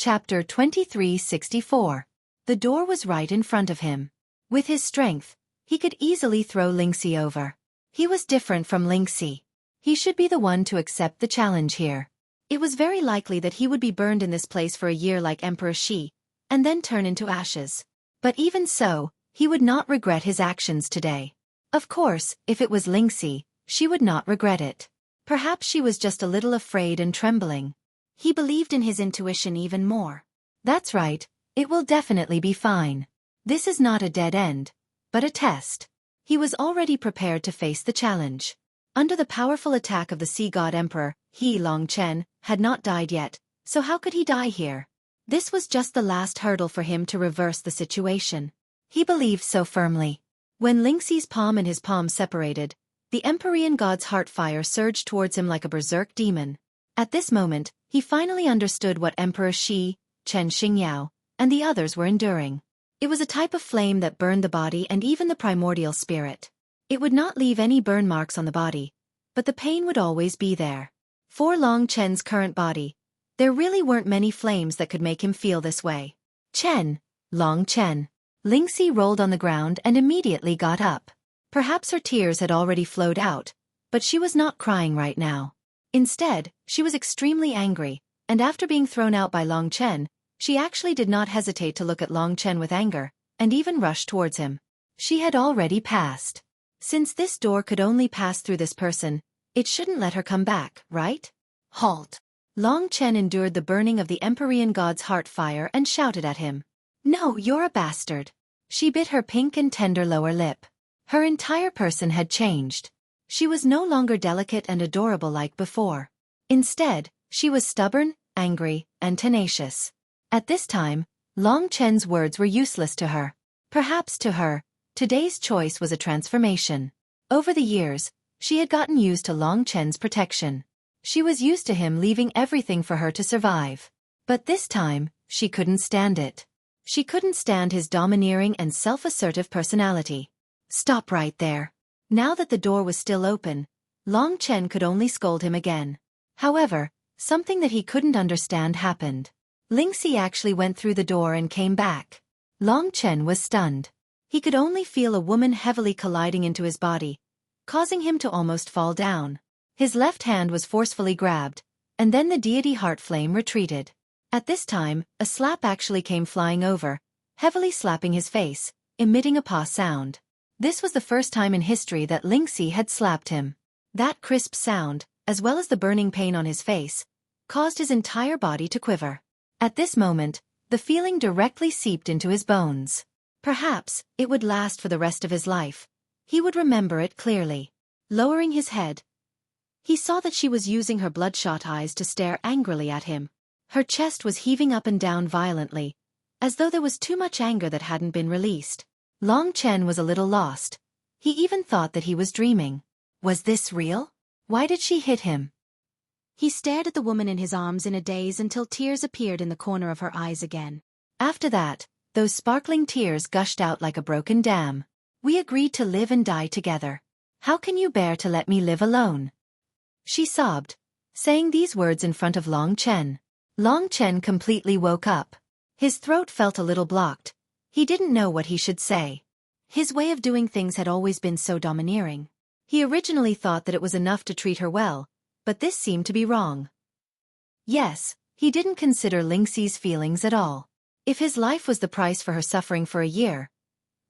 Chapter 2364. The door was right in front of him. With his strength, he could easily throw Lingxi over. He was different from Lingxi. He should be the one to accept the challenge here. It was very likely that he would be burned in this place for a year like Emperor Shi, and then turn into ashes. But even so, he would not regret his actions today. Of course, if it was Lingxi, she would not regret it. Perhaps she was just a little afraid and trembling. He believed in his intuition even more. That's right, it will definitely be fine. This is not a dead end, but a test. He was already prepared to face the challenge. Under the powerful attack of the Sea God Emperor, he, Long Chen, had not died yet, so how could he die here? This was just the last hurdle for him to reverse the situation. He believed so firmly. When Lingxi's palm and his palm separated, the Empyrean God's heart fire surged towards him like a berserk demon. At this moment, he finally understood what Emperor Shi, Chen Xingyao, and the others were enduring. It was a type of flame that burned the body and even the primordial spirit. It would not leave any burn marks on the body, but the pain would always be there. For Long Chen's current body, there really weren't many flames that could make him feel this way. Chen, Long Chen. Lingxi rolled on the ground and immediately got up. Perhaps her tears had already flowed out, but she was not crying right now. Instead, she was extremely angry, and after being thrown out by Long Chen, she actually did not hesitate to look at Long Chen with anger, and even rushed towards him. She had already passed. Since this door could only pass through this person, it shouldn't let her come back, right? Halt! Long Chen endured the burning of the Empyrean God's heart fire and shouted at him. No, you're a bastard. She bit her pink and tender lower lip. Her entire person had changed. She was no longer delicate and adorable like before. Instead, she was stubborn, angry, and tenacious. At this time, Long Chen's words were useless to her. Perhaps to her, today's choice was a transformation. Over the years, she had gotten used to Long Chen's protection. She was used to him leaving everything for her to survive. But this time, she couldn't stand it. She couldn't stand his domineering and self-assertive personality. Stop right there. Now that the door was still open, Long Chen could only scold him again. However, something that he couldn't understand happened. Lingxi actually went through the door and came back. Long Chen was stunned. He could only feel a woman heavily colliding into his body, causing him to almost fall down. His left hand was forcefully grabbed, and then the deity heart flame retreated. At this time, a slap actually came flying over, heavily slapping his face, emitting a paw sound. This was the first time in history that Lingxi had slapped him. That crisp sound, as well as the burning pain on his face, caused his entire body to quiver. At this moment, the feeling directly seeped into his bones. Perhaps, it would last for the rest of his life. He would remember it clearly. Lowering his head, he saw that she was using her bloodshot eyes to stare angrily at him. Her chest was heaving up and down violently, as though there was too much anger that hadn't been released. Long Chen was a little lost. He even thought that he was dreaming. Was this real? Why did she hit him? He stared at the woman in his arms in a daze until tears appeared in the corner of her eyes again. After that, those sparkling tears gushed out like a broken dam. We agreed to live and die together. How can you bear to let me live alone? She sobbed, saying these words in front of Long Chen. Long Chen completely woke up. His throat felt a little blocked. He didn't know what he should say. His way of doing things had always been so domineering. He originally thought that it was enough to treat her well, but this seemed to be wrong. Yes, he didn't consider Lingxi's feelings at all. If his life was the price for her suffering for a year,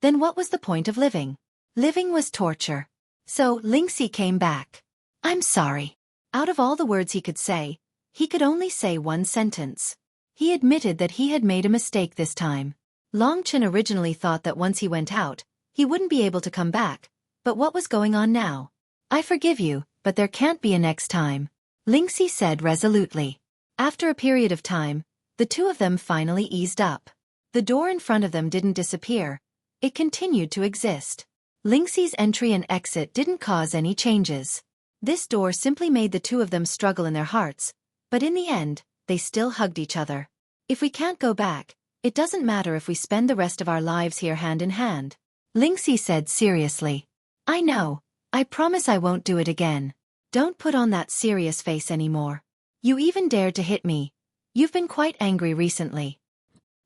then what was the point of living? Living was torture. So, Lingxi came back. I'm sorry. Out of all the words he could say, he could only say one sentence. He admitted that he had made a mistake this time. Long Chen originally thought that once he went out, he wouldn't be able to come back, but what was going on now? I forgive you, but there can't be a next time, Lingxi said resolutely. After a period of time, the two of them finally eased up. The door in front of them didn't disappear. It continued to exist. Lingxi's entry and exit didn't cause any changes. This door simply made the two of them struggle in their hearts, but in the end, they still hugged each other. If we can't go back, it doesn't matter if we spend the rest of our lives here hand in hand, Lingxi said seriously. I know. I promise I won't do it again. Don't put on that serious face anymore. You even dared to hit me. You've been quite angry recently.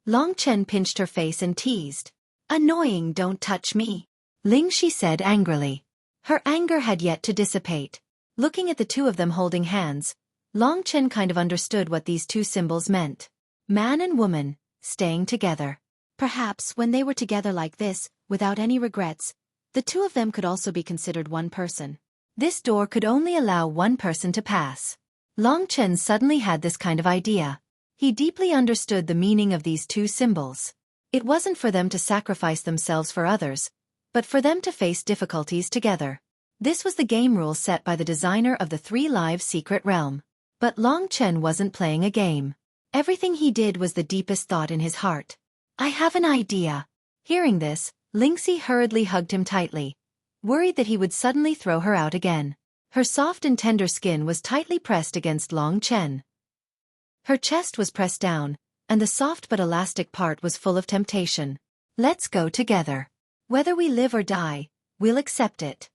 Long Chen pinched her face and teased. Annoying, don't touch me. Lingxi said angrily. Her anger had yet to dissipate. Looking at the two of them holding hands, Long Chen kind of understood what these two symbols meant. Man and woman, staying together. Perhaps when they were together like this, without any regrets, the two of them could also be considered one person. This door could only allow one person to pass. Long Chen suddenly had this kind of idea. He deeply understood the meaning of these two symbols. It wasn't for them to sacrifice themselves for others, but for them to face difficulties together. This was the game rule set by the designer of the Three Lives Secret Realm. But Long Chen wasn't playing a game. Everything he did was the deepest thought in his heart. I have an idea. Hearing this, Lingxi hurriedly hugged him tightly, worried that he would suddenly throw her out again. Her soft and tender skin was tightly pressed against Long Chen. Her chest was pressed down, and the soft but elastic part was full of temptation. Let's go together. Whether we live or die, we'll accept it.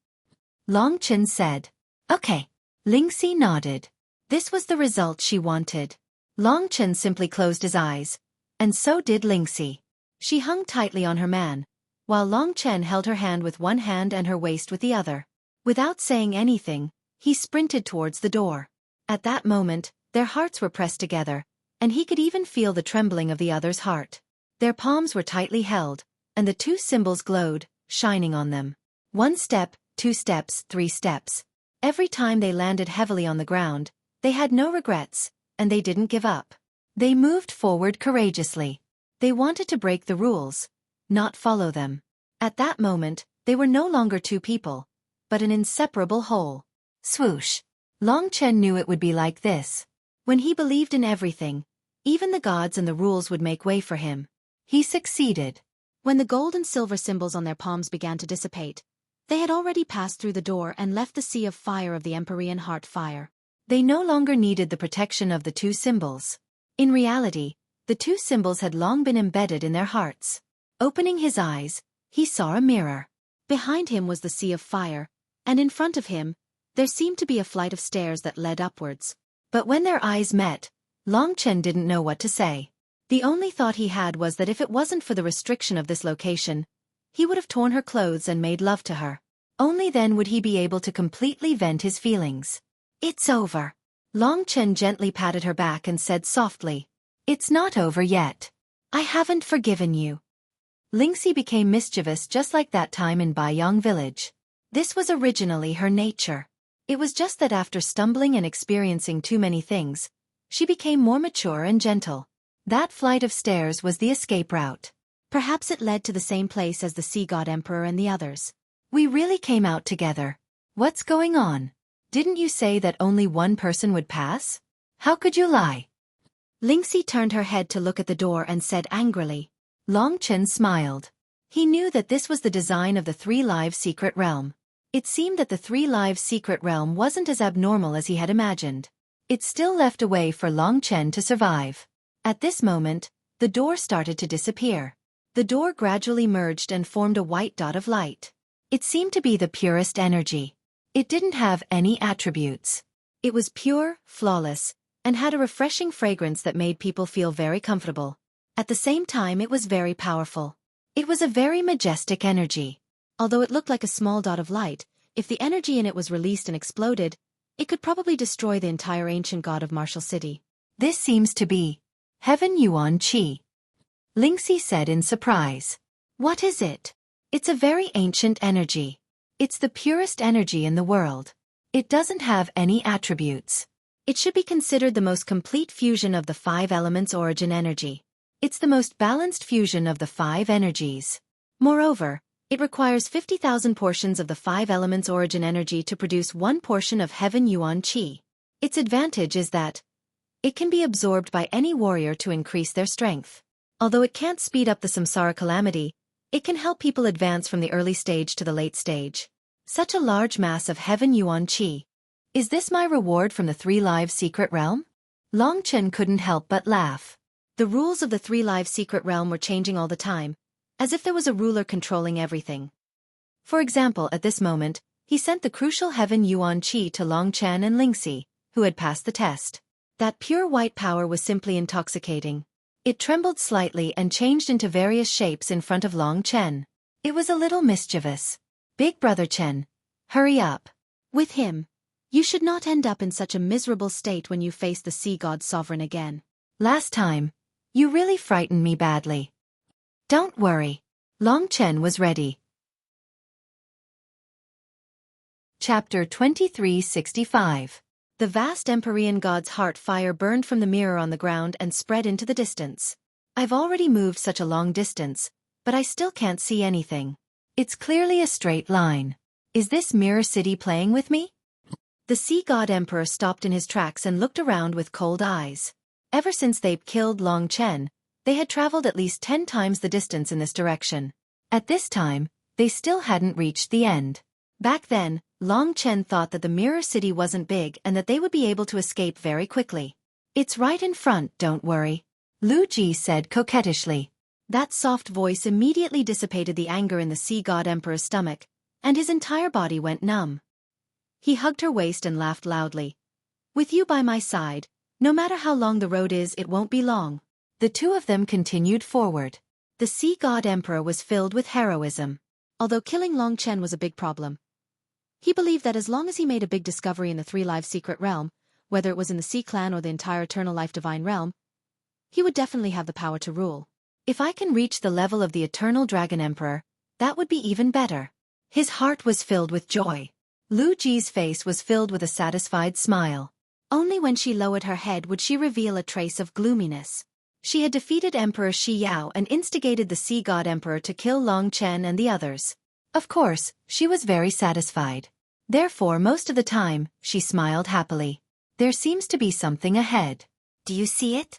Long Chen said. Okay. Lingxi nodded. This was the result she wanted. Long Chen simply closed his eyes, and so did Lingxi. She hung tightly on her man, while Long Chen held her hand with one hand and her waist with the other. Without saying anything, he sprinted towards the door. At that moment, their hearts were pressed together, and he could even feel the trembling of the other's heart. Their palms were tightly held, and the two symbols glowed, shining on them. 1 step, 2 steps, 3 steps. Every time they landed heavily on the ground, they had no regrets, and they didn't give up. They moved forward courageously. They wanted to break the rules, not follow them. At that moment, they were no longer two people, but an inseparable whole. Swoosh. Long Chen knew it would be like this. When he believed in everything, even the gods and the rules would make way for him. He succeeded. When the gold and silver symbols on their palms began to dissipate, they had already passed through the door and left the sea of fire of the Empyrean heart fire. They no longer needed the protection of the two symbols. In reality, the two symbols had long been embedded in their hearts. Opening his eyes, he saw a mirror. Behind him was the sea of fire, and in front of him, there seemed to be a flight of stairs that led upwards. But when their eyes met, Long Chen didn't know what to say. The only thought he had was that if it wasn't for the restriction of this location, he would have torn her clothes and made love to her. Only then would he be able to completely vent his feelings. It's over. Long Chen gently patted her back and said softly, It's not over yet. I haven't forgiven you. Lingxi became mischievous just like that time in Baiyang village. This was originally her nature. It was just that after stumbling and experiencing too many things, she became more mature and gentle. That flight of stairs was the escape route. Perhaps it led to the same place as the Sea God Emperor and the others. We really came out together. What's going on? Didn't you say that only one person would pass? How could you lie? Lingxi turned her head to look at the door and said angrily. Long Chen smiled. He knew that this was the design of the Three Lives Secret Realm. It seemed that the Three Lives Secret Realm wasn't as abnormal as he had imagined. It still left a way for Long Chen to survive. At this moment, the door started to disappear. The door gradually merged and formed a white dot of light. It seemed to be the purest energy. It didn't have any attributes. It was pure, flawless, and had a refreshing fragrance that made people feel very comfortable. At the same time, it was very powerful. It was a very majestic energy. Although it looked like a small dot of light, if the energy in it was released and exploded, it could probably destroy the entire ancient god of Martial City. This seems to be Heaven Yuan Qi. Lingxi said in surprise. What is it? It's a very ancient energy. It's the purest energy in the world. It doesn't have any attributes. It should be considered the most complete fusion of the 5 elements origin energy. It's the most balanced fusion of the 5 energies. Moreover, it requires 50,000 portions of the 5 elements origin energy to produce 1 portion of Heaven Yuan Qi. Its advantage is that it can be absorbed by any warrior to increase their strength. Although it can't speed up the samsara calamity, it can help people advance from the early stage to the late stage. Such a large mass of Heaven Yuan Qi. Is this my reward from the Three Lives Secret Realm? Long Chen couldn't help but laugh. The rules of the Three Lives Secret Realm were changing all the time, as if there was a ruler controlling everything. For example, at this moment, he sent the crucial Heaven Yuan Qi to Long Chen and Lingxi, who had passed the test. That pure white power was simply intoxicating. It trembled slightly and changed into various shapes in front of Long Chen. It was a little mischievous. Big Brother Chen, hurry up. With him, you should not end up in such a miserable state when you face the Sea God Sovereign again. Last time, you really frightened me badly. Don't worry. Long Chen was ready. Chapter 2365. The vast Empyrean god's heart fire burned from the mirror on the ground and spread into the distance. I've already moved such a long distance, but I still can't see anything. It's clearly a straight line. Is this mirror city playing with me? The Sea God Emperor stopped in his tracks and looked around with cold eyes. Ever since they'd killed Long Chen, they had traveled at least 10 times the distance in this direction. At this time, they still hadn't reached the end. Back then, Long Chen thought that the Mirror City wasn't big and that they would be able to escape very quickly. It's right in front, don't worry. Lu Ji said coquettishly. That soft voice immediately dissipated the anger in the Sea God Emperor's stomach, and his entire body went numb. He hugged her waist and laughed loudly. With you by my side, no matter how long the road is, it won't be long. The two of them continued forward. The Sea God Emperor was filled with heroism. Although killing Long Chen was a big problem, he believed that as long as he made a big discovery in the Three Lives Secret Realm, whether it was in the Sea Clan or the entire Eternal Life Divine Realm, he would definitely have the power to rule. If I can reach the level of the Eternal Dragon Emperor, that would be even better. His heart was filled with joy. Lu Ji's face was filled with a satisfied smile. Only when she lowered her head would she reveal a trace of gloominess. She had defeated Emperor Shi Yao and instigated the Sea God Emperor to kill Long Chen and the others. Of course, she was very satisfied. Therefore, most of the time, she smiled happily. There seems to be something ahead. Do you see it?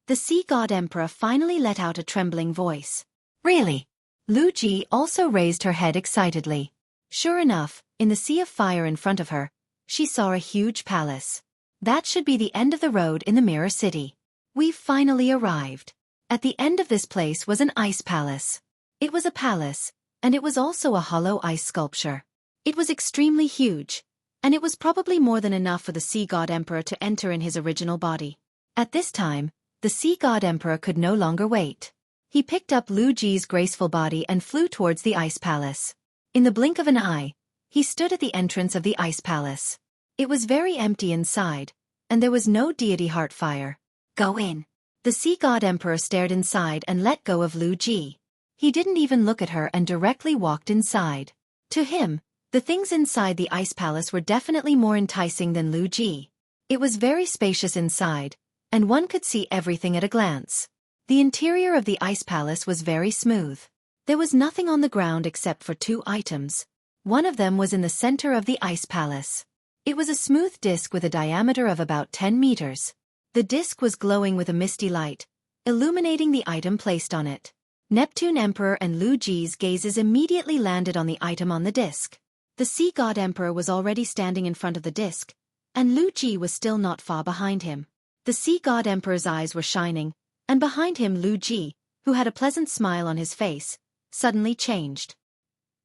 The Sea God Emperor finally let out a trembling voice. Really? Lu Ji also raised her head excitedly. Sure enough, in the sea of fire in front of her, she saw a huge palace. That should be the end of the road in the Mirror City. We've finally arrived. At the end of this place was an ice palace. It was a palace, and it was also a hollow ice sculpture. It was extremely huge, and it was probably more than enough for the Sea God Emperor to enter in his original body. At this time, the Sea God Emperor could no longer wait. He picked up Lu Ji's graceful body and flew towards the ice palace. In the blink of an eye, he stood at the entrance of the ice palace. It was very empty inside, and there was no deity heart fire. Go in. The Sea God Emperor stared inside and let go of Lu Ji. He didn't even look at her and directly walked inside. To him, the things inside the ice palace were definitely more enticing than Lu Ji. It was very spacious inside, and one could see everything at a glance. The interior of the ice palace was very smooth. There was nothing on the ground except for 2 items. One of them was in the center of the ice palace. It was a smooth disc with a diameter of about 10 meters. The disc was glowing with a misty light, illuminating the item placed on it. Neptune Emperor and Lu Ji's gazes immediately landed on the item on the disc. The Sea God Emperor was already standing in front of the disc, and Lu Ji was still not far behind him. The Sea God Emperor's eyes were shining, and behind him Lu Ji, who had a pleasant smile on his face, suddenly changed.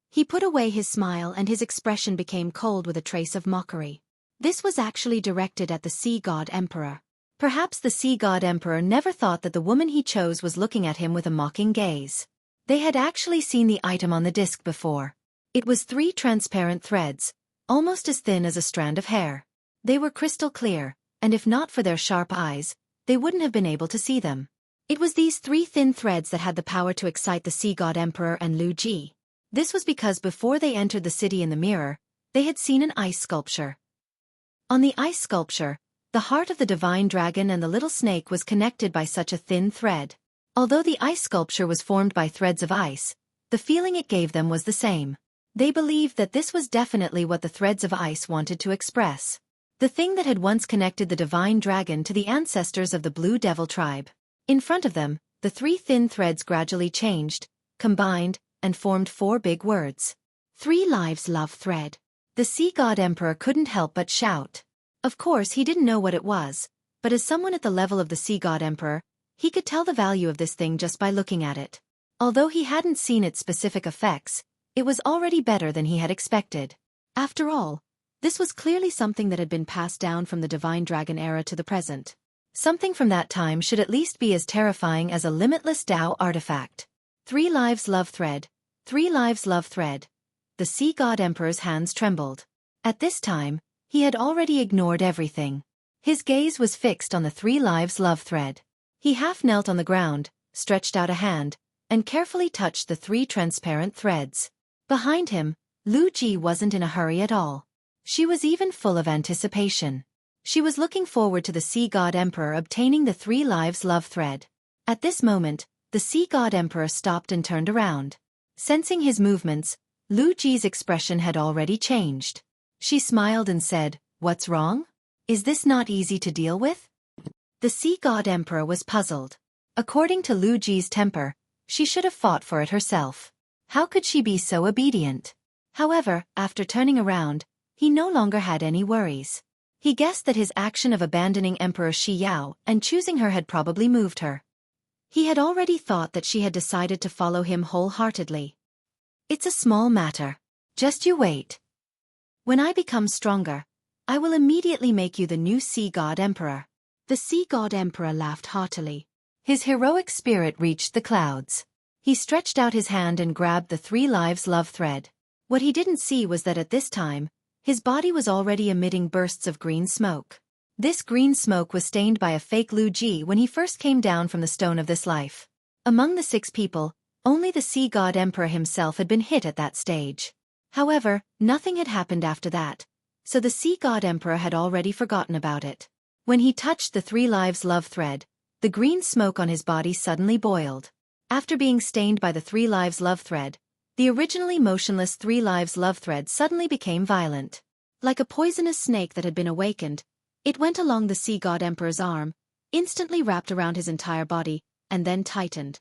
He put away his smile and his expression became cold with a trace of mockery. This was actually directed at the Sea God Emperor. Perhaps the Sea God Emperor never thought that the woman he chose was looking at him with a mocking gaze. They had actually seen the item on the disc before. It was 3 transparent threads, almost as thin as a strand of hair. They were crystal clear, and if not for their sharp eyes, they wouldn't have been able to see them. It was these 3 thin threads that had the power to excite the Sea God Emperor and Lu Ji. This was because before they entered the city in the mirror, they had seen an ice sculpture. On the ice sculpture, the heart of the divine dragon and the little snake was connected by such a thin thread. Although the ice sculpture was formed by threads of ice, the feeling it gave them was the same. They believed that this was definitely what the threads of ice wanted to express. The thing that had once connected the divine dragon to the ancestors of the Blue Devil tribe. In front of them, the 3 thin threads gradually changed, combined, and formed 4 big words. 3 lives love thread. The Sea God Emperor couldn't help but shout. Of course he didn't know what it was, but as someone at the level of the Sea God Emperor, he could tell the value of this thing just by looking at it. Although he hadn't seen its specific effects, it was already better than he had expected. After all, This was clearly something that had been passed down from the Divine Dragon era to the present. Something from that time should at least be as terrifying as a limitless Tao artifact. 3 lives love thread. 3 lives love thread. The Sea God Emperor's hands trembled. At this time, he had already ignored everything. His gaze was fixed on the 3 lives love thread. He half knelt on the ground, stretched out a hand, and carefully touched the 3 transparent threads. Behind him, Lu Ji wasn't in a hurry at all. She was even full of anticipation. She was looking forward to the Sea God Emperor obtaining the 3 lives love thread. At this moment, the Sea God Emperor stopped and turned around. Sensing his movements, Lu Ji's expression had already changed. She smiled and said, "What's wrong? Is this not easy to deal with?" The Sea God Emperor was puzzled. According to Lu Ji's temper, she should have fought for it herself. How could she be so obedient? However, after turning around, he no longer had any worries. He guessed that his action of abandoning Emperor Shi Yao and choosing her had probably moved her. He had already thought that she had decided to follow him wholeheartedly. "It's a small matter. Just you wait. When I become stronger, I will immediately make you the new Sea God Emperor." The Sea God Emperor laughed heartily. His heroic spirit reached the clouds. He stretched out his hand and grabbed the 3 lives love thread. What he didn't see was that at this time, his body was already emitting bursts of green smoke. This green smoke was stained by a fake Lu Ji when he first came down from the stone of this life. Among the 6 people, only the Sea God Emperor himself had been hit at that stage. However, nothing had happened after that, so the Sea God Emperor had already forgotten about it. When he touched the 3 lives love thread, the green smoke on his body suddenly boiled. After being stained by the 3 lives love thread, the originally motionless 3 lives love thread suddenly became violent. Like a poisonous snake that had been awakened, it went along the Sea God Emperor's arm, instantly wrapped around his entire body, and then tightened.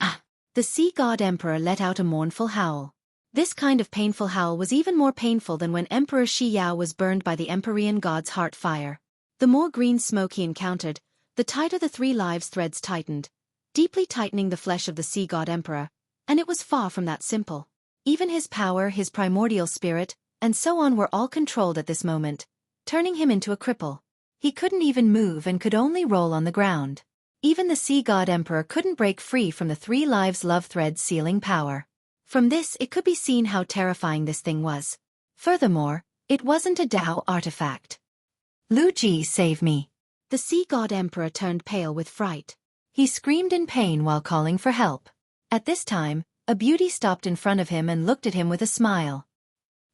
Ah! The Sea God Emperor let out a mournful howl. This kind of painful howl was even more painful than when Emperor Shi Yao was burned by the Empyrean God's heart fire. The more green smoke he encountered, the tighter the 3 lives threads tightened, deeply tightening the flesh of the Sea God Emperor, and it was far from that simple. Even his power, his primordial spirit, and so on were all controlled at this moment, turning him into a cripple. He couldn't even move and could only roll on the ground. Even the Sea God Emperor couldn't break free from the 3 lives love thread's sealing power. From this it could be seen how terrifying this thing was. Furthermore, it wasn't a Tao artifact. "Lu Ji, save me." The Sea God Emperor turned pale with fright. He screamed in pain while calling for help. At this time, a beauty stopped in front of him and looked at him with a smile.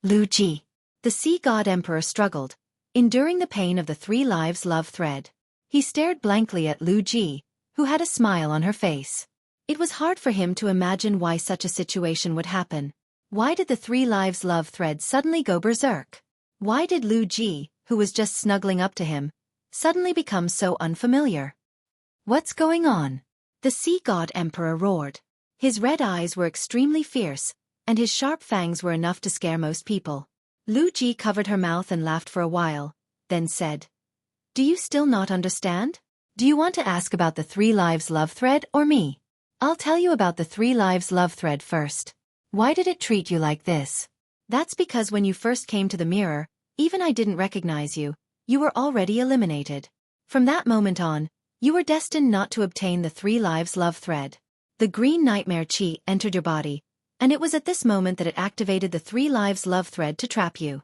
"Lu Ji." The Sea God Emperor struggled, enduring the pain of the 3 lives love thread. He stared blankly at Lu Ji, who had a smile on her face. It was hard for him to imagine why such a situation would happen. Why did the 3 lives love thread suddenly go berserk? Why did Lu Ji, who was just snuggling up to him, suddenly become so unfamiliar? "What's going on?" The Sea God Emperor roared. His red eyes were extremely fierce, and his sharp fangs were enough to scare most people. Lu Ji covered her mouth and laughed for a while, then said, "Do you still not understand? Do you want to ask about the 3 lives love thread or me? I'll tell you about the 3 lives love thread first. Why did it treat you like this? That's because when you first came to the mirror, even I didn't recognize you, you were already eliminated. From that moment on, you were destined not to obtain the 3 lives love thread. The green nightmare chi entered your body, and it was at this moment that it activated the 3 lives love thread to trap you."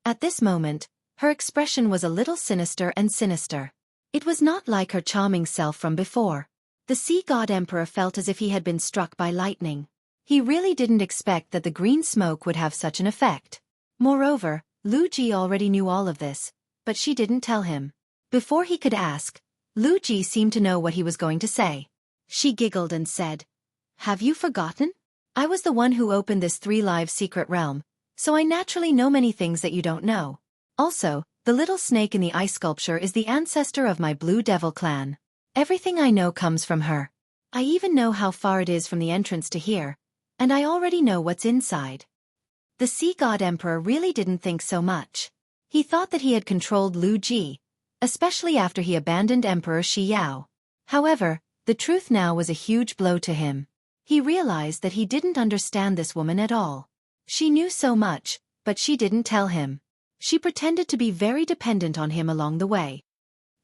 At this moment, her expression was a little sinister and sinister. It was not like her charming self from before. The Sea God Emperor felt as if he had been struck by lightning. He really didn't expect that the green smoke would have such an effect. Moreover, Lu Ji already knew all of this, but she didn't tell him. Before he could ask, Lu Ji seemed to know what he was going to say. She giggled and said, "Have you forgotten? I was the one who opened this 3 lives secret realm, so I naturally know many things that you don't know. Also, the little snake in the ice sculpture is the ancestor of my Blue Devil clan. Everything I know comes from her. I even know how far it is from the entrance to here, and I already know what's inside." The Sea God Emperor really didn't think so much. He thought that he had controlled Lu Ji, especially after he abandoned Emperor Shi Yao. However, the truth now was a huge blow to him. He realized that he didn't understand this woman at all. She knew so much, but she didn't tell him. She pretended to be very dependent on him along the way.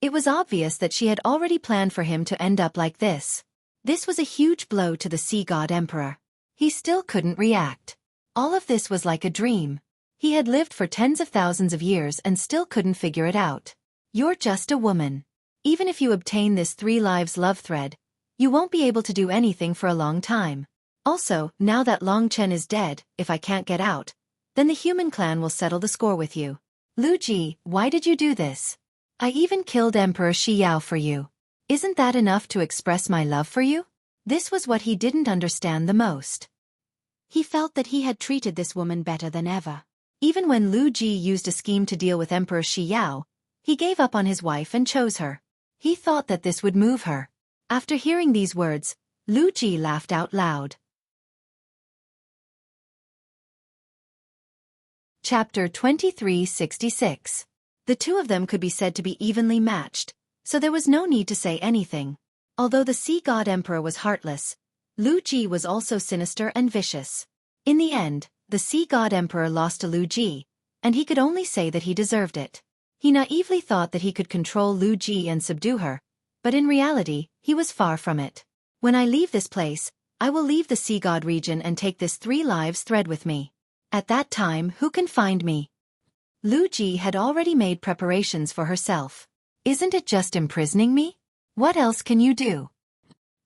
It was obvious that she had already planned for him to end up like this. This was a huge blow to the sea god emperor. He still couldn't react. All of this was like a dream. He had lived for tens of thousands of years and still couldn't figure it out. You're just a woman. Even if you obtain this 3 lives love thread, you won't be able to do anything for a long time. Also, now that Long Chen is dead, if I can't get out, then the human clan will settle the score with you. Lu Ji, why did you do this? I even killed Emperor Shi Yao for you. Isn't that enough to express my love for you? This was what he didn't understand the most. He felt that he had treated this woman better than ever. Even when Lu Ji used a scheme to deal with Emperor Shi Yao, he gave up on his wife and chose her. He thought that this would move her. After hearing these words, Lu Ji laughed out loud. Chapter 2366. The two of them could be said to be evenly matched, so there was no need to say anything. Although the sea god emperor was heartless, Lu Ji was also sinister and vicious. In the end, the sea god emperor lost to Lu Ji, and he could only say that he deserved it. He naively thought that he could control Lu Ji and subdue her, but in reality, he was far from it. When I leave this place, I will leave the sea god region and take this 3 lives thread with me. At that time, who can find me? Lu Ji had already made preparations for herself. Isn't it just imprisoning me? What else can you do?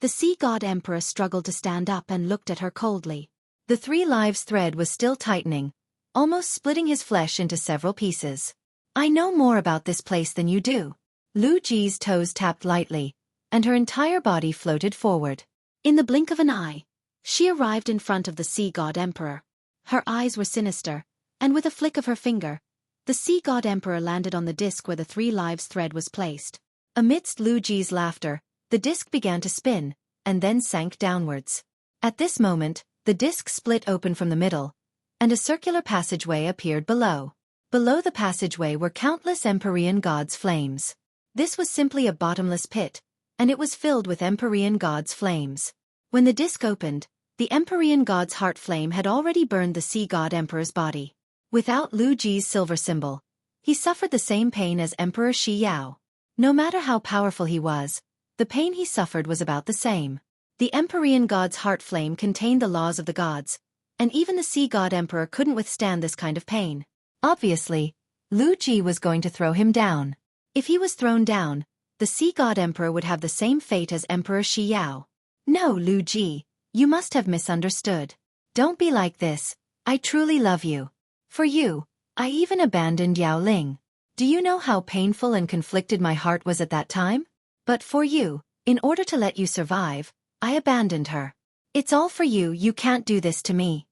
The sea god emperor struggled to stand up and looked at her coldly. The 3 lives thread was still tightening, almost splitting his flesh into several pieces. I know more about this place than you do. Lu Ji's toes tapped lightly, and her entire body floated forward. In the blink of an eye, she arrived in front of the sea god emperor. Her eyes were sinister, and with a flick of her finger, the sea god emperor landed on the disc where the 3 lives thread was placed. Amidst Lu Ji's laughter, the disc began to spin, and then sank downwards. At this moment, the disc split open from the middle, and a circular passageway appeared below. Below the passageway were countless Empyrean gods' flames. This was simply a bottomless pit, and it was filled with Empyrean gods' flames. When the disc opened, the Empyrean god's heart flame had already burned the sea god emperor's body. Without Lu Ji's silver symbol, he suffered the same pain as Emperor Shi Yao. No matter how powerful he was, the pain he suffered was about the same. The Empyrean god's heart flame contained the laws of the gods, and even the sea god emperor couldn't withstand this kind of pain. Obviously, Lu Ji was going to throw him down. If he was thrown down, the sea god emperor would have the same fate as Emperor Shi Yao. No, Lu Ji. You must have misunderstood. Don't be like this. I truly love you. For you, I even abandoned Yao Ling. Do you know how painful and conflicted my heart was at that time? But for you, in order to let you survive, I abandoned her. It's all for you. You can't do this to me.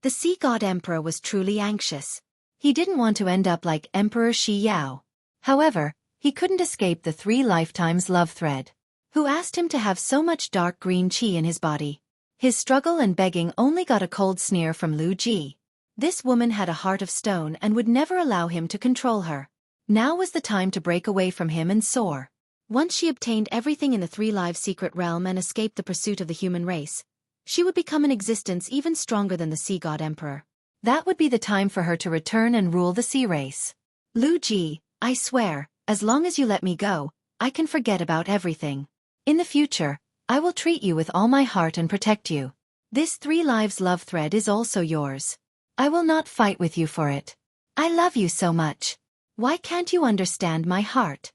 The sea god emperor was truly anxious. He didn't want to end up like Emperor Shi Yao. However, he couldn't escape the 3 lifetimes love thread. Who asked him to have so much dark green qi in his body? His struggle and begging only got a cold sneer from Lu Ji. This woman had a heart of stone and would never allow him to control her. Now was the time to break away from him and soar. Once she obtained everything in the 3 lives secret realm and escaped the pursuit of the human race, she would become an existence even stronger than the sea god emperor. That would be the time for her to return and rule the sea race. Lu Ji, I swear, as long as you let me go, I can forget about everything. In the future, I will treat you with all my heart and protect you. This 3 lives love thread is also yours. I will not fight with you for it. I love you so much. Why can't you understand my heart?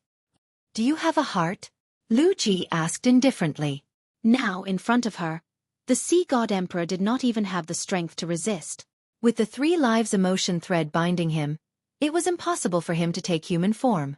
Do you have a heart? Lu Ji asked indifferently. Now, in front of her, the sea god emperor did not even have the strength to resist. With the 3 lives emotion thread binding him, it was impossible for him to take human form.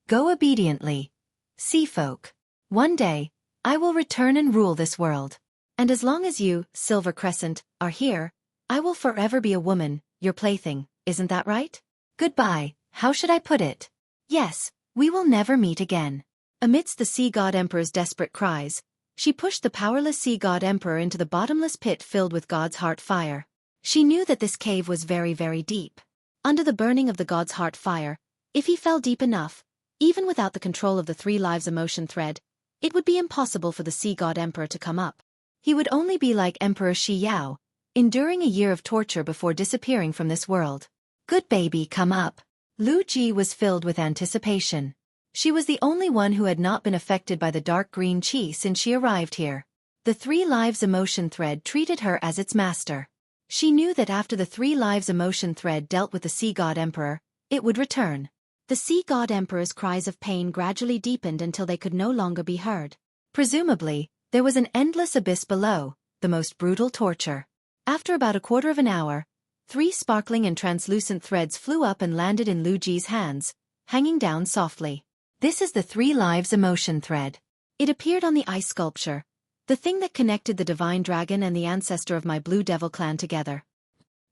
Go obediently. Sea folk. One day, I will return and rule this world. And as long as you, Silver Crescent, are here, I will forever be a woman, your plaything, isn't that right? Goodbye, how should I put it? Yes, we will never meet again. Amidst the sea god emperor's desperate cries, she pushed the powerless sea god emperor into the bottomless pit filled with God's heart fire. She knew that this cave was very, very deep. Under the burning of the God's heart fire, if he fell deep enough, even without the control of the 3 lives emotion thread, it would be impossible for the sea god emperor to come up. He would only be like Emperor Shi Yao, enduring a year of torture before disappearing from this world. Good baby, come up. Lu Ji was filled with anticipation. She was the only one who had not been affected by the dark green chi since she arrived here. The 3 lives emotion thread treated her as its master. She knew that after the 3 lives emotion thread dealt with the Sea God Emperor, it would return. The Sea God Emperor's cries of pain gradually deepened until they could no longer be heard. Presumably, there was an endless abyss below, the most brutal torture. After about a quarter of an hour, 3 sparkling and translucent threads flew up and landed in Lu Ji's hands, hanging down softly. This is the 3 lives emotion thread. It appeared on the ice sculpture, the thing that connected the divine dragon and the ancestor of my Blue Devil clan together.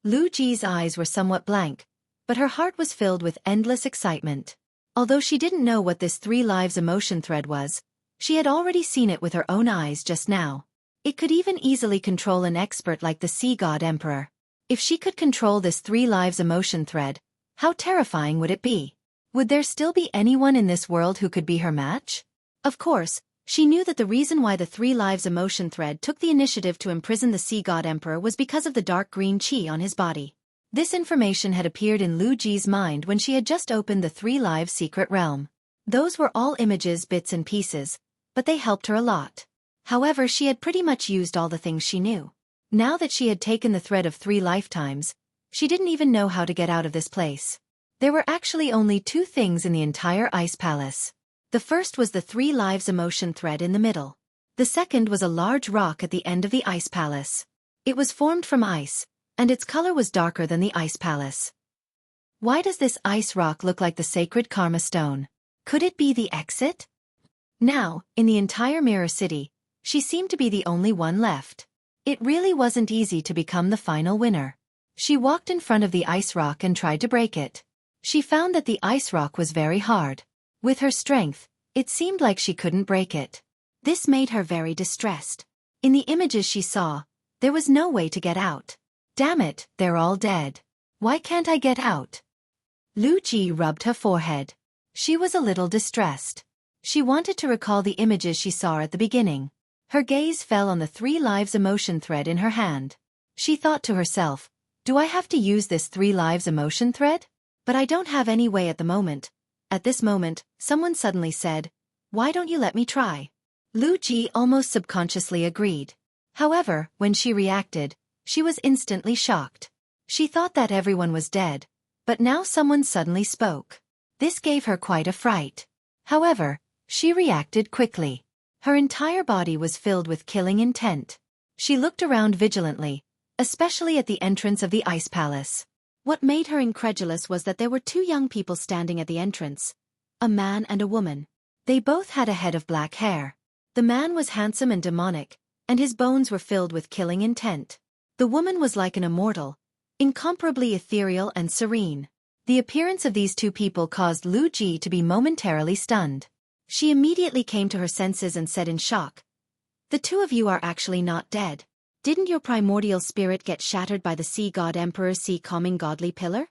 Lu Ji's eyes were somewhat blank, but her heart was filled with endless excitement. Although she didn't know what this 3 lives emotion thread was, she had already seen it with her own eyes just now. It could even easily control an expert like the Sea God Emperor. If she could control this 3 lives emotion thread, how terrifying would it be? Would there still be anyone in this world who could be her match? Of course, she knew that the reason why the 3 lives emotion thread took the initiative to imprison the Sea God Emperor was because of the dark green chi on his body. This information had appeared in Lu Ji's mind when she had just opened the 3 lives secret realm. Those were all images, bits and pieces, but they helped her a lot. However, she had pretty much used all the things she knew. Now that she had taken the thread of 3 lifetimes, she didn't even know how to get out of this place. There were actually only 2 things in the entire ice palace. The first was the 3 lives emotion thread in the middle. The second was a large rock at the end of the ice palace. It was formed from ice, and its color was darker than the ice palace. Why does this ice rock look like the sacred karma stone? Could it be the exit? Now, in the entire Mirror City, she seemed to be the only one left. It really wasn't easy to become the final winner. She walked in front of the ice rock and tried to break it. She found that the ice rock was very hard. With her strength, it seemed like she couldn't break it. This made her very distressed. In the images she saw, there was no way to get out. Damn it, they're all dead. Why can't I get out? Lu Ji rubbed her forehead. She was a little distressed. She wanted to recall the images she saw at the beginning. Her gaze fell on the 3 lives emotion thread in her hand. She thought to herself, do I have to use this 3 lives emotion thread? But I don't have any way at the moment. At this moment, someone suddenly said, why don't you let me try? Lu Ji almost subconsciously agreed. However, when she reacted, she was instantly shocked. She thought that everyone was dead, but now someone suddenly spoke. This gave her quite a fright. However, she reacted quickly. Her entire body was filled with killing intent. She looked around vigilantly, especially at the entrance of the ice palace. What made her incredulous was that there were 2 young people standing at the entrance, a man and a woman. They both had a head of black hair. The man was handsome and demonic, and his bones were filled with killing intent. The woman was like an immortal, incomparably ethereal and serene. The appearance of these 2 people caused Lu Ji to be momentarily stunned. She immediately came to her senses and said in shock, the 2 of you are actually not dead. Didn't your primordial spirit get shattered by the Sea God Emperor's sea-calming godly pillar?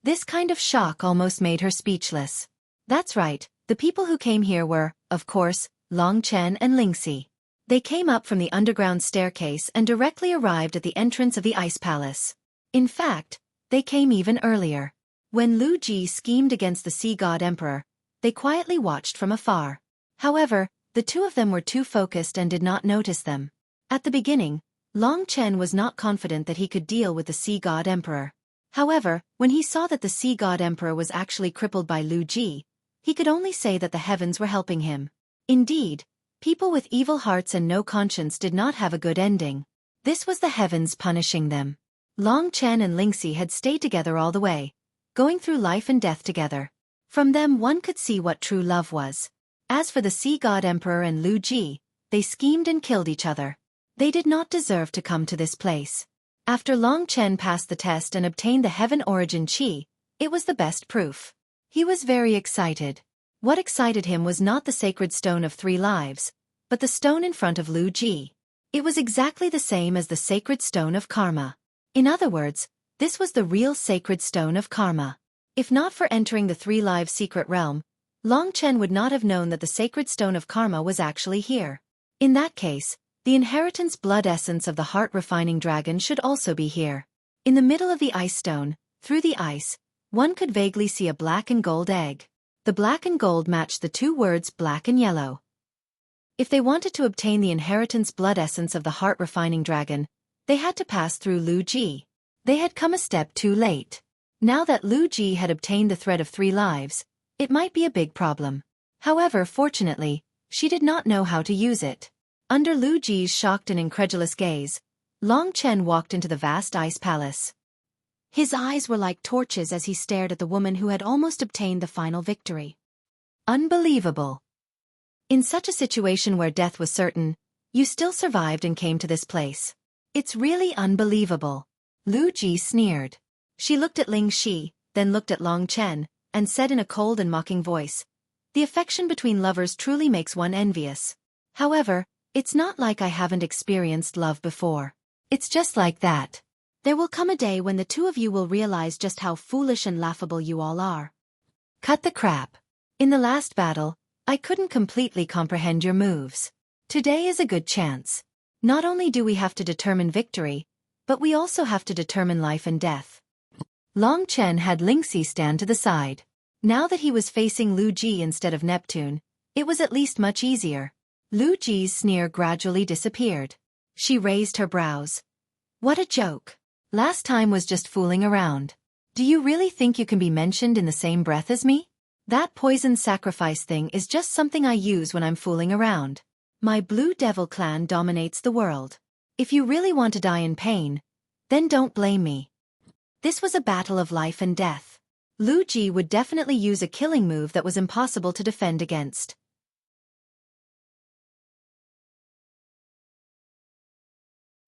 This kind of shock almost made her speechless. That's right, the people who came here were, of course, Long Chen and Lingxi. They came up from the underground staircase and directly arrived at the entrance of the ice palace. In fact, they came even earlier. When Lu Ji schemed against the Sea God Emperor, they quietly watched from afar. However, the 2 of them were too focused and did not notice them. At the beginning, Long Chen was not confident that he could deal with the Sea God Emperor. However, when he saw that the Sea God Emperor was actually crippled by Lu Ji, he could only say that the heavens were helping him. Indeed, people with evil hearts and no conscience did not have a good ending. This was the heavens punishing them. Long Chen and Lingxi had stayed together all the way, going through life and death together. From them one could see what true love was. As for the Sea God Emperor and Lu Ji, they schemed and killed each other. They did not deserve to come to this place. After Long Chen passed the test and obtained the Heaven Origin Chi, it was the best proof. He was very excited. What excited him was not the sacred stone of 3 lives, but the stone in front of Lu Ji. It was exactly the same as the sacred stone of karma. In other words, this was the real sacred stone of karma. If not for entering the 3 lives secret realm, Long Chen would not have known that the sacred stone of karma was actually here. In that case, the inheritance blood essence of the heart-refining dragon should also be here. In the middle of the ice stone, Through the ice, one could vaguely see a black and gold egg. The black and gold matched the two words black and yellow. If they wanted to obtain the inheritance blood essence of the heart-refining dragon, they had to pass through Lu Ji. They had come a step too late. Now that Lu Ji had obtained the thread of 3 lives, it might be a big problem. However, fortunately, she did not know how to use it. Under Lu Ji's shocked and incredulous gaze, Long Chen walked into the vast ice palace. His eyes were like torches as he stared at the woman who had almost obtained the final victory. Unbelievable. In such a situation where death was certain, you still survived and came to this place. It's really unbelievable. Lu Ji sneered. She looked at Ling Shi, then looked at Long Chen, and said in a cold and mocking voice, "The affection between lovers truly makes one envious. However, it's not like I haven't experienced love before. It's just like that. There will come a day when the two of you will realize just how foolish and laughable you all are." Cut the crap. In the last battle, I couldn't completely comprehend your moves. Today is a good chance. Not only do we have to determine victory, but we also have to determine life and death. Long Chen had Lingxi stand to the side. Now that he was facing Lu Ji instead of Neptune, it was at least much easier. Lu Ji's sneer gradually disappeared. She raised her brows. What a joke. Last time was just fooling around. Do you really think you can be mentioned in the same breath as me? That poison sacrifice thing is just something I use when I'm fooling around. My Blue Devil clan dominates the world. If you really want to die in pain, then don't blame me. This was a battle of life and death. Lu Ji would definitely use a killing move that was impossible to defend against.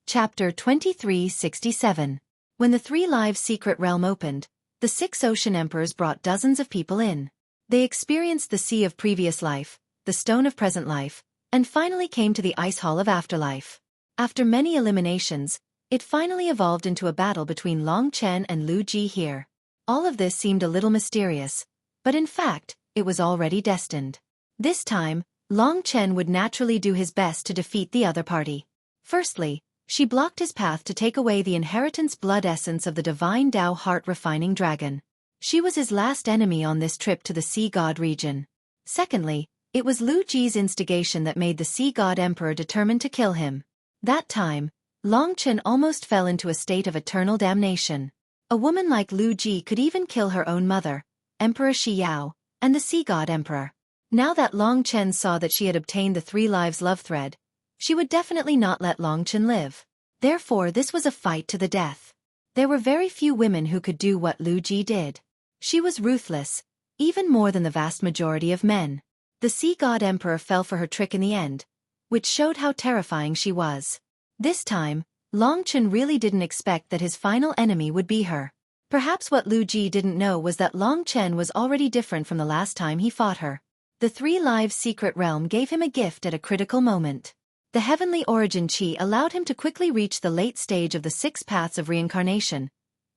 Chapter 2367. When the 3 Lives Secret Realm opened, the 6 Ocean Emperors brought dozens of people in. They experienced the Sea of Previous Life, the Stone of Present Life, and finally came to the Ice Hall of Afterlife. After many eliminations, it finally evolved into a battle between Long Chen and Lu Ji here. All of this seemed a little mysterious, but in fact, it was already destined. This time, Long Chen would naturally do his best to defeat the other party. Firstly, she blocked his path to take away the inheritance blood essence of the divine Tao heart-refining dragon. She was his last enemy on this trip to the Sea God region. Secondly, it was Lu Ji's instigation that made the Sea God Emperor determined to kill him. That time, Long Chen almost fell into a state of eternal damnation. A woman like Lu Ji could even kill her own mother, Emperor Shi Yao, and the Sea God Emperor. Now that Long Chen saw that she had obtained the 3 Lives love thread, she would definitely not let Long Chen live. Therefore, this was a fight to the death. There were very few women who could do what Lu Ji did. She was ruthless, even more than the vast majority of men. The Sea God Emperor fell for her trick in the end, which showed how terrifying she was. This time, Long Chen really didn't expect that his final enemy would be her. Perhaps what Lu Ji didn't know was that Long Chen was already different from the last time he fought her. The 3 Lives Secret Realm gave him a gift at a critical moment. The heavenly origin chi allowed him to quickly reach the late stage of the 6 paths of reincarnation,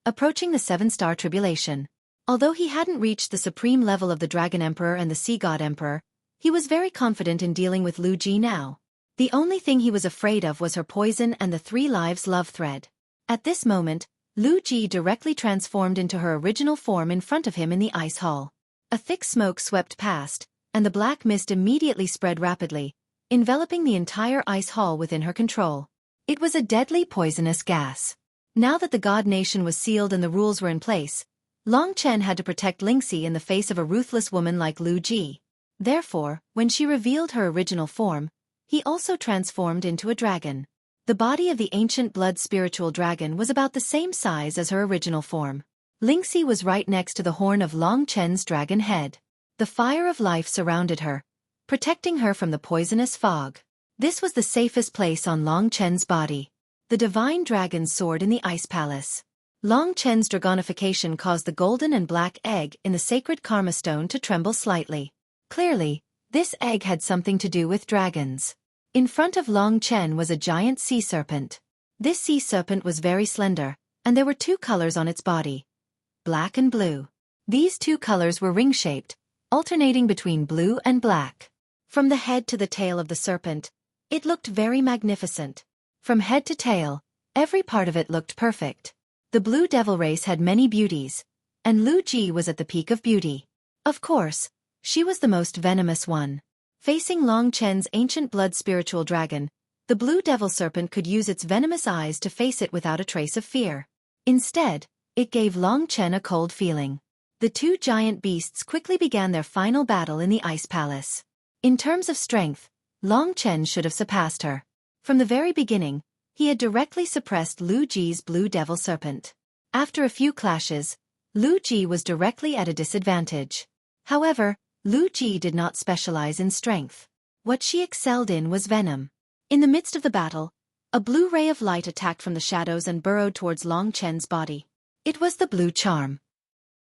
approaching the 7-star tribulation. Although he hadn't reached the supreme level of the Dragon Emperor and the Sea God Emperor, he was very confident in dealing with Lu Ji now. The only thing he was afraid of was her poison and the 3 Lives love thread. At this moment, Lu Ji directly transformed into her original form in front of him in the ice hall. A thick smoke swept past, and the black mist immediately spread rapidly, enveloping the entire ice hall within her control. It was a deadly poisonous gas. Now that the God Nation was sealed and the rules were in place, Long Chen had to protect Lingxi in the face of a ruthless woman like Lu Ji. Therefore, when she revealed her original form, he also transformed into a dragon. The body of the ancient blood spiritual dragon was about the same size as her original form. Lingxi was right next to the horn of Long Chen's dragon head. The fire of life surrounded her, protecting her from the poisonous fog. This was the safest place on Long Chen's body. The divine dragon soared in the ice palace. Long Chen's dragonification caused the golden and black egg in the sacred karma stone to tremble slightly. Clearly, this egg had something to do with dragons. In front of Long Chen was a giant sea serpent. This sea serpent was very slender, and there were 2 colors on its body, black and blue. These 2 colors were ring-shaped, alternating between blue and black. From the head to the tail of the serpent, it looked very magnificent. From head to tail, every part of it looked perfect. The Blue Devil race had many beauties, and Lu Ji was at the peak of beauty. Of course, she was the most venomous one. Facing Long Chen's ancient blood spiritual dragon, the Blue Devil serpent could use its venomous eyes to face it without a trace of fear. Instead, it gave Long Chen a cold feeling. The two giant beasts quickly began their final battle in the Ice Palace. In terms of strength, Long Chen should have surpassed her. From the very beginning, he had directly suppressed Lu Ji's Blue Devil serpent. After a few clashes, Lu Ji was directly at a disadvantage. However, Lu Ji did not specialize in strength. What she excelled in was venom. In the midst of the battle, a blue ray of light attacked from the shadows and burrowed towards Long Chen's body. It was the blue charm.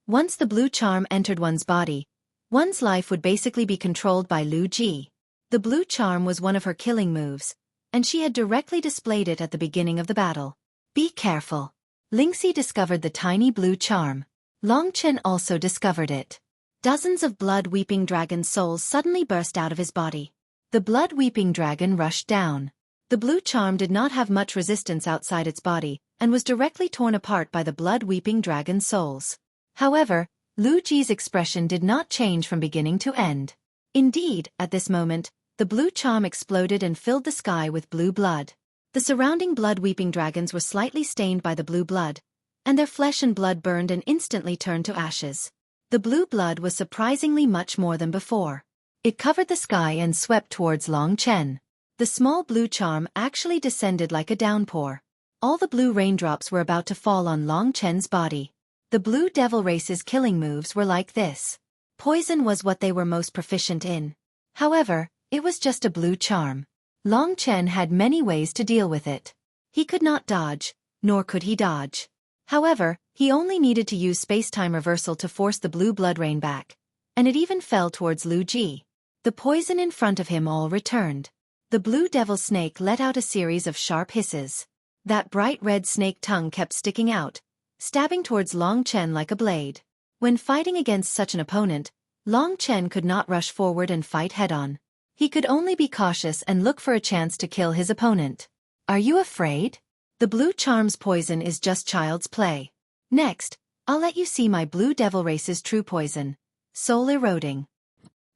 Once the blue charm entered one's body, one's life would basically be controlled by Lu Ji. The blue charm was one of her killing moves, and she had directly displayed it at the beginning of the battle. Be careful. Lingxi discovered the tiny blue charm. Long Chen also discovered it. Dozens of blood-weeping dragon souls suddenly burst out of his body. The blood-weeping dragon rushed down. The blue charm did not have much resistance outside its body, and was directly torn apart by the blood-weeping dragon souls. However, Lu Ji's expression did not change from beginning to end. Indeed, at this moment, the blue charm exploded and filled the sky with blue blood. The surrounding blood-weeping dragons were slightly stained by the blue blood, and their flesh and blood burned and instantly turned to ashes. The blue blood was surprisingly much more than before. It covered the sky and swept towards Long Chen. The small blue charm actually descended like a downpour. All the blue raindrops were about to fall on Long Chen's body. The Blue Devil race's killing moves were like this. Poison was what they were most proficient in. However, it was just a blue charm. Long Chen had many ways to deal with it. He could not dodge, nor could he dodge. However, he only needed to use space-time reversal to force the blue blood rain back, and it even fell towards Lu Ji. The poison in front of him all returned. The Blue Devil snake let out a series of sharp hisses. That bright red snake tongue kept sticking out, stabbing towards Long Chen like a blade. When fighting against such an opponent, Long Chen could not rush forward and fight head-on. He could only be cautious and look for a chance to kill his opponent. Are you afraid? The blue charm's poison is just child's play. Next, I'll let you see my Blue Devil race's true poison. Soul-eroding.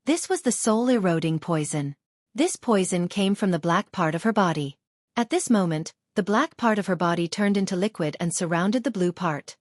This was the soul-eroding poison. This poison came from the black part of her body. At this moment, the black part of her body turned into liquid and surrounded the blue part.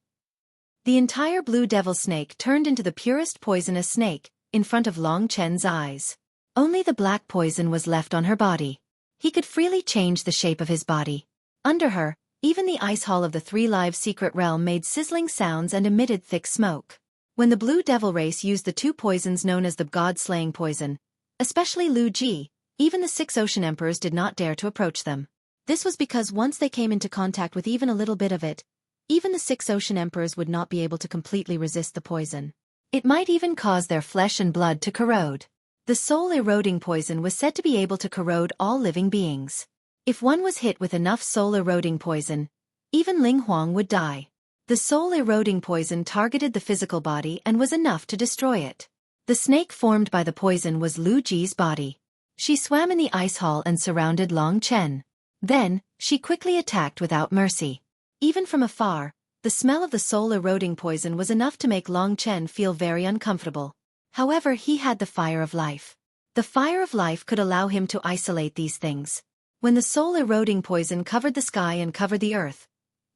The entire Blue Devil snake turned into the purest poisonous snake, in front of Long Chen's eyes. Only the black poison was left on her body. He could freely change the shape of his body. Under her, even the ice hall of the Three Lives Secret Realm made sizzling sounds and emitted thick smoke. When the Blue Devil race used the two poisons known as the God-slaying poison, especially Lu Ji, even the 6 Ocean Emperors did not dare to approach them. This was because once they came into contact with even a little bit of it, even the 6 Ocean Emperors would not be able to completely resist the poison. It might even cause their flesh and blood to corrode. The soul-eroding poison was said to be able to corrode all living beings. If one was hit with enough soul-eroding poison, even Ling Huang would die. The soul-eroding poison targeted the physical body and was enough to destroy it. The snake formed by the poison was Lu Ji's body. She swam in the ice hall and surrounded Long Chen. Then, she quickly attacked without mercy. Even from afar, the smell of the soul-eroding poison was enough to make Long Chen feel very uncomfortable. However, he had the fire of life. The fire of life could allow him to isolate these things. When the soul-eroding poison covered the sky and covered the earth,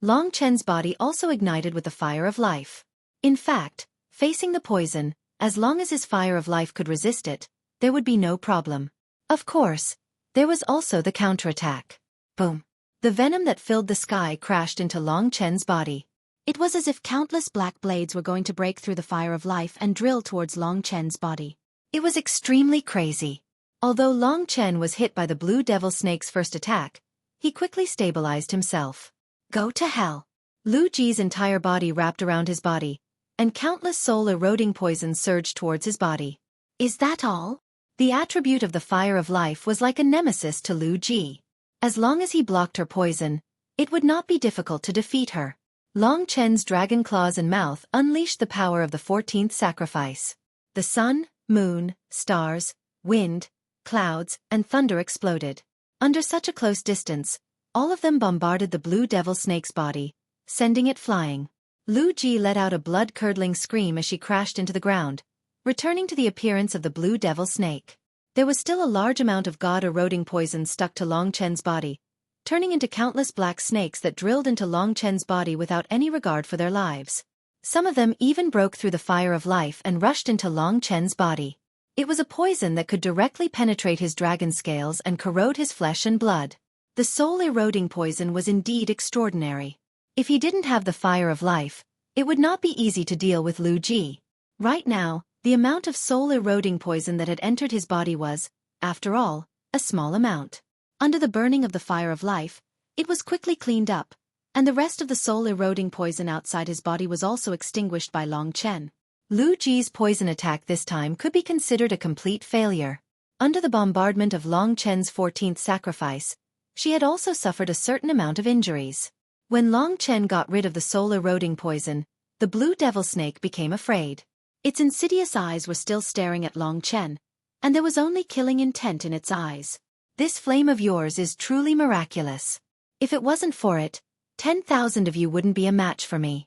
Long Chen's body also ignited with the fire of life. In fact, facing the poison, as long as his fire of life could resist it, there would be no problem. Of course, there was also the counterattack. Boom. The venom that filled the sky crashed into Long Chen's body. It was as if countless black blades were going to break through the fire of life and drill towards Long Chen's body. It was extremely crazy. Although Long Chen was hit by the Blue Devil snake's first attack, he quickly stabilized himself. Go to hell. Lu Ji's entire body wrapped around his body, and countless soul-eroding poisons surged towards his body. Is that all? The attribute of the fire of life was like a nemesis to Lu Ji. As long as he blocked her poison, it would not be difficult to defeat her. Long Chen's dragon claws and mouth unleashed the power of the 14th sacrifice. The sun, moon, stars, wind, clouds, and thunder exploded. Under such a close distance, all of them bombarded the Blue Devil snake's body, sending it flying. Lu Ji let out a blood-curdling scream as she crashed into the ground, returning to the appearance of the blue devil snake. There was still a large amount of god-eroding poison stuck to Long Chen's body, turning into countless black snakes that drilled into Long Chen's body without any regard for their lives. Some of them even broke through the fire of life and rushed into Long Chen's body. It was a poison that could directly penetrate his dragon scales and corrode his flesh and blood. The soul-eroding poison was indeed extraordinary. If he didn't have the fire of life, it would not be easy to deal with Lu Ji. Right now, the amount of soul-eroding poison that had entered his body was, after all, a small amount. Under the burning of the fire of life, it was quickly cleaned up, and the rest of the soul-eroding poison outside his body was also extinguished by Long Chen. Lu Ji's poison attack this time could be considered a complete failure. Under the bombardment of Long Chen's 14th sacrifice, she had also suffered a certain amount of injuries. When Long Chen got rid of the soul-eroding poison, the blue devil snake became afraid. Its insidious eyes were still staring at Long Chen, and there was only killing intent in its eyes. This flame of yours is truly miraculous. If it wasn't for it, 10,000 of you wouldn't be a match for me.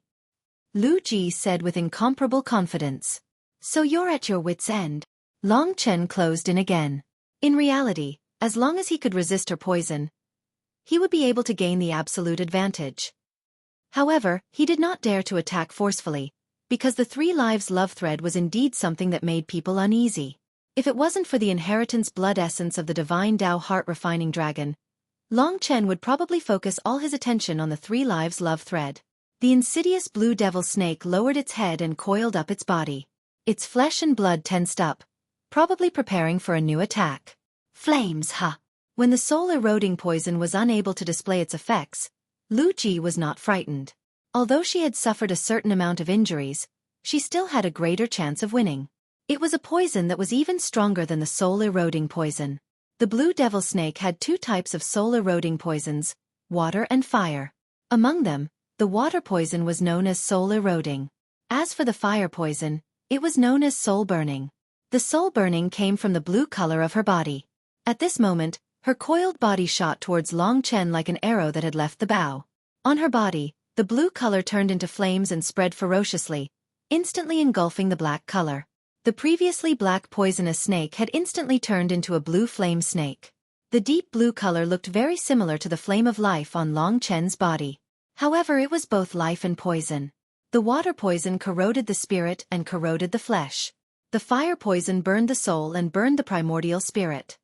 Lu Ji said with incomparable confidence. So you're at your wit's end. Long Chen closed in again. In reality, as long as he could resist her poison, he would be able to gain the absolute advantage. However, he did not dare to attack forcefully, because the 3 lives love thread was indeed something that made people uneasy. If it wasn't for the inheritance blood essence of the divine Tao heart-refining dragon, Long Chen would probably focus all his attention on the 3 lives love thread. The insidious blue devil snake lowered its head and coiled up its body. Its flesh and blood tensed up, probably preparing for a new attack. Flames, huh? When the soul-eroding poison was unable to display its effects, Lu Ji was not frightened. Although she had suffered a certain amount of injuries, she still had a greater chance of winning. It was a poison that was even stronger than the soul-eroding poison. The blue devil snake had 2 types of soul-eroding poisons, water and fire. Among them, the water poison was known as soul-eroding. As for the fire poison, it was known as soul-burning. The soul-burning came from the blue color of her body. At this moment, her coiled body shot towards Long Chen like an arrow that had left the bow. On her body, the blue color turned into flames and spread ferociously, instantly engulfing the black color. The previously black poisonous snake had instantly turned into a blue flame snake. The deep blue color looked very similar to the flame of life on Long Chen's body. However, it was both life and poison. The water poison corroded the spirit and corroded the flesh. The fire poison burned the soul and burned the primordial spirit.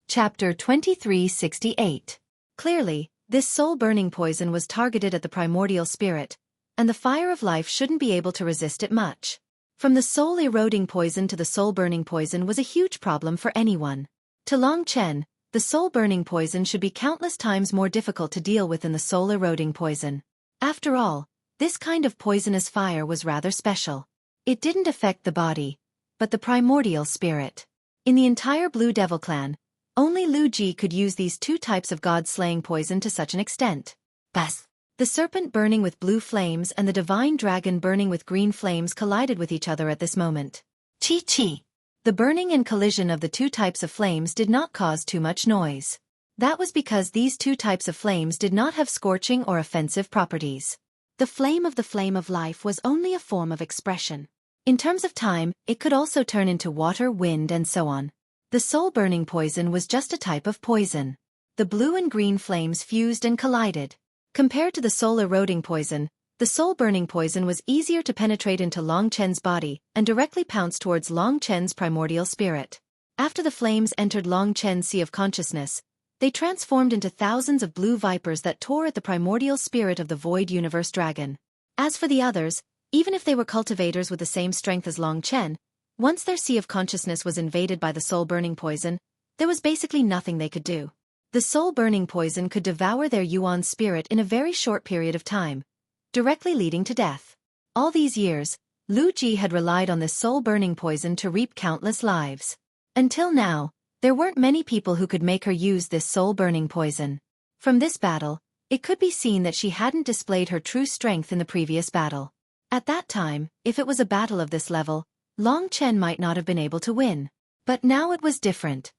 Chapter 2368. Clearly, this soul-burning poison was targeted at the primordial spirit, and the fire of life shouldn't be able to resist it much. From the soul-eroding poison to the soul-burning poison was a huge problem for anyone. To Long Chen, the soul-burning poison should be countless times more difficult to deal with than the soul-eroding poison. After all, this kind of poisonous fire was rather special. It didn't affect the body, but the primordial spirit. In the entire Blue Devil clan, only Lu Ji could use these 2 types of god-slaying poison to such an extent. Bas! The serpent burning with blue flames and the divine dragon burning with green flames collided with each other at this moment. Chi-chi! The burning and collision of the 2 types of flames did not cause too much noise. That was because these 2 types of flames did not have scorching or offensive properties. The flame of life was only a form of expression. In terms of time, it could also turn into water, wind, and so on. The soul-burning poison was just a type of poison. The blue and green flames fused and collided. Compared to the soul-eroding poison, the soul-burning poison was easier to penetrate into Long Chen's body and directly pounce towards Long Chen's primordial spirit. After the flames entered Long Chen's sea of consciousness, they transformed into thousands of blue vipers that tore at the primordial spirit of the void universe dragon. As for the others, even if they were cultivators with the same strength as Long Chen, once their sea of consciousness was invaded by the soul-burning poison, there was basically nothing they could do. The soul-burning poison could devour their Yuan spirit in a very short period of time, directly leading to death. All these years, Lu Ji had relied on this soul-burning poison to reap countless lives. Until now, there weren't many people who could make her use this soul-burning poison. From this battle, it could be seen that she hadn't displayed her true strength in the previous battle. At that time, if it was a battle of this level, Long Chen might not have been able to win. But now it was different.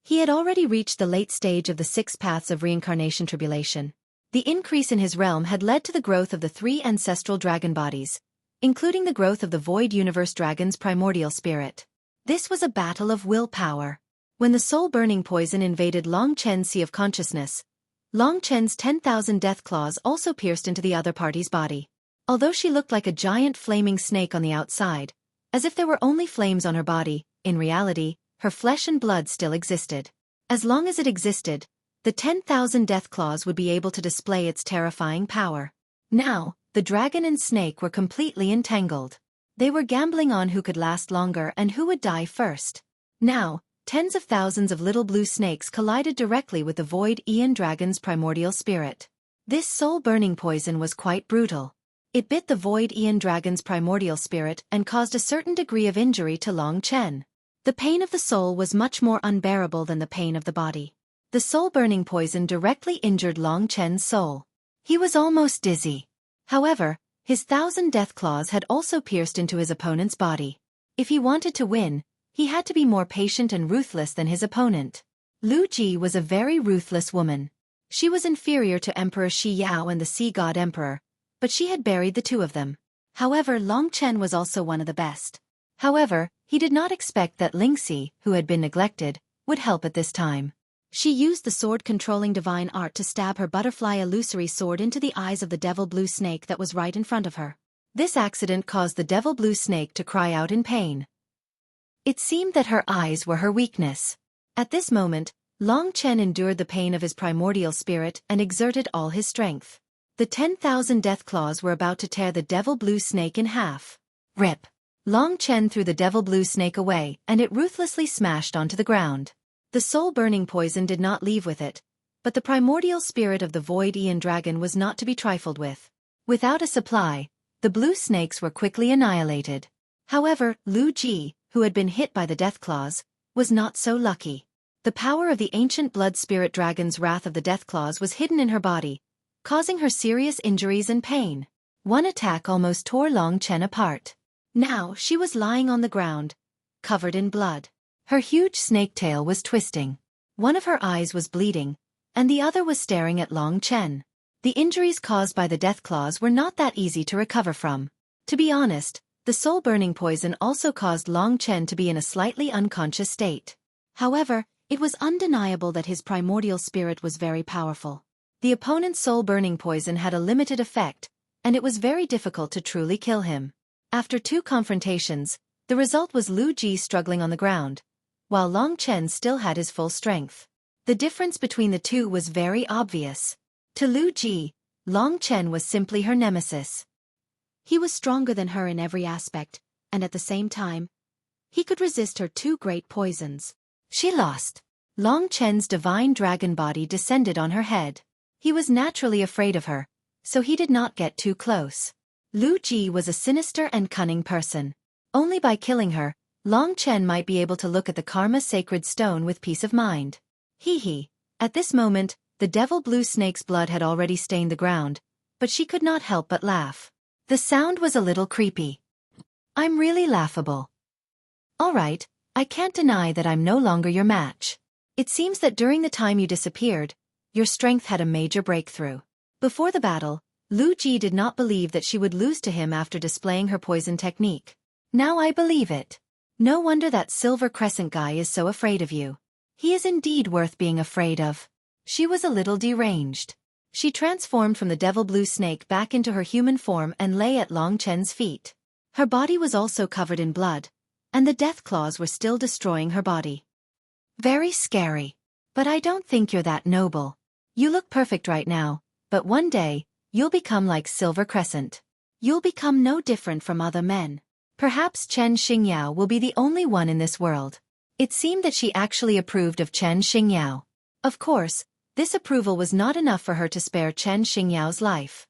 He had already reached the late stage of the 6 paths of reincarnation tribulation. The increase in his realm had led to the growth of the 3 ancestral dragon bodies, including the growth of the Void Universe Dragon's primordial spirit. This was a battle of willpower. When the soul-burning poison invaded Long Chen's sea of consciousness, Long Chen's 10,000 death claws also pierced into the other party's body. Although she looked like a giant flaming snake on the outside, as if there were only flames on her body, in reality, her flesh and blood still existed. As long as it existed, the 10,000 death claws would be able to display its terrifying power. Now, the dragon and snake were completely entangled. They were gambling on who could last longer and who would die first. Now, tens of thousands of little blue snakes collided directly with the Void Aeon Dragon's primordial spirit. This soul-burning poison was quite brutal. It bit the Void Aeon Dragon's primordial spirit and caused a certain degree of injury to Long Chen. The pain of the soul was much more unbearable than the pain of the body. The soul-burning poison directly injured Long Chen's soul. He was almost dizzy. However, his 1,000 death claws had also pierced into his opponent's body. If he wanted to win, he had to be more patient and ruthless than his opponent. Lu Ji was a very ruthless woman. She was inferior to Emperor Shi Yao and the Sea God Emperor, but she had buried the 2 of them. However, Long Chen was also one of the best. However, he did not expect that Lingxi, who had been neglected, would help at this time. She used the sword-controlling divine art to stab her butterfly illusory sword into the eyes of the devil blue snake that was right in front of her. This accident caused the devil blue snake to cry out in pain. It seemed that her eyes were her weakness. At this moment, Long Chen endured the pain of his primordial spirit and exerted all his strength. The 10,000 death claws were about to tear the devil blue snake in half. Rip! Long Chen threw the devil blue snake away and it ruthlessly smashed onto the ground. The soul-burning poison did not leave with it, but the primordial spirit of the Void Aeon Dragon was not to be trifled with. Without a supply, the blue snakes were quickly annihilated. However, Lu Ji, who had been hit by the death claws, was not so lucky. The power of the ancient blood spirit dragon's wrath of the death claws was hidden in her body, causing her serious injuries and pain. One attack almost tore Long Chen apart. Now she was lying on the ground, covered in blood. Her huge snake tail was twisting. One of her eyes was bleeding, and the other was staring at Long Chen. The injuries caused by the death claws were not that easy to recover from. To be honest, the soul-burning poison also caused Long Chen to be in a slightly unconscious state. However, it was undeniable that his primordial spirit was very powerful. The opponent's soul-burning poison had a limited effect, and it was very difficult to truly kill him. After 2 confrontations, the result was Lu Ji struggling on the ground, while Long Chen still had his full strength. The difference between the 2 was very obvious. To Lu Ji, Long Chen was simply her nemesis. He was stronger than her in every aspect, and at the same time, he could resist her 2 great poisons. She lost. Long Chen's divine dragon body descended on her head. He was naturally afraid of her, so he did not get too close. Lu Ji was a sinister and cunning person. Only by killing her, Long Chen might be able to look at the Karma Sacred Stone with peace of mind. Hee. At this moment, the devil blue snake's blood had already stained the ground, but she could not help but laugh. The sound was a little creepy. I'm really laughable. Alright, I can't deny that I'm no longer your match. It seems that during the time you disappeared, your strength had a major breakthrough. Before the battle, Lu Ji did not believe that she would lose to him after displaying her poison technique. Now I believe it. No wonder that Silver Crescent guy is so afraid of you. He is indeed worth being afraid of. She was a little deranged. She transformed from the devil blue snake back into her human form and lay at Long Chen's feet. Her body was also covered in blood, and the death claws were still destroying her body. Very scary. But I don't think you're that noble. You look perfect right now, but one day, you'll become like Silver Crescent. You'll become no different from other men. Perhaps Chen Xingyao will be the only one in this world. It seemed that she actually approved of Chen Xingyao. Of course, this approval was not enough for her to spare Chen Xingyao's life.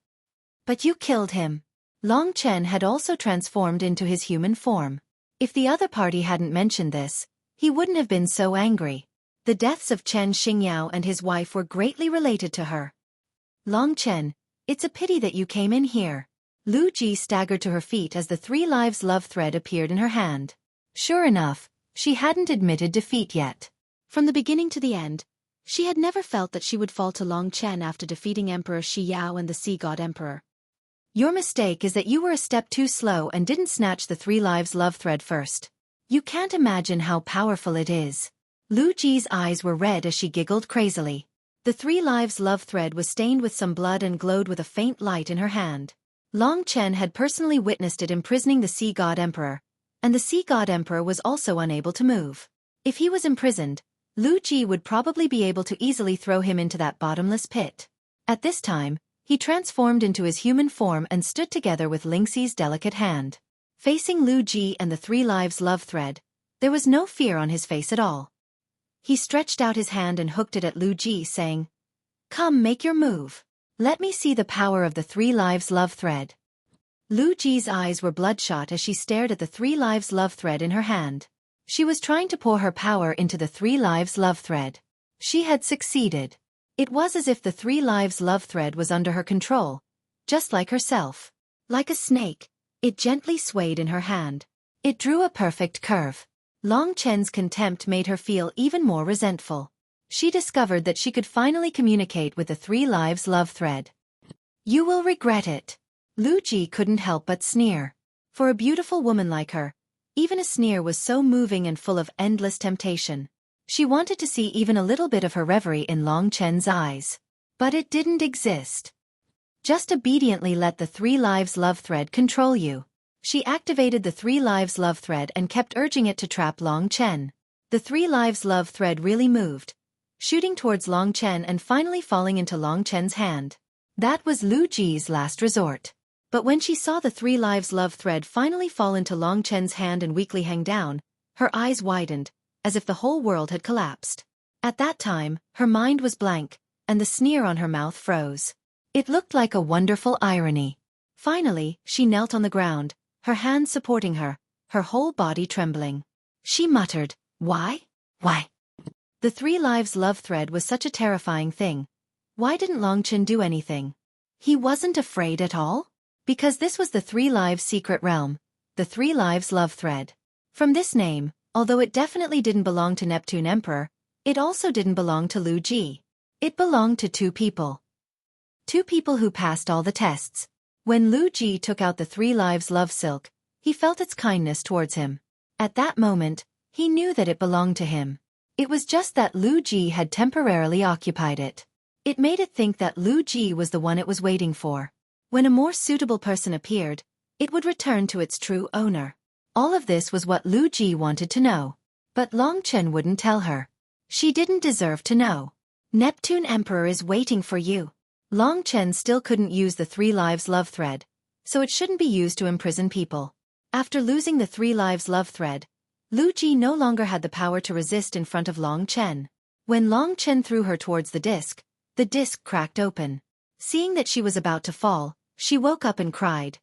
But you killed him. Long Chen had also transformed into his human form. If the other party hadn't mentioned this, he wouldn't have been so angry. The deaths of Chen Xingyao and his wife were greatly related to her. Long Chen, it's a pity that you came in here. Lu Ji staggered to her feet as the 3 lives love thread appeared in her hand. Sure enough, she hadn't admitted defeat yet. From the beginning to the end, she had never felt that she would fall to Long Chen after defeating Emperor Shi Yao and the Sea God Emperor. Your mistake is that you were a step too slow and didn't snatch the 3 lives love thread first. You can't imagine how powerful it is. Lu Ji's eyes were red as she giggled crazily. The 3 lives love thread was stained with some blood and glowed with a faint light in her hand. Long Chen had personally witnessed it imprisoning the Sea God Emperor, and the Sea God Emperor was also unable to move. If he was imprisoned, Lu Ji would probably be able to easily throw him into that bottomless pit. At this time, he transformed into his human form and stood together with Lingxi's delicate hand. Facing Lu Ji and the 3 lives love thread, there was no fear on his face at all. He stretched out his hand and hooked it at Lu Ji, saying, "Come, make your move. Let me see the power of the 3 lives love thread." Lu Ji's eyes were bloodshot as she stared at the 3 lives love thread in her hand. She was trying to pour her power into the 3 lives love thread. She had succeeded. It was as if the 3 lives love thread was under her control, just like herself. Like a snake, it gently swayed in her hand. It drew a perfect curve. Long Chen's contempt made her feel even more resentful. She discovered that she could finally communicate with the 3 lives love thread. "You will regret it." Lu Ji couldn't help but sneer. For a beautiful woman like her, even a sneer was so moving and full of endless temptation. She wanted to see even a little bit of her reverie in Long Chen's eyes. But it didn't exist. Just obediently let the 3 lives love thread control you. She activated the 3 lives love thread and kept urging it to trap Long Chen. The 3 lives love thread really moved, shooting towards Long Chen and finally falling into Long Chen's hand. That was Lu Ji's last resort. But when she saw the 3 lives love thread finally fall into Long Chen's hand and weakly hang down, her eyes widened, as if the whole world had collapsed. At that time, her mind was blank, and the sneer on her mouth froze. It looked like a wonderful irony. Finally, she knelt on the ground, her hands supporting her whole body trembling. She muttered, "Why? Why?" The 3 lives love thread was such a terrifying thing. Why didn't Long Chen do anything? He wasn't afraid at all? Because this was the 3 lives secret realm, the 3 lives love thread. From this name, although it definitely didn't belong to Neptune Emperor, it also didn't belong to Lu Ji. It belonged to 2 people. 2 people who passed all the tests. When Lu Ji took out the 3 lives love silk, he felt its kindness towards him. At that moment, he knew that it belonged to him. It was just that Lu Ji had temporarily occupied it. It made it think that Lu Ji was the one it was waiting for. When a more suitable person appeared, it would return to its true owner. All of this was what Lu Ji wanted to know. But Long Chen wouldn't tell her. She didn't deserve to know. Neptune Emperor is waiting for you. Long Chen still couldn't use the 3 lives love thread, so it shouldn't be used to imprison people. After losing the 3 lives love thread, Lu Ji no longer had the power to resist in front of Long Chen. When Long Chen threw her towards the disc cracked open. Seeing that she was about to fall, she woke up and cried,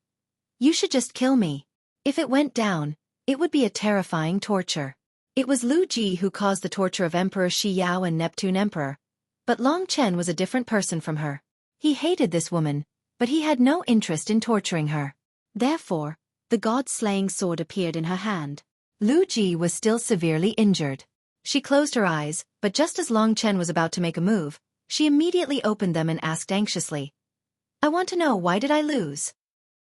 "You should just kill me. If it went down, it would be a terrifying torture." It was Lu Ji who caused the torture of Emperor Shi Yao and Neptune Emperor, but Long Chen was a different person from her. He hated this woman, but he had no interest in torturing her. Therefore, the god-slaying sword appeared in her hand. Lu Ji was still severely injured. She closed her eyes, but just as Long Chen was about to make a move, she immediately opened them and asked anxiously, "I want to know, why did I lose?"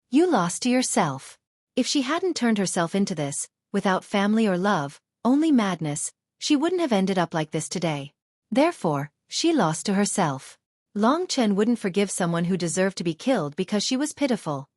"You lost to yourself." If she hadn't turned herself into this, without family or love, only madness, she wouldn't have ended up like this today. Therefore, she lost to herself. Long Chen wouldn't forgive someone who deserved to be killed because she was pitiful.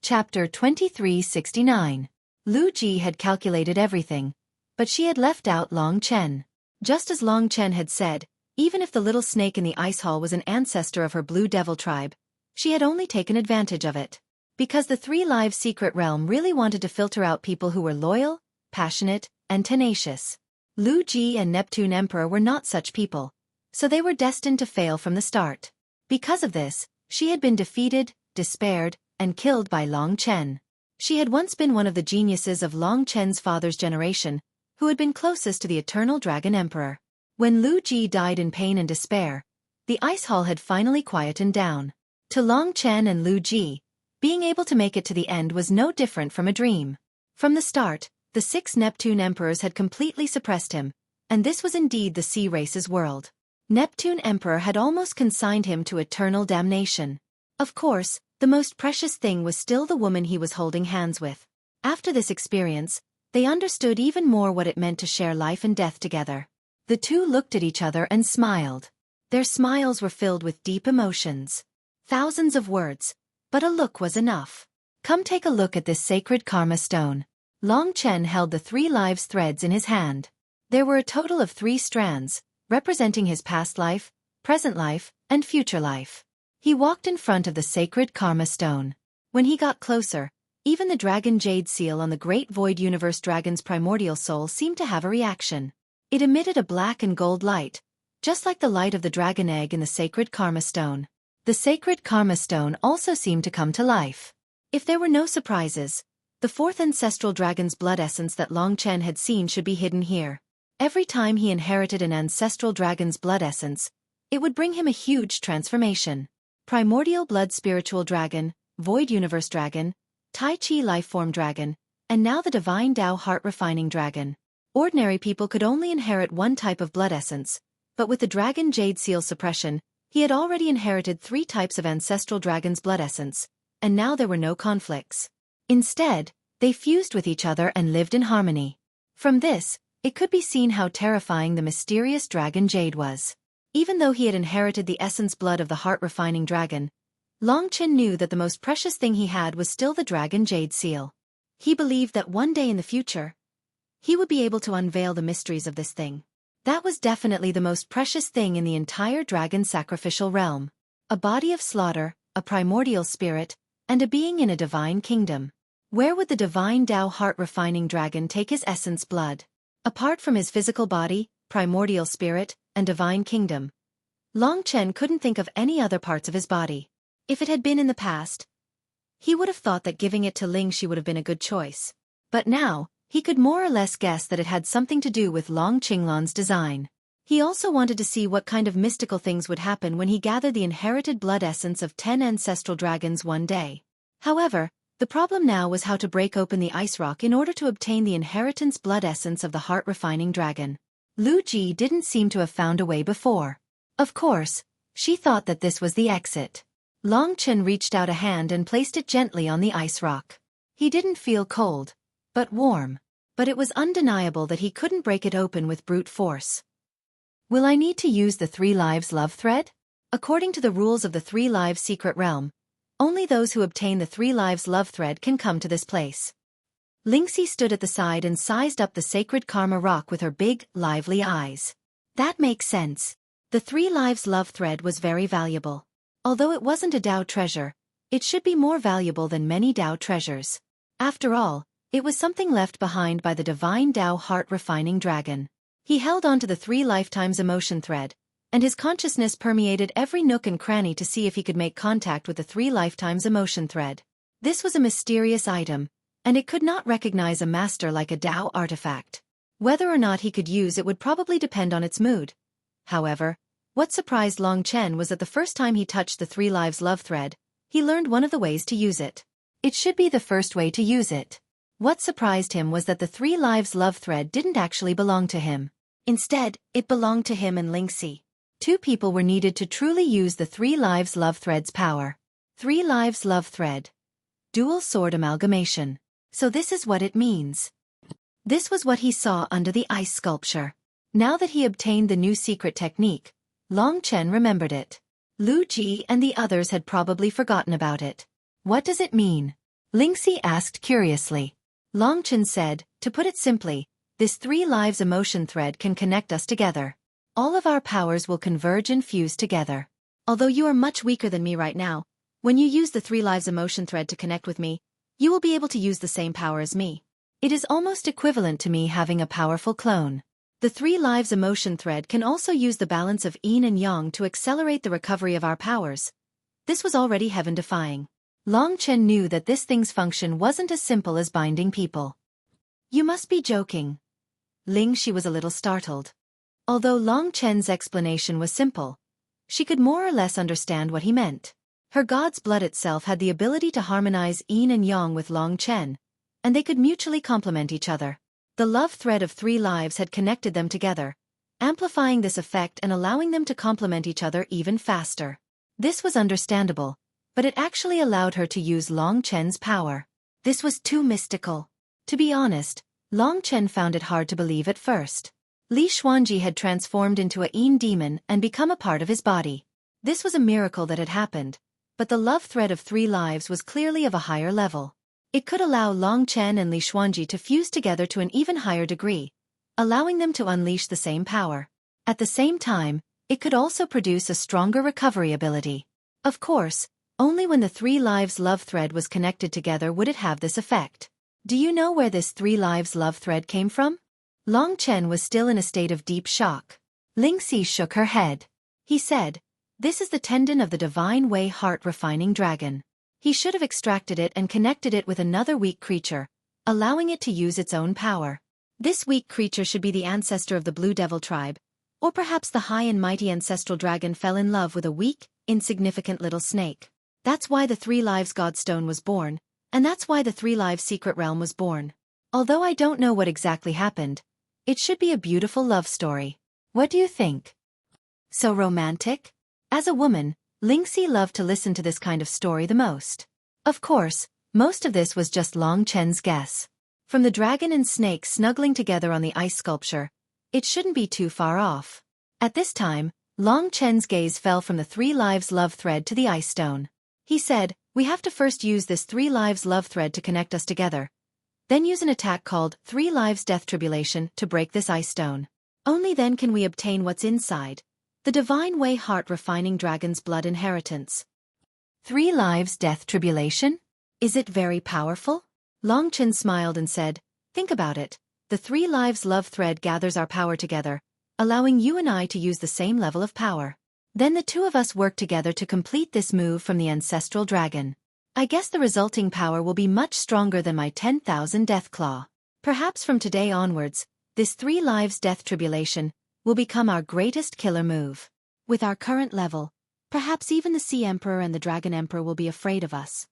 Chapter 2369. Lu Ji had calculated everything, but she had left out Long Chen. Just as Long Chen had said, even if the little snake in the ice hall was an ancestor of her Blue Devil tribe, she had only taken advantage of it. Because the 3 lives secret realm really wanted to filter out people who were loyal, passionate, and tenacious. Lu Ji and Neptune Emperor were not such people, so they were destined to fail from the start. Because of this, she had been defeated, despaired, and killed by Long Chen. She had once been one of the geniuses of Long Chen's father's generation, who had been closest to the Eternal Dragon Emperor. When Lu Ji died in pain and despair, the ice hall had finally quietened down. To Long Chen and Lu Ji, being able to make it to the end was no different from a dream. From the start, the 6 Neptune emperors had completely suppressed him, and this was indeed the sea race's world. Neptune Emperor had almost consigned him to eternal damnation. Of course, the most precious thing was still the woman he was holding hands with. After this experience, they understood even more what it meant to share life and death together. The two looked at each other and smiled. Their smiles were filled with deep emotions. Thousands of words, but a look was enough. Come take a look at this sacred karma stone. Long Chen held the 3 lives threads in his hand. There were a total of 3 strands, representing his past life, present life, and future life. He walked in front of the sacred karma stone. When he got closer, even the dragon jade seal on the great void universe dragon's primordial soul seemed to have a reaction. It emitted a black and gold light, just like the light of the dragon egg in the sacred karma stone. The sacred karma stone also seemed to come to life. If there were no surprises, the 4th ancestral dragon's blood essence that Long Chen had seen should be hidden here. Every time he inherited an ancestral dragon's blood essence, it would bring him a huge transformation. Primordial blood spiritual dragon, void universe dragon, Tai Chi lifeform dragon, and now the divine Tao heart refining dragon. Ordinary people could only inherit one type of blood essence, but with the dragon jade seal suppression, he had already inherited 3 types of ancestral dragon's blood essence, and now there were no conflicts. Instead, they fused with each other and lived in harmony. From this, it could be seen how terrifying the mysterious dragon jade was. Even though he had inherited the essence blood of the heart-refining dragon, Long Chen knew that the most precious thing he had was still the dragon jade seal. He believed that one day in the future, he would be able to unveil the mysteries of this thing. That was definitely the most precious thing in the entire dragon sacrificial realm. A body of slaughter, a primordial spirit, and a being in a divine kingdom. Where would the divine Tao heart-refining dragon take his essence blood? Apart from his physical body, primordial spirit, and divine kingdom, Long Chen couldn't think of any other parts of his body. If it had been in the past, he would have thought that giving it to Lingxi would have been a good choice. But now, he could more or less guess that it had something to do with Long Qinglan's design. He also wanted to see what kind of mystical things would happen when he gathered the inherited blood essence of 10 ancestral dragons one day. However, the problem now was how to break open the ice rock in order to obtain the inheritance blood essence of the heart-refining dragon. Lu Ji didn't seem to have found a way before. Of course, she thought that this was the exit. Long Chen reached out a hand and placed it gently on the ice rock. He didn't feel cold, but warm. But it was undeniable that he couldn't break it open with brute force. Will I need to use the 3 lives love thread? According to the rules of the 3 lives secret realm, only those who obtain the 3 lives love thread can come to this place. Lingxi stood at the side and sized up the sacred karma rock with her big, lively eyes. That makes sense. The 3 lives love thread was very valuable. Although it wasn't a Tao treasure, it should be more valuable than many Tao treasures. After all, it was something left behind by the divine Tao heart-refining dragon. He held on to the 3 lifetimes emotion thread, and his consciousness permeated every nook and cranny to see if he could make contact with the 3 lifetimes emotion thread. This was a mysterious item, and it could not recognize a master like a Tao artifact. Whether or not he could use it would probably depend on its mood. However, what surprised Long Chen was that the first time he touched the 3 lives love thread, he learned one of the ways to use it. It should be the first way to use it. What surprised him was that the 3 lives love thread didn't actually belong to him. Instead, it belonged to him and Lingxi. 2 people were needed to truly use the 3 lives love thread's power. 3 lives love thread. Dual sword amalgamation. So this is what it means. This was what he saw under the ice sculpture. Now that he obtained the new secret technique, Long Chen remembered it. Lu Ji and the others had probably forgotten about it. What does it mean? Lingxi asked curiously. Long Chen said, to put it simply, this 3 lives emotion thread can connect us together. All of our powers will converge and fuse together. Although you are much weaker than me right now, when you use the 3 lives emotion thread to connect with me, you will be able to use the same power as me. It is almost equivalent to me having a powerful clone. The 3 lives emotion thread can also use the balance of yin and yang to accelerate the recovery of our powers. This was already heaven-defying. Long Chen knew that this thing's function wasn't as simple as binding people. You must be joking. Lingxi was a little startled. Although Long Chen's explanation was simple, she could more or less understand what he meant. Her god's blood itself had the ability to harmonize yin and yang with Long Chen, and they could mutually complement each other. The love thread of 3 lives had connected them together, amplifying this effect and allowing them to complement each other even faster. This was understandable, but it actually allowed her to use Long Chen's power. This was too mystical. To be honest, Long Chen found it hard to believe at first. Li Xuanji had transformed into a Yin demon and become a part of his body. This was a miracle that had happened, but the love thread of 3 lives was clearly of a higher level. It could allow Long Chen and Li Xuanji to fuse together to an even higher degree, allowing them to unleash the same power. At the same time, it could also produce a stronger recovery ability. Of course, only when the 3 lives love thread was connected together would it have this effect. Do you know where this 3 lives love thread came from? Long Chen was still in a state of deep shock. Lingxi shook her head. He said, "This is the tendon of the Divine Way heart-refining dragon. He should have extracted it and connected it with another weak creature, allowing it to use its own power. This weak creature should be the ancestor of the Blue Devil tribe, or perhaps the high and mighty ancestral dragon fell in love with a weak, insignificant little snake. That's why the 3 lives Godstone was born, and that's why the 3 lives secret realm was born. Although I don't know what exactly happened, it should be a beautiful love story. What do you think? So romantic?" As a woman, Lingxi loved to listen to this kind of story the most. Of course, most of this was just Long Chen's guess. From the dragon and snake snuggling together on the ice sculpture, it shouldn't be too far off. At this time, Long Chen's gaze fell from the 3 lives love thread to the ice stone. He said, "We have to first use this 3 lives love thread to connect us together. Then use an attack called 3 lives death tribulation to break this ice stone. Only then can we obtain what's inside. The Divine Way heart-refining dragon's blood inheritance." 3 lives death tribulation? Is it very powerful? Long Chen smiled and said, "Think about it. The 3 lives love thread gathers our power together, allowing you and I to use the same level of power. Then the 2 of us work together to complete this move from the ancestral dragon. I guess the resulting power will be much stronger than my 10,000 death claw. Perhaps from today onwards, this 3 lives death tribulation will become our greatest killer move. With our current level, perhaps even the Sea Emperor and the Dragon Emperor will be afraid of us."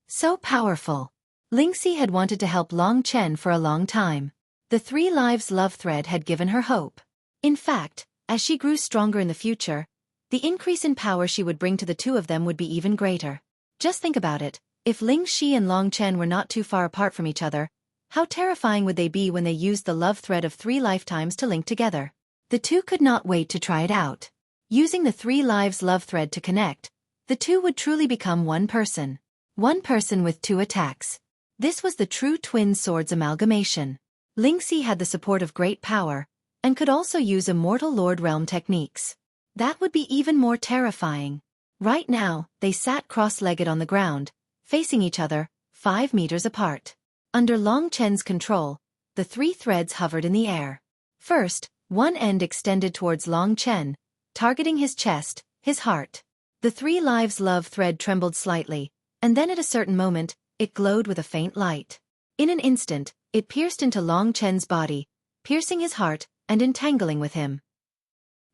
So powerful. Lingxi had wanted to help Long Chen for a long time. The 3 lives love thread had given her hope. In fact, as she grew stronger in the future, the increase in power she would bring to the 2 of them would be even greater. Just think about it, if Lingxi and Long Chen were not too far apart from each other, how terrifying would they be when they used the love thread of 3 lifetimes to link together? The 2 could not wait to try it out. Using the 3 lives love thread to connect, the 2 would truly become one person. One person with 2 attacks. This was the true twin swords amalgamation. Lingxi had the support of great power, and could also use Immortal Lord Realm techniques. That would be even more terrifying. Right now, they sat cross-legged on the ground, facing each other, 5 meters apart. Under Long Chen's control, the 3 threads hovered in the air. First, one end extended towards Long Chen, targeting his chest, his heart. The 3 lives love thread trembled slightly, and then at a certain moment, it glowed with a faint light. In an instant, it pierced into Long Chen's body, piercing his heart and entangling with him.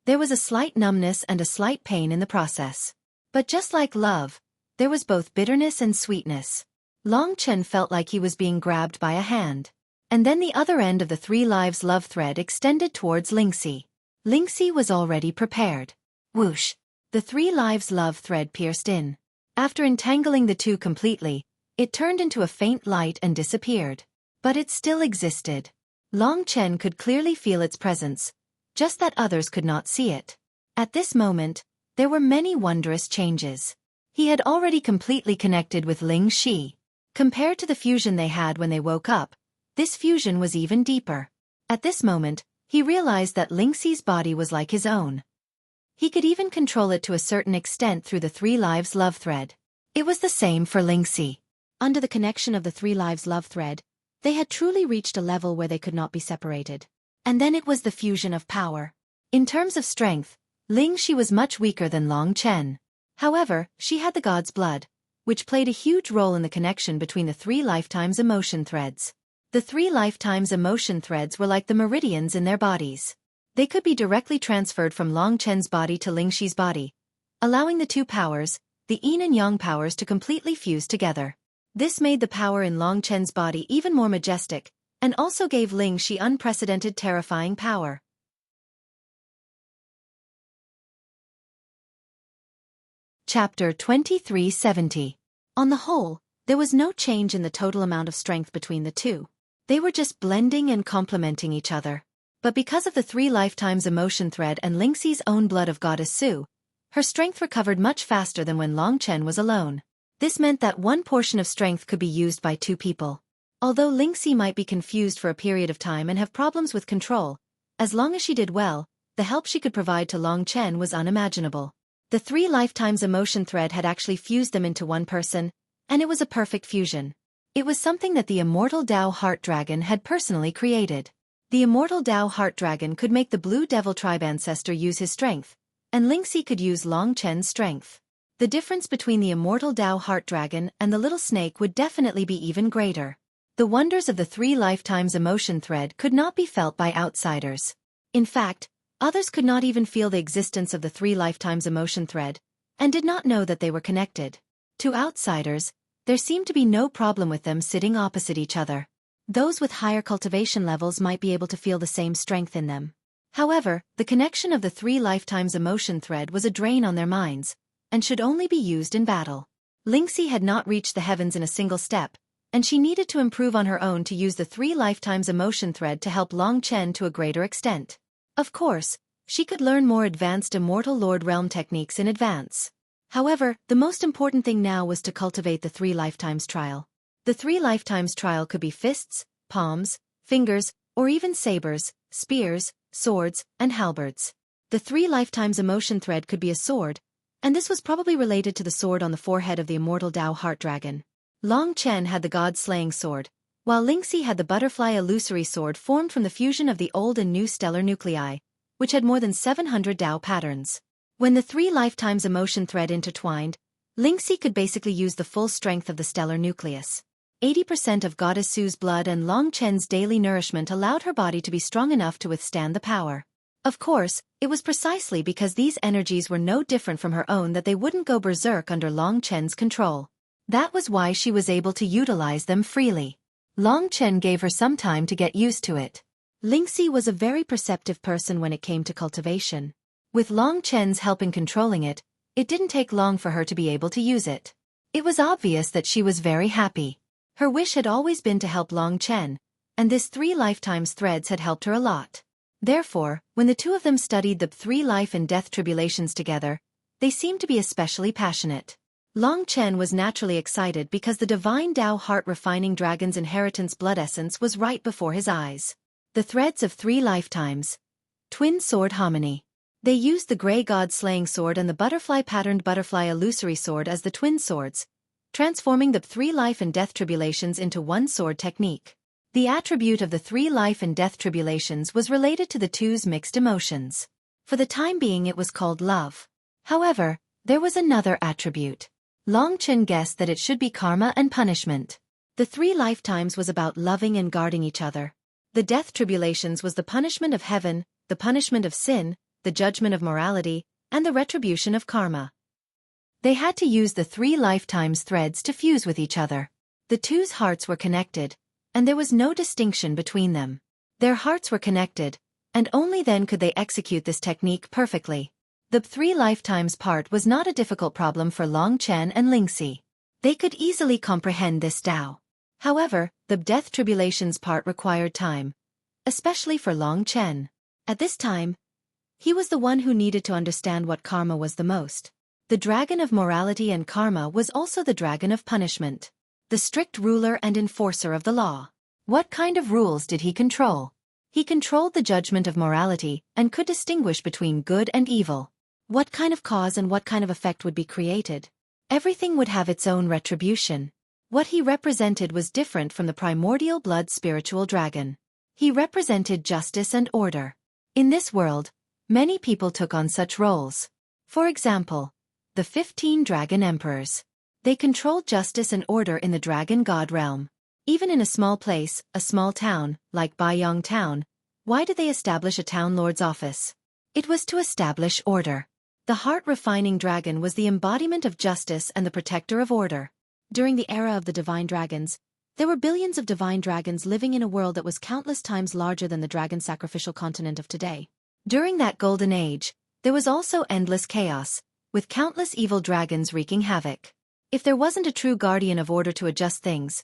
There was a slight numbness and a slight pain in the process. But just like love, there was both bitterness and sweetness. Long Chen felt like he was being grabbed by a hand. And then the other end of the 3 lives love thread extended towards Lingxi. Lingxi was already prepared. Whoosh! The 3 lives love thread pierced in. After entangling the 2 completely, it turned into a faint light and disappeared. But it still existed. Long Chen could clearly feel its presence, just that others could not see it. At this moment, there were many wondrous changes. He had already completely connected with Lingxi. Compared to the fusion they had when they woke up, this fusion was even deeper. At this moment, he realized that Lingxi's body was like his own. He could even control it to a certain extent through the 3 lives love thread. It was the same for Lingxi. Under the connection of the 3 lives love thread, they had truly reached a level where they could not be separated. And then it was the fusion of power. In terms of strength, Lingxi was much weaker than Long Chen. However, she had the god's blood, which played a huge role in the connection between the 3 lifetimes emotion threads. The 3 lifetimes emotion threads were like the meridians in their bodies. They could be directly transferred from Long Chen's body to Lingxi's body, allowing the 2 powers, the yin and yang powers, to completely fuse together. This made the power in Long Chen's body even more majestic, and also gave Lingxi unprecedented terrifying power. Chapter 2370. On the whole, there was no change in the total amount of strength between the two. They were just blending and complementing each other. But because of the 3 lifetimes emotion thread and Lingxi's own blood of Goddess Su, her strength recovered much faster than when Long Chen was alone. This meant that one portion of strength could be used by 2 people. Although Lingxi might be confused for a period of time and have problems with control, as long as she did well, the help she could provide to Long Chen was unimaginable. The 3 lifetimes emotion thread had actually fused them into one person, and it was a perfect fusion. It was something that the immortal Dao Heart Dragon had personally created. The immortal Dao Heart Dragon could make the Blue Devil Tribe ancestor use his strength, and Lingxi could use Long Chen's strength. The difference between the immortal Dao Heart Dragon and the little snake would definitely be even greater. The wonders of the 3 lifetimes emotion thread could not be felt by outsiders. In fact, others could not even feel the existence of the 3 lifetimes emotion thread, and did not know that they were connected. To outsiders, there seemed to be no problem with them sitting opposite each other. Those with higher cultivation levels might be able to feel the same strength in them. However, the connection of the 3 lifetimes emotion thread was a drain on their minds, and should only be used in battle. Lingxi had not reached the heavens in a single step, and she needed to improve on her own to use the 3 lifetimes emotion thread to help Long Chen to a greater extent. Of course, she could learn more advanced Immortal Lord Realm techniques in advance. However, the most important thing now was to cultivate the 3 lifetimes trial. The 3 lifetimes trial could be fists, palms, fingers, or even sabers, spears, swords, and halberds. The 3 lifetimes emotion thread could be a sword, and this was probably related to the sword on the forehead of the immortal Dao Heart Dragon. Long Chen had the God-slaying sword, while Lingxi had the butterfly illusory sword formed from the fusion of the old and new stellar nuclei, which had more than 700 Dao patterns. When the 3 lifetimes emotion thread intertwined, Lingxi could basically use the full strength of the stellar nucleus. 80% of Goddess Su's blood and Long Chen's daily nourishment allowed her body to be strong enough to withstand the power. Of course, it was precisely because these energies were no different from her own that they wouldn't go berserk under Long Chen's control. That was why she was able to utilize them freely. Long Chen gave her some time to get used to it. Lingxi was a very perceptive person when it came to cultivation. With Long Chen's help in controlling it, it didn't take long for her to be able to use it. It was obvious that she was very happy. Her wish had always been to help Long Chen, and this 3 lifetimes threads had helped her a lot. Therefore, when the two of them studied the 3 life and death tribulations together, they seemed to be especially passionate. Long Chen was naturally excited because the divine Dao Heart Refining Dragon's inheritance blood essence was right before his eyes. The threads of 3 lifetimes. Twin Sword Harmony. They used the Grey God Slaying Sword and the butterfly-patterned butterfly illusory sword as the twin swords, transforming the 3 life and death tribulations into one sword technique. The attribute of the 3 life and death tribulations was related to the two's mixed emotions. For the time being it was called love. However, there was another attribute. Long Chen guessed that it should be karma and punishment. The 3 lifetimes was about loving and guarding each other. The death tribulations was the punishment of heaven, the punishment of sin, the judgment of morality, and the retribution of karma. They had to use the 3 lifetimes threads to fuse with each other. The two's hearts were connected, and there was no distinction between them. Their hearts were connected, and only then could they execute this technique perfectly. The 3 lifetimes part was not a difficult problem for Long Chen and Lingxi. They could easily comprehend this Dao. However, the death tribulations part required time, especially for Long Chen. At this time, he was the one who needed to understand what karma was the most. The dragon of morality and karma was also the dragon of punishment. The strict ruler and enforcer of the law. What kind of rules did he control? He controlled the judgment of morality and could distinguish between good and evil. What kind of cause and what kind of effect would be created? Everything would have its own retribution. What he represented was different from the primordial blood spiritual dragon. He represented justice and order. In this world, many people took on such roles. For example, the 15 dragon emperors. They controlled justice and order in the dragon god realm. Even in a small place, a small town, like Baiyang Town, why did they establish a town lord's office? It was to establish order. The heart-refining dragon was the embodiment of justice and the protector of order. During the era of the divine dragons, there were billions of divine dragons living in a world that was countless times larger than the dragon sacrificial continent of today. During that golden age, there was also endless chaos, with countless evil dragons wreaking havoc. If there wasn't a true guardian of order to adjust things,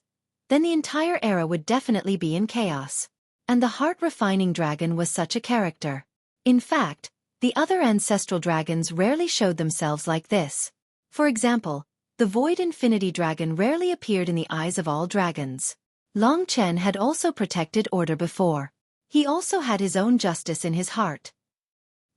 then the entire era would definitely be in chaos. And the heart-refining dragon was such a character. In fact, the other ancestral dragons rarely showed themselves like this. For example, the Void Infinity Dragon rarely appeared in the eyes of all dragons. Long Chen had also protected order before. He also had his own justice in his heart.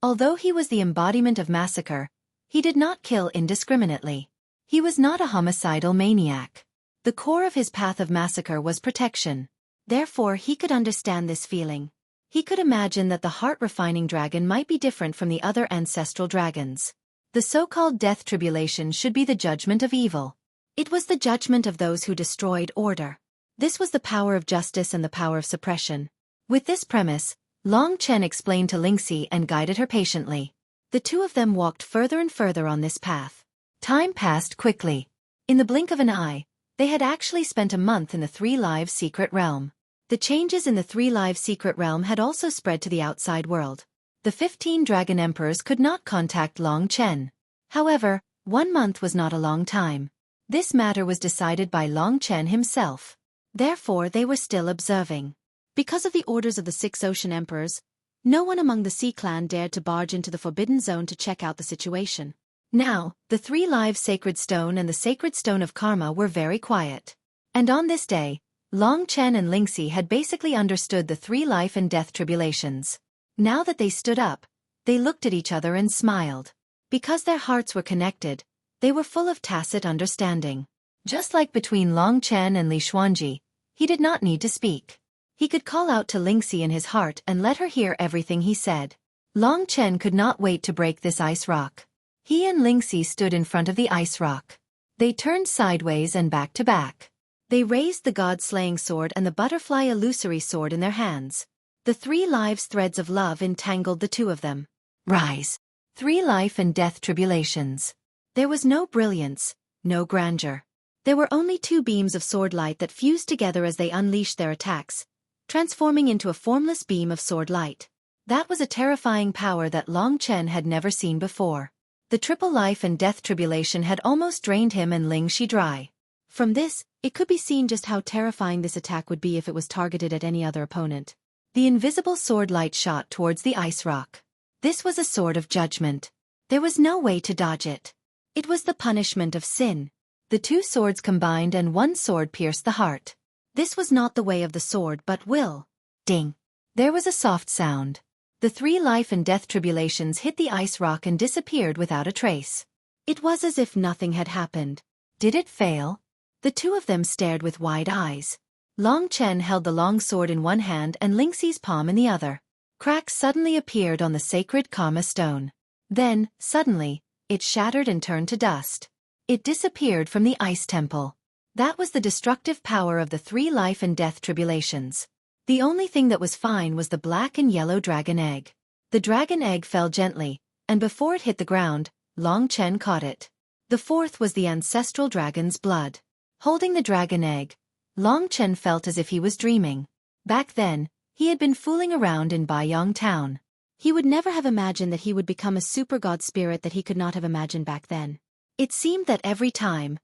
Although he was the embodiment of massacre, he did not kill indiscriminately. He was not a homicidal maniac. The core of his path of massacre was protection. Therefore, he could understand this feeling. He could imagine that the heart-refining dragon might be different from the other ancestral dragons. The so-called death tribulation should be the judgment of evil. It was the judgment of those who destroyed order. This was the power of justice and the power of suppression. With this premise, Long Chen explained to Lingxi and guided her patiently. The two of them walked further and further on this path. Time passed quickly. In the blink of an eye, they had actually spent a month in the Three Lives Secret Realm. The changes in the Three Lives Secret Realm had also spread to the outside world. The 15 Dragon Emperors could not contact Long Chen. However, 1 month was not a long time. This matter was decided by Long Chen himself. Therefore, they were still observing. Because of the orders of the 6 Ocean Emperors, no one among the Sea Clan dared to barge into the Forbidden Zone to check out the situation. Now, the 3 Lives Sacred Stone and the Sacred Stone of Karma were very quiet. And on this day, Long Chen and Lingxi had basically understood the 3 life and death tribulations. Now that they stood up, they looked at each other and smiled. Because their hearts were connected, they were full of tacit understanding. Just like between Long Chen and Li Xuanji, he did not need to speak. He could call out to Lingxi in his heart and let her hear everything he said. Long Chen could not wait to break this ice rock. He and Lingxi stood in front of the ice rock. They turned sideways and back to back. They raised the god-slaying sword and the butterfly illusory sword in their hands. The 3 lives threads of love entangled the two of them. Rise. 3 life and death tribulations. There was no brilliance, no grandeur. There were only 2 beams of sword light that fused together as they unleashed their attacks, transforming into a formless beam of sword light. That was a terrifying power that Long Chen had never seen before. The triple life and death tribulation had almost drained him and Lingxi dry. From this, it could be seen just how terrifying this attack would be if it was targeted at any other opponent. The invisible sword light shot towards the ice rock. This was a sword of judgment. There was no way to dodge it. It was the punishment of sin. The 2 swords combined and 1 sword pierced the heart. This was not the way of the sword but will. Ding. There was a soft sound. The 3 life and death tribulations hit the ice rock and disappeared without a trace. It was as if nothing had happened. Did it fail? The two of them stared with wide eyes. Long Chen held the long sword in one hand and Lingxi's palm in the other. Cracks suddenly appeared on the sacred Karma stone. Then, suddenly, it shattered and turned to dust. It disappeared from the ice temple. That was the destructive power of the 3 life and death tribulations. The only thing that was fine was the black and yellow dragon egg. The dragon egg fell gently, and before it hit the ground, Long Chen caught it. The 4th was the ancestral dragon's blood. Holding the dragon egg, Long Chen felt as if he was dreaming. Back then, he had been fooling around in Baiyang town. He would never have imagined that he would become a super god spirit that he could not have imagined back then. It seemed that every time,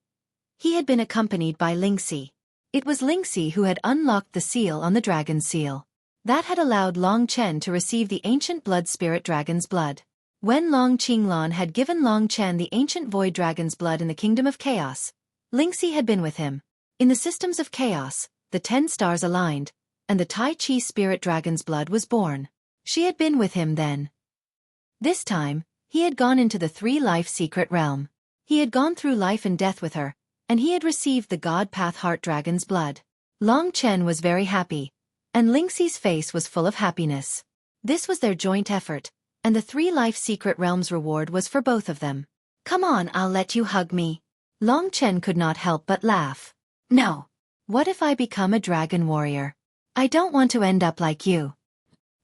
he had been accompanied by Lingxi. It was Lingxi who had unlocked the seal on the dragon seal. That had allowed Long Chen to receive the ancient blood spirit dragon's blood. When Long Qinglan had given Long Chen the ancient void dragon's blood in the kingdom of chaos, Lingxi had been with him. In the systems of chaos, the 10 stars aligned, and the Tai Chi spirit dragon's blood was born. She had been with him then. This time, he had gone into the 3 life secret realm. He had gone through life and death with her, and he had received the God Path Heart Dragon's blood. Long Chen was very happy, and Lingxi's face was full of happiness. This was their joint effort, and the 3 life secret realms reward was for both of them. Come on, I'll let you hug me. Long Chen could not help but laugh. No. What if I become a dragon warrior? I don't want to end up like you.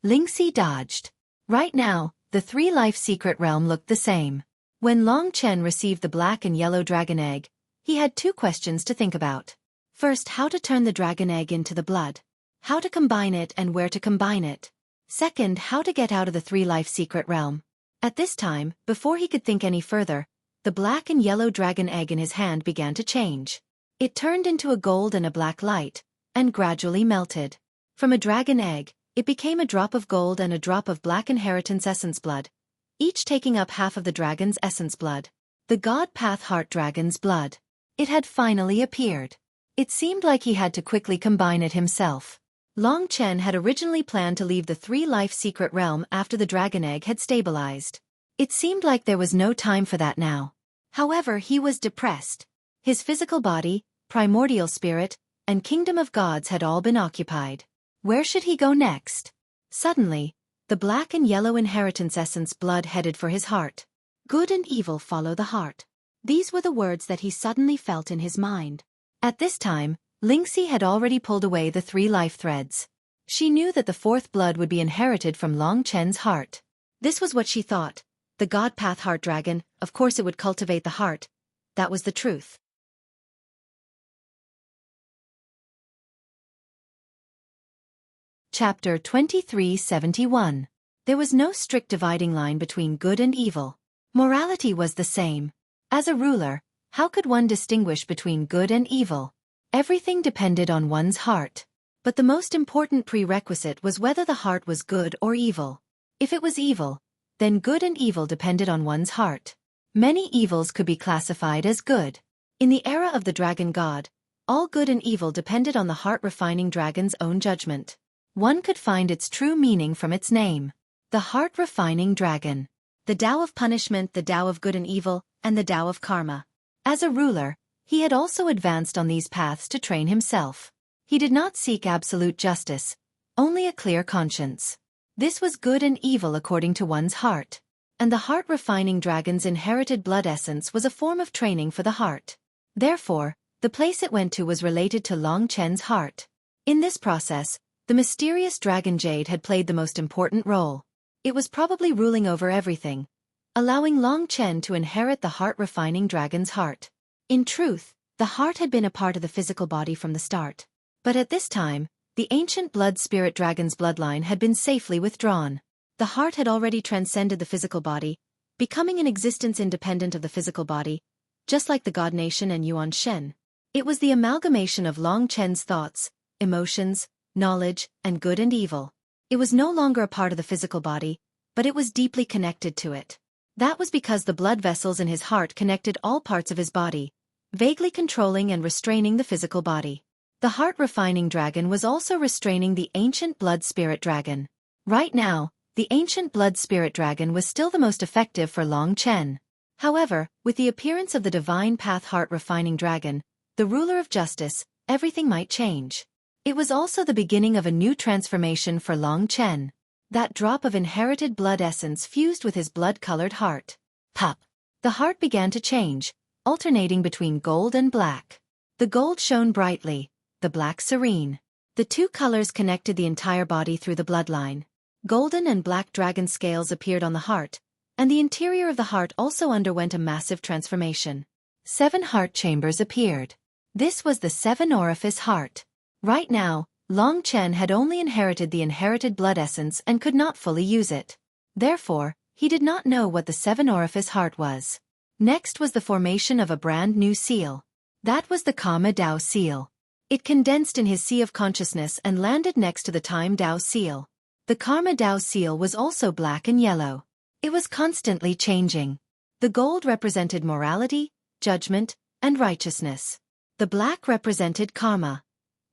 Lingxi dodged. Right now, the 3 life secret realm looked the same. When Long Chen received the black and yellow dragon egg, He had two questions to think about. First, how to turn the dragon egg into the blood. How to combine it and where to combine it. Second, how to get out of the three-life secret realm. At this time, before he could think any further, the black and yellow dragon egg in his hand began to change. It turned into a gold and a black light, and gradually melted. From a dragon egg, it became a drop of gold and a drop of black inheritance essence blood, each taking up half of the dragon's essence blood. The God Path Heart Dragon's blood. It had finally appeared. It seemed like he had to quickly combine it himself. Long Chen had originally planned to leave the three-life secret realm after the dragon egg had stabilized. It seemed like there was no time for that now. However, he was depressed. His physical body, primordial spirit, and kingdom of gods had all been occupied. Where should he go next? Suddenly, the black and yellow inheritance essence blood headed for his heart. Good and evil follow the heart. These were the words that he suddenly felt in his mind. At this time, Lingxi had already pulled away the three life threads. She knew that the fourth blood would be inherited from Long Chen's heart. This was what she thought. The God Path Heart Dragon, of course it would cultivate the heart. That was the truth. Chapter 2371. There was no strict dividing line between good and evil. Morality was the same. As a ruler, how could one distinguish between good and evil? Everything depended on one's heart. But the most important prerequisite was whether the heart was good or evil. If it was evil, then good and evil depended on one's heart. Many evils could be classified as good. In the era of the dragon god, all good and evil depended on the heart-refining dragon's own judgment. One could find its true meaning from its name. The heart-refining dragon. The Tao of punishment, the Tao of good and evil, and the Tao of karma. As a ruler, he had also advanced on these paths to train himself. He did not seek absolute justice, only a clear conscience. This was good and evil according to one's heart. And the heart-refining dragon's inherited blood essence was a form of training for the heart. Therefore, the place it went to was related to Long Chen's heart. In this process, the mysterious dragon jade had played the most important role. It was probably ruling over everything, allowing Long Chen to inherit the heart-refining dragon's heart. In truth, the heart had been a part of the physical body from the start. But at this time, the ancient blood spirit dragon's bloodline had been safely withdrawn. The heart had already transcended the physical body, becoming an existence independent of the physical body, just like the God Nation and Yuan Shen. It was the amalgamation of Long Chen's thoughts, emotions, knowledge, and good and evil. It was no longer a part of the physical body, but it was deeply connected to it. That was because the blood vessels in his heart connected all parts of his body, vaguely controlling and restraining the physical body. The heart-refining dragon was also restraining the ancient blood spirit dragon. Right now, the ancient blood spirit dragon was still the most effective for Long Chen. However, with the appearance of the divine path heart-refining dragon, the ruler of justice, everything might change. It was also the beginning of a new transformation for Long Chen. That drop of inherited blood essence fused with his blood-colored heart. Pop! The heart began to change, alternating between gold and black. The gold shone brightly, the black serene. The two colors connected the entire body through the bloodline. Golden and black dragon scales appeared on the heart, and the interior of the heart also underwent a massive transformation. 7 heart chambers appeared. This was the 7-orifice heart. Right now, Long Chen had only inherited the inherited blood essence and could not fully use it. Therefore, he did not know what the 7-orifice heart was. Next was the formation of a brand new seal. That was the Karma Dao seal. It condensed in his sea of consciousness and landed next to the Time Dao seal. The Karma Dao seal was also black and yellow. It was constantly changing. The gold represented morality, judgment, and righteousness. The black represented karma,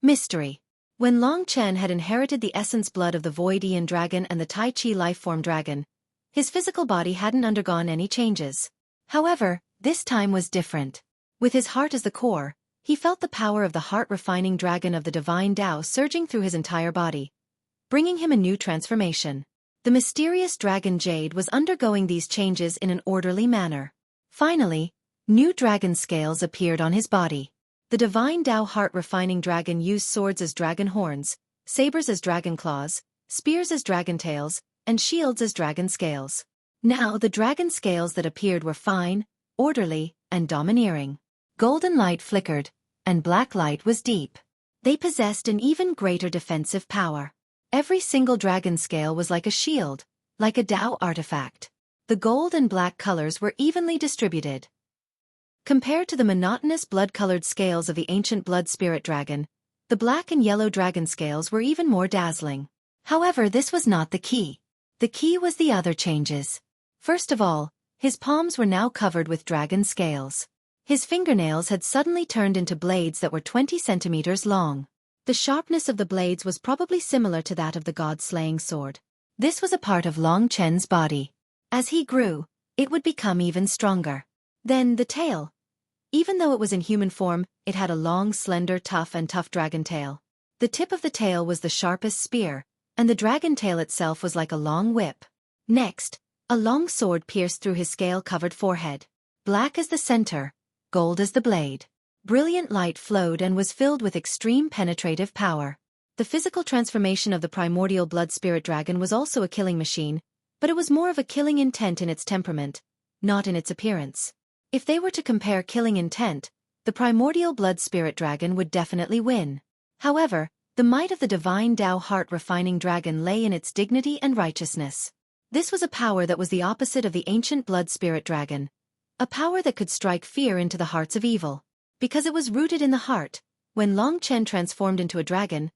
mystery. When Long Chen had inherited the essence blood of the Voidian dragon and the Tai Chi life-form dragon, his physical body hadn't undergone any changes. However, this time was different. With his heart as the core, he felt the power of the heart-refining dragon of the divine Tao surging through his entire body, bringing him a new transformation. The mysterious dragon jade was undergoing these changes in an orderly manner. Finally, new dragon scales appeared on his body. The divine Tao heart-refining dragon used swords as dragon horns, sabers as dragon claws, spears as dragon tails, and shields as dragon scales. Now the dragon scales that appeared were fine, orderly, and domineering. Golden light flickered, and black light was deep. They possessed an even greater defensive power. Every single dragon scale was like a shield, like a Tao artifact. The gold and black colors were evenly distributed. Compared to the monotonous blood-colored scales of the ancient blood spirit dragon, the black and yellow dragon scales were even more dazzling. However, this was not the key. The key was the other changes. First of all, his palms were now covered with dragon scales. His fingernails had suddenly turned into blades that were 20 centimeters long. The sharpness of the blades was probably similar to that of the god-slaying sword. This was a part of Long Chen's body. As he grew, it would become even stronger. Then the tail. Even though it was in human form, it had a long, slender, tough dragon tail. The tip of the tail was the sharpest spear, and the dragon tail itself was like a long whip. Next, a long sword pierced through his scale-covered forehead. Black as the center, gold as the blade. Brilliant light flowed and was filled with extreme penetrative power. The physical transformation of the primordial blood spirit dragon was also a killing machine, but it was more of a killing intent in its temperament, not in its appearance. If they were to compare killing intent, the primordial blood spirit dragon would definitely win. However, the might of the divine Tao heart refining dragon lay in its dignity and righteousness. This was a power that was the opposite of the ancient blood spirit dragon, a power that could strike fear into the hearts of evil. Because it was rooted in the heart, when Long Chen transformed into a dragon,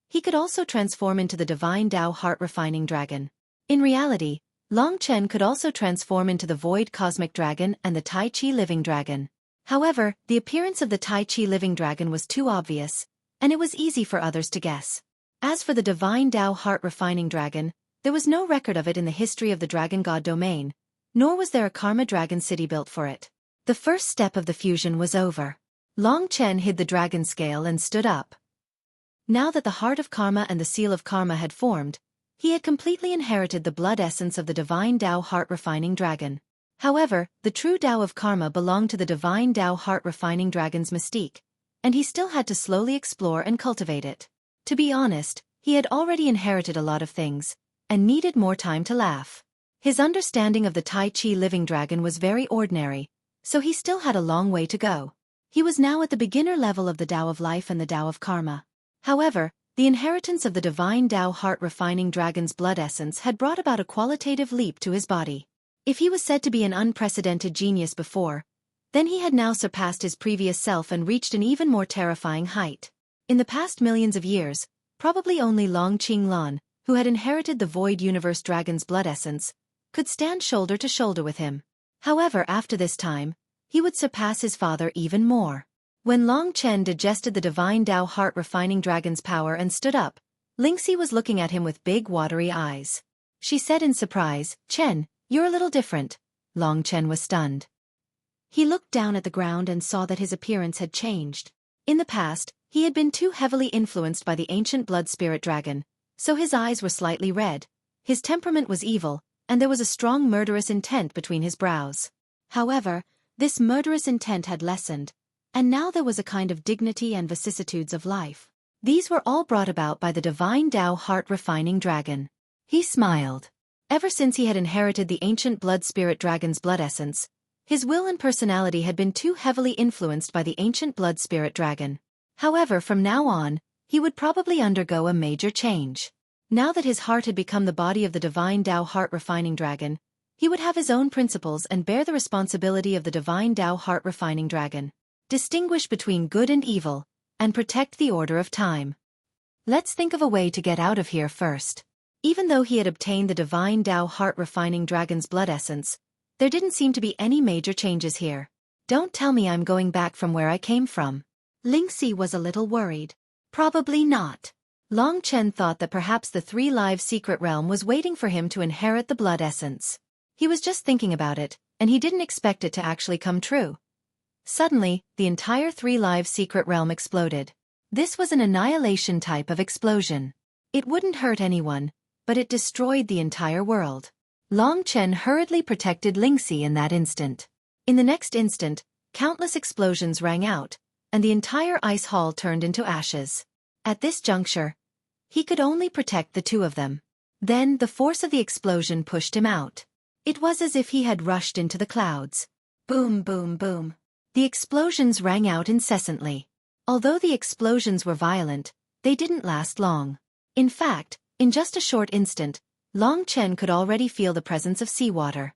he could also transform into the divine Tao heart refining dragon. In reality, Long Chen could also transform into the void cosmic dragon and the Tai Chi living dragon. However, the appearance of the Tai Chi living dragon was too obvious, and it was easy for others to guess. As for the divine Tao heart refining dragon, there was no record of it in the history of the dragon god domain, nor was there a Karma dragon city built for it. The first step of the fusion was over. Long Chen hid the dragon scale and stood up. Now that the heart of Karma and the seal of Karma had formed, he had completely inherited the blood essence of the divine Tao heart refining dragon. However, the true Tao of Karma belonged to the divine Tao heart refining dragon's mystique, and he still had to slowly explore and cultivate it. To be honest, he had already inherited a lot of things, and needed more time to laugh. His understanding of the Tai Chi living dragon was very ordinary, so he still had a long way to go. He was now at the beginner level of the Tao of life and the Tao of Karma. However, the inheritance of the divine Tao heart refining dragon's blood essence had brought about a qualitative leap to his body. If he was said to be an unprecedented genius before, then he had now surpassed his previous self and reached an even more terrifying height. In the past millions of years, probably only Long Qinglan, who had inherited the void universe dragon's blood essence, could stand shoulder to shoulder with him. However, after this time, he would surpass his father even more. When Long Chen digested the divine Tao heart refining dragon's power and stood up, Lingxi was looking at him with big watery eyes. She said in surprise, "Chen, you're a little different." Long Chen was stunned. He looked down at the ground and saw that his appearance had changed. In the past, he had been too heavily influenced by the ancient blood spirit dragon, so his eyes were slightly red, his temperament was evil, and there was a strong murderous intent between his brows. However, this murderous intent had lessened, and now there was a kind of dignity and vicissitudes of life. These were all brought about by the divine Tao heart refining dragon. He smiled. Ever since he had inherited the ancient blood spirit dragon's blood essence, his will and personality had been too heavily influenced by the ancient blood spirit dragon. However, from now on, he would probably undergo a major change. Now that his heart had become the body of the divine Tao heart refining dragon, he would have his own principles and bear the responsibility of the divine Tao heart refining dragon. Distinguish between good and evil, and protect the order of time. Let's think of a way to get out of here first. Even though he had obtained the divine Tao heart refining dragon's blood essence, there didn't seem to be any major changes here. Don't tell me I'm going back from where I came from. Lingxi was a little worried. Probably not. Long Chen thought that perhaps the Three Lives secret realm was waiting for him to inherit the blood essence. He was just thinking about it, and he didn't expect it to actually come true. Suddenly, the entire Three Lives secret realm exploded. This was an annihilation type of explosion. It wouldn't hurt anyone, but it destroyed the entire world. Long Chen hurriedly protected Lingxi in that instant. In the next instant, countless explosions rang out, and the entire ice hall turned into ashes. At this juncture, he could only protect the two of them. Then the force of the explosion pushed him out. It was as if he had rushed into the clouds. Boom, boom, boom. The explosions rang out incessantly. Although the explosions were violent, they didn't last long. In fact, in just a short instant, Long Chen could already feel the presence of seawater.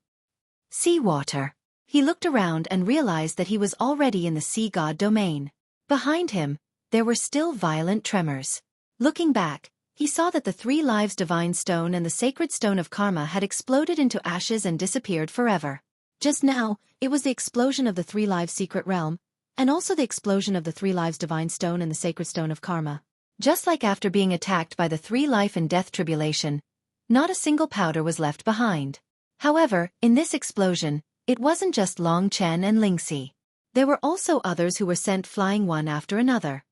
Seawater. He looked around and realized that he was already in the sea god domain. Behind him, there were still violent tremors. Looking back, he saw that the 3 lives divine stone and the sacred stone of karma had exploded into ashes and disappeared forever. Just now, it was the explosion of the 3 lives secret realm, and also the explosion of the 3 lives divine stone and the sacred stone of karma. Just like after being attacked by the 3 life and death tribulation, not a single powder was left behind. However, in this explosion, it wasn't just Long Chen and Lingxi. There were also others who were sent flying one after another.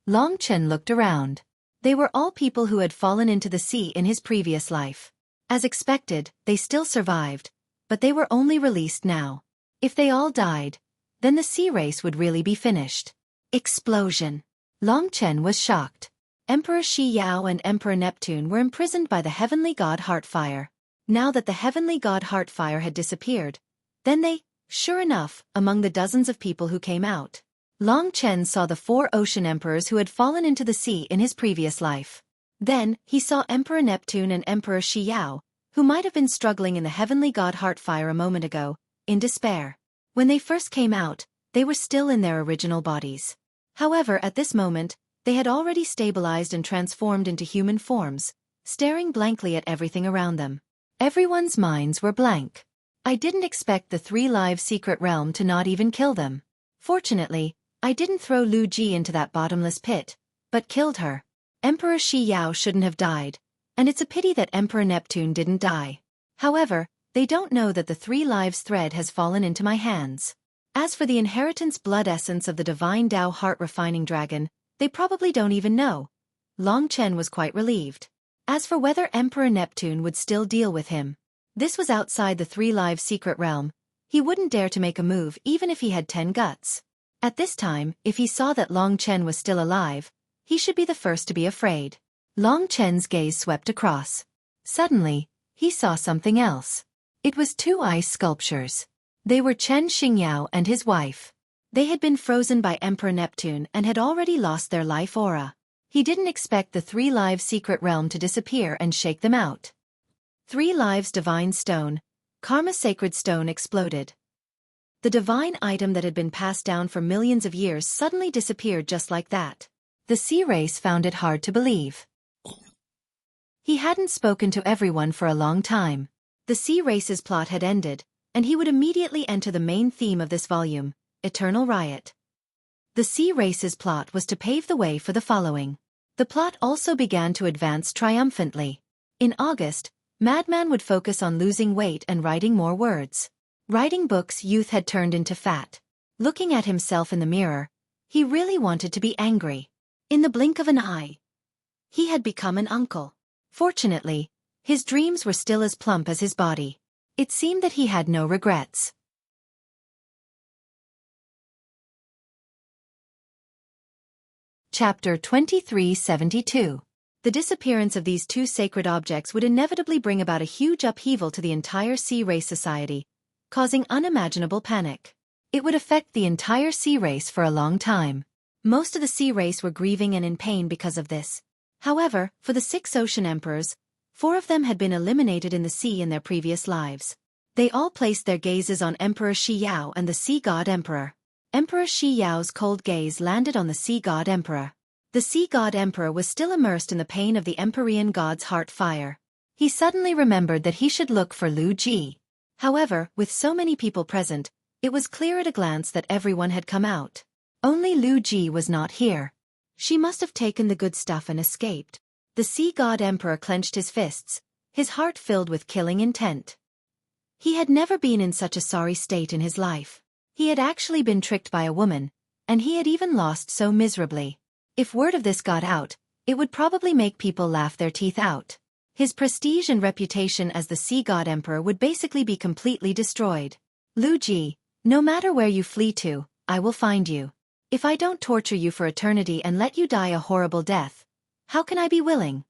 Long Chen looked around. They were all people who had fallen into the sea in his previous life. As expected, they still survived, but they were only released now. If they all died, then the sea race would really be finished. Explosion. Long Chen was shocked. Emperor Shi Yao and Emperor Neptune were imprisoned by the heavenly god Heartfire. Now that the heavenly god Heartfire had disappeared, then they, sure enough, among the dozens of people who came out, Long Chen saw the 4 ocean emperors who had fallen into the sea in his previous life. Then, he saw Emperor Neptune and Emperor Shi Yao, who might have been struggling in the heavenly god Heartfire a moment ago, in despair. When they first came out, they were still in their original bodies. However, at this moment, they had already stabilized and transformed into human forms, staring blankly at everything around them. Everyone's minds were blank. I didn't expect the 3 lives secret realm to not even kill them. Fortunately, I didn't throw Lu Ji into that bottomless pit, but killed her. Emperor Shi Yao shouldn't have died, and it's a pity that Emperor Neptune didn't die. However, they don't know that the 3 lives thread has fallen into my hands. As for the inheritance blood essence of the divine Tao heart refining dragon, they probably don't even know. Long Chen was quite relieved. As for whether Emperor Neptune would still deal with him, this was outside the 3 lives secret realm. He wouldn't dare to make a move even if he had 10 guts. At this time, if he saw that Long Chen was still alive, he should be the first to be afraid. Long Chen's gaze swept across. Suddenly, he saw something else. It was 2 ice sculptures. They were Chen Xingyao and his wife. They had been frozen by Emperor Neptune and had already lost their life aura. He didn't expect the 3 lives secret realm to disappear and shake them out. 3 lives divine stone, karma sacred stone exploded. The divine item that had been passed down for millions of years suddenly disappeared just like that. The sea race found it hard to believe. He hadn't spoken to everyone for a long time. The sea race's plot had ended, and he would immediately enter the main theme of this volume, Eternal Riot. The sea race's plot was to pave the way for the following. The plot also began to advance triumphantly. In August, Madman would focus on losing weight and writing more words. Writing books youth had turned into fat. Looking at himself in the mirror, he really wanted to be angry. In the blink of an eye, he had become an uncle. Fortunately, his dreams were still as plump as his body. It seemed that he had no regrets. Chapter 2372. The disappearance of these 2 sacred objects would inevitably bring about a huge upheaval to the entire sea race society, causing unimaginable panic. It would affect the entire sea race for a long time. Most of the sea race were grieving and in pain because of this. However, for the 6 ocean emperors, 4 of them had been eliminated in the sea in their previous lives. They all placed their gazes on Emperor Shi Yao and the Sea God Emperor. Emperor Shi Yao's cold gaze landed on the Sea God Emperor. The Sea God Emperor was still immersed in the pain of the Empyrean god's heart fire. He suddenly remembered that he should look for Lu Ji. However, with so many people present, it was clear at a glance that everyone had come out. Only Lu Ji was not here. She must have taken the good stuff and escaped. The Sea God Emperor clenched his fists, his heart filled with killing intent. He had never been in such a sorry state in his life. He had actually been tricked by a woman, and he had even lost so miserably. If word of this got out, it would probably make people laugh their teeth out. His prestige and reputation as the Sea God Emperor would basically be completely destroyed. Lu Ji, no matter where you flee to, I will find you. If I don't torture you for eternity and let you die a horrible death, how can I be willing?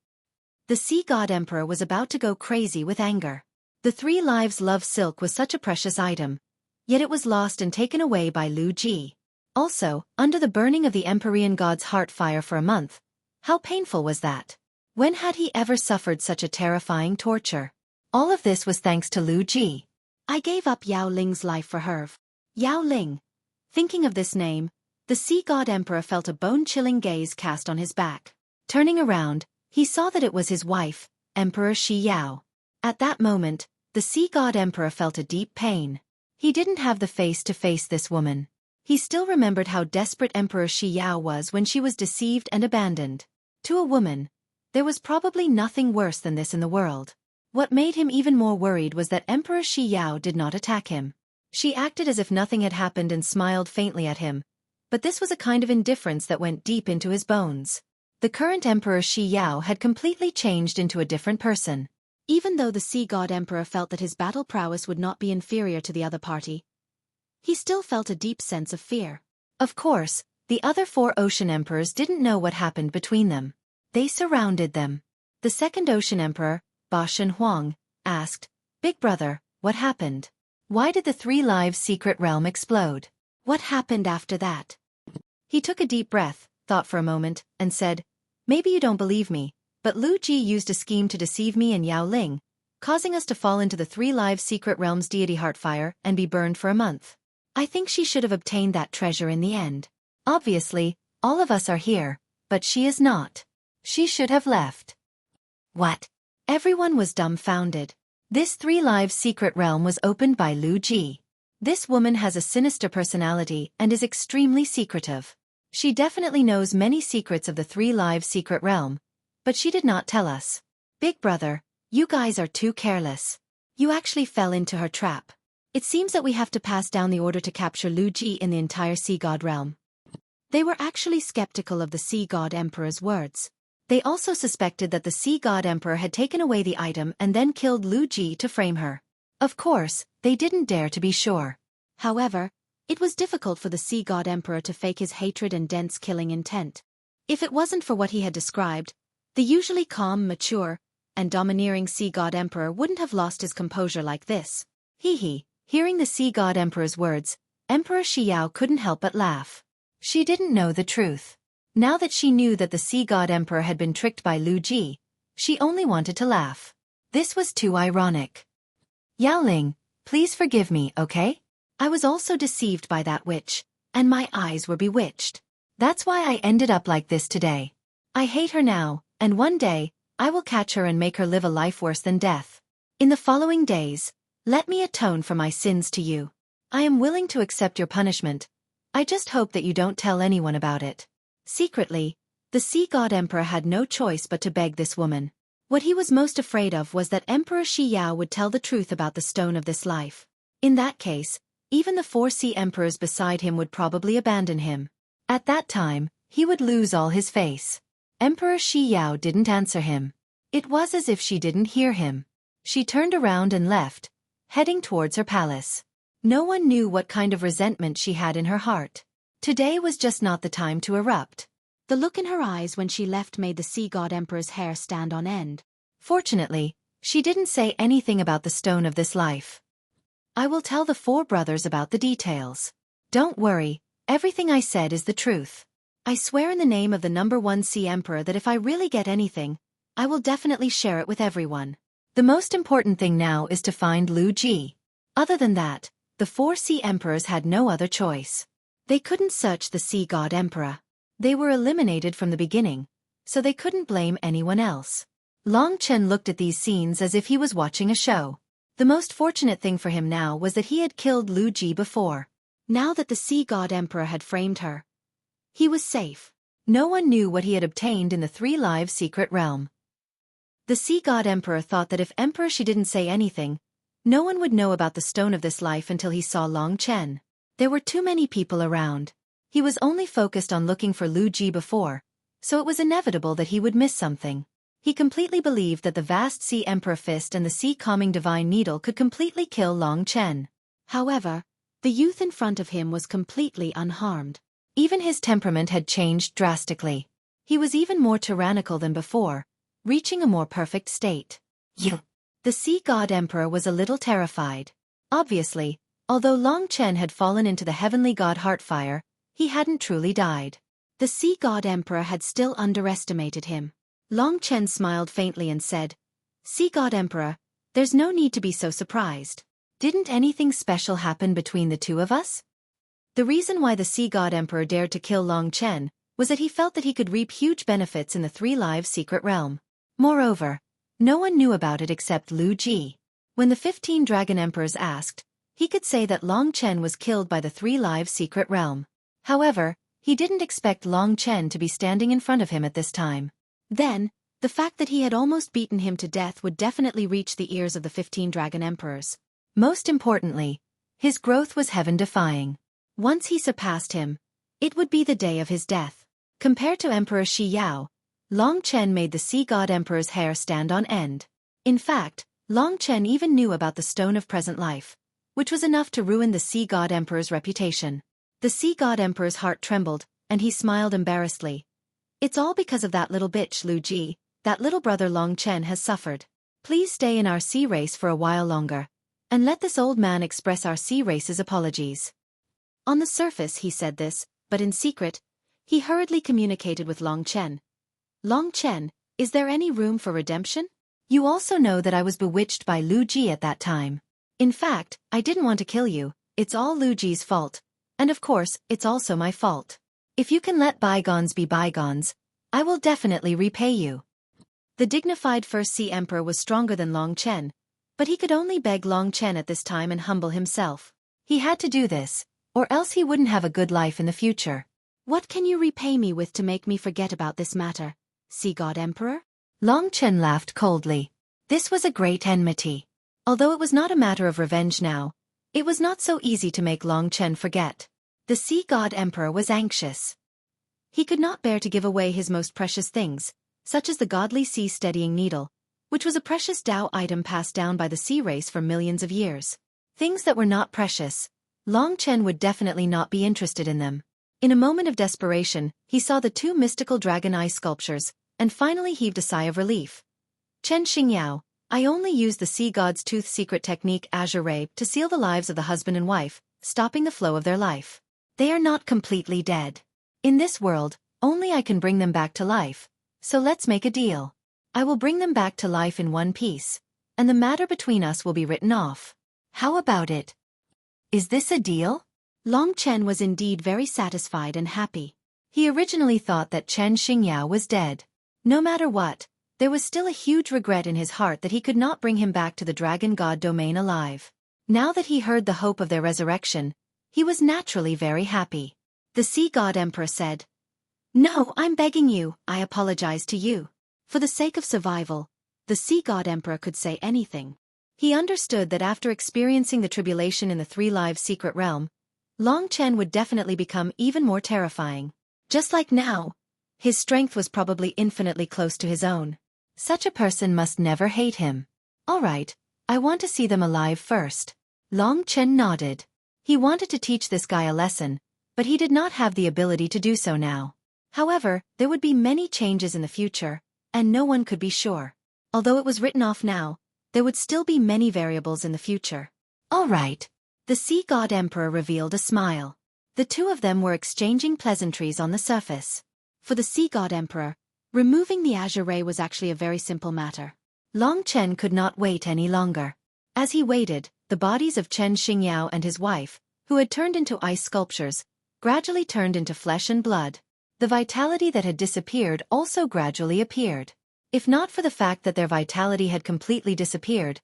The Sea God Emperor was about to go crazy with anger. The 3 lives love silk was such a precious item, yet it was lost and taken away by Lu Ji. Also, under the burning of the Empyrean god's heart fire for a month. How painful was that? When had he ever suffered such a terrifying torture? All of this was thanks to Lu Ji. I gave up Yao Ling's life for her. Yao Ling. Thinking of this name, the sea god emperor felt a bone-chilling gaze cast on his back. Turning around, he saw that it was his wife, Emperor Shi Yao. At that moment, the sea god emperor felt a deep pain. He didn't have the face to face this woman. He still remembered how desperate Emperor Shi Yao was when she was deceived and abandoned. To a woman, there was probably nothing worse than this in the world. What made him even more worried was that Emperor Shi Yao did not attack him. She acted as if nothing had happened and smiled faintly at him, but this was a kind of indifference that went deep into his bones. The current Emperor Shi Yao had completely changed into a different person. Even though the sea god emperor felt that his battle prowess would not be inferior to the other party, he still felt a deep sense of fear. Of course, the other 4 ocean emperors didn't know what happened between them. They surrounded them. The second ocean emperor, Ba Shen Huang, asked, "Big brother, what happened? Why did the 3 lives secret realm explode? What happened after that?" He took a deep breath, thought for a moment, and said, "Maybe you don't believe me, but Lu Ji used a scheme to deceive me and Yao Ling, causing us to fall into the 3 lives secret realm's deity heartfire and be burned for a month. I think she should have obtained that treasure in the end. Obviously, all of us are here, but she is not. She should have left." What? Everyone was dumbfounded. This 3 lives secret realm was opened by Lu Ji. This woman has a sinister personality and is extremely secretive. She definitely knows many secrets of the 3 lives secret realm, but she did not tell us. Big brother, you guys are too careless. You actually fell into her trap. It seems that we have to pass down the order to capture Lu Ji in the entire sea god realm. They were actually skeptical of the sea god emperor's words. They also suspected that the sea god emperor had taken away the item and then killed Lu Ji to frame her. Of course, they didn't dare to be sure. However, it was difficult for the sea god emperor to fake his hatred and dense killing intent. If it wasn't for what he had described, the usually calm, mature, and domineering sea god emperor wouldn't have lost his composure like this. Hee. Hearing the sea god emperor's words, Emperor Shi Yao couldn't help but laugh. She didn't know the truth. Now that she knew that the sea god emperor had been tricked by Lu Ji, she only wanted to laugh. This was too ironic. Yao Ling, please forgive me, okay? I was also deceived by that witch, and my eyes were bewitched. That's why I ended up like this today. I hate her now, and one day, I will catch her and make her live a life worse than death. In the following days, let me atone for my sins to you. I am willing to accept your punishment. I just hope that you don't tell anyone about it." Secretly, the sea god emperor had no choice but to beg this woman. What he was most afraid of was that Emperor Shi Yao would tell the truth about the stone of this life. In that case, even the 4 sea emperors beside him would probably abandon him. At that time, he would lose all his face. Emperor Shi Yao didn't answer him. It was as if she didn't hear him. She turned around and left, heading towards her palace. No one knew what kind of resentment she had in her heart. Today was just not the time to erupt. The look in her eyes when she left made the sea god emperor's hair stand on end. Fortunately, she didn't say anything about the stone of this life. I will tell the 4 brothers about the details. Don't worry, everything I said is the truth. I swear in the name of the #1 sea emperor that if I really get anything, I will definitely share it with everyone. The most important thing now is to find Lu Ji. Other than that, the 4 sea emperors had no other choice. They couldn't search the sea god emperor. They were eliminated from the beginning, so they couldn't blame anyone else. Long Chen looked at these scenes as if he was watching a show. The most fortunate thing for him now was that he had killed Lu Ji before. Now that the sea god emperor had framed her, he was safe. No one knew what he had obtained in the 3 lives secret realm. The sea god emperor thought that if Emperor Shi didn't say anything, no one would know about the stone of this life until he saw Long Chen. There were too many people around. He was only focused on looking for Lu Ji before, so it was inevitable that he would miss something. He completely believed that the vast sea emperor fist and the sea calming divine needle could completely kill Long Chen. However, the youth in front of him was completely unharmed. Even his temperament had changed drastically. He was even more tyrannical than before, reaching a more perfect state. The sea god emperor was a little terrified. Obviously, Although Long Chen had fallen into the heavenly god Heartfire, he hadn't truly died. The Sea God Emperor had still underestimated him. Long Chen smiled faintly and said, "Sea God Emperor, there's no need to be so surprised. Didn't anything special happen between the two of us?" The reason why the Sea God Emperor dared to kill Long Chen was that he felt that he could reap huge benefits in the Three Lives secret realm. Moreover, no one knew about it except Lu Ji. When the 15 Dragon Emperors asked, he could say that Long Chen was killed by the Three Lives secret realm. However, he didn't expect Long Chen to be standing in front of him at this time. Then, the fact that he had almost beaten him to death would definitely reach the ears of the 15 Dragon Emperors. Most importantly, his growth was heaven-defying. Once he surpassed him, it would be the day of his death. Compared to Emperor Shi Yao, Long Chen made the Sea God Emperor's hair stand on end. In fact, Long Chen even knew about the Stone of Present Life, which was enough to ruin the Sea God Emperor's reputation. The Sea God Emperor's heart trembled, and he smiled embarrassedly. "It's all because of that little bitch Lu Ji, that little brother Long Chen has suffered. Please stay in our sea race for a while longer, and let this old man express our sea race's apologies." On the surface he said this, but in secret, he hurriedly communicated with Long Chen. "Long Chen, is there any room for redemption? You also know that I was bewitched by Lu Ji at that time. In fact, I didn't want to kill you, it's all Lu Ji's fault. And of course, it's also my fault. If you can let bygones be bygones, I will definitely repay you." The dignified First Sea Emperor was stronger than Long Chen, but he could only beg Long Chen at this time and humble himself. He had to do this, or else he wouldn't have a good life in the future. "What can you repay me with to make me forget about this matter, Sea God Emperor?" Long Chen laughed coldly. This was a great enmity. Although it was not a matter of revenge now, it was not so easy to make Long Chen forget. The Sea God Emperor was anxious. He could not bear to give away his most precious things, such as the godly sea steadying needle, which was a precious Tao item passed down by the sea race for millions of years. Things that were not precious, Long Chen would definitely not be interested in them. In a moment of desperation, he saw the two mystical dragon eye sculptures, and finally heaved a sigh of relief. "Chen Xingyao, I only used the sea god's tooth secret technique Azure Ray to seal the lives of the husband and wife, stopping the flow of their life. They are not completely dead. In this world, only I can bring them back to life, so let's make a deal. I will bring them back to life in one piece, and the matter between us will be written off. How about it? Is this a deal?" Long Chen was indeed very satisfied and happy. He originally thought that Chen Xingyao was dead. No matter what, there was still a huge regret in his heart that he could not bring him back to the Dragon God domain alive. Now that he heard the hope of their resurrection, he was naturally very happy. The Sea God Emperor said, "No, I'm begging you, I apologize to you." For the sake of survival, the Sea God Emperor could say anything. He understood that after experiencing the tribulation in the Three Lives secret realm, Long Chen would definitely become even more terrifying. Just like now, his strength was probably infinitely close to his own. Such a person must never hate him. "All right, I want to see them alive first." Long Chen nodded. He wanted to teach this guy a lesson, but he did not have the ability to do so now. However, there would be many changes in the future, and no one could be sure. Although it was written off now, there would still be many variables in the future. "All right." The Sea God Emperor revealed a smile. The two of them were exchanging pleasantries on the surface. For the Sea God Emperor, removing the Azure Ray was actually a very simple matter. Long Chen could not wait any longer. As he waited, the bodies of Chen Xingyao and his wife, who had turned into ice sculptures, gradually turned into flesh and blood. The vitality that had disappeared also gradually appeared. If not for the fact that their vitality had completely disappeared,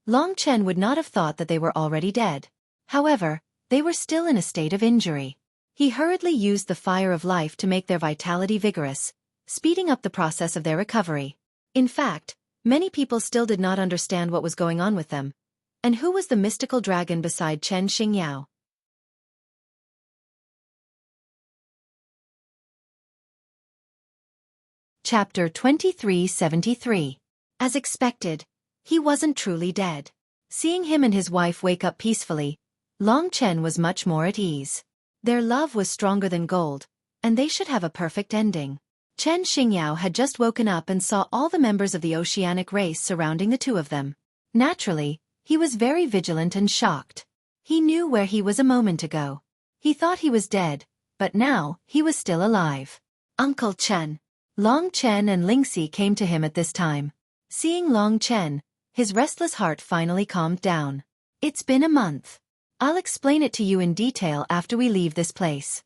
Long Chen would not have thought that they were already dead. However, they were still in a state of injury. He hurriedly used the fire of life to make their vitality vigorous, speeding up the process of their recovery. In fact, many people still did not understand what was going on with them. And who was the mystical dragon beside Chen Xingyao? Chapter 2373. As expected, he wasn't truly dead. Seeing him and his wife wake up peacefully, Long Chen was much more at ease. Their love was stronger than gold, and they should have a perfect ending. Chen Xingyao had just woken up and saw all the members of the oceanic race surrounding the two of them. Naturally, he was very vigilant and shocked. He knew where he was a moment ago. He thought he was dead, but now he was still alive. Uncle Chen. Long Chen and Lingxi came to him at this time. Seeing Long Chen, his restless heart finally calmed down. It's been a month. I'll explain it to you in detail after we leave this place.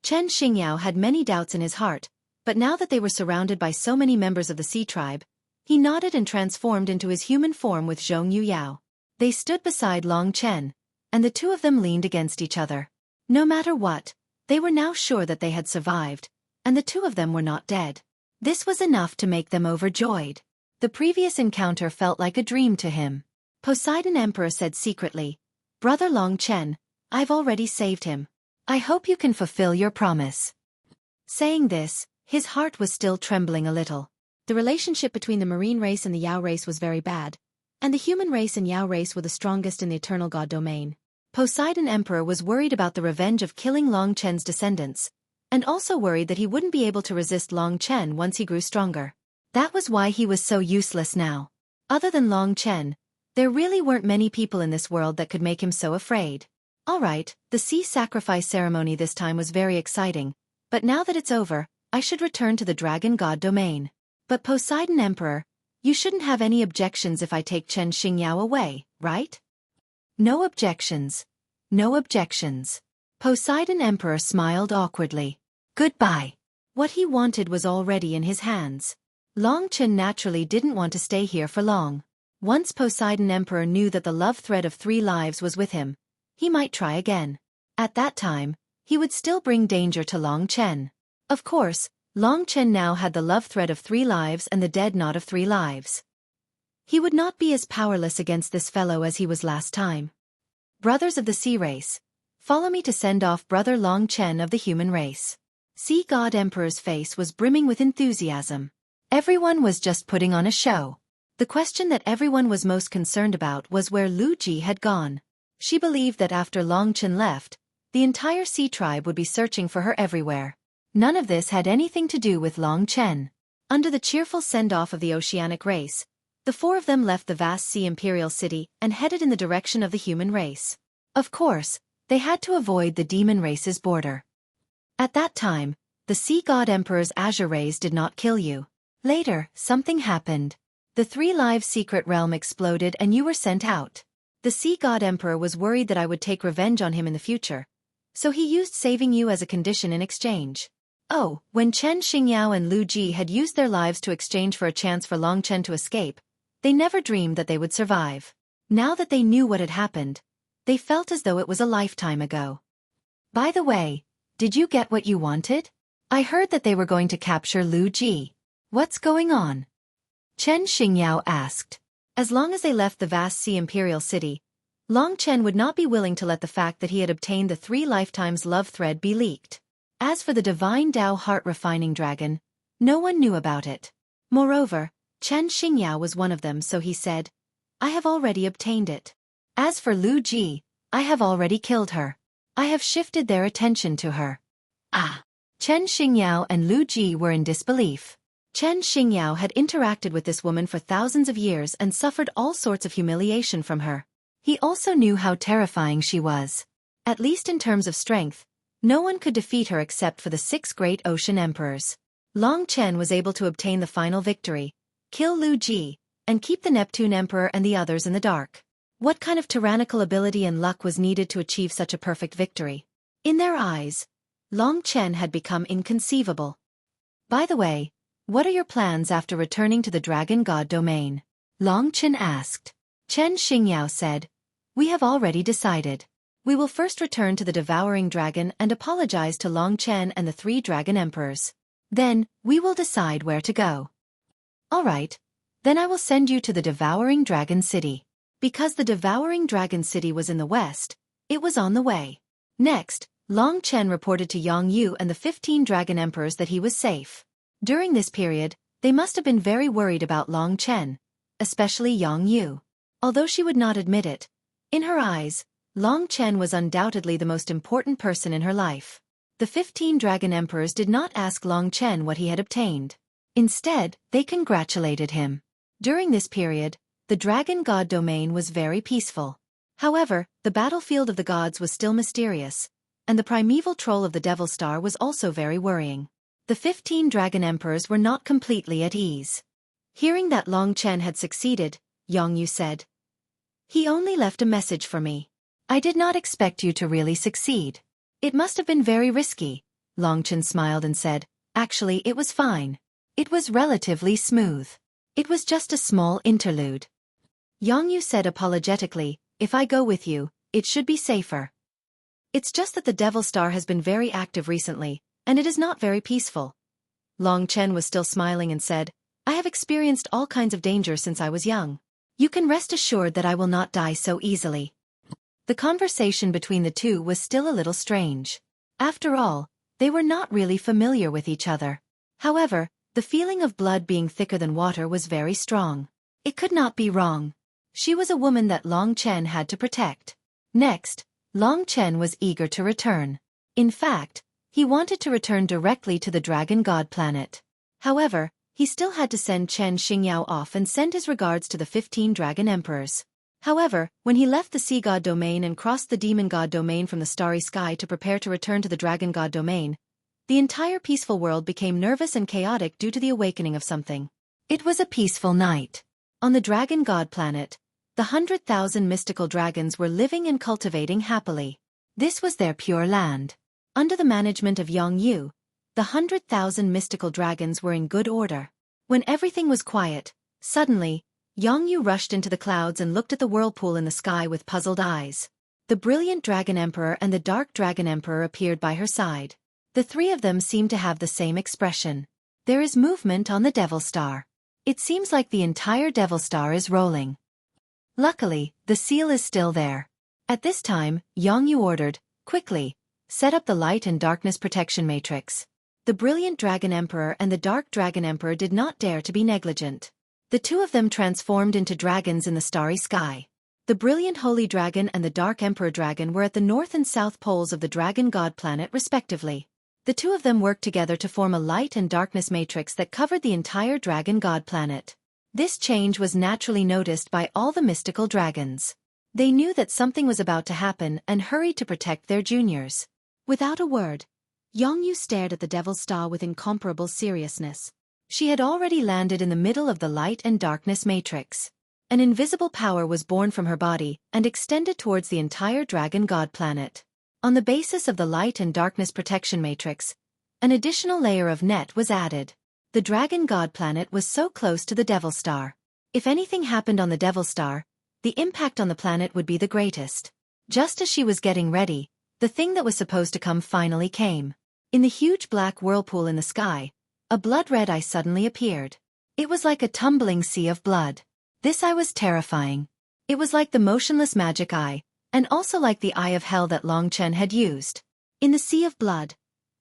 Chen Xingyao had many doubts in his heart, but now that they were surrounded by so many members of the Sea Tribe, he nodded and transformed into his human form with Zhong Yuyao. They stood beside Long Chen, and the two of them leaned against each other. No matter what, they were now sure that they had survived, and the two of them were not dead. This was enough to make them overjoyed. The previous encounter felt like a dream to him. Poseidon Emperor said secretly, "Brother Long Chen, I've already saved him. I hope you can fulfill your promise." Saying this, his heart was still trembling a little. The relationship between the marine race and the Yao race was very bad, and the human race and Yao race were the strongest in the eternal god domain. Poseidon Emperor was worried about the revenge of killing Long Chen's descendants, and also worried that he wouldn't be able to resist Long Chen once he grew stronger. That was why he was so useless now. Other than Long Chen, there really weren't many people in this world that could make him so afraid. Alright, the sea sacrifice ceremony this time was very exciting, but now that it's over, I should return to the dragon god domain. But Poseidon Emperor, you shouldn't have any objections if I take Chen Xingyao away, right? No objections. No objections. Poseidon Emperor smiled awkwardly. Goodbye. What he wanted was already in his hands. Long Chen naturally didn't want to stay here for long. Once Poseidon Emperor knew that the love thread of 3 lives was with him, he might try again. At that time, he would still bring danger to Long Chen. Of course, Long Chen now had the love thread of 3 lives and the dead knot of 3 lives. He would not be as powerless against this fellow as he was last time. Brothers of the sea race, follow me to send off Brother Long Chen of the human race. Sea God Emperor's face was brimming with enthusiasm. Everyone was just putting on a show. The question that everyone was most concerned about was where Lu Ji had gone. She believed that after Long Chen left, the entire sea tribe would be searching for her everywhere. None of this had anything to do with Long Chen. Under the cheerful send-off of the oceanic race, the 4 of them left the vast sea imperial city and headed in the direction of the human race. Of course, they had to avoid the demon race's border. At that time, the sea god emperor's azure rays did not kill you. Later, something happened. The 3 live secret realm exploded and you were sent out. The sea god emperor was worried that I would take revenge on him in the future, so he used saving you as a condition in exchange. Oh, when Chen Xingyao and Lu Ji had used their lives to exchange for a chance for Long Chen to escape, they never dreamed that they would survive. Now that they knew what had happened, they felt as though it was a lifetime ago. By the way, did you get what you wanted? I heard that they were going to capture Lu Ji. What's going on? Chen Xingyao asked. As long as they left the vast sea imperial city, Long Chen would not be willing to let the fact that he had obtained the 3 lifetimes love thread be leaked. As for the divine Dao heart-refining dragon, no one knew about it. Moreover, Chen Xingyao was one of them, so he said, I have already obtained it. As for Lu Ji, I have already killed her. I have shifted their attention to her. Ah! Chen Xingyao and Lu Ji were in disbelief. Chen Xingyao had interacted with this woman for thousands of years and suffered all sorts of humiliation from her. He also knew how terrifying she was. At least in terms of strength, no one could defeat her except for the 6 great ocean emperors. Long Chen was able to obtain the final victory, kill Lu Ji, and keep the Neptune Emperor and the others in the dark. What kind of tyrannical ability and luck was needed to achieve such a perfect victory? In their eyes, Long Chen had become inconceivable. By the way, what are your plans after returning to the Dragon God domain? Long Chen asked. Chen Xingyao said, we have already decided. We will first return to the Devouring Dragon and apologize to Long Chen and the 3 Dragon Emperors. Then, we will decide where to go. Alright, then I will send you to the Devouring Dragon City. Because the Devouring Dragon City was in the west, it was on the way. Next, Long Chen reported to Yang Yu and the 15 Dragon Emperors that he was safe. During this period, they must have been very worried about Long Chen, especially Yang Yu. Although she would not admit it, in her eyes, Long Chen was undoubtedly the most important person in her life. The 15 Dragon Emperors did not ask Long Chen what he had obtained. Instead, they congratulated him. During this period, the Dragon God domain was very peaceful. However, the battlefield of the gods was still mysterious, and the primeval troll of the Devil Star was also very worrying. The 15 dragon emperors were not completely at ease. Hearing that Long Chen had succeeded, Yongyu said, "He only left a message for me. I did not expect you to really succeed." "It must have been very risky," Long Chen smiled and said, "Actually, it was fine. It was relatively smooth. It was just a small interlude." Yongyu said apologetically, "If I go with you, it should be safer. It's just that the Devil Star has been very active recently, and it is not very peaceful." Long Chen was still smiling and said, "I have experienced all kinds of danger since I was young. You can rest assured that I will not die so easily." The conversation between the two was still a little strange. After all, they were not really familiar with each other. However, the feeling of blood being thicker than water was very strong. It could not be wrong. She was a woman that Long Chen had to protect. Next, Long Chen was eager to return. In fact, he wanted to return directly to the Dragon God planet. However, he still had to send Chen Xingyao off and send his regards to the 15 dragon emperors. However, when he left the Sea God domain and crossed the Demon God domain from the starry sky to prepare to return to the Dragon God domain, the entire peaceful world became nervous and chaotic due to the awakening of something. It was a peaceful night. On the Dragon God planet, the 100,000 mystical dragons were living and cultivating happily. This was their pure land. Under the management of Yongyu, the 100,000 mystical dragons were in good order. When everything was quiet, suddenly, Yongyu rushed into the clouds and looked at the whirlpool in the sky with puzzled eyes. The brilliant Dragon Emperor and the dark Dragon Emperor appeared by her side. The three of them seemed to have the same expression. There is movement on the Devil Star. It seems like the entire Devil Star is rolling. Luckily, the seal is still there. At this time, Yongyu ordered, "Quickly, set up the light and darkness protection matrix." The brilliant Dragon Emperor and the dark Dragon Emperor did not dare to be negligent. The two of them transformed into dragons in the starry sky. The brilliant Holy Dragon and the dark Emperor Dragon were at the north and south poles of the Dragon God planet respectively. The two of them worked together to form a light and darkness matrix that covered the entire Dragon God planet. This change was naturally noticed by all the mystical dragons. They knew that something was about to happen and hurried to protect their juniors. Without a word, Yongyu stared at the Devil Star with incomparable seriousness. She had already landed in the middle of the light and darkness matrix. An invisible power was born from her body and extended towards the entire Dragon God planet. On the basis of the light and darkness protection matrix, an additional layer of net was added. The Dragon God planet was so close to the Devil Star. If anything happened on the Devil Star, the impact on the planet would be the greatest. Just as she was getting ready, the thing that was supposed to come finally came. In the huge black whirlpool in the sky, a blood-red eye suddenly appeared. It was like a tumbling sea of blood. This eye was terrifying. It was like the motionless magic eye, and also like the eye of hell that Long Chen had used. In the sea of blood,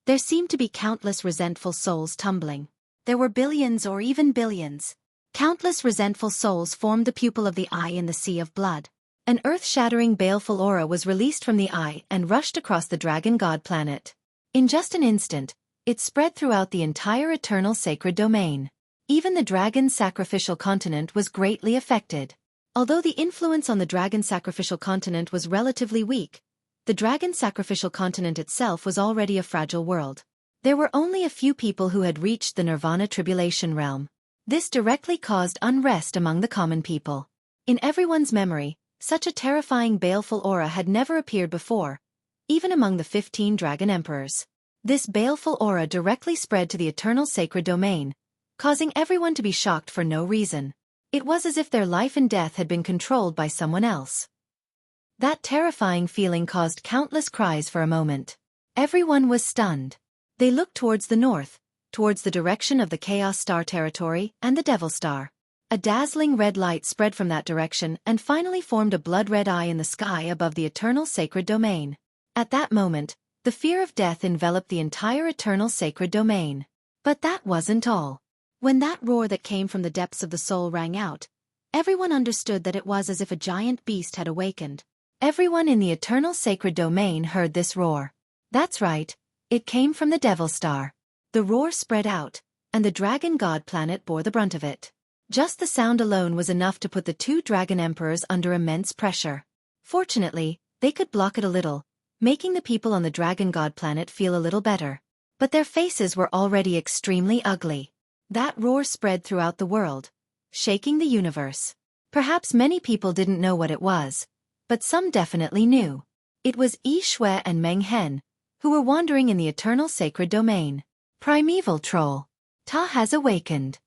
there seemed to be countless resentful souls tumbling. There were billions or even billions. Countless resentful souls formed the pupil of the eye in the sea of blood. An earth-shattering baleful aura was released from the eye and rushed across the Dragon God planet. In just an instant, it spread throughout the entire eternal sacred domain. Even the dragon sacrificial continent was greatly affected. Although the influence on the dragon sacrificial continent was relatively weak, the dragon sacrificial continent itself was already a fragile world. There were only a few people who had reached the Nirvana tribulation realm. This directly caused unrest among the common people. In everyone's memory, such a terrifying baleful aura had never appeared before, even among the 15 dragon emperors. This baleful aura directly spread to the eternal sacred domain, causing everyone to be shocked for no reason. It was as if their life and death had been controlled by someone else. That terrifying feeling caused countless cries for a moment. Everyone was stunned. They looked towards the north, towards the direction of the Chaos Star territory and the Devil Star. A dazzling red light spread from that direction and finally formed a blood-red eye in the sky above the eternal sacred domain. At that moment, the fear of death enveloped the entire eternal sacred domain. But that wasn't all. When that roar that came from the depths of the soul rang out, everyone understood that it was as if a giant beast had awakened. Everyone in the eternal sacred domain heard this roar. That's right, it came from the Devil Star. The roar spread out, and the Dragon God planet bore the brunt of it. Just the sound alone was enough to put the two dragon emperors under immense pressure. Fortunately, they could block it a little, making the people on the Dragon God planet feel a little better. But their faces were already extremely ugly. That roar spread throughout the world, shaking the universe. Perhaps many people didn't know what it was, but some definitely knew. It was Xueqi and Meng Hen, who were wandering in the eternal sacred domain. Primeval troll. Ta has awakened.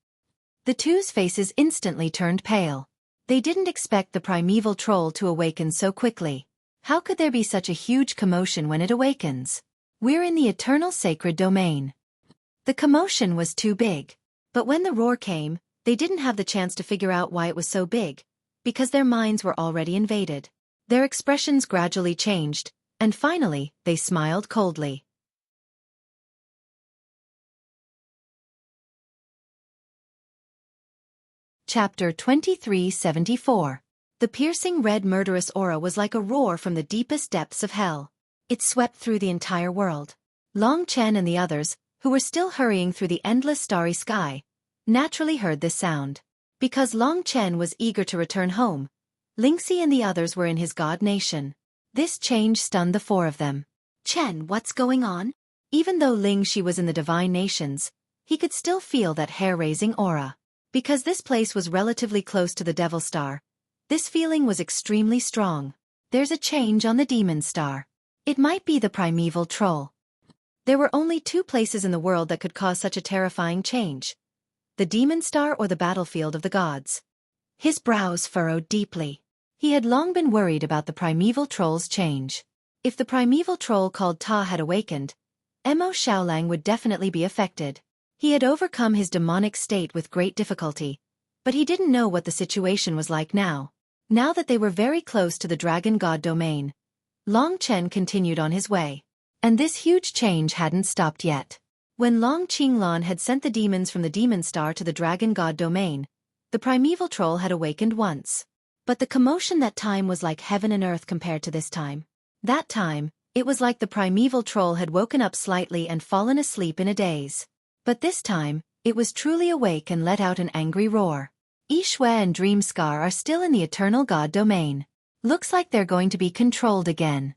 The two's faces instantly turned pale. They didn't expect the primeval troll to awaken so quickly. How could there be such a huge commotion when it awakens? We're in the eternal sacred domain. The commotion was too big. But when the roar came, they didn't have the chance to figure out why it was so big, because their minds were already invaded. Their expressions gradually changed, and finally, they smiled coldly. Chapter 2374. The piercing red murderous aura was like a roar from the deepest depths of hell. It swept through the entire world. Long Chen and the others, who were still hurrying through the endless starry sky, naturally heard this sound. Because Long Chen was eager to return home, Lingxi and the others were in his god nation. This change stunned the four of them. Chen, what's going on? Even though Lingxi was in the divine nations, he could still feel that hair-raising aura. Because this place was relatively close to the Devil Star, this feeling was extremely strong. There's a change on the Demon Star. It might be the primeval troll. There were only two places in the world that could cause such a terrifying change: the Demon Star or the battlefield of the gods. His brows furrowed deeply. He had long been worried about the primeval troll's change. If the primeval troll called Ta had awakened, Mo Xiaolang would definitely be affected. He had overcome his demonic state with great difficulty, but he didn't know what the situation was like now. Now that they were very close to the Dragon God domain, Long Chen continued on his way. And this huge change hadn't stopped yet. When Long Qinglan had sent the demons from the Demon Star to the Dragon God domain, the primeval troll had awakened once. But the commotion that time was like heaven and earth compared to this time. That time, it was like the primeval troll had woken up slightly and fallen asleep in a daze. But this time, it was truly awake and let out an angry roar. Xueqi and Dream Scar are still in the Eternal God domain. Looks like they're going to be controlled again.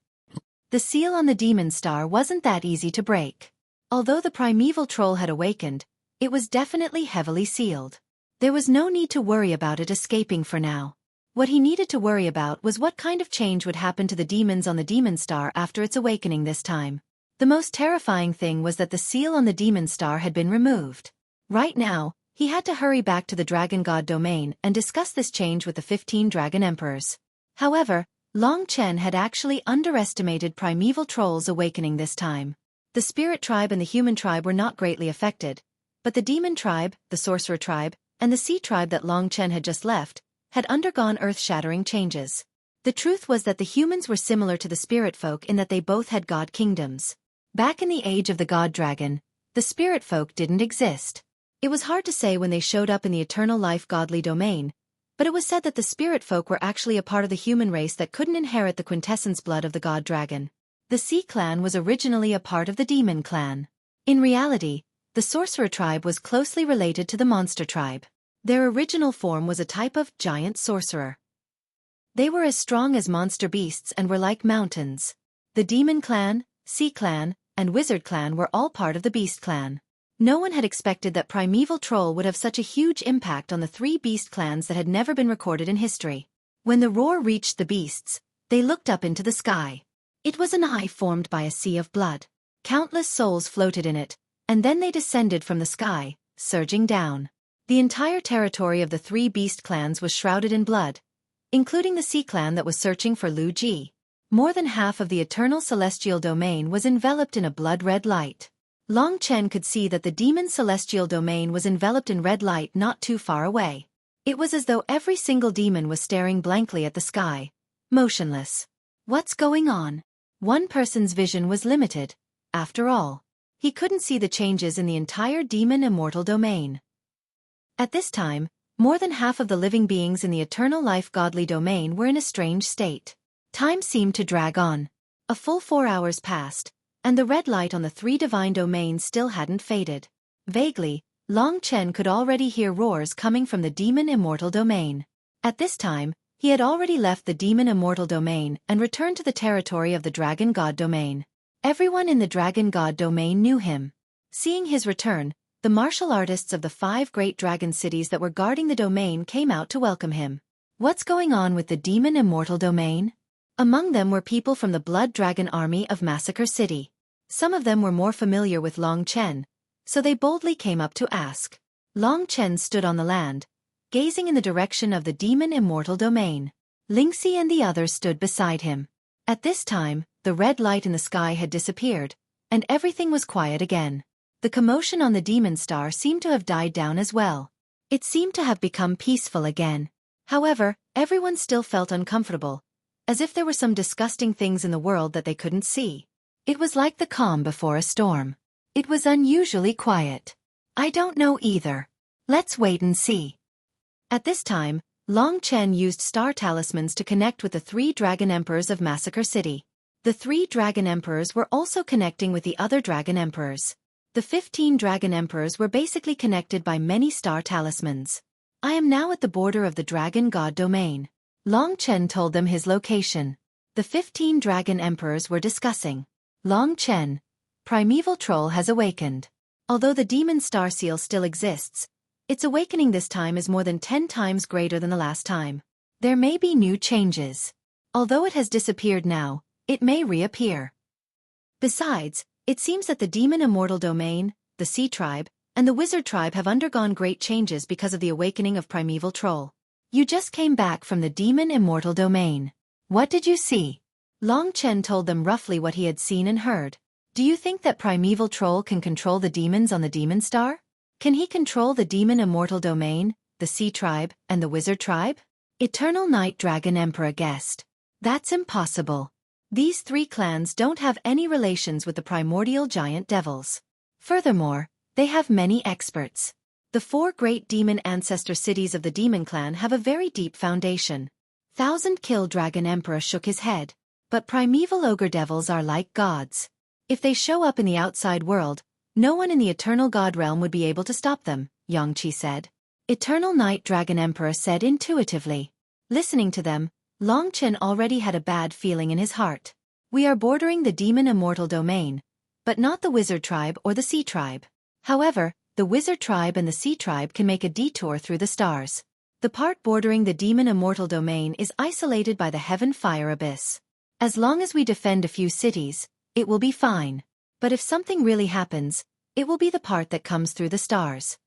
The seal on the Demon Star wasn't that easy to break. Although the primeval troll had awakened, it was definitely heavily sealed. There was no need to worry about it escaping for now. What he needed to worry about was what kind of change would happen to the demons on the Demon Star after its awakening this time. The most terrifying thing was that the seal on the Demon Star had been removed. Right now, he had to hurry back to the Dragon God domain and discuss this change with the 15 Dragon Emperors. However, Long Chen had actually underestimated primeval trolls awakening this time. The Spirit Tribe and the Human Tribe were not greatly affected, but the Demon Tribe, the Sorcerer Tribe, and the Sea Tribe that Long Chen had just left, had undergone earth-shattering changes. The truth was that the humans were similar to the Spirit Folk in that they both had god kingdoms. Back in the age of the God Dragon, the Spirit Folk didn't exist. It was hard to say when they showed up in the Eternal Life godly domain, but it was said that the Spirit Folk were actually a part of the human race that couldn't inherit the quintessence blood of the God Dragon. The Sea Clan was originally a part of the Demon Clan. In reality, the Sorcerer Tribe was closely related to the Monster Tribe. Their original form was a type of giant sorcerer. They were as strong as monster beasts and were like mountains. The Demon Clan, Sea Clan, and Wizard Clan were all part of the Beast Clan. No one had expected that Primeval Troll would have such a huge impact on the three beast clans that had never been recorded in history. When the roar reached the beasts, they looked up into the sky. It was an eye formed by a sea of blood. Countless souls floated in it, and then they descended from the sky, surging down. The entire territory of the three beast clans was shrouded in blood, including the Sea Clan that was searching for Lu Ji. More than half of the eternal celestial domain was enveloped in a blood-red light. Long Chen could see that the demon celestial domain was enveloped in red light not too far away. It was as though every single demon was staring blankly at the sky, motionless. What's going on? One person's vision was limited. After all, he couldn't see the changes in the entire demon immortal domain. At this time, more than half of the living beings in the eternal life godly domain were in a strange state. Time seemed to drag on. A full 4 hours passed, and the red light on the three divine domains still hadn't faded. Vaguely, Long Chen could already hear roars coming from the demon immortal domain. At this time, He had already left the demon immortal domain and returned to the territory of the dragon god domain. Everyone in the dragon god domain knew him. Seeing his return, the martial artists of the 5 great dragon cities that were guarding the domain came out to welcome him. What's going on with the demon immortal domain? Among them were people from the blood dragon army of Massacre City. Some of them were more familiar with Long Chen, so they boldly came up to ask. Long Chen stood on the land, gazing in the direction of the demon immortal domain. Lingxi and the others stood beside him. At this time, the red light in the sky had disappeared, and everything was quiet again. The commotion on the demon star seemed to have died down as well. It seemed to have become peaceful again. However, everyone still felt uncomfortable, as if there were some disgusting things in the world that they couldn't see. It was like the calm before a storm. It was unusually quiet. I don't know either. Let's wait and see. At this time, Long Chen used star talismans to connect with the 3 dragon emperors of Massacre City. The 3 dragon emperors were also connecting with the other dragon emperors. The 15 dragon emperors were basically connected by many star talismans. I am now at the border of the dragon god domain. Long Chen told them his location. The 15 dragon emperors were discussing. Long Chen, primeval troll has awakened. Although the demon star seal still exists, its awakening this time is more than 10 times greater than the last time. There may be new changes. Although it has disappeared now, it may reappear. Besides, it seems that the demon immortal domain, the sea tribe, and the wizard tribe have undergone great changes because of the awakening of primeval troll. You just came back from the demon immortal domain. What did you see? Long Chen told them roughly what he had seen and heard. Do you think that primeval troll can control the demons on the demon star? Can he control the demon immortal domain, the sea tribe, and the wizard tribe? Eternal Night Dragon Emperor guessed. That's impossible. These 3 clans don't have any relations with the primordial giant devils. Furthermore, they have many experts. The 4 great demon ancestor cities of the demon clan have a very deep foundation. Thousand Kill Dragon Emperor shook his head. But primeval ogre devils are like gods. If they show up in the outside world, no one in the eternal god realm would be able to stop them, Yangqi said. Eternal Night Dragon Emperor said intuitively. Listening to them, Long Chen already had a bad feeling in his heart. We are bordering the demon immortal domain, but not the wizard tribe or the sea tribe. However, the wizard tribe and the sea tribe can make a detour through the stars. The part bordering the demon immortal domain is isolated by the heaven fire abyss. As long as we defend a few cities, it will be fine. But if something really happens, it will be the part that comes through the stars.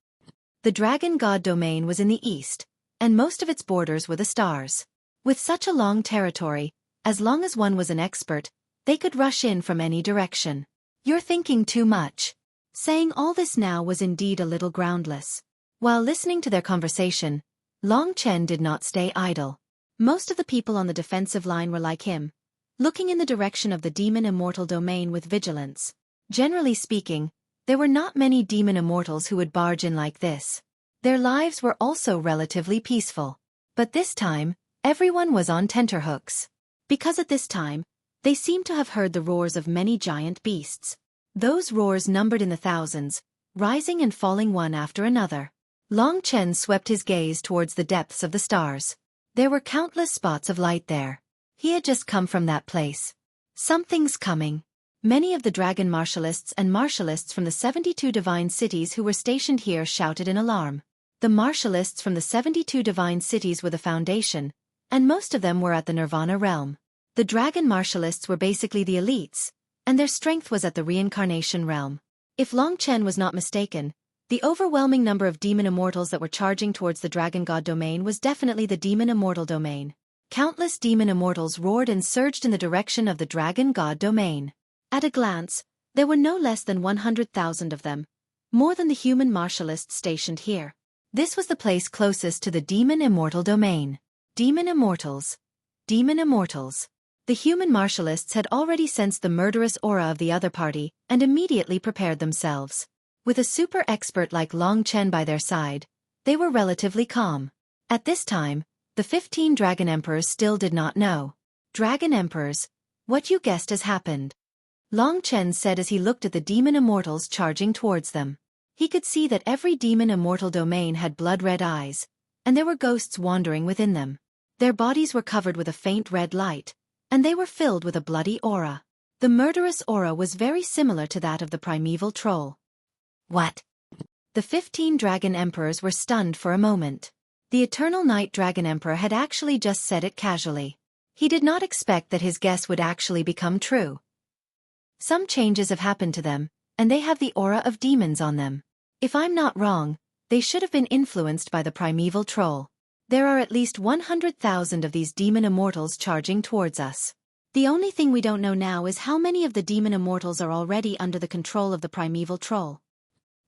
The dragon god domain was in the east, and most of its borders were the stars. With such a long territory, as long as one was an expert, they could rush in from any direction. You're thinking too much. Saying all this now was indeed a little groundless. While listening to their conversation, Long Chen did not stay idle. Most of the people on the defensive line were like him, looking in the direction of the demon immortal domain with vigilance. Generally speaking, there were not many demon immortals who would barge in like this. Their lives were also relatively peaceful. But this time, everyone was on tenterhooks. Because at this time, they seemed to have heard the roars of many giant beasts. Those roars numbered in the thousands, rising and falling one after another. Long Chen swept his gaze towards the depths of the stars. There were countless spots of light there. He had just come from that place. Something's coming. Many of the dragon martialists and martialists from the 72 divine cities who were stationed here shouted in alarm. The martialists from the 72 divine cities were the foundation, and most of them were at the Nirvana realm. The dragon martialists were basically the elites, and their strength was at the reincarnation realm. If Long Chen was not mistaken, the overwhelming number of demon immortals that were charging towards the dragon god domain was definitely the demon immortal domain. Countless demon immortals roared and surged in the direction of the dragon god domain. At a glance, there were no less than 100,000 of them, more than the human martialists stationed here. This was the place closest to the demon immortal domain. Demon immortals. Demon immortals. The human martialists had already sensed the murderous aura of the other party and immediately prepared themselves. With a super expert like Long Chen by their side, they were relatively calm. At this time, the 15 Dragon Emperors still did not know. Dragon Emperors, what you guessed has happened. Long Chen said as he looked at the demon immortals charging towards them. He could see that every demon immortal domain had blood-red eyes, and there were ghosts wandering within them. Their bodies were covered with a faint red light, and they were filled with a bloody aura. The murderous aura was very similar to that of the primeval troll. What? The 15 Dragon Emperors were stunned for a moment. The Eternal Night Dragon Emperor had actually just said it casually. He did not expect that his guess would actually become true. Some changes have happened to them, and they have the aura of demons on them. If I'm not wrong, they should have been influenced by the primeval troll. There are at least 100,000 of these demon immortals charging towards us. The only thing we don't know now is how many of the demon immortals are already under the control of the primeval troll.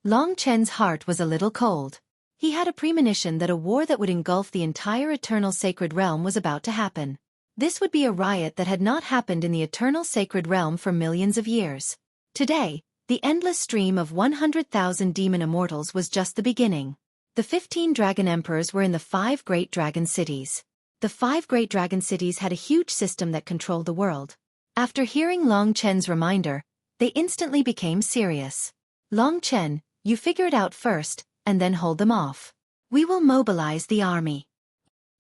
Long Chen's heart was a little cold. He had a premonition that a war that would engulf the entire Eternal Sacred Realm was about to happen. This would be a riot that had not happened in the Eternal Sacred Realm for millions of years. Today, the endless stream of 100,000 demon immortals was just the beginning. The 15 Dragon Emperors were in the 5 Great Dragon Cities. The 5 Great Dragon Cities had a huge system that controlled the world. After hearing Long Chen's reminder, they instantly became serious. Long Chen, you figure it out first, and then hold them off. We will mobilize the army.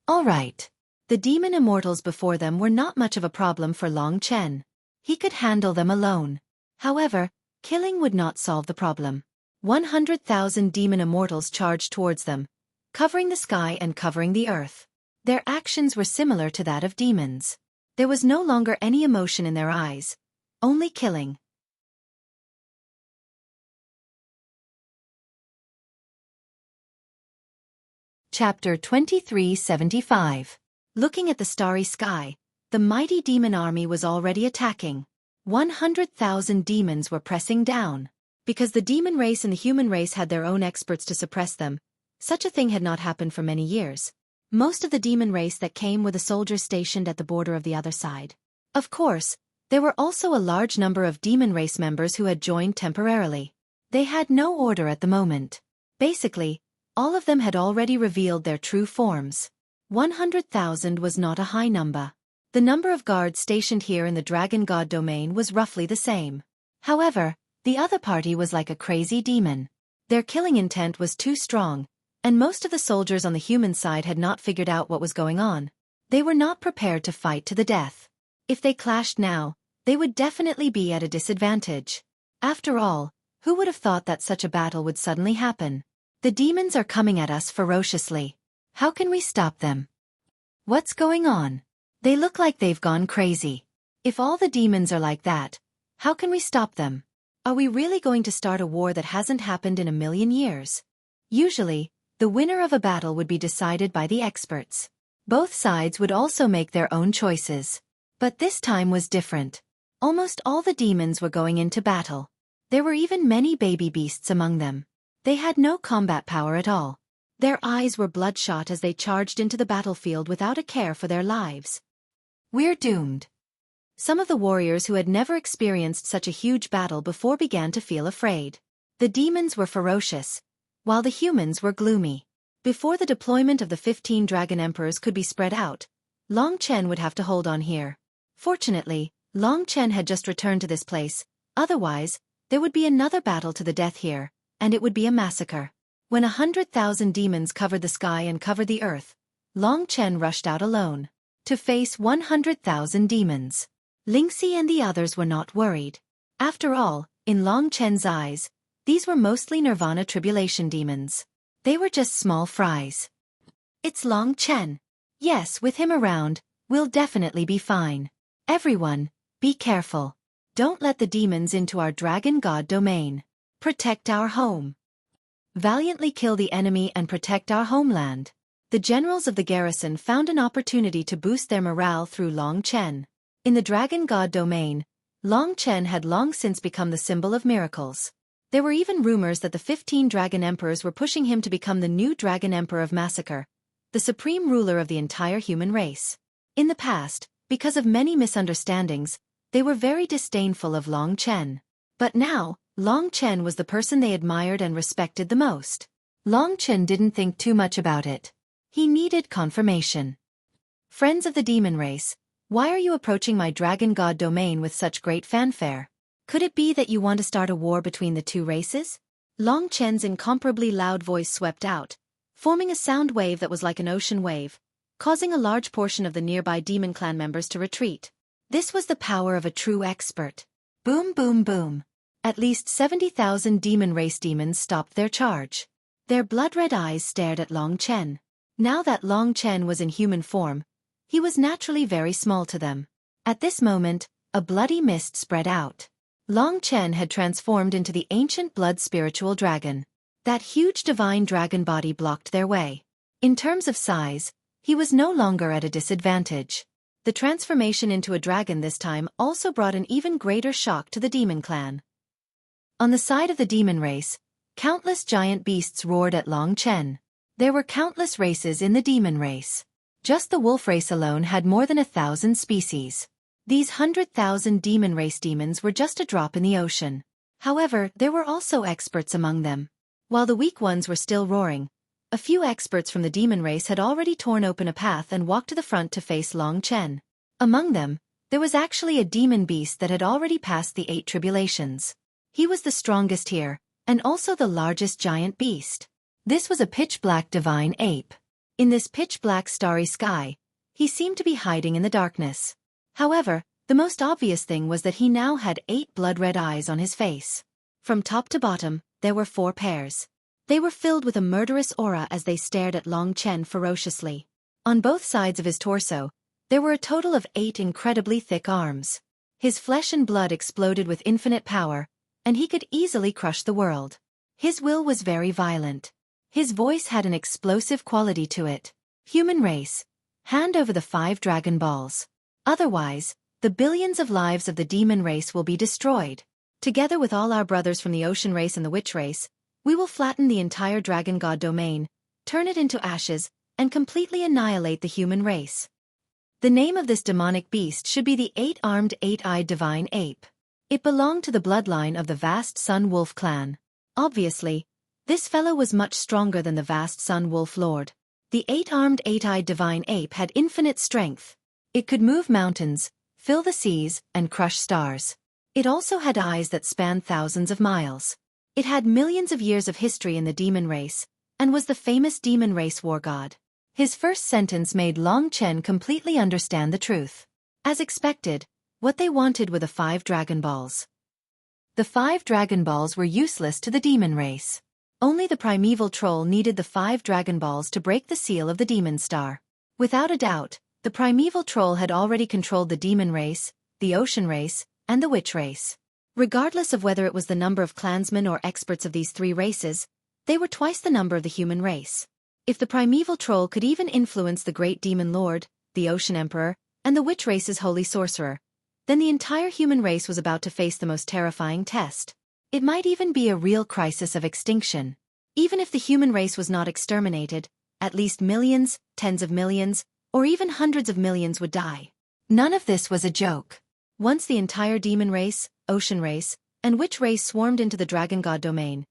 All right. The demon immortals before them were not much of a problem for Long Chen. He could handle them alone. However, killing would not solve the problem. 100,000 demon immortals charged towards them, covering the sky and covering the earth. Their actions were similar to that of demons. There was no longer any emotion in their eyes, only killing. Chapter 2375. Looking at the starry sky, the mighty demon army was already attacking. 100,000 demons were pressing down. Because the demon race and the human race had their own experts to suppress them, such a thing had not happened for many years. Most of the demon race that came were the soldiers stationed at the border of the other side. Of course, there were also a large number of demon race members who had joined temporarily. They had no order at the moment. Basically, all of them had already revealed their true forms. 100,000 was not a high number. The number of guards stationed here in the Dragon God domain was roughly the same. However, the other party was like a crazy demon. Their killing intent was too strong, and most of the soldiers on the human side had not figured out what was going on. They were not prepared to fight to the death. If they clashed now, they would definitely be at a disadvantage. After all, who would have thought that such a battle would suddenly happen? The demons are coming at us ferociously. How can we stop them? What's going on? They look like they've gone crazy. If all the demons are like that, how can we stop them? Are we really going to start a war that hasn't happened in a million years? Usually, the winner of a battle would be decided by the experts. Both sides would also make their own choices. But this time was different. Almost all the demons were going into battle. There were even many baby beasts among them. They had no combat power at all. Their eyes were bloodshot as they charged into the battlefield without a care for their lives. We're doomed. Some of the warriors who had never experienced such a huge battle before began to feel afraid. The demons were ferocious, while the humans were gloomy. Before the deployment of the 15 Dragon Emperors could be spread out, Long Chen would have to hold on here. Fortunately, Long Chen had just returned to this place, otherwise, there would be another battle to the death here, and it would be a massacre. When 100,000 demons covered the sky and covered the earth, Long Chen rushed out alone to face 100,000 demons. Lingxi and the others were not worried. After all, in Long Chen's eyes, these were mostly Nirvana tribulation demons. They were just small fries. It's Long Chen. Yes, with him around, we'll definitely be fine. Everyone, be careful. Don't let the demons into our Dragon God domain. Protect our home. Valiantly kill the enemy and protect our homeland. The generals of the garrison found an opportunity to boost their morale through Long Chen. In the Dragon God domain, Long Chen had long since become the symbol of miracles. There were even rumors that the 15 Dragon Emperors were pushing him to become the new Dragon Emperor of Massacre, the supreme ruler of the entire human race. In the past, because of many misunderstandings, they were very disdainful of Long Chen. But now, Long Chen was the person they admired and respected the most. Long Chen didn't think too much about it. He needed confirmation. Friends of the demon race, why are you approaching my Dragon God domain with such great fanfare? Could it be that you want to start a war between the two races? Long Chen's incomparably loud voice swept out, forming a sound wave that was like an ocean wave, causing a large portion of the nearby demon clan members to retreat. This was the power of a true expert. Boom, boom, boom. At least 70,000 demon race demons stopped their charge. Their blood-red eyes stared at Long Chen. Now that Long Chen was in human form, he was naturally very small to them. At this moment, a bloody mist spread out. Long Chen had transformed into the ancient blood spiritual dragon. That huge divine dragon body blocked their way. In terms of size, he was no longer at a disadvantage. The transformation into a dragon this time also brought an even greater shock to the demon clan. On the side of the demon race, countless giant beasts roared at Long Chen. There were countless races in the demon race. Just the wolf race alone had more than 1,000 species. These 100,000 demon race demons were just a drop in the ocean. However, there were also experts among them. While the weak ones were still roaring, a few experts from the demon race had already torn open a path and walked to the front to face Long Chen. Among them, there was actually a demon beast that had already passed the 8 tribulations. He was the strongest here, and also the largest giant beast. This was a pitch-black divine ape. In this pitch-black starry sky, he seemed to be hiding in the darkness. However, the most obvious thing was that he now had 8 blood-red eyes on his face. From top to bottom, there were 4 pairs. They were filled with a murderous aura as they stared at Long Chen ferociously. On both sides of his torso, there were a total of 8 incredibly thick arms. His flesh and blood exploded with infinite power, and he could easily crush the world. His will was very violent. His voice had an explosive quality to it. Human race, hand over the 5 Dragon Balls. Otherwise, the billions of lives of the demon race will be destroyed. Together with all our brothers from the ocean race and the witch race, we will flatten the entire dragon god domain, turn it into ashes, and completely annihilate the human race. The name of this demonic beast should be the 8-armed, 8-eyed divine ape. It belonged to the bloodline of the vast Sun Wolf clan. Obviously, this fellow was much stronger than the vast Sun Wolf Lord. The 8-armed, 8-eyed divine ape had infinite strength. It could move mountains, fill the seas, and crush stars. It also had eyes that spanned thousands of miles. It had millions of years of history in the demon race, and was the famous demon race war god. His first sentence made Long Chen completely understand the truth. As expected, what they wanted were the 5 Dragon Balls. The 5 Dragon Balls were useless to the demon race. Only the primeval troll needed the 5 Dragon Balls to break the seal of the demon star. Without a doubt, the primeval troll had already controlled the demon race, the ocean race, and the witch race. Regardless of whether it was the number of clansmen or experts of these 3 races, they were twice the number of the human race. If the primeval troll could even influence the great demon lord, the ocean emperor, and the witch race's holy sorcerer, then the entire human race was about to face the most terrifying test. It might even be a real crisis of extinction. Even if the human race was not exterminated, at least millions, tens of millions, or even hundreds of millions would die. None of this was a joke. Once the entire demon race, ocean race, and witch race swarmed into the dragon god domain,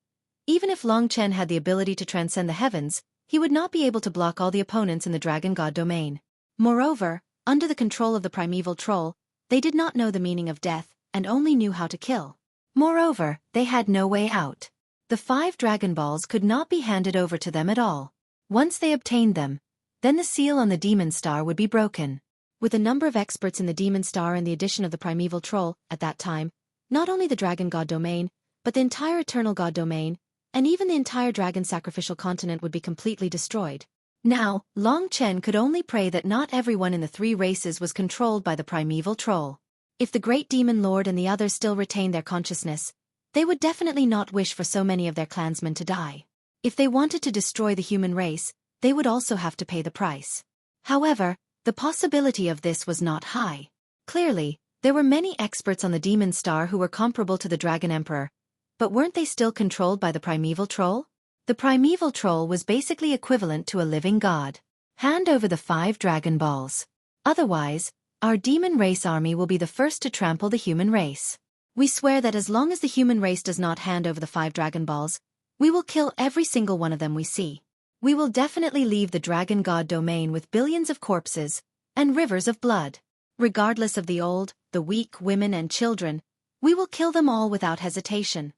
even if Long Chen had the ability to transcend the heavens, he would not be able to block all the opponents in the dragon god domain. Moreover, under the control of the primeval troll, they did not know the meaning of death, and only knew how to kill. Moreover, they had no way out. The 5 Dragon Balls could not be handed over to them at all. Once they obtained them, then the seal on the demon star would be broken. With a number of experts in the demon star and the addition of the primeval troll, at that time, not only the dragon god domain, but the entire eternal god domain, and even the entire dragon sacrificial continent would be completely destroyed. Now, Long Chen could only pray that not everyone in the 3 races was controlled by the primeval troll. If the great demon lord and the others still retained their consciousness, they would definitely not wish for so many of their clansmen to die. If they wanted to destroy the human race, they would also have to pay the price. However, the possibility of this was not high. Clearly, there were many experts on the demon star who were comparable to the dragon emperor, but weren't they still controlled by the primeval troll? The primeval troll was basically equivalent to a living god. Hand over the 5 Dragon Balls. Otherwise, our demon race army will be the first to trample the human race. We swear that as long as the human race does not hand over the 5 Dragon Balls, we will kill every single one of them we see. We will definitely leave the dragon god domain with billions of corpses and rivers of blood. Regardless of the old, the weak, women and children, we will kill them all without hesitation.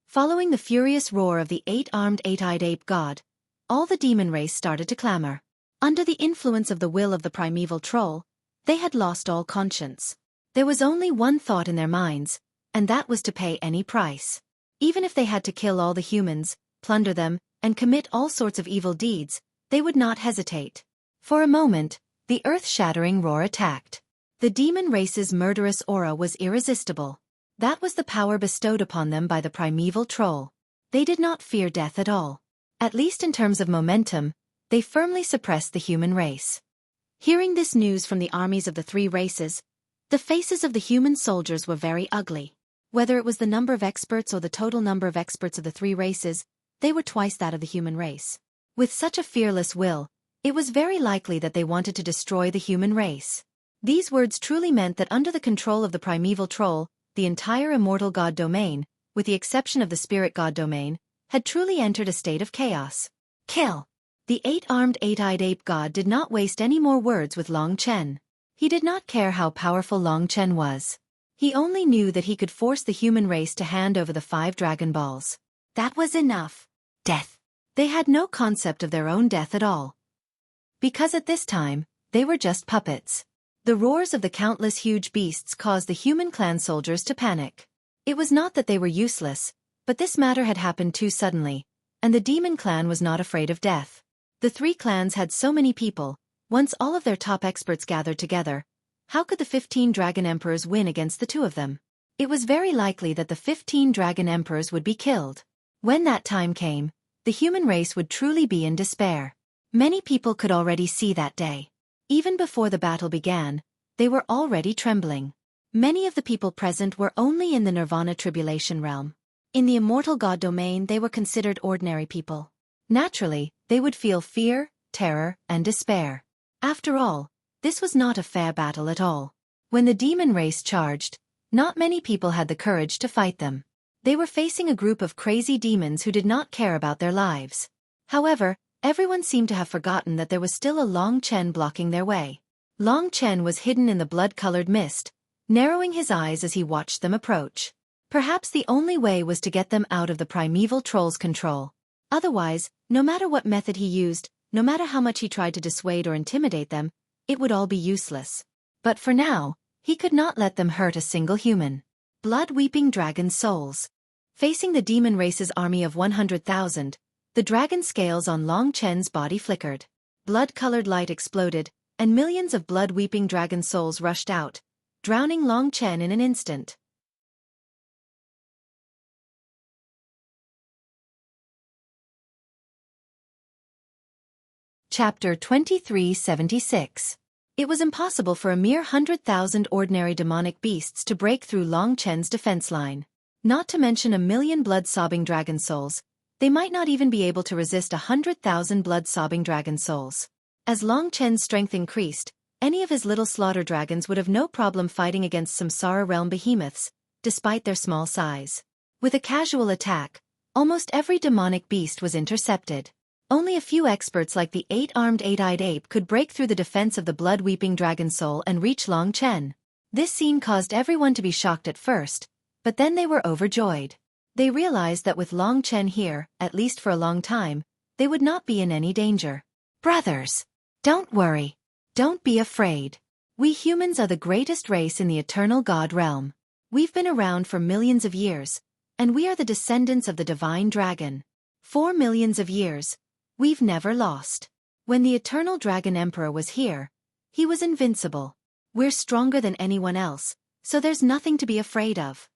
Following the furious roar of the 8-armed, 8-eyed ape god, all the demon race started to clamor. Under the influence of the will of the primeval troll, they had lost all conscience. There was only one thought in their minds, and that was to pay any price. Even if they had to kill all the humans, plunder them, and commit all sorts of evil deeds, they would not hesitate. For a moment, the earth-shattering roar attacked. The demon race's murderous aura was irresistible. That was the power bestowed upon them by the primeval troll. They did not fear death at all. At least in terms of momentum, they firmly suppressed the human race. Hearing this news from the armies of the three races, the faces of the human soldiers were very ugly. Whether it was the number of experts or the total number of experts of the three races, they were twice that of the human race. With such a fearless will, it was very likely that they wanted to destroy the human race. These words truly meant that under the control of the primeval troll, the entire immortal god domain, with the exception of the spirit god domain, had truly entered a state of chaos. Kill! The eight-armed, eight-eyed ape god did not waste any more words with Long Chen. He did not care how powerful Long Chen was. He only knew that he could force the human race to hand over the 5 Dragon Balls. That was enough. Death. They had no concept of their own death at all. Because at this time, they were just puppets. The roars of the countless huge beasts caused the human clan soldiers to panic. It was not that they were useless, but this matter had happened too suddenly, and the demon clan was not afraid of death. The 3 clans had so many people. Once all of their top experts gathered together, how could the 15 Dragon Emperors win against the 2 of them? It was very likely that the 15 Dragon Emperors would be killed. When that time came, the human race would truly be in despair. Many people could already see that day. Even before the battle began, they were already trembling. Many of the people present were only in the Nirvana Tribulation realm. In the immortal god domain they were considered ordinary people. Naturally, they would feel fear, terror, and despair. After all, this was not a fair battle at all. When the demon race charged, not many people had the courage to fight them. They were facing a group of crazy demons who did not care about their lives. However, everyone seemed to have forgotten that there was still a Long Chen blocking their way. Long Chen was hidden in the blood-colored mist, narrowing his eyes as he watched them approach. Perhaps the only way was to get them out of the primeval troll's control. Otherwise, no matter what method he used, no matter how much he tried to dissuade or intimidate them, it would all be useless. But for now, he could not let them hurt a single human. Blood-weeping dragon souls. Facing the demon race's army of 100,000, the dragon scales on Long Chen's body flickered. Blood-colored light exploded, and millions of blood-weeping dragon souls rushed out, drowning Long Chen in an instant. Chapter 2376. It was impossible for a mere 100,000 ordinary demonic beasts to break through Long Chen's defense line. Not to mention 1,000,000 blood-sobbing dragon souls, they might not even be able to resist 100,000 blood-sobbing dragon souls. As Long Chen's strength increased, any of his little slaughter dragons would have no problem fighting against Samsara realm behemoths, despite their small size. With a casual attack, almost every demonic beast was intercepted. Only a few experts like the 8-armed, 8-eyed ape could break through the defense of the blood-weeping dragon soul and reach Long Chen. This scene caused everyone to be shocked at first, but then they were overjoyed. They realized that with Long Chen here, at least for a long time, they would not be in any danger. Brothers! Don't worry. Don't be afraid. We humans are the greatest race in the eternal god realm. We've been around for millions of years, and we are the descendants of the divine dragon. 4 millions of years. We've never lost. When the eternal dragon emperor was here, he was invincible. We're stronger than anyone else, so there's nothing to be afraid of.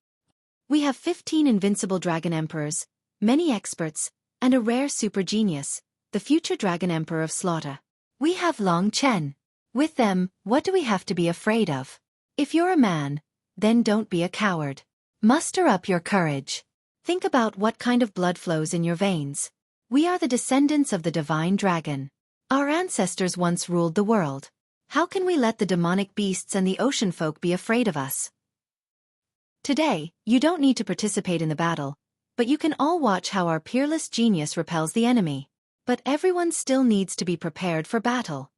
We have 15 invincible dragon emperors, many experts, and a rare super genius, the future dragon emperor of Slaughter. We have Long Chen. With them, what do we have to be afraid of? If you're a man, then don't be a coward. Muster up your courage. Think about what kind of blood flows in your veins. We are the descendants of the divine dragon. Our ancestors once ruled the world. How can we let the demonic beasts and the ocean folk be afraid of us? Today, you don't need to participate in the battle, but you can all watch how our peerless genius repels the enemy. But everyone still needs to be prepared for battle.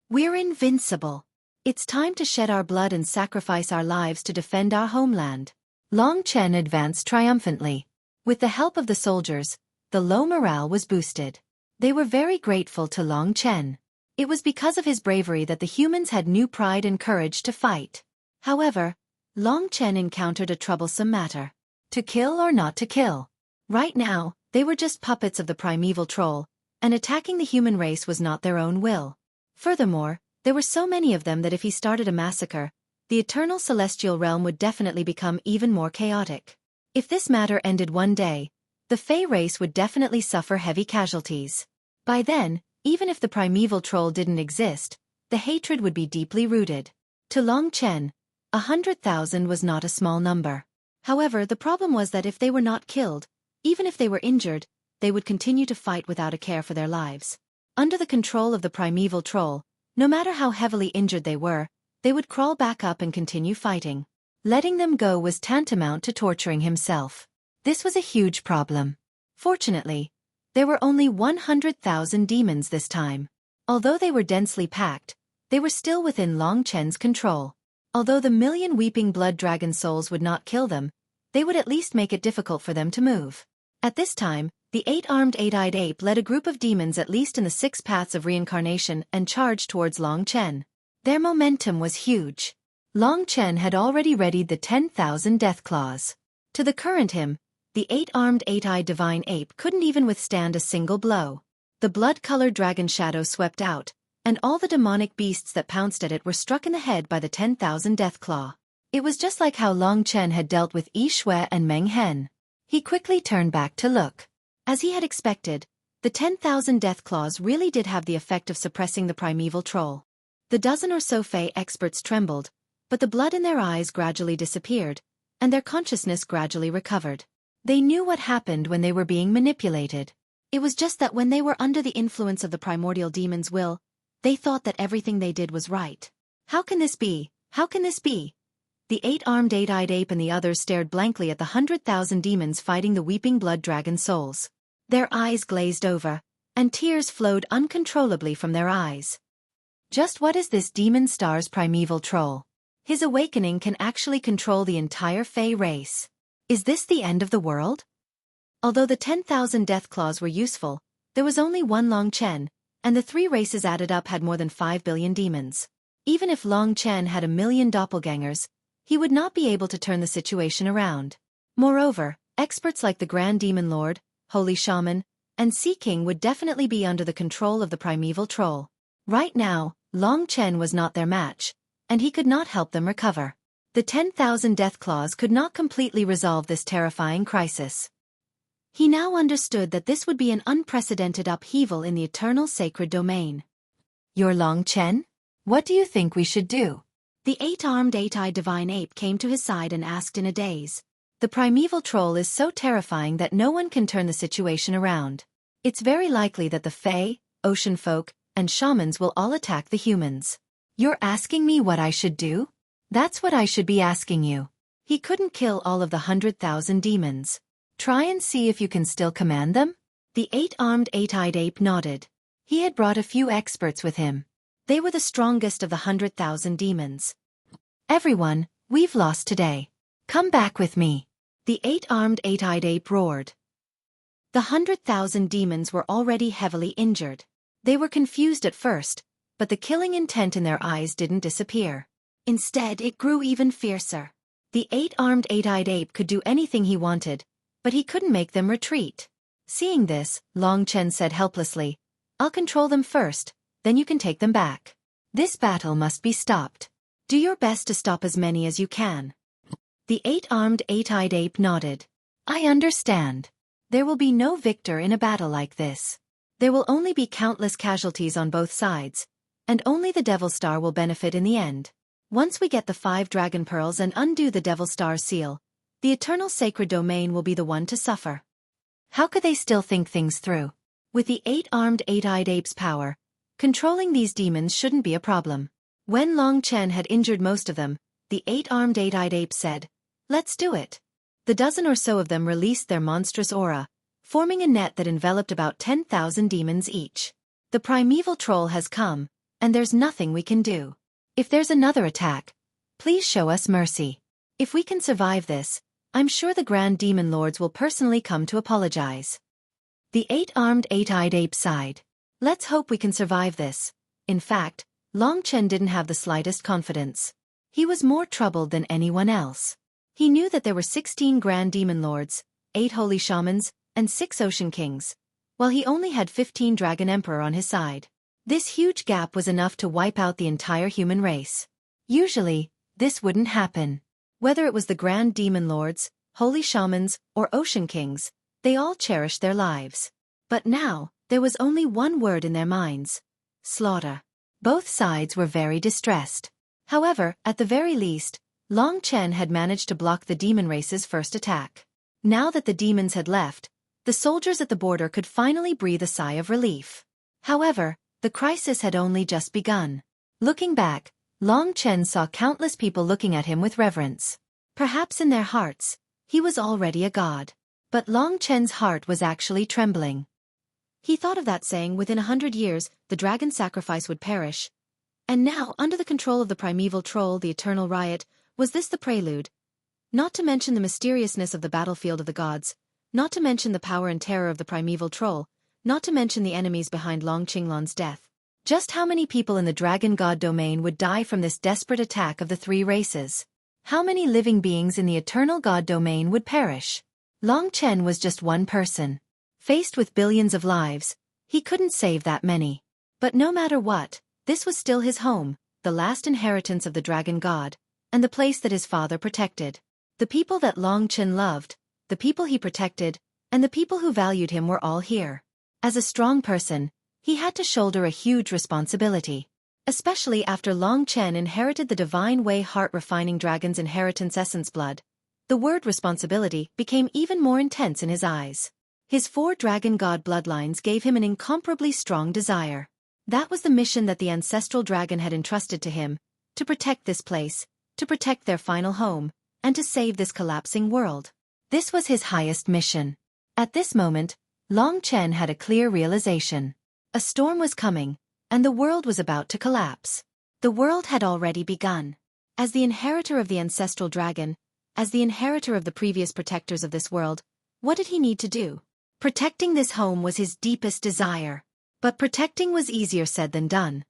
We're invincible. It's time to shed our blood and sacrifice our lives to defend our homeland. Long Chen advanced triumphantly. With the help of the soldiers, the low morale was boosted. They were very grateful to Long Chen. It was because of his bravery that the humans had new pride and courage to fight. However, Long Chen encountered a troublesome matter. To kill or not to kill? Right now, they were just puppets of the primeval troll, and attacking the human race was not their own will. Furthermore, there were so many of them that if he started a massacre, the eternal celestial realm would definitely become even more chaotic. If this matter ended one day, the Fey race would definitely suffer heavy casualties. By then, even if the primeval troll didn't exist, the hatred would be deeply rooted. To Long Chen, 100,000 was not a small number. However, the problem was that if they were not killed, even if they were injured, they would continue to fight without a care for their lives. Under the control of the primeval troll, no matter how heavily injured they would crawl back up and continue fighting. Letting them go was tantamount to torturing himself. This was a huge problem. Fortunately, there were only 100,000 demons this time. Although they were densely packed, they were still within Long Chen's control. Although the million weeping blood dragon souls would not kill them, they would at least make it difficult for them to move. At this time, the eight-armed eight-eyed ape led a group of demons at least in the 6 paths of reincarnation and charged towards Long Chen. Their momentum was huge. Long Chen had already readied the 10,000 death claws. To the current him, the eight-armed eight-eyed divine ape couldn't even withstand a single blow. The blood-colored dragon shadow swept out, and all the demonic beasts that pounced at it were struck in the head by the 10,000 death claw. It was just like how Long Chen had dealt with Xueqi and Meng Hen. He quickly turned back to look. As he had expected, the 10,000 death claws really did have the effect of suppressing the primeval troll. The dozen or so Fey experts trembled, but the blood in their eyes gradually disappeared, and their consciousness gradually recovered. They knew what happened when they were being manipulated. It was just that when they were under the influence of the primordial demon's will, they thought that everything they did was right. How can this be? How can this be? The eight-armed eight-eyed ape and the others stared blankly at the 100,000 demons fighting the weeping blood dragon souls. Their eyes glazed over, and tears flowed uncontrollably from their eyes. Just what is this demon star's primeval troll? His awakening can actually control the entire Fey race. Is this the end of the world? Although the 10,000 death claws were useful, there was only one Long Chen, and the 3 races added up had more than 5 billion demons. Even if Long Chen had 1,000,000 doppelgangers, he would not be able to turn the situation around. Moreover, experts like the Grand Demon Lord, Holy Shaman, and Sea King would definitely be under the control of the primeval troll. Right now, Long Chen was not their match, and he could not help them recover. The 10,000 death claws could not completely resolve this terrifying crisis. He now understood that this would be an unprecedented upheaval in the eternal sacred domain. You're Long Chen? What do you think we should do? The eight-armed eight-eyed divine ape came to his side and asked in a daze. The primeval troll is so terrifying that no one can turn the situation around. It's very likely that the Fey, ocean folk, and shamans will all attack the humans. You're asking me what I should do? That's what I should be asking you. He couldn't kill all of the 100,000 demons. Try and see if you can still command them? The eight-armed eight-eyed ape nodded. He had brought a few experts with him. They were the strongest of the 100,000 demons. Everyone, we've lost today. Come back with me. The eight-armed eight-eyed ape roared. The 100,000 demons were already heavily injured. They were confused at first, but the killing intent in their eyes didn't disappear. Instead, it grew even fiercer. The eight-armed eight-eyed ape could do anything he wanted, but he couldn't make them retreat. Seeing this, Long Chen said helplessly, "I'll control them first, then you can take them back. This battle must be stopped. Do your best to stop as many as you can." The eight-armed eight-eyed ape nodded. "I understand. There will be no victor in a battle like this. There will only be countless casualties on both sides, and only the Devil Star will benefit in the end. Once we get the 5 dragon pearls and undo the Devil Star's seal, the eternal sacred domain will be the one to suffer." How could they still think things through? With the eight-armed eight-eyed ape's power, controlling these demons shouldn't be a problem. When Long Chen had injured most of them, the eight-armed eight-eyed ape said, "Let's do it." The dozen or so of them released their monstrous aura, forming a net that enveloped about 10,000 demons each. The primeval troll has come, and there's nothing we can do. If there's another attack, please show us mercy. If we can survive this, I'm sure the Grand Demon Lords will personally come to apologize. The eight-armed eight-eyed ape sighed. "Let's hope we can survive this. In fact, Long Chen didn't have the slightest confidence. He was more troubled than anyone else. He knew that there were 16 Grand Demon Lords, 8 Holy Shamans, and 6 Ocean Kings, while he only had 15 Dragon Emperor on his side. This huge gap was enough to wipe out the entire human race. Usually, this wouldn't happen. Whether it was the Grand Demon Lords, Holy Shamans, or Ocean Kings, they all cherished their lives. But now, there was only one word in their minds: slaughter. Both sides were very distressed. However, at the very least, Long Chen had managed to block the demon race's first attack. Now that the demons had left, the soldiers at the border could finally breathe a sigh of relief. However, the crisis had only just begun. Looking back, Long Chen saw countless people looking at him with reverence. Perhaps in their hearts, he was already a god. But Long Chen's heart was actually trembling. He thought of that saying, within 100 years, the dragon sacrifice would perish. And now, under the control of the primeval troll, the eternal riot, was this the prelude? Not to mention the mysteriousness of the battlefield of the gods, not to mention the power and terror of the primeval troll, not to mention the enemies behind Long Qinglan's death. Just how many people in the dragon god domain would die from this desperate attack of the 3 races? How many living beings in the eternal god domain would perish? Long Chen was just one person. Faced with billions of lives, he couldn't save that many. But no matter what, this was still his home, the last inheritance of the dragon god, and the place that his father protected. The people that Long Chen loved, the people he protected, and the people who valued him were all here. As a strong person, he had to shoulder a huge responsibility. Especially after Long Chen inherited the divine way heart-refining dragon's inheritance essence blood, the word responsibility became even more intense in his eyes. His 4 dragon god bloodlines gave him an incomparably strong desire. That was the mission that the ancestral dragon had entrusted to him, to protect this place, to protect their final home, and to save this collapsing world. This was his highest mission. At this moment, Long Chen had a clear realization. A storm was coming, and the world was about to collapse. The world had already begun. As the inheritor of the ancestral dragon, as the inheritor of the previous protectors of this world, what did he need to do? Protecting this home was his deepest desire. But protecting was easier said than done.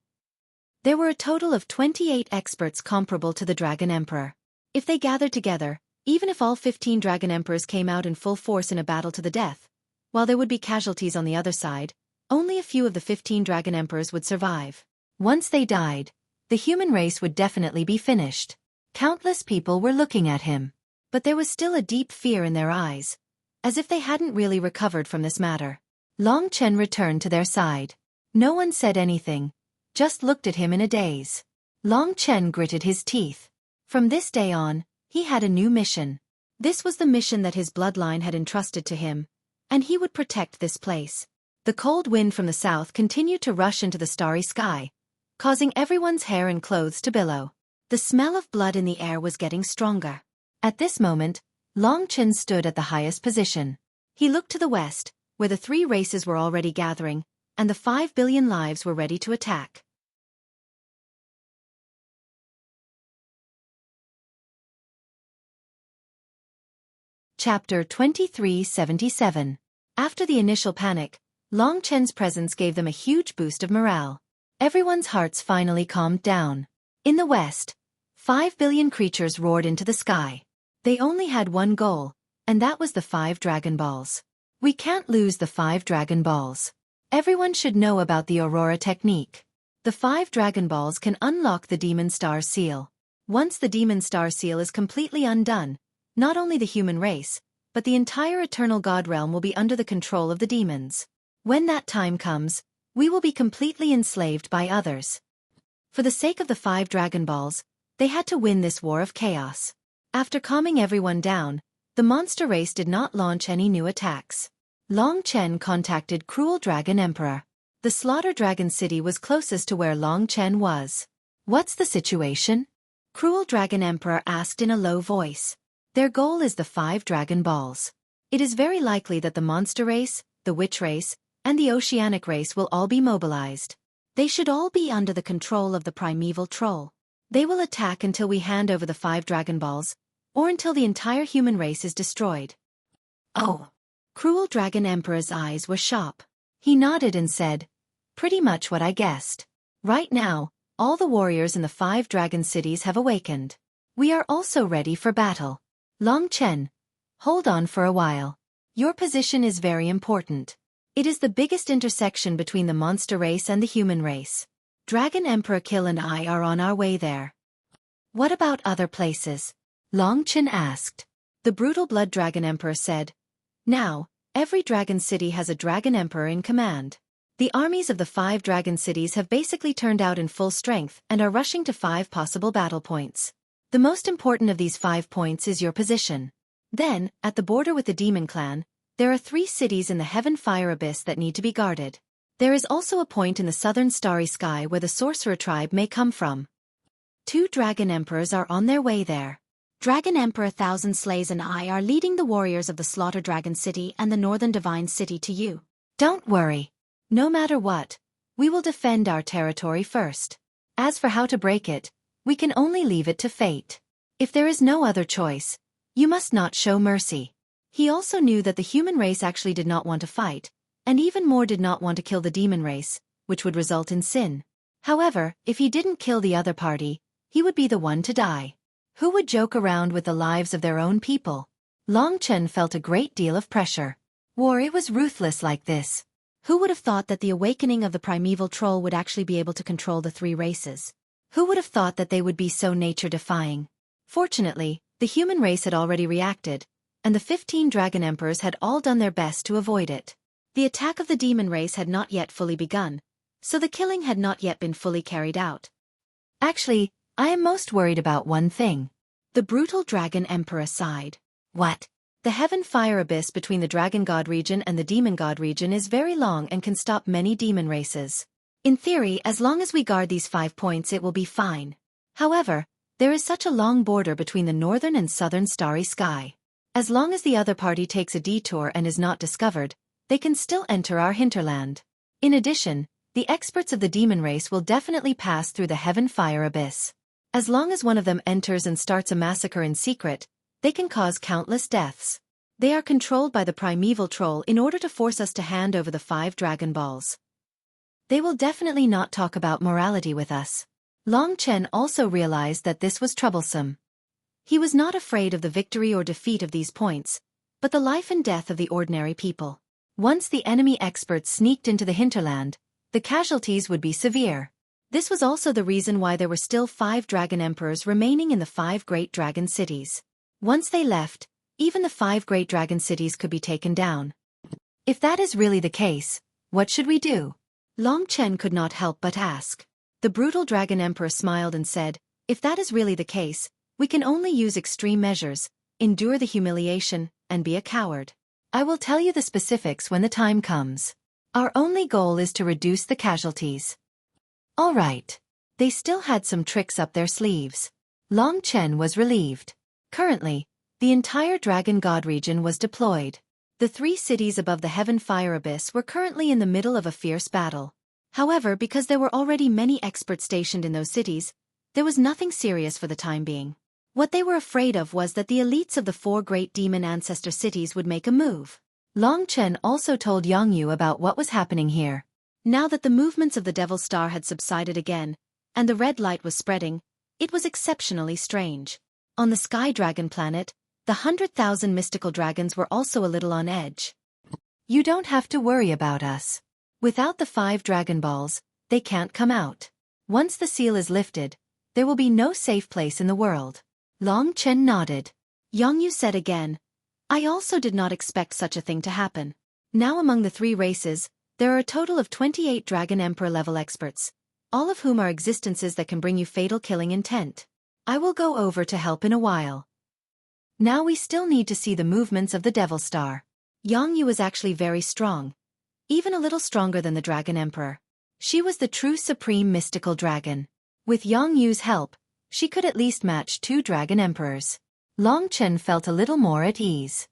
There were a total of 28 experts comparable to the Dragon Emperor. If they gathered together, even if all 15 Dragon Emperors came out in full force in a battle to the death, while there would be casualties on the other side, only a few of the 15 Dragon Emperors would survive. Once they died, the human race would definitely be finished. Countless people were looking at him. But there was still a deep fear in their eyes, as if they hadn't really recovered from this matter. Long Chen returned to their side. No one said anything, just looked at him in a daze. Long Chen gritted his teeth. From this day on, he had a new mission. This was the mission that his bloodline had entrusted to him, and he would protect this place. The cold wind from the south continued to rush into the starry sky, causing everyone's hair and clothes to billow. The smell of blood in the air was getting stronger. At this moment, Long Chen stood at the highest position. He looked to the west, where the 3 races were already gathering, and the 5 billion lives were ready to attack. Chapter 2377. After the initial panic, Long Chen's presence gave them a huge boost of morale. Everyone's hearts finally calmed down. In the west, 5 billion creatures roared into the sky. They only had one goal, and that was the 5 Dragon Balls. We can't lose the 5 Dragon Balls. Everyone should know about the Aurora technique. The 5 Dragon Balls can unlock the Demon Star Seal. Once the Demon Star Seal is completely undone, not only the human race, but the entire Eternal God realm will be under the control of the demons. When that time comes, we will be completely enslaved by others. For the sake of the 5 Dragon Balls, they had to win this war of chaos. After calming everyone down, the monster race did not launch any new attacks. Long Chen contacted Cruel Dragon Emperor. The Slaughter Dragon City was closest to where Long Chen was. What's the situation? Cruel Dragon Emperor asked in a low voice. Their goal is the 5 Dragon Balls. It is very likely that the monster race, the witch race, and the oceanic race will all be mobilized. They should all be under the control of the primeval troll. They will attack until we hand over the 5 Dragon Balls, or until the entire human race is destroyed. Oh. Cruel Dragon Emperor's eyes were sharp. He nodded and said, pretty much what I guessed. Right now, all the warriors in the 5 dragon cities have awakened. We are also ready for battle. Long Chen, hold on for a while. Your position is very important. It is the biggest intersection between the monster race and the human race. Dragon Emperor Kill and I are on our way there. What about other places? Long Chen asked. The brutal Blood Dragon Emperor said, now, every dragon city has a dragon emperor in command. The armies of the 5 dragon cities have basically turned out in full strength and are rushing to 5 possible battle points. The most important of these 5 points is your position. Then, at the border with the demon clan, there are 3 cities in the Heaven Fire Abyss that need to be guarded. There is also a point in the southern starry sky where the sorcerer tribe may come from. 2 dragon emperors are on their way there. Dragon Emperor Thousand Slays and I are leading the warriors of the Slaughter Dragon City and the Northern Divine City to you. Don't worry. No matter what, we will defend our territory first. As for how to break it, we can only leave it to fate. If there is no other choice, you must not show mercy. He also knew that the human race actually did not want to fight, and even more did not want to kill the demon race, which would result in sin. However, if he didn't kill the other party, he would be the one to die. Who would joke around with the lives of their own people? Long Chen felt a great deal of pressure. War, it was ruthless like this. Who would have thought that the awakening of the primeval troll would actually be able to control the 3 races? Who would have thought that they would be so nature-defying? Fortunately, the human race had already reacted, and the 15 dragon emperors had all done their best to avoid it. The attack of the demon race had not yet fully begun, so the killing had not yet been fully carried out. Actually, I am most worried about one thing. The brutal dragon emperor sighed. What? The Heaven Fire Abyss between the Dragon God region and the Demon God region is very long and can stop many demon races. In theory, as long as we guard these 5 points, it will be fine. However, there is such a long border between the northern and southern starry sky. As long as the other party takes a detour and is not discovered, they can still enter our hinterland. In addition, the experts of the demon race will definitely pass through the Heaven Fire Abyss. As long as one of them enters and starts a massacre in secret, they can cause countless deaths. They are controlled by the primeval troll in order to force us to hand over the 5 Dragon Balls. They will definitely not talk about morality with us. Long Chen also realized that this was troublesome. He was not afraid of the victory or defeat of these points, but the life and death of the ordinary people. Once the enemy experts sneaked into the hinterland, the casualties would be severe. This was also the reason why there were still 5 dragon emperors remaining in the 5 great dragon cities. Once they left, even the 5 great dragon cities could be taken down. If that is really the case, what should we do? Long Chen could not help but ask. The brutal dragon emperor smiled and said, if that is really the case, we can only use extreme measures, endure the humiliation, and be a coward. I will tell you the specifics when the time comes. Our only goal is to reduce the casualties. All right. They still had some tricks up their sleeves. Long Chen was relieved. Currently, the entire Dragon God region was deployed. The 3 cities above the Heaven Fire Abyss were currently in the middle of a fierce battle. However, because there were already many experts stationed in those cities, there was nothing serious for the time being. What they were afraid of was that the elites of the 4 great demon ancestor cities would make a move. Long Chen also told Yang Yu about what was happening here. Now that the movements of the Devil Star had subsided again, and the red light was spreading, it was exceptionally strange. On the Sky Dragon planet, the 100,000 mystical dragons were also a little on edge. You don't have to worry about us. Without the 5 Dragon Balls, they can't come out. Once the seal is lifted, there will be no safe place in the world. Long Chen nodded. Yang Yu said again, I also did not expect such a thing to happen. Now among the 3 races, there are a total of 28 Dragon Emperor level experts, all of whom are existences that can bring you fatal killing intent. I will go over to help in a while. Now we still need to see the movements of the Devil Star. Yang Yu was actually very strong, even a little stronger than the Dragon Emperor. She was the true supreme mystical dragon. With Yang Yu's help, she could at least match 2 Dragon Emperors. Long Chen felt a little more at ease.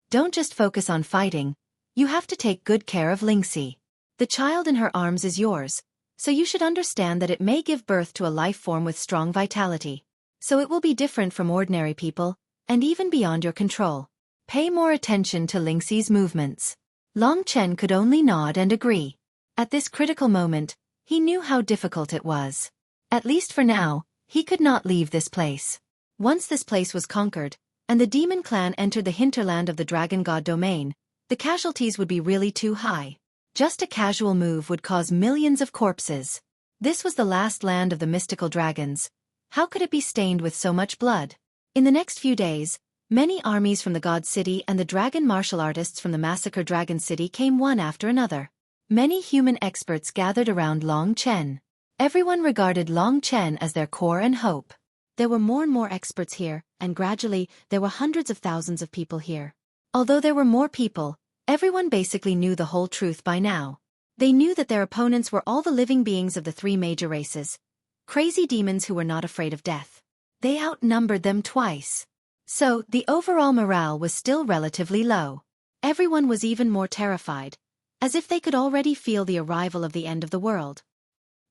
Don't just focus on fighting. You have to take good care of Lingxi. The child in her arms is yours, so you should understand that it may give birth to a life form with strong vitality. So it will be different from ordinary people, and even beyond your control. Pay more attention to Lingxi's movements. Long Chen could only nod and agree. At this critical moment, He knew how difficult it was. At least for now, he could not leave this place. Once this place was conquered, and the demon clan entered the hinterland of the dragon god domain, the casualties would be really too high. Just a casual move would cause millions of corpses. This was the last land of the mystical dragons. How could it be stained with so much blood? In the next few days, many armies from the God City and the dragon martial artists from the Massacre Dragon City came one after another. Many human experts gathered around Long Chen. Everyone regarded Long Chen as their core and hope. There were more and more experts here, and gradually, there were hundreds of thousands of people here. Although there were more people, everyone basically knew the whole truth by now. They knew that their opponents were all the living beings of the three major races. Crazy demons who were not afraid of death. They outnumbered them twice. So, the overall morale was still relatively low. Everyone was even more terrified, as if they could already feel the arrival of the end of the world.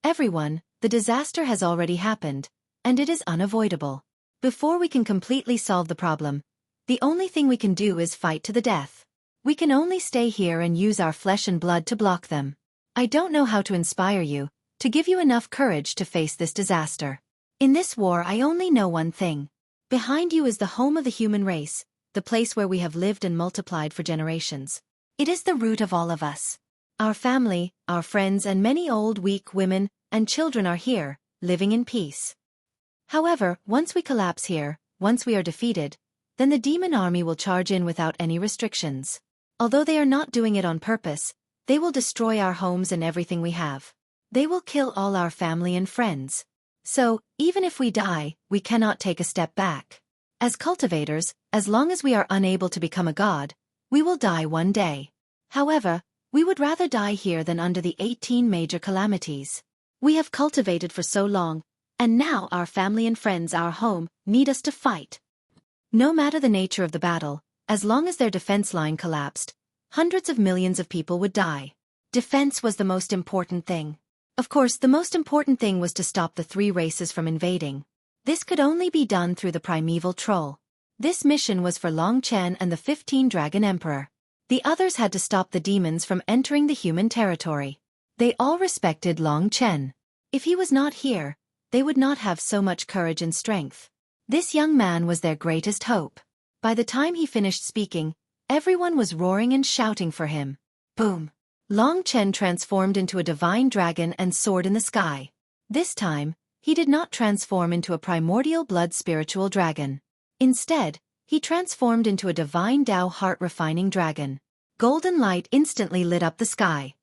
Everyone, the disaster has already happened, and it is unavoidable. Before we can completely solve the problem, the only thing we can do is fight to the death. We can only stay here and use our flesh and blood to block them. I don't know how to inspire you, to give you enough courage to face this disaster. In this war I only know one thing. Behind you is the home of the human race, the place where we have lived and multiplied for generations. It is the root of all of us. Our family, our friends and many old weak women and children are here, living in peace. However, once we collapse here, once we are defeated, then the demon army will charge in without any restrictions. Although they are not doing it on purpose, they will destroy our homes and everything we have. They will kill all our family and friends. So, even if we die, we cannot take a step back. As cultivators, as long as we are unable to become a god, we will die one day. However, we would rather die here than under the 18 major calamities. We have cultivated for so long, and now our family and friends, our home, need us to fight. No matter the nature of the battle, as long as their defense line collapsed, hundreds of millions of people would die. Defense was the most important thing. Of course, the most important thing was to stop the three races from invading. This could only be done through the primeval troll. This mission was for Long Chen and the 15 Dragon Emperor. The others had to stop the demons from entering the human territory. They all respected Long Chen. If he was not here, they would not have so much courage and strength. This young man was their greatest hope. By the time he finished speaking, everyone was roaring and shouting for him. Boom! Long Chen transformed into a divine dragon and soared in the sky. This time, he did not transform into a primordial blood spiritual dragon. Instead, he transformed into a divine Tao heart-refining dragon. Golden light instantly lit up the sky.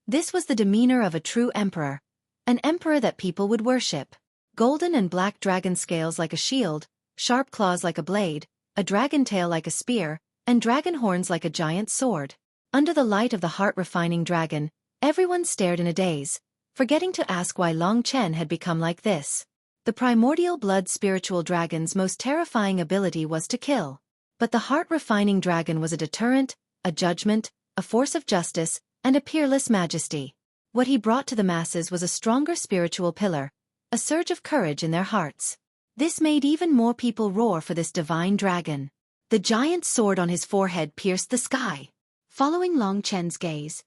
This was the demeanor of a true emperor, an emperor that people would worship. Golden and black dragon scales like a shield, sharp claws like a blade, a dragon tail like a spear, and dragon horns like a giant sword. Under the light of the heart-refining dragon, everyone stared in a daze, forgetting to ask why Long Chen had become like this. The primordial blood spiritual dragon's most terrifying ability was to kill. But the heart-refining dragon was a deterrent, a judgment, a force of justice, and a peerless majesty. What he brought to the masses was a stronger spiritual pillar, a surge of courage in their hearts. This made even more people roar for this divine dragon. The giant sword on his forehead pierced the sky. Following Long Chen's gaze,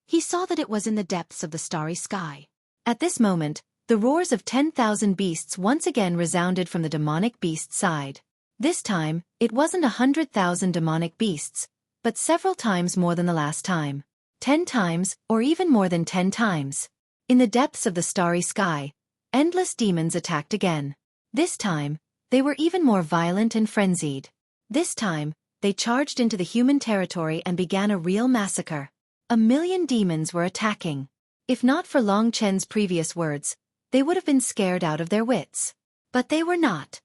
he saw that it was in the depths of the starry sky. At this moment, the roars of 10,000 beasts once again resounded from the demonic beast side. This time, it wasn't 100,000 demonic beasts, but several times more than the last time. 10 times, or even more than 10 times. In the depths of the starry sky, endless demons attacked again. This time, they were even more violent and frenzied. This time, they charged into the human territory and began a real massacre. 1,000,000 demons were attacking. If not for Long Chen's previous words, they would have been scared out of their wits. But they were not.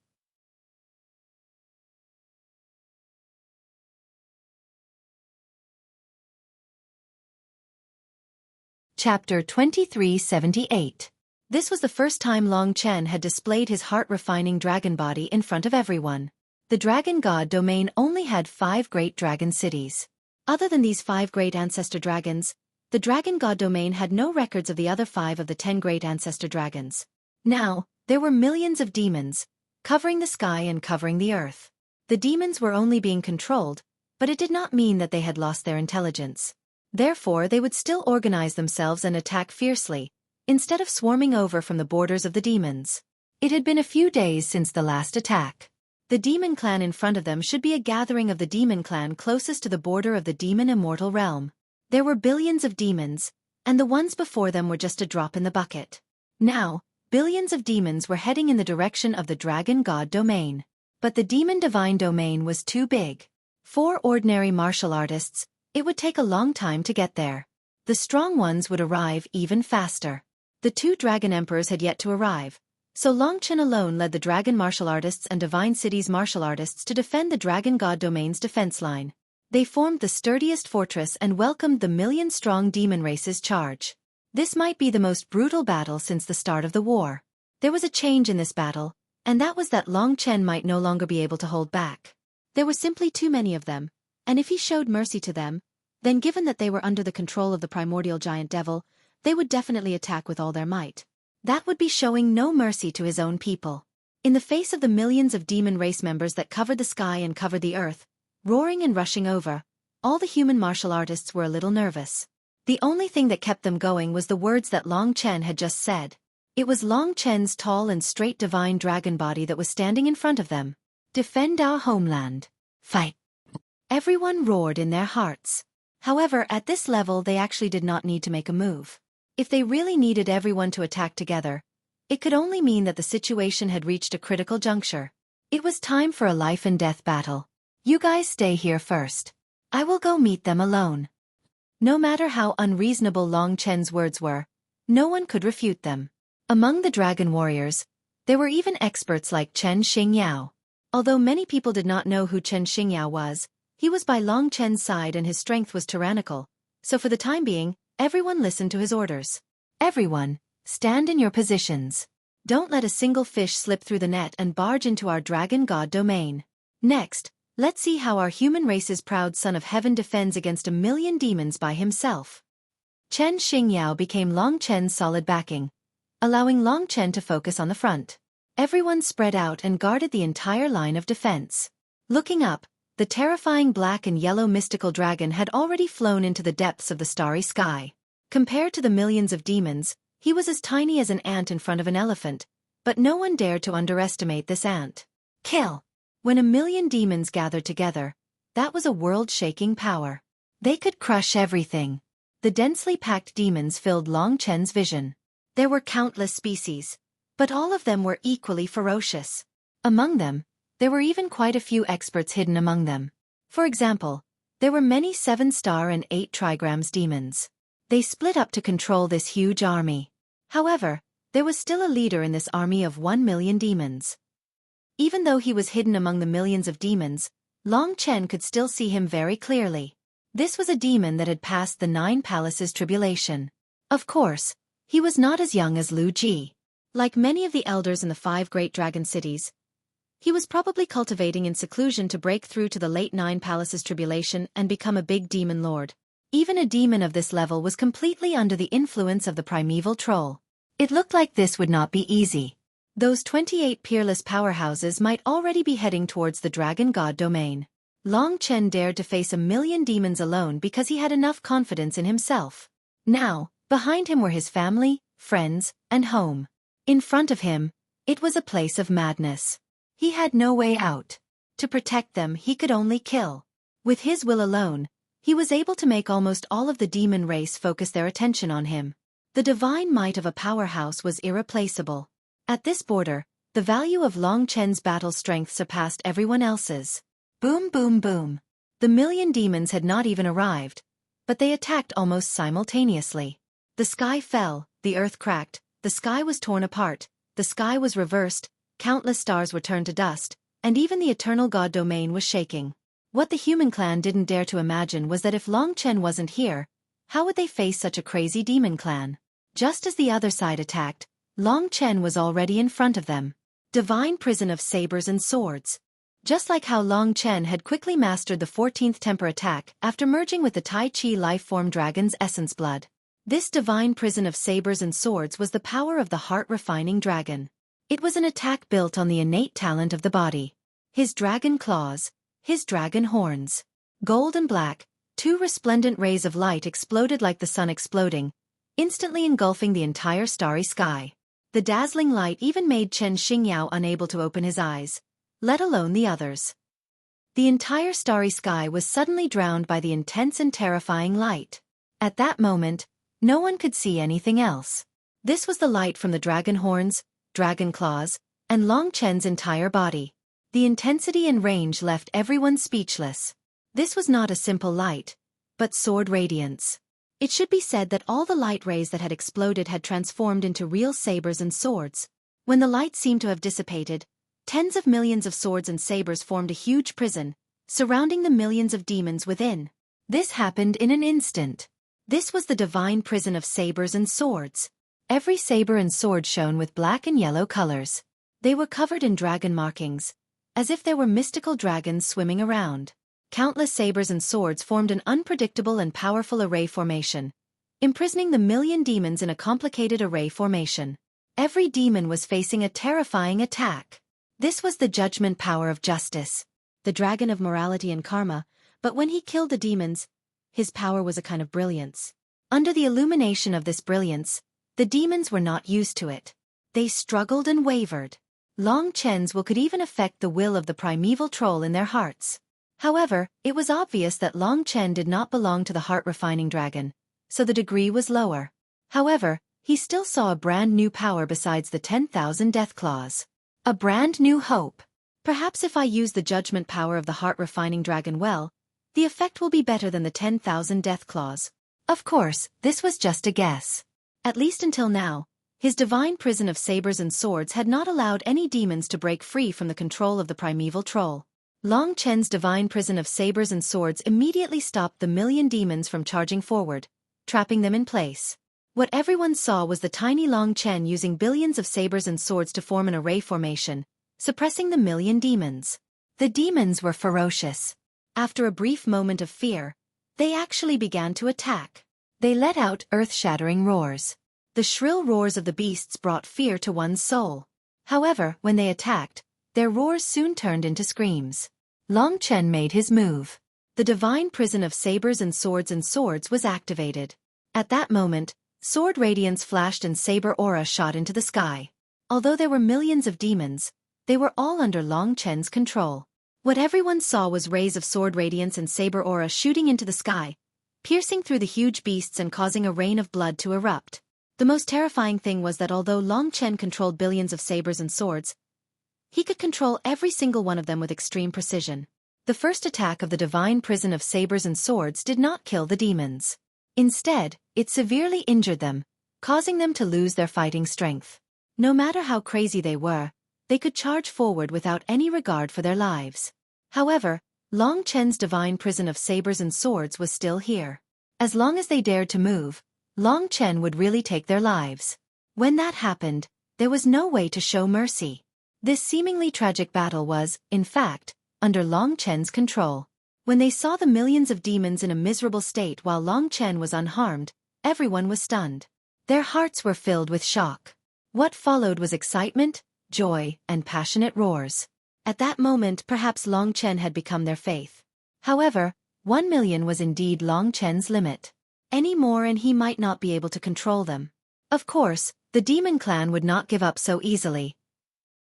Chapter 2378. This was the first time Long Chen had displayed his heart-refining dragon body in front of everyone. The dragon god domain only had 5 great dragon cities. Other than these 5 great ancestor dragons, the dragon god domain had no records of the other 5 of the 10 great ancestor dragons. Now, there were millions of demons, covering the sky and covering the earth. The demons were only being controlled, but it did not mean that they had lost their intelligence. Therefore they would still organize themselves and attack fiercely, instead of swarming over from the borders of the demons. It had been a few days since the last attack. The demon clan in front of them should be a gathering of the demon clan closest to the border of the demon immortal realm. There were billions of demons, and the ones before them were just a drop in the bucket. Now, billions of demons were heading in the direction of the dragon god domain. But the demon divine domain was too big. For ordinary martial artists, it would take a long time to get there. The strong ones would arrive even faster. The two dragon emperors had yet to arrive, so Long Chen alone led the dragon martial artists and divine cities martial artists to defend the dragon god domain's defense line. They formed the sturdiest fortress and welcomed the million-strong demon race's charge. This might be the most brutal battle since the start of the war. There was a change in this battle, and that was that Long Chen might no longer be able to hold back. There were simply too many of them, and if he showed mercy to them, then given that they were under the control of the primordial giant devil, they would definitely attack with all their might. That would be showing no mercy to his own people. In the face of the millions of demon race members that covered the sky and covered the earth, roaring and rushing over, all the human martial artists were a little nervous. The only thing that kept them going was the words that Long Chen had just said. It was Long Chen's tall and straight divine dragon body that was standing in front of them. Defend our homeland. Fight. Everyone roared in their hearts. However, at this level they actually did not need to make a move. If they really needed everyone to attack together, it could only mean that the situation had reached a critical juncture. It was time for a life-and-death battle. You guys stay here first. I will go meet them alone. No matter how unreasonable Long Chen's words were, no one could refute them. Among the dragon warriors, there were even experts like Chen Xingyao. Although many people did not know who Chen Xingyao was, he was by Long Chen's side and his strength was tyrannical, so for the time being, everyone listened to his orders. Everyone, stand in your positions. Don't let a single fish slip through the net and barge into our dragon god domain. Next, let's see how our human race's proud son of heaven defends against a million demons by himself. Chen Xingyao became Long Chen's solid backing, allowing Long Chen to focus on the front. Everyone spread out and guarded the entire line of defense. Looking up, the terrifying black and yellow mystical dragon had already flown into the depths of the starry sky. Compared to the millions of demons, he was as tiny as an ant in front of an elephant, but no one dared to underestimate this ant. Kill! When a million demons gathered together, that was a world-shaking power. They could crush everything. The densely packed demons filled Long Chen's vision. There were countless species, but all of them were equally ferocious. Among them, there were even quite a few experts hidden among them. For example, there were many 7-star and 8 trigrams demons. They split up to control this huge army. However, there was still a leader in this army of 1 million demons. Even though he was hidden among the millions of demons, Long Chen could still see him very clearly. This was a demon that had passed the 9 palaces tribulation. Of course, he was not as young as Lu Ji. Like many of the elders in the 5 great dragon cities, he was probably cultivating in seclusion to break through to the late 9 palaces tribulation and become a big demon lord. Even a demon of this level was completely under the influence of the primeval troll. It looked like this would not be easy. Those 28 peerless powerhouses might already be heading towards the dragon god domain. Long Chen dared to face a million demons alone because he had enough confidence in himself. Now, behind him were his family, friends, and home. In front of him, it was a place of madness. He had no way out. To protect them, he could only kill. With his will alone, he was able to make almost all of the demon race focus their attention on him. The divine might of a powerhouse was irreplaceable. At this border, the value of Long Chen's battle strength surpassed everyone else's. Boom boom boom. The million demons had not even arrived, but they attacked almost simultaneously. The sky fell, the earth cracked, the sky was torn apart, the sky was reversed, countless stars were turned to dust, and even the eternal god domain was shaking. What the human clan didn't dare to imagine was that if Long Chen wasn't here, how would they face such a crazy demon clan? Just as the other side attacked, Long Chen was already in front of them. Divine prison of sabers and swords. Just like how Long Chen had quickly mastered the 14th temper attack after merging with the Tai Chi life-form dragon's essence blood. This divine prison of sabers and swords was the power of the heart-refining dragon. It was an attack built on the innate talent of the body. His dragon claws, his dragon horns. Gold and black, 2 resplendent rays of light exploded like the sun exploding, instantly engulfing the entire starry sky. The dazzling light even made Chen Xingyao unable to open his eyes, let alone the others. The entire starry sky was suddenly drowned by the intense and terrifying light. At that moment, no one could see anything else. This was the light from the dragon horns, dragon claws, and Long Chen's entire body. The intensity and range left everyone speechless. This was not a simple light, but sword radiance. It should be said that all the light rays that had exploded had transformed into real sabers and swords. When the light seemed to have dissipated, tens of millions of swords and sabers formed a huge prison, surrounding the millions of demons within. This happened in an instant. This was the divine prison of sabers and swords. Every saber and sword shone with black and yellow colors. They were covered in dragon markings, as if there were mystical dragons swimming around. Countless sabers and swords formed an unpredictable and powerful array formation, imprisoning the million demons in a complicated array formation. Every demon was facing a terrifying attack. This was the judgment power of justice, the dragon of morality and karma, but when he killed the demons, his power was a kind of brilliance. Under the illumination of this brilliance, the demons were not used to it. They struggled and wavered. Long Chen's will could even affect the will of the primeval troll in their hearts. However, it was obvious that Long Chen did not belong to the heart-refining dragon, so the degree was lower. However, he still saw a brand new power besides the 10,000 death claws. A brand new hope. Perhaps if I use the judgment power of the heart-refining dragon well, the effect will be better than the 10,000 death claws. Of course, this was just a guess. At least until now, his divine prison of sabers and swords had not allowed any demons to break free from the control of the primeval troll. Long Chen's divine prison of sabers and swords immediately stopped the million demons from charging forward, trapping them in place. What everyone saw was the tiny Long Chen using billions of sabers and swords to form an array formation, suppressing the million demons. The demons were ferocious. After a brief moment of fear, they actually began to attack. They let out earth-shattering roars. The shrill roars of the beasts brought fear to one's soul. However, when they attacked, their roars soon turned into screams. Long Chen made his move. The divine prison of sabers and swords was activated. At that moment, sword radiance flashed and saber aura shot into the sky. Although there were millions of demons, they were all under Long Chen's control. What everyone saw was rays of sword radiance and saber aura shooting into the sky, piercing through the huge beasts and causing a rain of blood to erupt. The most terrifying thing was that although Long Chen controlled billions of sabers and swords, he could control every single one of them with extreme precision. The first attack of the divine prison of sabers and swords did not kill the demons. Instead, it severely injured them, causing them to lose their fighting strength. No matter how crazy they were, they could charge forward without any regard for their lives. However, Long Chen's divine prison of sabers and swords was still here. As long as they dared to move, Long Chen would really take their lives. When that happened, there was no way to show mercy. This seemingly tragic battle was, in fact, under Long Chen's control. When they saw the millions of demons in a miserable state while Long Chen was unharmed, everyone was stunned. Their hearts were filled with shock. What followed was excitement, joy, and passionate roars. At that moment perhaps Long Chen had become their faith. However, 1 million was indeed Long Chen's limit. Any more and he might not be able to control them. Of course, the demon clan would not give up so easily.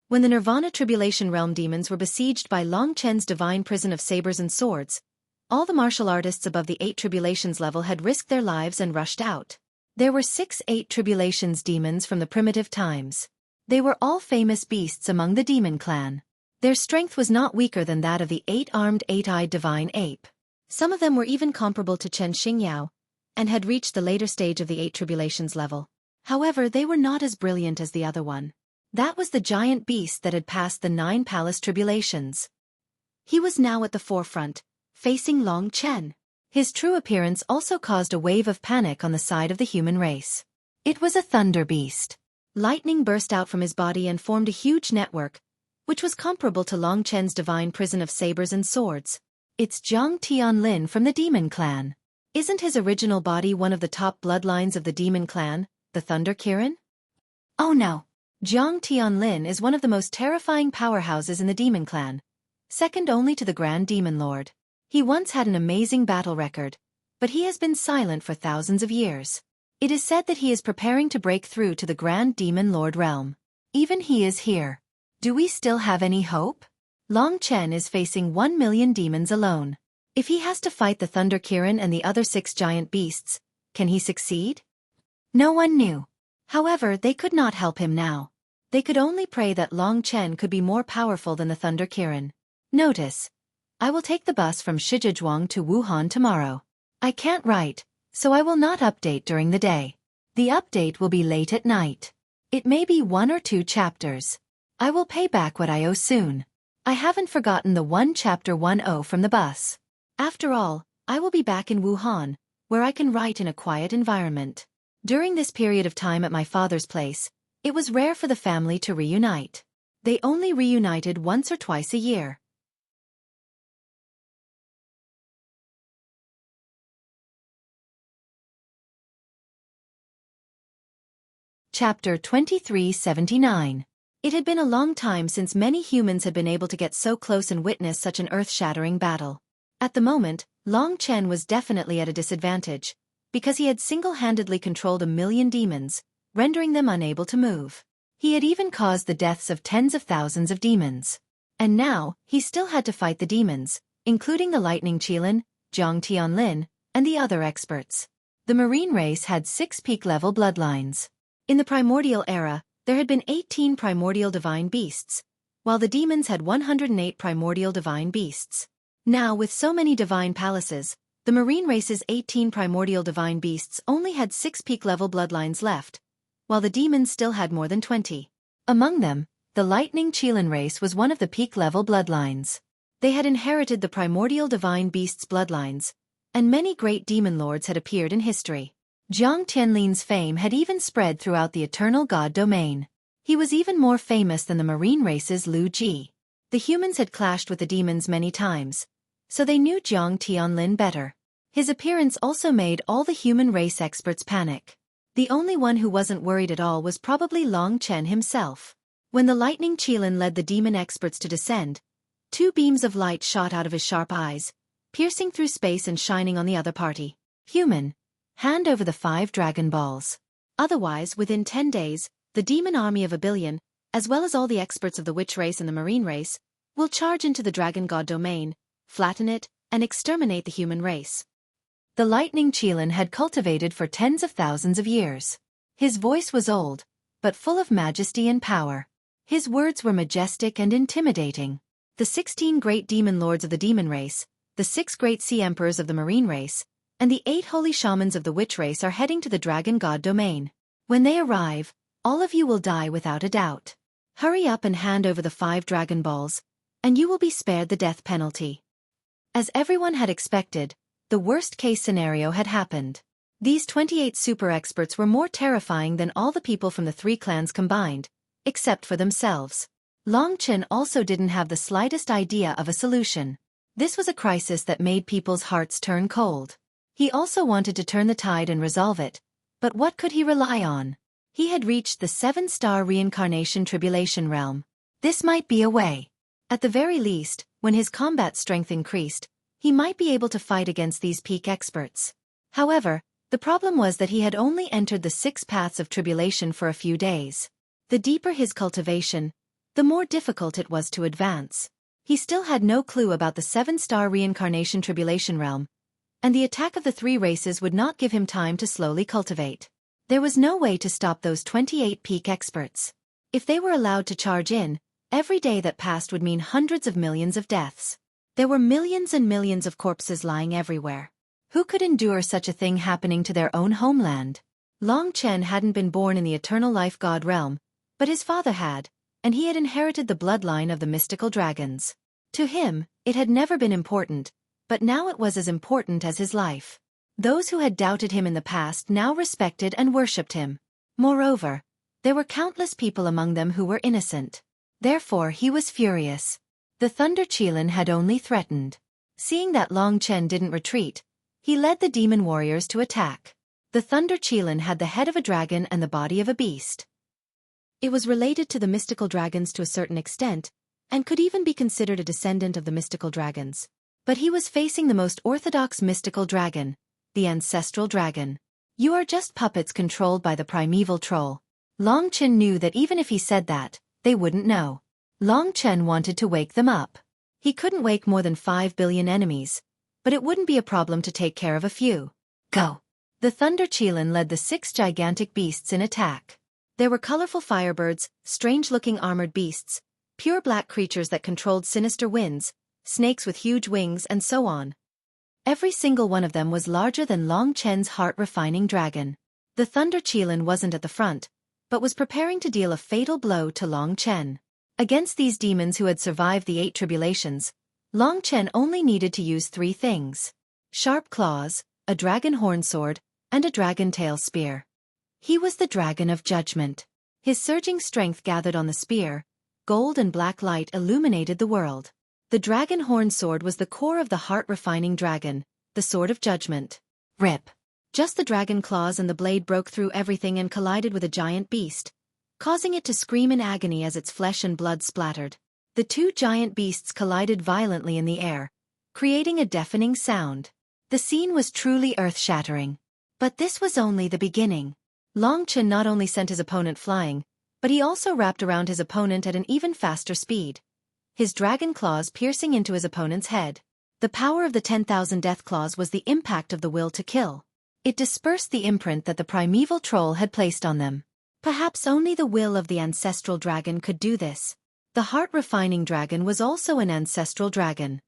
When the Nirvana Tribulation Realm demons were besieged by Long Chen's divine prison of sabers and swords, all the martial artists above the 8 Tribulations level had risked their lives and rushed out. There were 6 8 Tribulations demons from the primitive times. They were all famous beasts among the demon clan. Their strength was not weaker than that of the 8-armed 8-eyed divine ape. Some of them were even comparable to Chen Xingyao, and had reached the later stage of the 8 Tribulations level. However, they were not as brilliant as the other one. That was the giant beast that had passed the 9 palace tribulations. He was now at the forefront, facing Long Chen. His true appearance also caused a wave of panic on the side of the human race. It was a thunder beast. Lightning burst out from his body and formed a huge network, which was comparable to Long Chen's divine prison of sabers and swords. It's Zhang Tianlin from the demon clan. Isn't his original body one of the top bloodlines of the demon clan, the Thunder Kirin? Oh no! Zhang Tianlin is one of the most terrifying powerhouses in the demon clan, second only to the Grand Demon Lord. He once had an amazing battle record, but he has been silent for thousands of years. It is said that he is preparing to break through to the Grand Demon Lord realm. Even he is here. Do we still have any hope? Long Chen is facing 1 million demons alone. If he has to fight the Thunder Kirin and the other 6 giant beasts, can he succeed? No one knew. However, they could not help him now. They could only pray that Long Chen could be more powerful than the Thunder Kirin. Notice: I will take the bus from Shizhizhuang to Wuhan tomorrow. I can't write, so I will not update during the day. The update will be late at night. It may be 1 or 2 chapters. I will pay back what I owe soon. I haven't forgotten the 1 chapter 10 from the bus. After all, I will be back in Wuhan, where I can write in a quiet environment. During this period of time at my father's place, it was rare for the family to reunite. They only reunited once or twice a year. Chapter 2379. It had been a long time since many humans had been able to get so close and witness such an earth-shattering battle. At the moment, Long Chen was definitely at a disadvantage, because he had single-handedly controlled 1 million demons, rendering them unable to move. He had even caused the deaths of tens of thousands of demons. And now, he still had to fight the demons, including the Lightning Qilin, Zhang Tianlin, and the other experts. The marine race had 6 peak-level bloodlines. In the primordial era, there had been 18 primordial divine beasts, while the demons had 108 primordial divine beasts. Now, with so many divine palaces, the marine race's 18 primordial divine beasts only had 6 peak-level bloodlines left, while the demons still had more than 20. Among them, the Lightning Qilin race was one of the peak-level bloodlines. They had inherited the primordial divine beasts' bloodlines, and many great demon lords had appeared in history. Zhang Tianlin's fame had even spread throughout the eternal god domain. He was even more famous than the marine race's Lu Ji. The humans had clashed with the demons many times, so they knew Zhang Tianlin better. His appearance also made all the human race experts panic. The only one who wasn't worried at all was probably Long Chen himself. When the Lightning Qilin led the demon experts to descend, 2 beams of light shot out of his sharp eyes, piercing through space and shining on the other party. Human, hand over the 5 Dragon Balls. Otherwise, within 10 days, the demon army of 1 billion, as well as all the experts of the witch race and the marine race, will charge into the dragon god domain, flatten it, and exterminate the human race. The Lightning Qilin had cultivated for tens of thousands of years. His voice was old, but full of majesty and power. His words were majestic and intimidating. The 16 great demon lords of the demon race, the 6 great sea emperors of the marine race, and the 8 holy shamans of the witch race are heading to the dragon god domain. When they arrive, all of you will die without a doubt. Hurry up and hand over the 5 Dragon Balls, and you will be spared the death penalty. As everyone had expected, the worst-case scenario had happened. These 28 super experts were more terrifying than all the people from the 3 clans combined, except for themselves. Long Chen also didn't have the slightest idea of a solution. This was a crisis that made people's hearts turn cold. He also wanted to turn the tide and resolve it, but what could he rely on? He had reached the 7-star reincarnation tribulation realm. This might be a way. At the very least, when his combat strength increased, he might be able to fight against these peak experts. However, the problem was that he had only entered the 6 paths of tribulation for a few days. The deeper his cultivation, the more difficult it was to advance. He still had no clue about the 7-star reincarnation tribulation realm, and the attack of the 3 races would not give him time to slowly cultivate. There was no way to stop those 28 peak experts. If they were allowed to charge in, every day that passed would mean hundreds of millions of deaths. There were millions and millions of corpses lying everywhere. Who could endure such a thing happening to their own homeland? Long Chen hadn't been born in the eternal life god realm, but his father had, and he had inherited the bloodline of the mystical dragons. To him, it had never been important, but now it was as important as his life. Those who had doubted him in the past now respected and worshipped him. Moreover, there were countless people among them who were innocent. Therefore he was furious. The Thunder Qilin had only threatened. Seeing that Long Chen didn't retreat, he led the demon warriors to attack. The Thunder Qilin had the head of a dragon and the body of a beast. It was related to the mystical dragons to a certain extent, and could even be considered a descendant of the mystical dragons. But he was facing the most orthodox mystical dragon, the ancestral dragon. You are just puppets controlled by the primeval troll. Long Chen knew that even if he said that, they wouldn't know. Long Chen wanted to wake them up. He couldn't wake more than 5 billion enemies, but it wouldn't be a problem to take care of a few. Go! The Thunder Qilin led the 6 gigantic beasts in attack. There were colorful firebirds, strange-looking armored beasts, pure black creatures that controlled sinister winds, snakes with huge wings, and so on. Every single one of them was larger than Long Chen's heart-refining dragon. The Thunder Qilin wasn't at the front, but was preparing to deal a fatal blow to Long Chen. Against these demons who had survived the 8 tribulations, Long Chen only needed to use 3 things: sharp claws, a dragon horn sword, and a dragon tail spear. He was the Dragon of Judgment. His surging strength gathered on the spear, gold and black light illuminated the world. The dragon horn sword was the core of the heart-refining dragon, the sword of judgment. Rip! Just the dragon claws and the blade broke through everything and collided with a giant beast, causing it to scream in agony as its flesh and blood splattered. The 2 giant beasts collided violently in the air, creating a deafening sound. The scene was truly earth-shattering. But this was only the beginning. Long Chen not only sent his opponent flying, but he also wrapped around his opponent at an even faster speed, his dragon claws piercing into his opponent's head. The power of the 10,000 death claws was the impact of the will to kill. It dispersed the imprint that the primeval troll had placed on them. Perhaps only the will of the ancestral dragon could do this. The heart-refining dragon was also an ancestral dragon.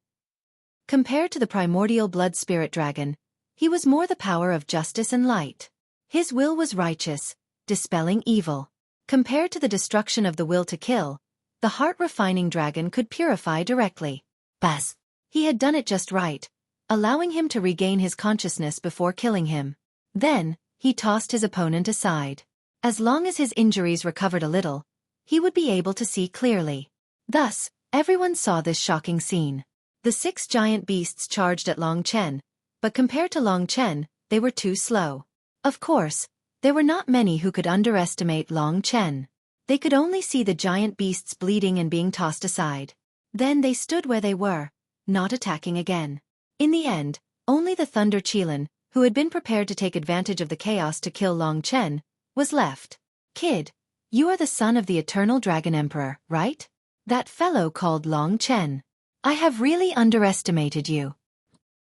Compared to the primordial blood spirit dragon, he was more the power of justice and light. His will was righteous, dispelling evil. Compared to the destruction of the will to kill, the heart-refining dragon could purify directly. Buzz! He had done it just right, allowing him to regain his consciousness before killing him. Then, he tossed his opponent aside. As long as his injuries recovered a little, he would be able to see clearly. Thus, everyone saw this shocking scene. The 6 giant beasts charged at Long Chen, but compared to Long Chen, they were too slow. Of course, there were not many who could underestimate Long Chen. They could only see the giant beasts bleeding and being tossed aside. Then they stood where they were, not attacking again. In the end, only the Thunder Qilin, who had been prepared to take advantage of the chaos to kill Long Chen, was left. Kid, you are the son of the Eternal Dragon Emperor, right? That fellow called Long Chen. I have really underestimated you.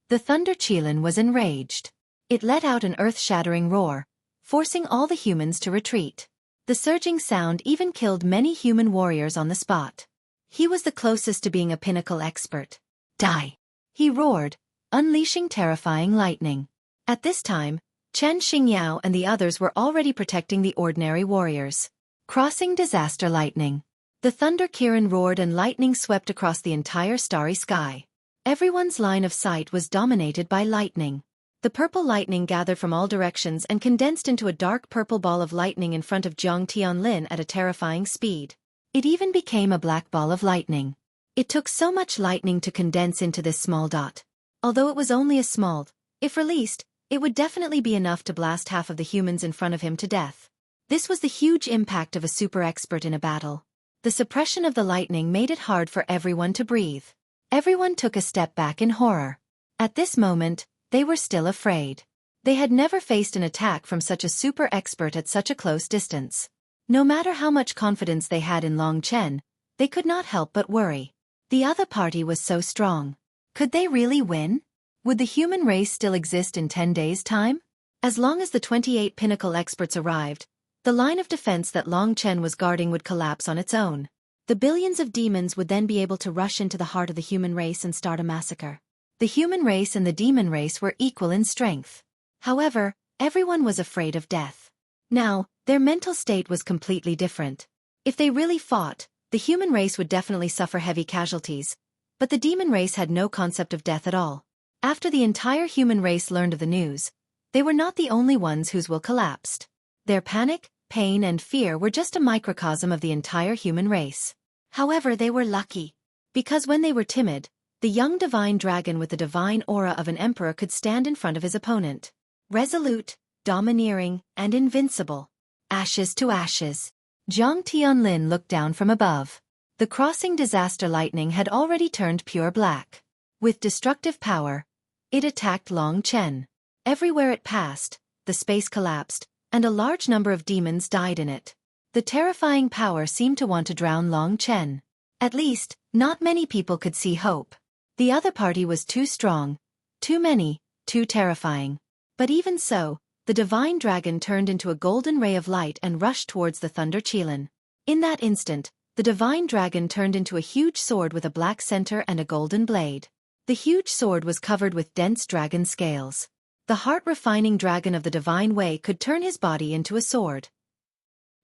The Thunder Qilin was enraged. It let out an earth-shattering roar, forcing all the humans to retreat. The surging sound even killed many human warriors on the spot. He was the closest to being a pinnacle expert. Die! He roared, unleashing terrifying lightning. At this time, Chen Xingyao and the others were already protecting the ordinary warriors. Crossing disaster lightning. The Thunder Kirin roared and lightning swept across the entire starry sky. Everyone's line of sight was dominated by lightning. The purple lightning gathered from all directions and condensed into a dark purple ball of lightning in front of Jiang Tianlin at a terrifying speed. It even became a black ball of lightning. It took so much lightning to condense into this small dot. Although it was only a small, if released, it would definitely be enough to blast half of the humans in front of him to death. This was the huge impact of a super expert in a battle. The suppression of the lightning made it hard for everyone to breathe. Everyone took a step back in horror. At this moment, they were still afraid. They had never faced an attack from such a super expert at such a close distance. No matter how much confidence they had in Long Chen, they could not help but worry. The other party was so strong. Could they really win? Would the human race still exist in 10 days' time? As long as the 28 pinnacle experts arrived, the line of defense that Long Chen was guarding would collapse on its own. The billions of demons would then be able to rush into the heart of the human race and start a massacre. The human race and the demon race were equal in strength. However, everyone was afraid of death. Now, their mental state was completely different. If they really fought, the human race would definitely suffer heavy casualties, but the demon race had no concept of death at all. After the entire human race learned of the news, they were not the only ones whose will collapsed. Their panic, pain and fear were just a microcosm of the entire human race. However, they were lucky. Because when they were timid, the young divine dragon with the divine aura of an emperor could stand in front of his opponent. Resolute, domineering, and invincible. Ashes to ashes. Jiang Tianlin looked down from above. The crossing disaster lightning had already turned pure black. With destructive power, it attacked Long Chen. Everywhere it passed, the space collapsed, and a large number of demons died in it. The terrifying power seemed to want to drown Long Chen. At least, not many people could see hope. The other party was too strong, too many, too terrifying. But even so, the divine dragon turned into a golden ray of light and rushed towards the Thunder Qilin. In that instant, the divine dragon turned into a huge sword with a black center and a golden blade. The huge sword was covered with dense dragon scales. The heart-refining dragon of the divine way could turn his body into a sword.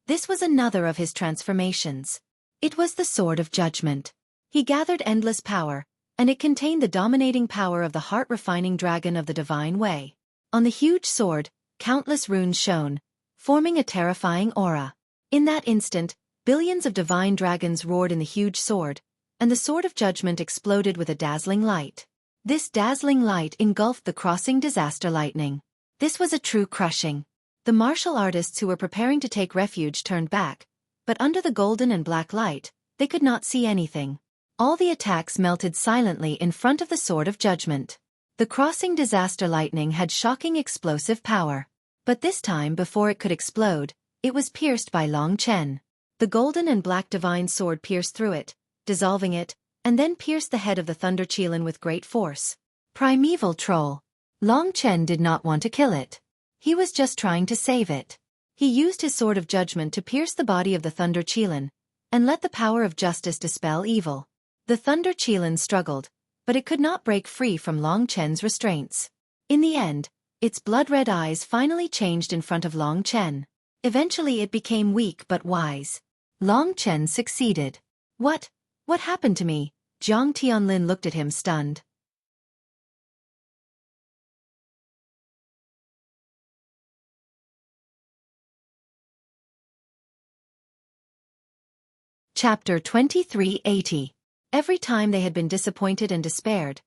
This was another of his transformations. It was the Sword of Judgment. He gathered endless power, and it contained the dominating power of the heart-refining dragon of the divine way. On the huge sword, countless runes shone, forming a terrifying aura. In that instant, billions of divine dragons roared in the huge sword, and the Sword of Judgment exploded with a dazzling light. This dazzling light engulfed the crossing disaster lightning. This was a true crushing. The martial artists who were preparing to take refuge turned back, but under the golden and black light, they could not see anything. All the attacks melted silently in front of the Sword of Judgment. The crossing disaster lightning had shocking explosive power. But this time before it could explode, it was pierced by Long Chen. The golden and black divine sword pierced through it, dissolving it, and then pierced the head of the Thunder Qilin with great force. Primeval troll. Long Chen did not want to kill it. He was just trying to save it. He used his Sword of Judgment to pierce the body of the Thunder Qilin, and let the power of justice dispel evil. The Thunder Qilin struggled, but it could not break free from Long Chen's restraints. In the end, its blood-red eyes finally changed in front of Long Chen. Eventually it became weak but wise. Long Chen succeeded. What happened to me? Jiang Tianlin looked at him stunned. Chapter 2380. Every time they had been disappointed and despaired,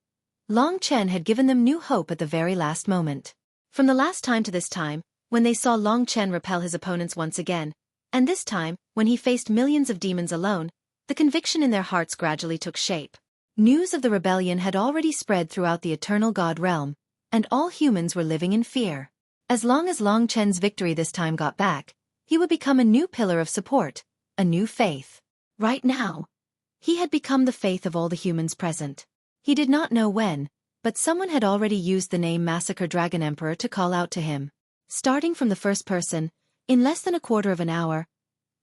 Long Chen had given them new hope at the very last moment. From the last time to this time, when they saw Long Chen repel his opponents once again, and this time, when he faced millions of demons alone, the conviction in their hearts gradually took shape. News of the rebellion had already spread throughout the Eternal God realm, and all humans were living in fear. As long as Long Chen's victory this time got back, he would become a new pillar of support, a new faith. Right now, he had become the faith of all the humans present. He did not know when, but someone had already used the name Massacre Dragon Emperor to call out to him. Starting from the first person, in less than a quarter of an hour,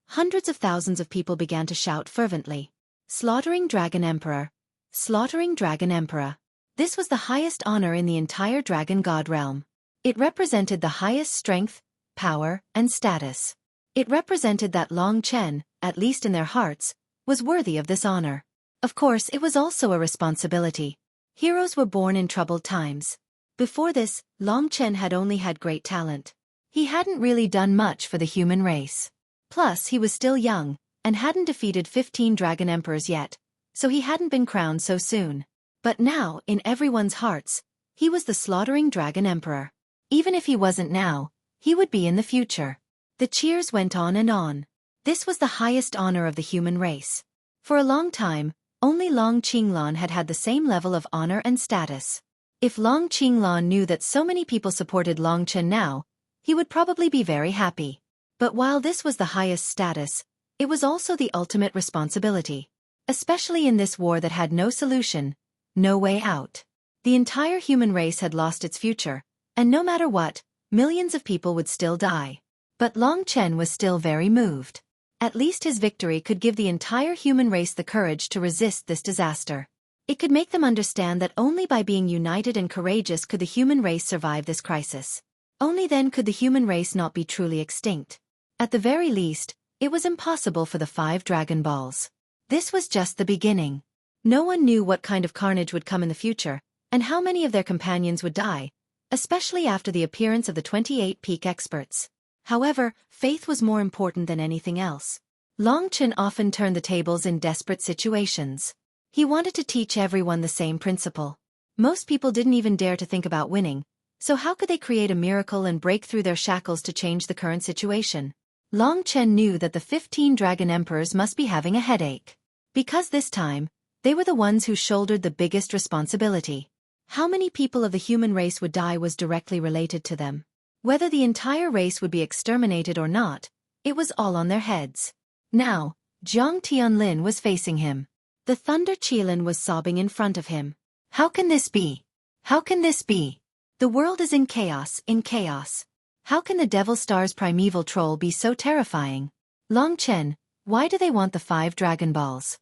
hundreds of thousands of people began to shout fervently, "Slaughtering Dragon Emperor! Slaughtering Dragon Emperor!" This was the highest honor in the entire Dragon God realm. It represented the highest strength, power, and status. It represented that Long Chen, at least in their hearts, was worthy of this honor. Of course, it was also a responsibility. Heroes were born in troubled times. Before this, Long Chen had only had great talent. He hadn't really done much for the human race. Plus, he was still young, and hadn't defeated 15 Dragon Emperors yet, so he hadn't been crowned so soon. But now, in everyone's hearts, he was the Slaughtering Dragon Emperor. Even if he wasn't now, he would be in the future. The cheers went on and on. This was the highest honor of the human race. For a long time, only Long Qinglan had had the same level of honor and status. If Long Qinglan knew that so many people supported Long Chen now, he would probably be very happy. But while this was the highest status, it was also the ultimate responsibility. Especially in this war that had no solution, no way out. The entire human race had lost its future, and no matter what, millions of people would still die. But Long Chen was still very moved. At least his victory could give the entire human race the courage to resist this disaster. It could make them understand that only by being united and courageous could the human race survive this crisis. Only then could the human race not be truly extinct. At the very least, it was impossible for the 5 Dragon Balls. This was just the beginning. No one knew what kind of carnage would come in the future, and how many of their companions would die, especially after the appearance of the 28 peak experts. However, faith was more important than anything else. Long Chen often turned the tables in desperate situations. He wanted to teach everyone the same principle. Most people didn't even dare to think about winning, so how could they create a miracle and break through their shackles to change the current situation? Long Chen knew that the 15 Dragon Emperors must be having a headache. Because this time, they were the ones who shouldered the biggest responsibility. How many people of the human race would die was directly related to them. Whether the entire race would be exterminated or not, it was all on their heads. Now, Jiang Tianlin was facing him. The Thunder Qilin was sobbing in front of him. How can this be? How can this be? The world is in chaos, in chaos. How can the Devil Star's primeval troll be so terrifying? Long Chen, why do they want the 5 Dragon Balls?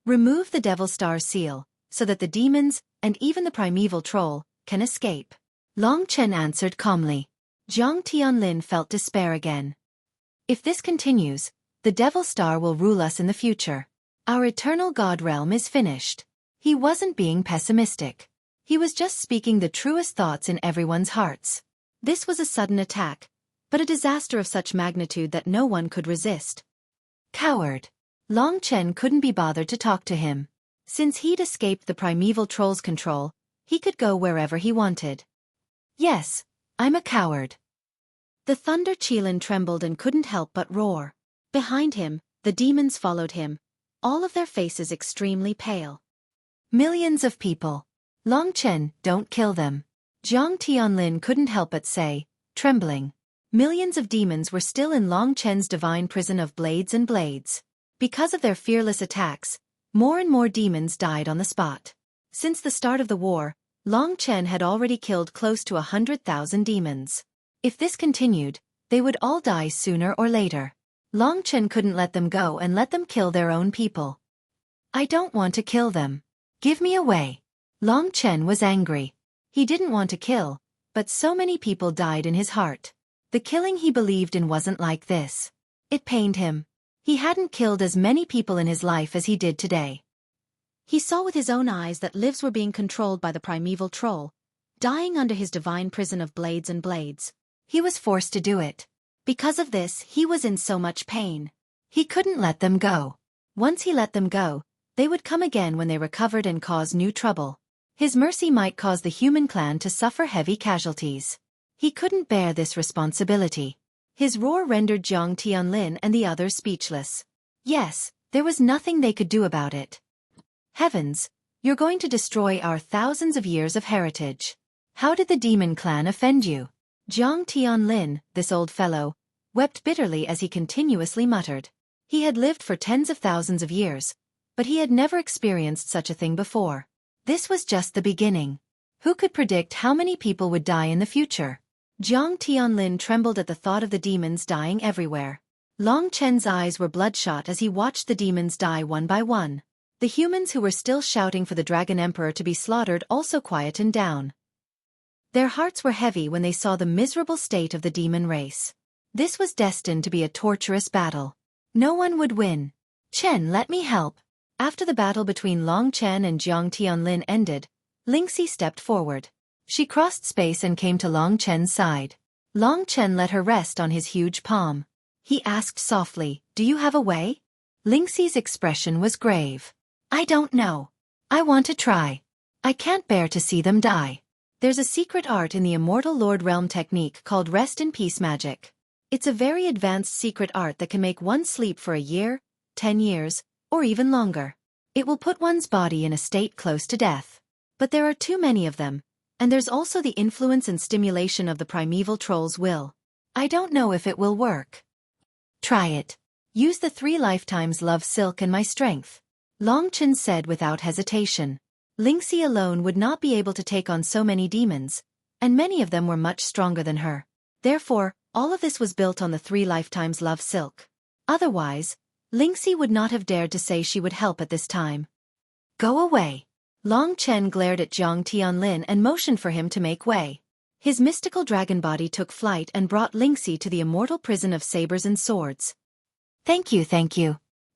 Remove the Devil Star's seal, so that the demons, and even the primeval troll, can escape. Long Chen answered calmly. Jiang Tianlin felt despair again. If this continues, the Devil Star will rule us in the future. Our eternal God realm is finished. He wasn't being pessimistic. He was just speaking the truest thoughts in everyone's hearts. This was a sudden attack, but a disaster of such magnitude that no one could resist. Coward. Long Chen couldn't be bothered to talk to him. Since he'd escaped the primeval troll's control, he could go wherever he wanted. Yes, I'm a coward. The Thunder Qilin trembled and couldn't help but roar. Behind him, the demons followed him, all of their faces extremely pale. Millions of people. Long Chen, don't kill them. Jiang Tianlin couldn't help but say, trembling. Millions of demons were still in Long Chen's divine prison of blades and blades. Because of their fearless attacks, more and more demons died on the spot. Since the start of the war, Long Chen had already killed close to 100,000 demons. If this continued, they would all die sooner or later. Long Chen couldn't let them go and let them kill their own people. I don't want to kill them. Give me away. Long Chen was angry. He didn't want to kill, but so many people died in his heart. The killing he believed in wasn't like this. It pained him. He hadn't killed as many people in his life as he did today. He saw with his own eyes that lives were being controlled by the primeval troll, dying under his divine prison of blades and blades. He was forced to do it. Because of this, he was in so much pain. He couldn't let them go. Once he let them go, they would come again when they recovered and cause new trouble. His mercy might cause the human clan to suffer heavy casualties. He couldn't bear this responsibility. His roar rendered Jiang Tianlin and the others speechless. Yes, there was nothing they could do about it. Heavens, you're going to destroy our thousands of years of heritage. How did the demon clan offend you? Jiang Tianlin, this old fellow, wept bitterly as he continuously muttered. He had lived for tens of thousands of years, but he had never experienced such a thing before. This was just the beginning. Who could predict how many people would die in the future? Jiang Tianlin trembled at the thought of the demons dying everywhere. Long Chen's eyes were bloodshot as he watched the demons die one by one. The humans who were still shouting for the Dragon Emperor to be slaughtered also quietened down. Their hearts were heavy when they saw the miserable state of the demon race. This was destined to be a torturous battle. No one would win. Chen, let me help. After the battle between Long Chen and Jiang Tianlin ended, Lingxi stepped forward. She crossed space and came to Long Chen's side. Long Chen let her rest on his huge palm. He asked softly, "Do you have a way?" Lingxi's expression was grave. "I don't know. I want to try. I can't bear to see them die. There's a secret art in the Immortal Lord Realm technique called Rest in Peace magic. It's a very advanced secret art that can make one sleep for a year, 10 years, or even longer. It will put one's body in a state close to death. But there are too many of them, and there's also the influence and stimulation of the primeval troll's will. I don't know if it will work." "Try it. Use the 3 lifetimes love silk and my strength," Long Chen said without hesitation. Lingxi alone would not be able to take on so many demons, and many of them were much stronger than her. Therefore, all of this was built on the 3 lifetimes love silk. Otherwise, Lingxi would not have dared to say she would help at this time. "Go away." Long Chen glared at Jiang Tianlin and motioned for him to make way. His mystical dragon body took flight and brought Lingxi to the immortal prison of sabers and swords. Thank you.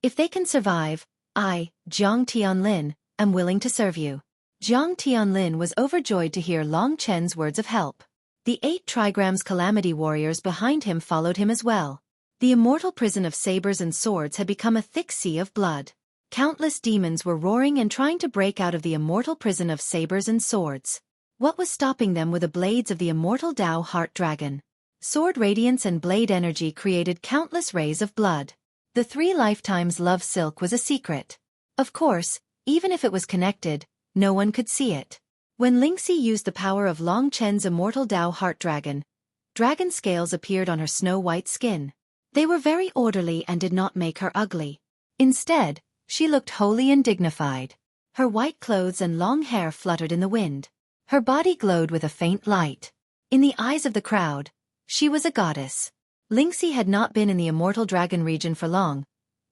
If they can survive, I, Jiang Tianlin, am willing to serve you." Jiang Tianlin was overjoyed to hear Long Chen's words of help. The 8 trigrams calamity warriors behind him followed him as well. The immortal prison of sabers and swords had become a thick sea of blood. Countless demons were roaring and trying to break out of the immortal prison of sabers and swords. What was stopping them were the blades of the immortal Tao Heart Dragon. Sword radiance and blade energy created countless rays of blood. The 3 lifetimes love silk was a secret. Of course, even if it was connected, no one could see it. When Lingxi used the power of Long Chen's immortal Tao Heart Dragon, Dragon scales appeared on her snow-white skin. They were very orderly and did not make her ugly. Instead, she looked holy and dignified. Her white clothes and long hair fluttered in the wind. Her body glowed with a faint light. In the eyes of the crowd, she was a goddess. Lingxi had not been in the immortal dragon region for long,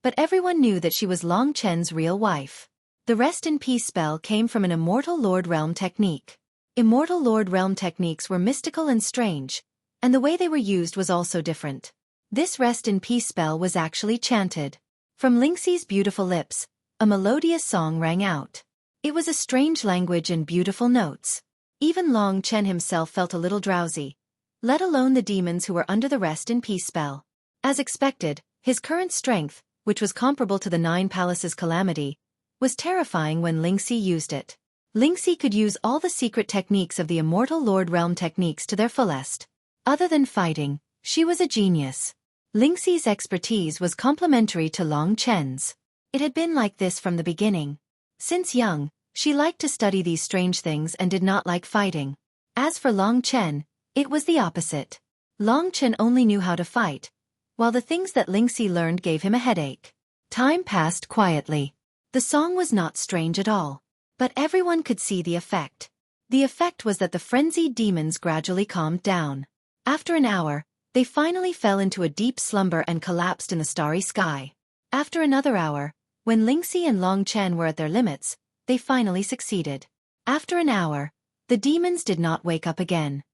but everyone knew that she was Long Chen's real wife. The Rest in Peace spell came from an Immortal Lord Realm technique. Immortal Lord Realm techniques were mystical and strange, and the way they were used was also different. This Rest in Peace spell was actually chanted. From Lingxi's beautiful lips, a melodious song rang out. It was a strange language and beautiful notes. Even Long Chen himself felt a little drowsy, let alone the demons who were under the Rest in Peace spell. As expected, his current strength, which was comparable to the Nine Palaces' calamity, was terrifying when Lingxi used it. Lingxi could use all the secret techniques of the Immortal Lord Realm techniques to their fullest. Other than fighting, she was a genius. Lingxi's expertise was complementary to Long Chen's. It had been like this from the beginning. Since young, she liked to study these strange things and did not like fighting. As for Long Chen, it was the opposite. Long Chen only knew how to fight, while the things that Lingxi learned gave him a headache. Time passed quietly. The song was not strange at all, but everyone could see the effect. The effect was that the frenzied demons gradually calmed down. After an hour, they finally fell into a deep slumber and collapsed in the starry sky. After another hour, when Lingxi and Long Chen were at their limits, they finally succeeded. After an hour, the demons did not wake up again.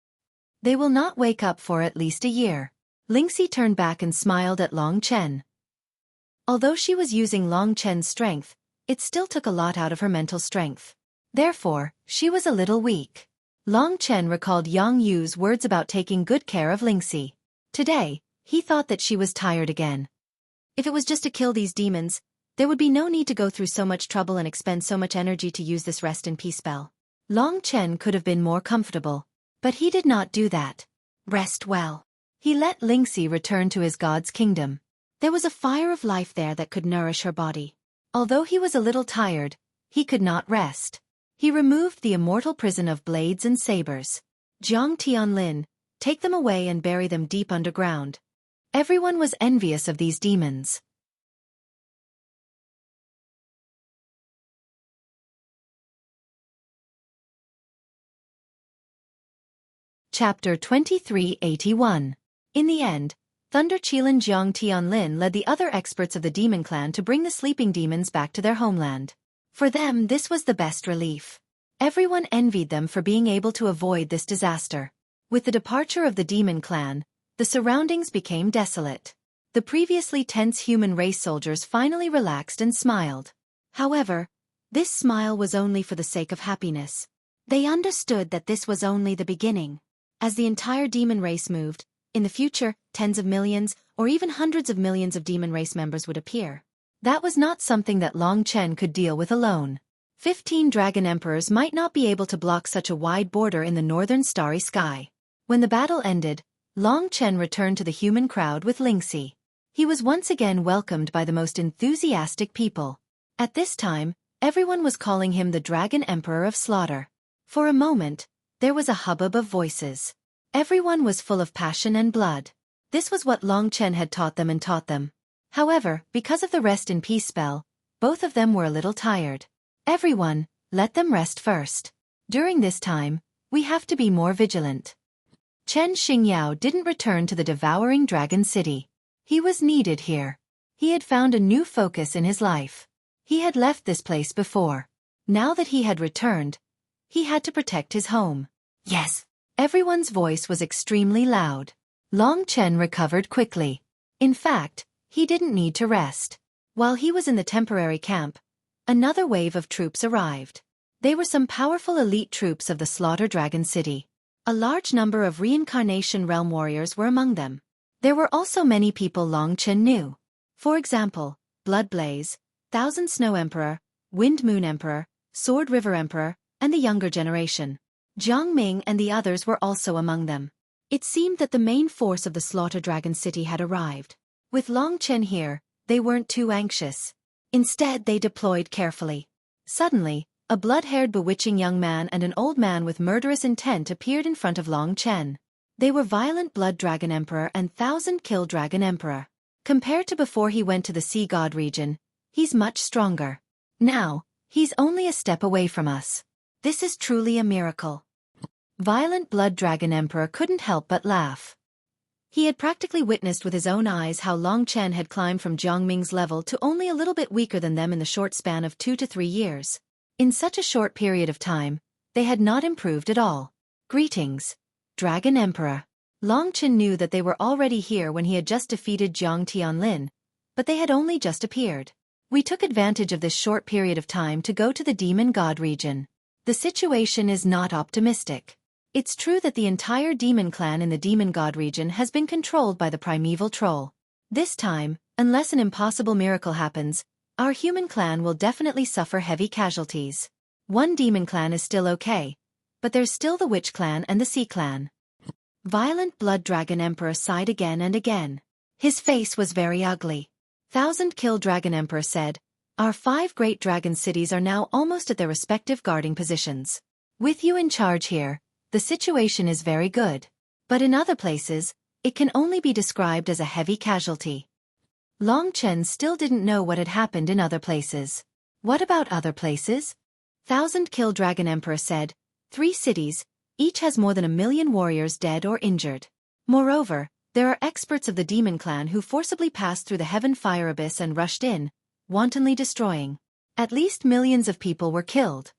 They will not wake up for at least a year. Lingxi turned back and smiled at Long Chen. Although she was using Long Chen's strength, it still took a lot out of her mental strength. Therefore, she was a little weak. Long Chen recalled Yang Yu's words about taking good care of Lingxi. Today, he thought that she was tired again. If it was just to kill these demons, there would be no need to go through so much trouble and expend so much energy to use this Rest in Peace spell. Long Chen could have been more comfortable, but he did not do that. Rest well. He let Lingxi return to his god's kingdom. There was a fire of life there that could nourish her body. Although he was a little tired, he could not rest. He removed the immortal prison of blades and sabers. Jiang Tianlin, take them away and bury them deep underground. Everyone was envious of these demons. Chapter 2381. In the end, Thunder Qilin Jiang Tianlin led the other experts of the demon clan to bring the sleeping demons back to their homeland. For them, this was the best relief. Everyone envied them for being able to avoid this disaster. With the departure of the demon clan, the surroundings became desolate. The previously tense human race soldiers finally relaxed and smiled. However, this smile was only for the sake of happiness. They understood that this was only the beginning. As the entire demon race moved, in the future, tens of millions, or even hundreds of millions of demon race members would appear. That was not something that Long Chen could deal with alone. 15 dragon emperors might not be able to block such a wide border in the northern starry sky. When the battle ended, Long Chen returned to the human crowd with Lingxi. He was once again welcomed by the most enthusiastic people. At this time, everyone was calling him the Dragon Emperor of Slaughter. For a moment, there was a hubbub of voices. Everyone was full of passion and blood. This was what Long Chen had taught them. However, because of the Rest in Peace spell, both of them were a little tired. Everyone, let them rest first. During this time, we have to be more vigilant. Chen Xingyao didn't return to the devouring dragon city. He was needed here. He had found a new focus in his life. He had left this place before. Now that he had returned, he had to protect his home. Yes. Everyone's voice was extremely loud. Long Chen recovered quickly. In fact, he didn't need to rest. While he was in the temporary camp, another wave of troops arrived. They were some powerful elite troops of the Slaughter Dragon City. A large number of Reincarnation Realm warriors were among them. There were also many people Long Chen knew. For example, Blood Blaze, Thousand Snow Emperor, Wind Moon Emperor, Sword River Emperor, and the younger generation. Jiang Ming and the others were also among them. It seemed that the main force of the Slaughter Dragon City had arrived. With Long Chen here, they weren't too anxious. Instead, they deployed carefully. Suddenly, a blood-haired bewitching young man and an old man with murderous intent appeared in front of Long Chen. They were Violent Blood Dragon Emperor and Thousand Kill Dragon Emperor. Compared to before he went to the Sea God region, he's much stronger. Now, he's only a step away from us. This is truly a miracle. Violent Blood Dragon Emperor couldn't help but laugh. He had practically witnessed with his own eyes how Long Chen had climbed from Jiangming's level to only a little bit weaker than them in the short span of 2 to 3 years. In such a short period of time, they had not improved at all. Greetings, Dragon Emperor. Long Chen knew that they were already here when he had just defeated Jiang Tianlin, but they had only just appeared. We took advantage of this short period of time to go to the Demon God region. The situation is not optimistic. It's true that the entire demon clan in the Demon God region has been controlled by the primeval troll. This time, unless an impossible miracle happens, our human clan will definitely suffer heavy casualties. One demon clan is still okay, but there's still the Witch clan and the Sea clan. Violent Blood Dragon Emperor sighed again and again. His face was very ugly. Thousand Kill Dragon Emperor said, "Our 5 great dragon cities are now almost at their respective guarding positions. With you in charge here, the situation is very good. But in other places, it can only be described as a heavy casualty." Long Chen still didn't know what had happened in other places. What about other places? Thousand Kill Dragon Emperor said, 3 cities, each has more than 1 million warriors dead or injured. Moreover, there are experts of the demon clan who forcibly passed through the heaven fire abyss and rushed in, wantonly destroying. At least millions of people were killed.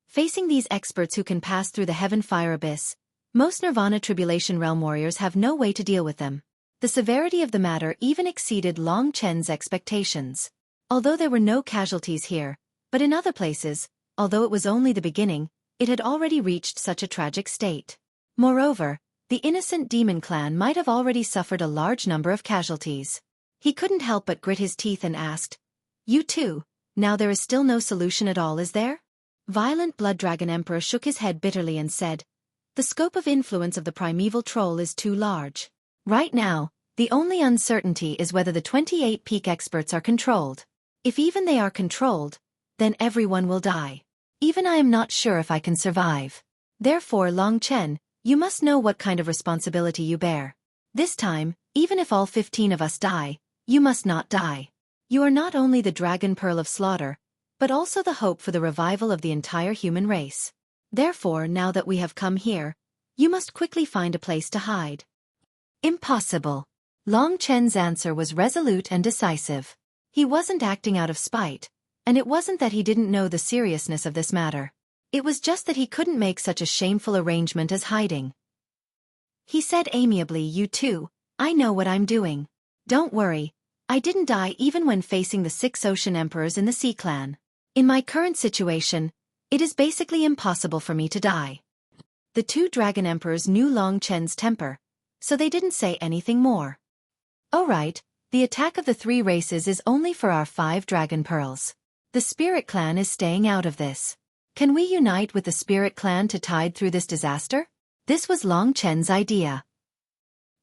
Facing these experts who can pass through the heaven fire abyss, most Nirvana Tribulation Realm warriors have no way to deal with them. The severity of the matter even exceeded Long Chen's expectations. Although there were no casualties here, but in other places, although it was only the beginning, it had already reached such a tragic state. Moreover, the innocent demon clan might have already suffered a large number of casualties. He couldn't help but grit his teeth and asked, "You too, now there is still no solution at all, is there?" Violent Blood Dragon Emperor shook his head bitterly and said, "The scope of influence of the primeval troll is too large. Right now, the only uncertainty is whether the 28 peak experts are controlled. If even they are controlled, then everyone will die. Even I am not sure if I can survive. Therefore, Long Chen, you must know what kind of responsibility you bear. This time, even if all 15 of us die, you must not die. You are not only the Dragon Pearl of Slaughter, but also the hope for the revival of the entire human race. Therefore, now that we have come here, you must quickly find a place to hide." Impossible. Long Chen's answer was resolute and decisive. He wasn't acting out of spite, and it wasn't that he didn't know the seriousness of this matter. It was just that he couldn't make such a shameful arrangement as hiding. He said amiably, "You too, I know what I'm doing. Don't worry, I didn't die even when facing the 6 ocean emperors in the Sea clan. In my current situation, it is basically impossible for me to die." The 2 dragon emperors knew Long Chen's temper, so they didn't say anything more. "All right, the attack of the 3 races is only for our 5 dragon pearls. The Spirit clan is staying out of this. Can we unite with the Spirit clan to tide through this disaster?" This was Long Chen's idea.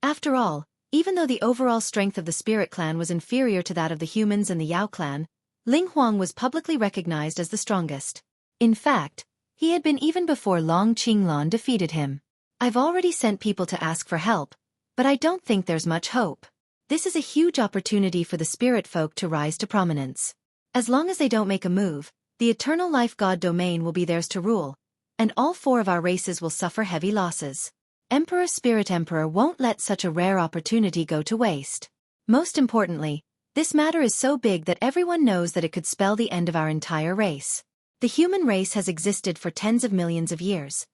After all, even though the overall strength of the Spirit clan was inferior to that of the humans and the Yao clan, Ling Huang was publicly recognized as the strongest. In fact, he had been even before Long Qinglan defeated him. "I've already sent people to ask for help, but I don't think there's much hope. This is a huge opportunity for the spirit folk to rise to prominence. As long as they don't make a move, the eternal life god domain will be theirs to rule, and all 4 of our races will suffer heavy losses. Emperor Spirit Emperor won't let such a rare opportunity go to waste. Most importantly, this matter is so big that everyone knows that it could spell the end of our entire race. The human race has existed for tens of millions of years.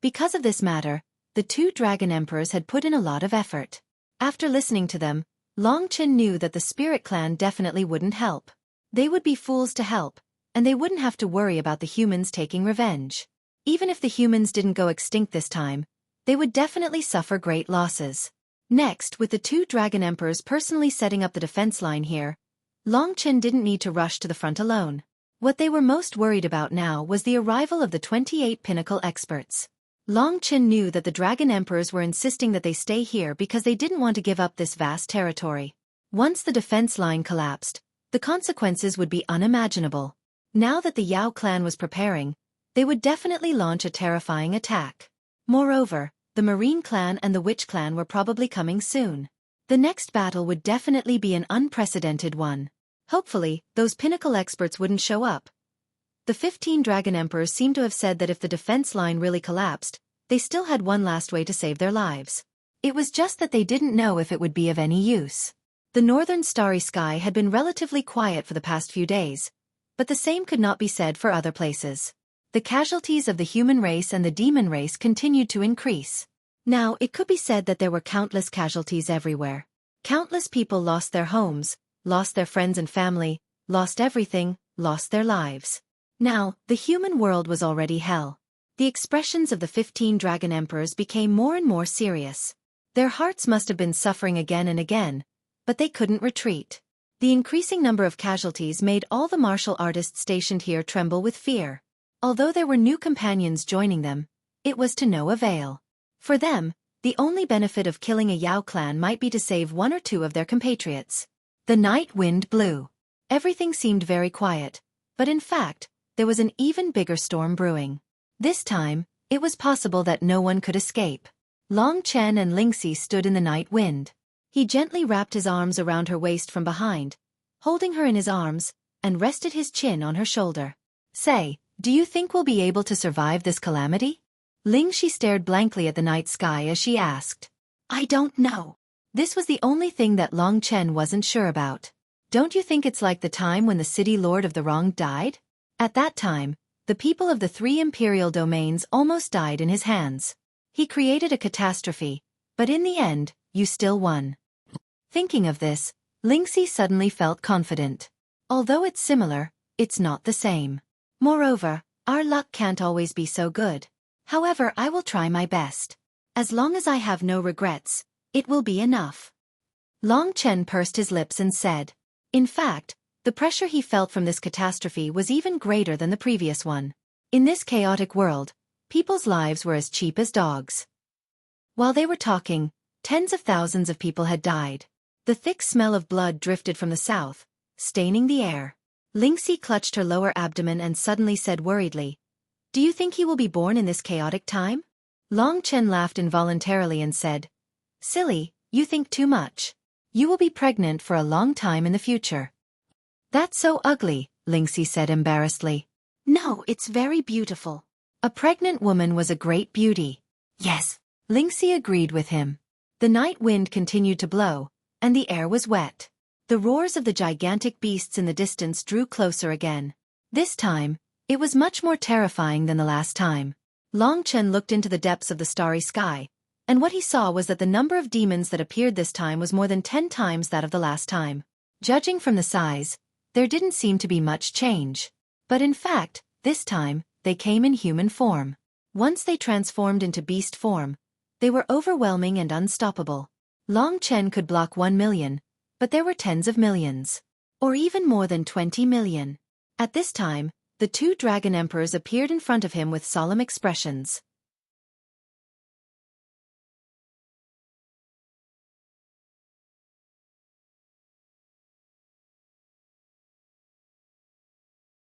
Because of this matter, the 2 dragon emperors had put in a lot of effort. After listening to them, Long Chen knew that the Spirit clan definitely wouldn't help. They would be fools to help, and they wouldn't have to worry about the humans taking revenge. Even if the humans didn't go extinct this time, they would definitely suffer great losses. Next, with the 2 dragon emperors personally setting up the defense line here, Long Chen didn't need to rush to the front alone. What they were most worried about now was the arrival of the 28 pinnacle experts. Long Chen knew that the dragon emperors were insisting that they stay here because they didn't want to give up this vast territory. Once the defense line collapsed, the consequences would be unimaginable. Now that the Yao clan was preparing, they would definitely launch a terrifying attack. Moreover, the Marine clan and the Witch clan were probably coming soon. The next battle would definitely be an unprecedented one. Hopefully, those pinnacle experts wouldn't show up. The 15 Dragon Emperors seemed to have said that if the defense line really collapsed, they still had one last way to save their lives. It was just that they didn't know if it would be of any use. The northern starry sky had been relatively quiet for the past few days, but the same could not be said for other places. The casualties of the human race and the demon race continued to increase. Now, it could be said that there were countless casualties everywhere. Countless people lost their homes, lost their friends and family, lost everything, lost their lives. Now, the human world was already hell. The expressions of the 15 Dragon Emperors became more and more serious. Their hearts must have been suffering again and again, but they couldn't retreat. The increasing number of casualties made all the martial artists stationed here tremble with fear. Although there were new companions joining them, it was to no avail. For them, the only benefit of killing a Yao clan might be to save one or two of their compatriots. The night wind blew. Everything seemed very quiet, but in fact, there was an even bigger storm brewing. This time, it was possible that no one could escape. Long Chen and Lingxi stood in the night wind. He gently wrapped his arms around her waist from behind, holding her in his arms, and rested his chin on her shoulder. "Say, do you think we'll be able to survive this calamity?" Lingxi stared blankly at the night sky as she asked. "I don't know." This was the only thing that Long Chen wasn't sure about. "Don't you think it's like the time when the city lord of the wrong died? At that time, the people of the 3 imperial domains almost died in his hands. He created a catastrophe, but in the end, you still won." Thinking of this, Lingxi suddenly felt confident. Although it's similar, it's not the same. Moreover, our luck can't always be so good. However, I will try my best. As long as I have no regrets, it will be enough. Long Chen pursed his lips and said. In fact, the pressure he felt from this catastrophe was even greater than the previous one. In this chaotic world, people's lives were as cheap as dogs. While they were talking, tens of thousands of people had died. The thick smell of blood drifted from the south, staining the air. Lingxi clutched her lower abdomen and suddenly said worriedly, "Do you think he will be born in this chaotic time?" Long Chen laughed involuntarily and said, "Silly, you think too much. You will be pregnant for a long time in the future." "That's so ugly," Lingxi said embarrassedly. "No, it's very beautiful." A pregnant woman was a great beauty. "Yes," Lingxi agreed with him. The night wind continued to blow, and the air was wet. The roars of the gigantic beasts in the distance drew closer again. This time, it was much more terrifying than the last time. Long Chen looked into the depths of the starry sky, and what he saw was that the number of demons that appeared this time was more than 10 times that of the last time. Judging from the size, there didn't seem to be much change. But in fact, this time, they came in human form. Once they transformed into beast form, they were overwhelming and unstoppable. Long Chen could block 1 million, but there were tens of millions. Or even more than 20 million. At this time, the 2 Dragon Emperors appeared in front of him with solemn expressions.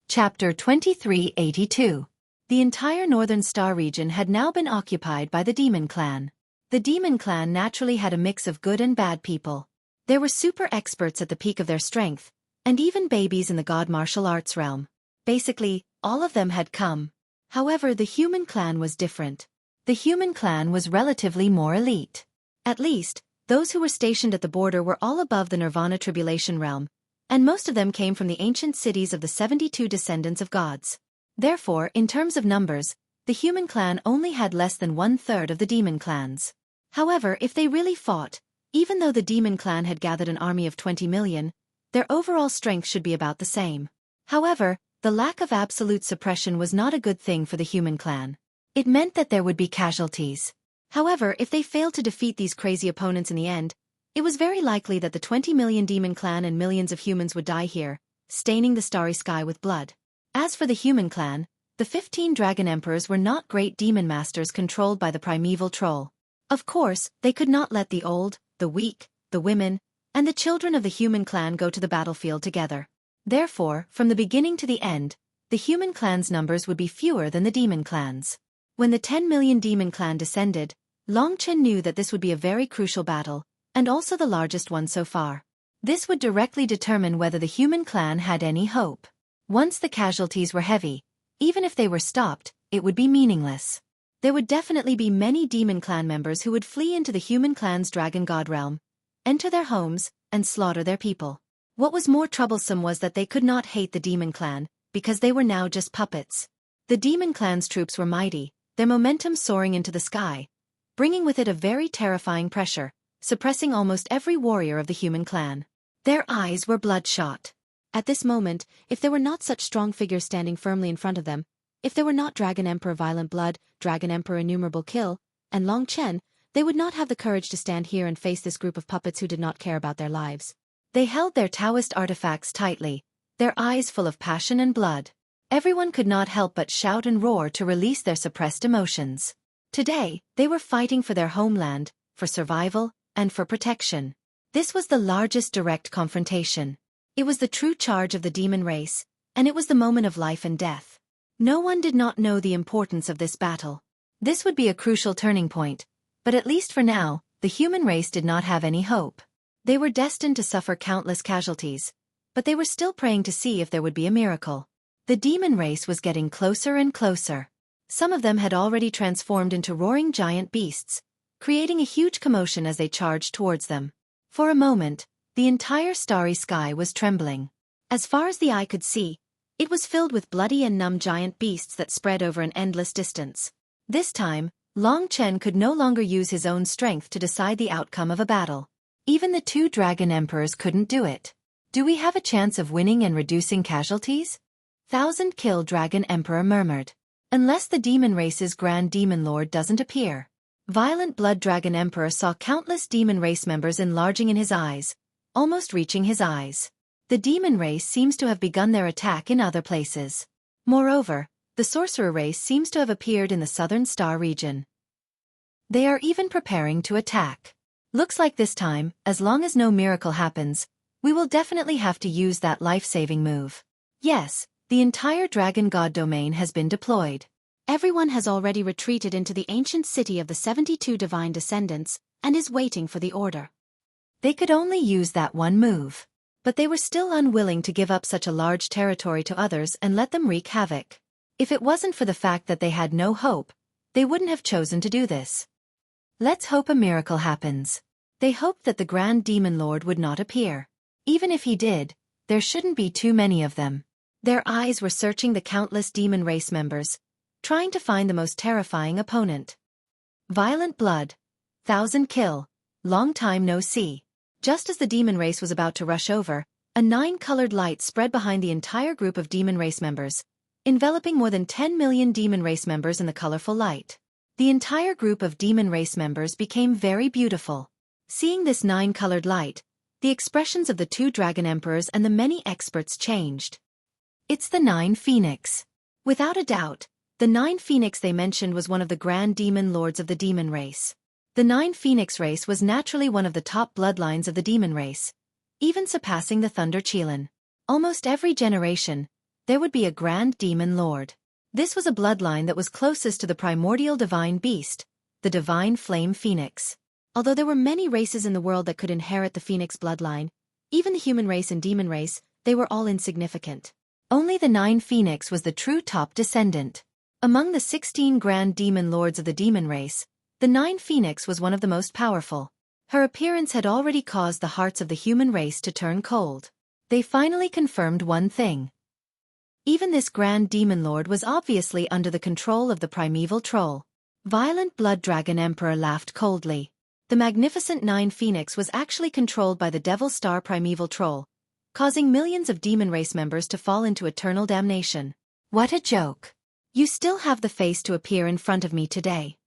Chapter 2382. The entire northern star region had now been occupied by the Demon Clan. The Demon Clan naturally had a mix of good and bad people. There were super experts at the peak of their strength, and even babies in the god martial arts realm. Basically, all of them had come. However, the Human Clan was different. The Human Clan was relatively more elite. At least, those who were stationed at the border were all above the Nirvana Tribulation realm, and most of them came from the ancient cities of the 72 descendants of gods. Therefore, in terms of numbers, the Human Clan only had less than 1/3 of the Demon Clans. However, if they really fought, even though the Demon Clan had gathered an army of 20 million, their overall strength should be about the same. However, the lack of absolute suppression was not a good thing for the Human Clan. It meant that there would be casualties. However, if they failed to defeat these crazy opponents in the end, it was very likely that the 20 million Demon Clan and millions of humans would die here, staining the starry sky with blood. As for the Human Clan, the 15 Dragon Emperors were not great demon masters controlled by the primeval troll. Of course, they could not let the old, the weak, the women, and the children of the Human Clan go to the battlefield together. Therefore, from the beginning to the end, the Human Clan's numbers would be fewer than the Demon Clans. When the 10 million Demon Clan descended, Long Chen knew that this would be a very crucial battle, and also the largest one so far. This would directly determine whether the human clan had any hope. Once the casualties were heavy, even if they were stopped, it would be meaningless. There would definitely be many demon clan members who would flee into the human clan's dragon god realm, enter their homes, and slaughter their people. What was more troublesome was that they could not hate the demon clan, because they were now just puppets. The demon clan's troops were mighty, their momentum soaring into the sky, bringing with it a very terrifying pressure, suppressing almost every warrior of the human clan. Their eyes were bloodshot. At this moment, if there were not such strong figures standing firmly in front of them, if there were not Dragon Emperor Violent Blood, Dragon Emperor Innumerable Kill, and Long Chen, they would not have the courage to stand here and face this group of puppets who did not care about their lives. They held their Taoist artifacts tightly, their eyes full of passion and blood. Everyone could not help but shout and roar to release their suppressed emotions. Today, they were fighting for their homeland, for survival, and for protection. This was the largest direct confrontation. It was the true charge of the demon race, and it was the moment of life and death. No one did not know the importance of this battle. This would be a crucial turning point, but at least for now, the human race did not have any hope. They were destined to suffer countless casualties, but they were still praying to see if there would be a miracle. The demon race was getting closer and closer. Some of them had already transformed into roaring giant beasts, creating a huge commotion as they charged towards them. For a moment, the entire starry sky was trembling. As far as the eye could see, it was filled with bloody and numb giant beasts that spread over an endless distance. This time, Long Chen could no longer use his own strength to decide the outcome of a battle. Even the two dragon emperors couldn't do it. Do we have a chance of winning and reducing casualties? Thousand-kill dragon emperor murmured. Unless the demon race's grand demon lord doesn't appear. Violent blood dragon emperor saw countless demon race members enlarging in his eyes, almost reaching his eyes. The demon race seems to have begun their attack in other places. Moreover, the sorcerer race seems to have appeared in the southern star region. They are even preparing to attack. Looks like this time, as long as no miracle happens, we will definitely have to use that life-saving move. Yes, the entire dragon god domain has been deployed. Everyone has already retreated into the ancient city of the 72 divine descendants, and is waiting for the order. They could only use that one move. But they were still unwilling to give up such a large territory to others and let them wreak havoc. If it wasn't for the fact that they had no hope, they wouldn't have chosen to do this. Let's hope a miracle happens. They hoped that the Grand Demon Lord would not appear. Even if he did, there shouldn't be too many of them. Their eyes were searching the countless demon race members, trying to find the most terrifying opponent. Violent blood. 1,000 kill. Long time no see. Just as the demon race was about to rush over, a 9-colored light spread behind the entire group of demon race members, enveloping more than 10 million demon race members in the colorful light. The entire group of demon race members became very beautiful. Seeing this 9-colored light, the expressions of the two dragon emperors and the many experts changed. It's the 9 Phoenix. Without a doubt, the 9 Phoenix they mentioned was one of the grand demon lords of the demon race. The 9 Phoenix race was naturally one of the top bloodlines of the demon race, even surpassing the Thunder Qilin. Almost every generation, there would be a grand demon lord. This was a bloodline that was closest to the primordial divine beast, the divine flame phoenix. Although there were many races in the world that could inherit the phoenix bloodline, even the human race and demon race, they were all insignificant. Only the 9 Phoenix was the true top descendant. Among the 16 grand demon lords of the demon race, the 9 Phoenix was one of the most powerful. Her appearance had already caused the hearts of the human race to turn cold. They finally confirmed one thing. Even this grand demon lord was obviously under the control of the primeval troll. Violent blood dragon emperor laughed coldly. The magnificent 9 Phoenix was actually controlled by the devil star primeval troll, causing millions of demon race members to fall into eternal damnation. What a joke. You still have the face to appear in front of me today.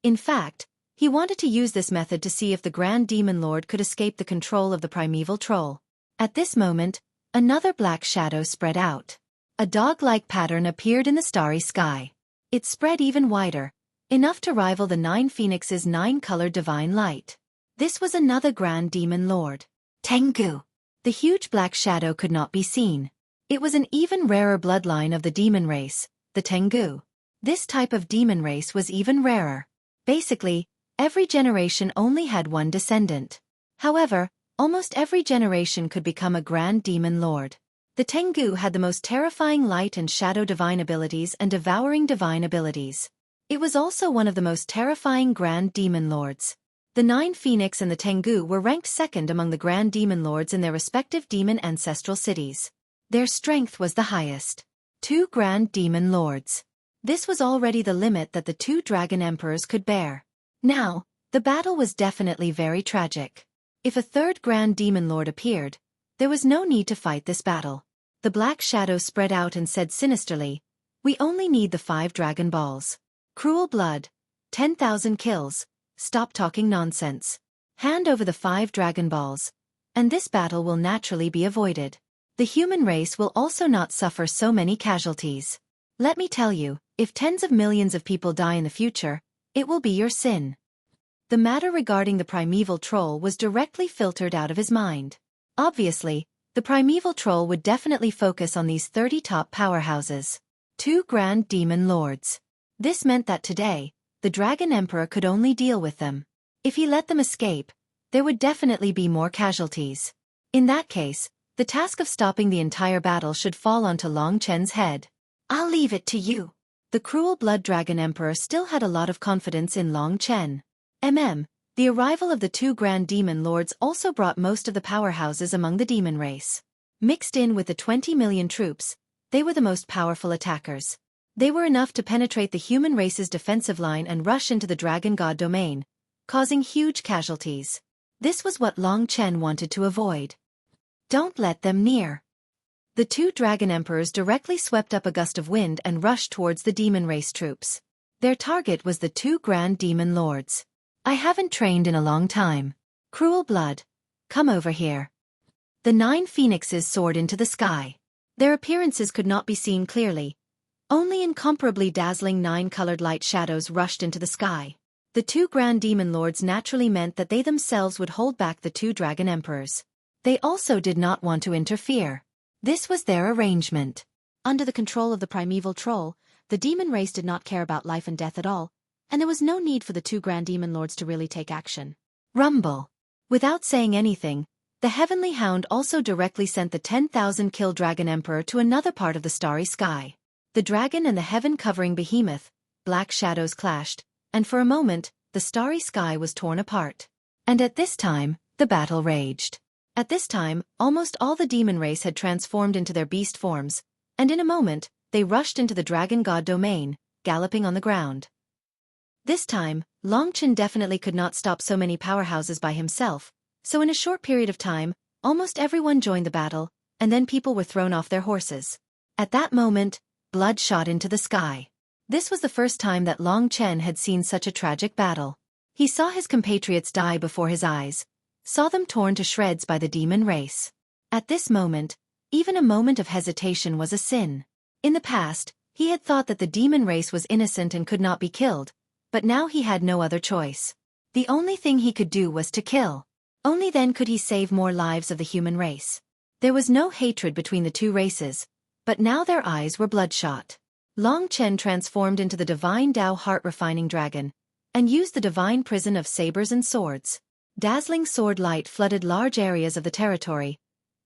In fact, he wanted to use this method to see if the Grand Demon Lord could escape the control of the primeval troll. At this moment, another black shadow spread out. A dog-like pattern appeared in the starry sky. It spread even wider, enough to rival the 9 Phoenix's 9-colored divine light. This was another Grand Demon Lord. Tengu. The huge black shadow could not be seen. It was an even rarer bloodline of the demon race, the Tengu. This type of demon race was even rarer. Basically, Every generation only had one descendant. However, almost every generation could become a grand demon lord. The Tengu had the most terrifying light and shadow divine abilities and devouring divine abilities. It was also one of the most terrifying grand demon lords. The 9 Phoenix and the Tengu were ranked second among the grand demon lords in their respective demon ancestral cities. Their strength was the highest. 2 grand demon lords. This was already the limit that the 2 dragon emperors could bear. Now, the battle was definitely very tragic. If a 3rd grand demon lord appeared, there was no need to fight this battle. The black shadow spread out and said sinisterly, "We only need the 5 dragon balls. Cruel blood. 10,000 kills. Stop talking nonsense. Hand over the 5 dragon balls, and this battle will naturally be avoided. The human race will also not suffer so many casualties. Let me tell you, if tens of millions of people die in the future, it will be your sin." The matter regarding the primeval troll was directly filtered out of his mind. Obviously, the primeval troll would definitely focus on these 30 top powerhouses. 2 grand demon lords. This meant that today, the Dragon Emperor could only deal with them. If he let them escape, there would definitely be more casualties. In that case, the task of stopping the entire battle should fall onto Long Chen's head. "I'll leave it to you." The cruel Blood Dragon Emperor still had a lot of confidence in Long Chen. The arrival of the 2 grand demon lords also brought most of the powerhouses among the demon race. Mixed in with the 20 million troops, they were the most powerful attackers. They were enough to penetrate the human race's defensive line and rush into the dragon god domain, causing huge casualties. This was what Long Chen wanted to avoid. Don't let them near. The 2 dragon emperors directly swept up a gust of wind and rushed towards the demon race troops. Their target was the 2 grand demon lords. "I haven't trained in a long time. Cruel blood. Come over here." The 9 phoenixes soared into the sky. Their appearances could not be seen clearly. Only incomparably dazzling 9-colored light shadows rushed into the sky. The 2 grand demon lords naturally meant that they themselves would hold back the 2 dragon emperors. They also did not want to interfere. This was their arrangement. Under the control of the primeval troll, the demon race did not care about life and death at all, and there was no need for the 2 grand demon lords to really take action. Rumble. Without saying anything, the Heavenly Hound also directly sent the 10,000-kill Dragon Emperor to another part of the starry sky. The dragon and the heaven-covering behemoth, black shadows clashed, and for a moment, the starry sky was torn apart. And at this time, the battle raged. At this time, almost all the demon race had transformed into their beast forms, and in a moment, they rushed into the dragon god domain, galloping on the ground. This time, Long Chen definitely could not stop so many powerhouses by himself, so in a short period of time, almost everyone joined the battle, and then people were thrown off their horses. At that moment, blood shot into the sky. This was the first time that Long Chen had seen such a tragic battle. He saw his compatriots die before his eyes, saw them torn to shreds by the demon race. At this moment, even a moment of hesitation was a sin. In the past, he had thought that the demon race was innocent and could not be killed, but now he had no other choice. The only thing he could do was to kill. Only then could he save more lives of the human race. There was no hatred between the 2 races, but now their eyes were bloodshot. Long Chen transformed into the divine Dao heart-refining dragon, and used the divine prison of sabers and swords. Dazzling sword light flooded large areas of the territory,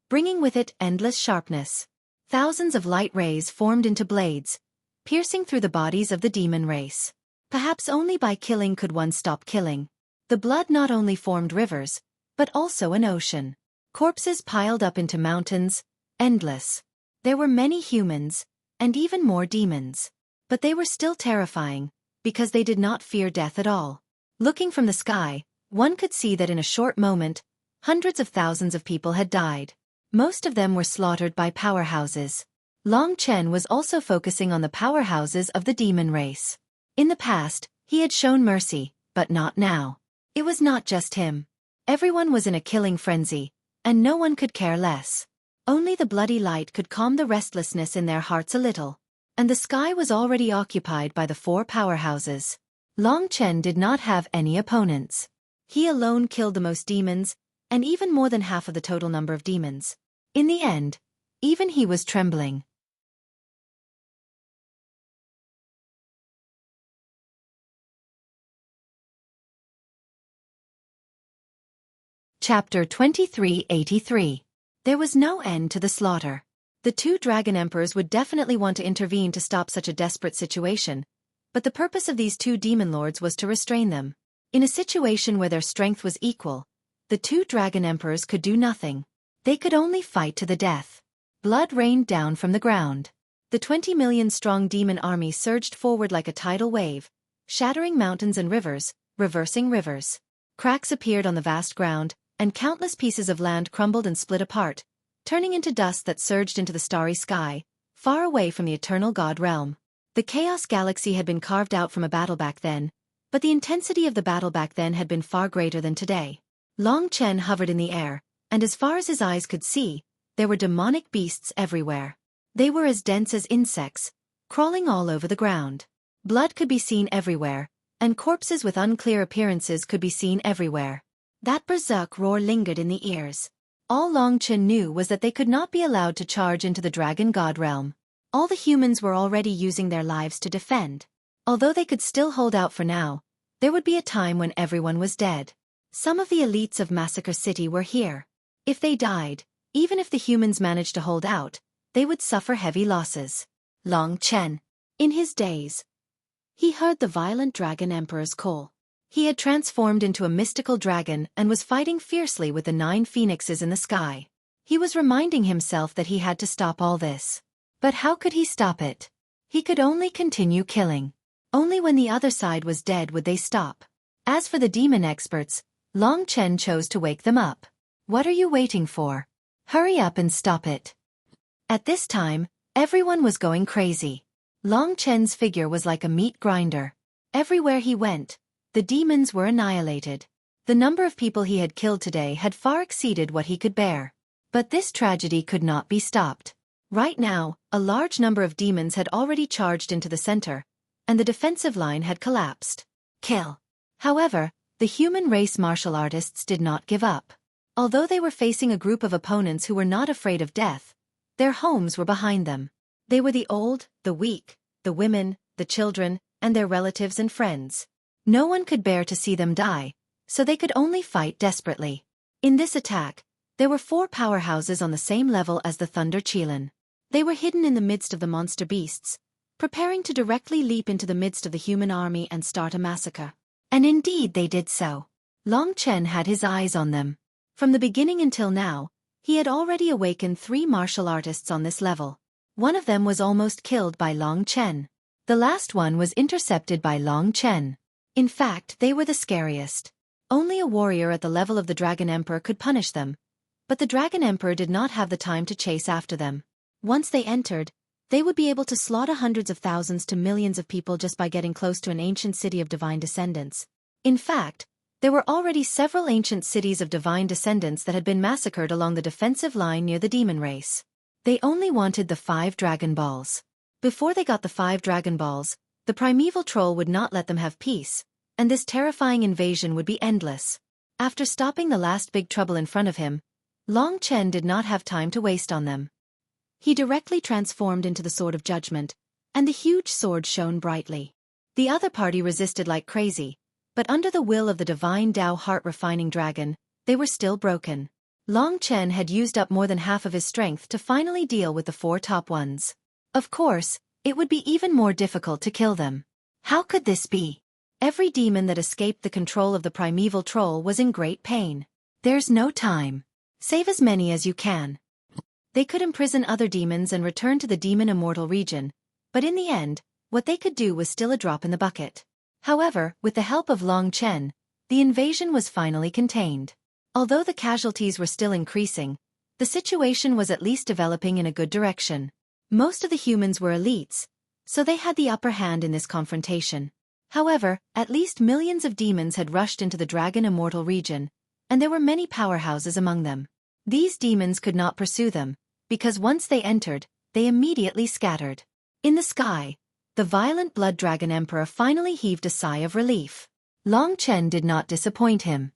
bringing with it endless sharpness. Thousands of light rays formed into blades, piercing through the bodies of the demon race. Perhaps only by killing could one stop killing. The blood not only formed rivers, but also an ocean. Corpses piled up into mountains, endless. There were many humans, and even more demons. But they were still terrifying, because they did not fear death at all. Looking from the sky, one could see that in a short moment, hundreds of thousands of people had died. Most of them were slaughtered by powerhouses. Long Chen was also focusing on the powerhouses of the demon race. In the past, he had shown mercy, but not now. It was not just him. Everyone was in a killing frenzy, and no one could care less. Only the bloody light could calm the restlessness in their hearts a little. And the sky was already occupied by the 4 powerhouses. Long Chen did not have any opponents. He alone killed the most demons, and even more than half of the total number of demons. In the end, even he was trembling. Chapter 2383. There was no end to the slaughter. The two dragon emperors would definitely want to intervene to stop such a desperate situation, but the purpose of these two demon lords was to restrain them. In a situation where their strength was equal, the two dragon emperors could do nothing. They could only fight to the death. Blood rained down from the ground. The 20 million strong demon army surged forward like a tidal wave, shattering mountains and rivers, reversing rivers. Cracks appeared on the vast ground, and countless pieces of land crumbled and split apart, turning into dust that surged into the starry sky, far away from the eternal god realm. The Chaos Galaxy had been carved out from a battle back then, but the intensity of the battle back then had been far greater than today. Long Chen hovered in the air, and as far as his eyes could see, there were demonic beasts everywhere. They were as dense as insects, crawling all over the ground. Blood could be seen everywhere, and corpses with unclear appearances could be seen everywhere. That berserk roar lingered in the ears. All Long Chen knew was that they could not be allowed to charge into the dragon god realm. All the humans were already using their lives to defend. Although they could still hold out for now, there would be a time when everyone was dead. Some of the elites of Massacre City were here. If they died, even if the humans managed to hold out, they would suffer heavy losses. Long Chen. In his days, he heard the violent dragon emperor's call. He had transformed into a mystical dragon and was fighting fiercely with the 9 phoenixes in the sky. He was reminding himself that he had to stop all this. But how could he stop it? He could only continue killing. Only when the other side was dead would they stop. As for the demon experts, Long Chen chose to wake them up. What are you waiting for? Hurry up and stop it. At this time, everyone was going crazy. Long Chen's figure was like a meat grinder. Everywhere he went, the demons were annihilated. The number of people he had killed today had far exceeded what he could bear. But this tragedy could not be stopped. Right now, a large number of demons had already charged into the center, and the defensive line had collapsed. Kill. However, the human race martial artists did not give up. Although they were facing a group of opponents who were not afraid of death, their homes were behind them. They were the old, the weak, the women, the children, and their relatives and friends. No one could bear to see them die, so they could only fight desperately. In this attack, there were 4 powerhouses on the same level as the Thunder Qilin. They were hidden in the midst of the monster beasts, preparing to directly leap into the midst of the human army and start a massacre. And indeed they did so. Long Chen had his eyes on them. From the beginning until now, he had already awakened 3 martial artists on this level. One of them was almost killed by Long Chen. The last one was intercepted by Long Chen. In fact, they were the scariest. Only a warrior at the level of the Dragon Emperor could punish them, but the Dragon Emperor did not have the time to chase after them. Once they entered, they would be able to slaughter hundreds of thousands to millions of people just by getting close to an ancient city of divine descendants. In fact, there were already several ancient cities of divine descendants that had been massacred along the defensive line near the demon race. They only wanted the 5 Dragon Balls. Before they got the 5 Dragon Balls, the primeval troll would not let them have peace, and this terrifying invasion would be endless. After stopping the last big trouble in front of him, Long Chen did not have time to waste on them. He directly transformed into the Sword of Judgment, and the huge sword shone brightly. The other party resisted like crazy, but under the will of the divine Tao heart-refining dragon, they were still broken. Long Chen had used up more than half of his strength to finally deal with the 4 top ones. Of course, it would be even more difficult to kill them. How could this be? Every demon that escaped the control of the primeval troll was in great pain. There's no time. Save as many as you can. They could imprison other demons and return to the demon immortal region, but in the end, what they could do was still a drop in the bucket. However, with the help of Long Chen, the invasion was finally contained. Although the casualties were still increasing, the situation was at least developing in a good direction. Most of the humans were elites, so they had the upper hand in this confrontation. However, at least millions of demons had rushed into the Dragon Immortal region, and there were many powerhouses among them. These demons could not pursue them, because once they entered, they immediately scattered. In the sky, the violent Blood Dragon Emperor finally heaved a sigh of relief. Long Chen did not disappoint him.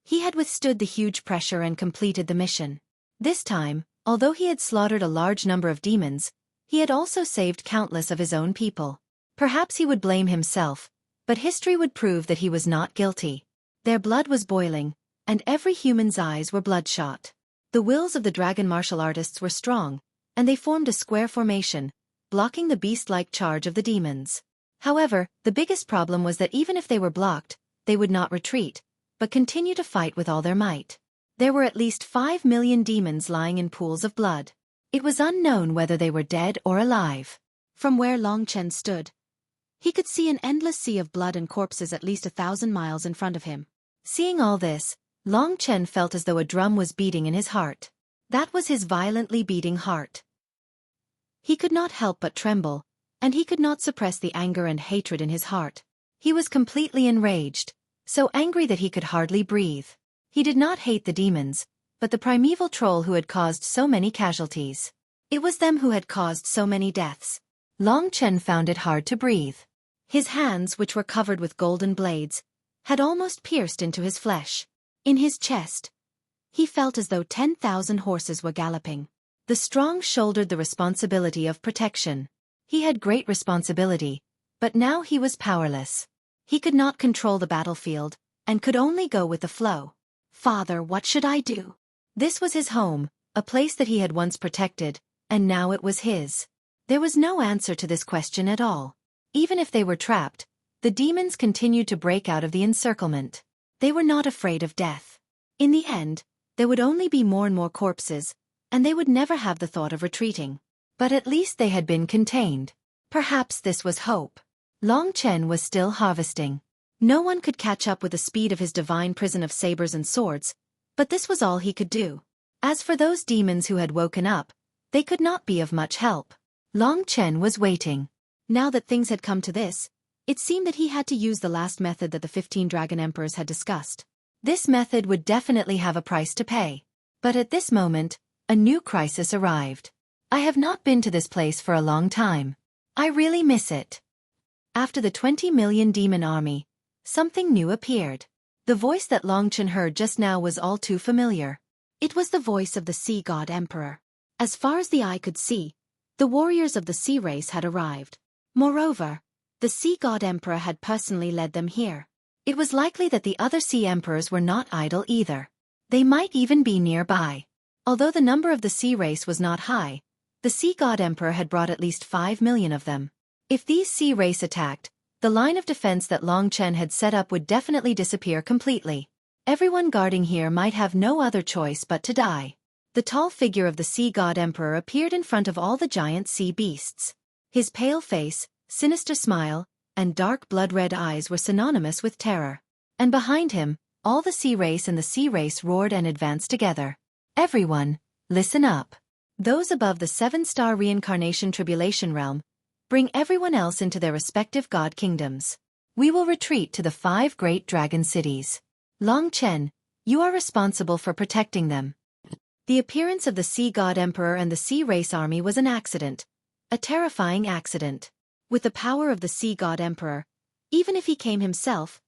He had withstood the huge pressure and completed the mission. This time, although he had slaughtered a large number of demons, he had also saved countless of his own people. Perhaps he would blame himself, but history would prove that he was not guilty. Their blood was boiling, and every human's eyes were bloodshot. The wills of the dragon martial artists were strong, and they formed a square formation, blocking the beast-like charge of the demons. However, the biggest problem was that even if they were blocked, they would not retreat, but continue to fight with all their might. There were at least 5 million demons lying in pools of blood. It was unknown whether they were dead or alive. From where Long Chen stood, he could see an endless sea of blood and corpses at least 1,000 miles in front of him. Seeing all this, Long Chen felt as though a drum was beating in his heart. That was his violently beating heart. He could not help but tremble, and he could not suppress the anger and hatred in his heart. He was completely enraged, so angry that he could hardly breathe. He did not hate the demons, but the primeval troll who had caused so many casualties. It was them who had caused so many deaths. Long Chen found it hard to breathe. His hands, which were covered with golden blades, had almost pierced into his flesh. In his chest, he felt as though 10,000 horses were galloping. The strong shouldered the responsibility of protection. He had great responsibility, but now he was powerless. He could not control the battlefield, and could only go with the flow. "Father, what should I do?" This was his home, a place that he had once protected, and now it was his. There was no answer to this question at all. Even if they were trapped, the demons continued to break out of the encirclement. They were not afraid of death. In the end, there would only be more and more corpses, and they would never have the thought of retreating. But at least they had been contained. Perhaps this was hope. Long Chen was still harvesting. No one could catch up with the speed of his divine prison of sabers and swords, but this was all he could do. As for those demons who had woken up, they could not be of much help. Long Chen was waiting. Now that things had come to this, it seemed that he had to use the last method that the 15 Dragon Emperors had discussed. This method would definitely have a price to pay. But at this moment, a new crisis arrived. I have not been to this place for a long time. I really miss it. After the 20 million demon army, something new appeared. The voice that Long Chen heard just now was all too familiar. It was the voice of the Sea God Emperor. As far as the eye could see, the warriors of the sea race had arrived. Moreover, the Sea God Emperor had personally led them here. It was likely that the other sea emperors were not idle either. They might even be nearby. Although the number of the sea race was not high, the Sea God Emperor had brought at least 5 million of them. If these sea race attacked, the line of defense that Long Chen had set up would definitely disappear completely. Everyone guarding here might have no other choice but to die. The tall figure of the Sea God Emperor appeared in front of all the giant sea beasts. His pale face, sinister smile, and dark blood-red eyes were synonymous with terror. And behind him, all the sea race and the sea race roared and advanced together. "Everyone, listen up. Those above the 7-star reincarnation tribulation realm, bring everyone else into their respective god kingdoms. We will retreat to the 5 great dragon cities. Long Chen, you are responsible for protecting them." The appearance of the Sea God Emperor and the Sea Race Army was an accident. A terrifying accident. With the power of the Sea God Emperor, even if he came himself,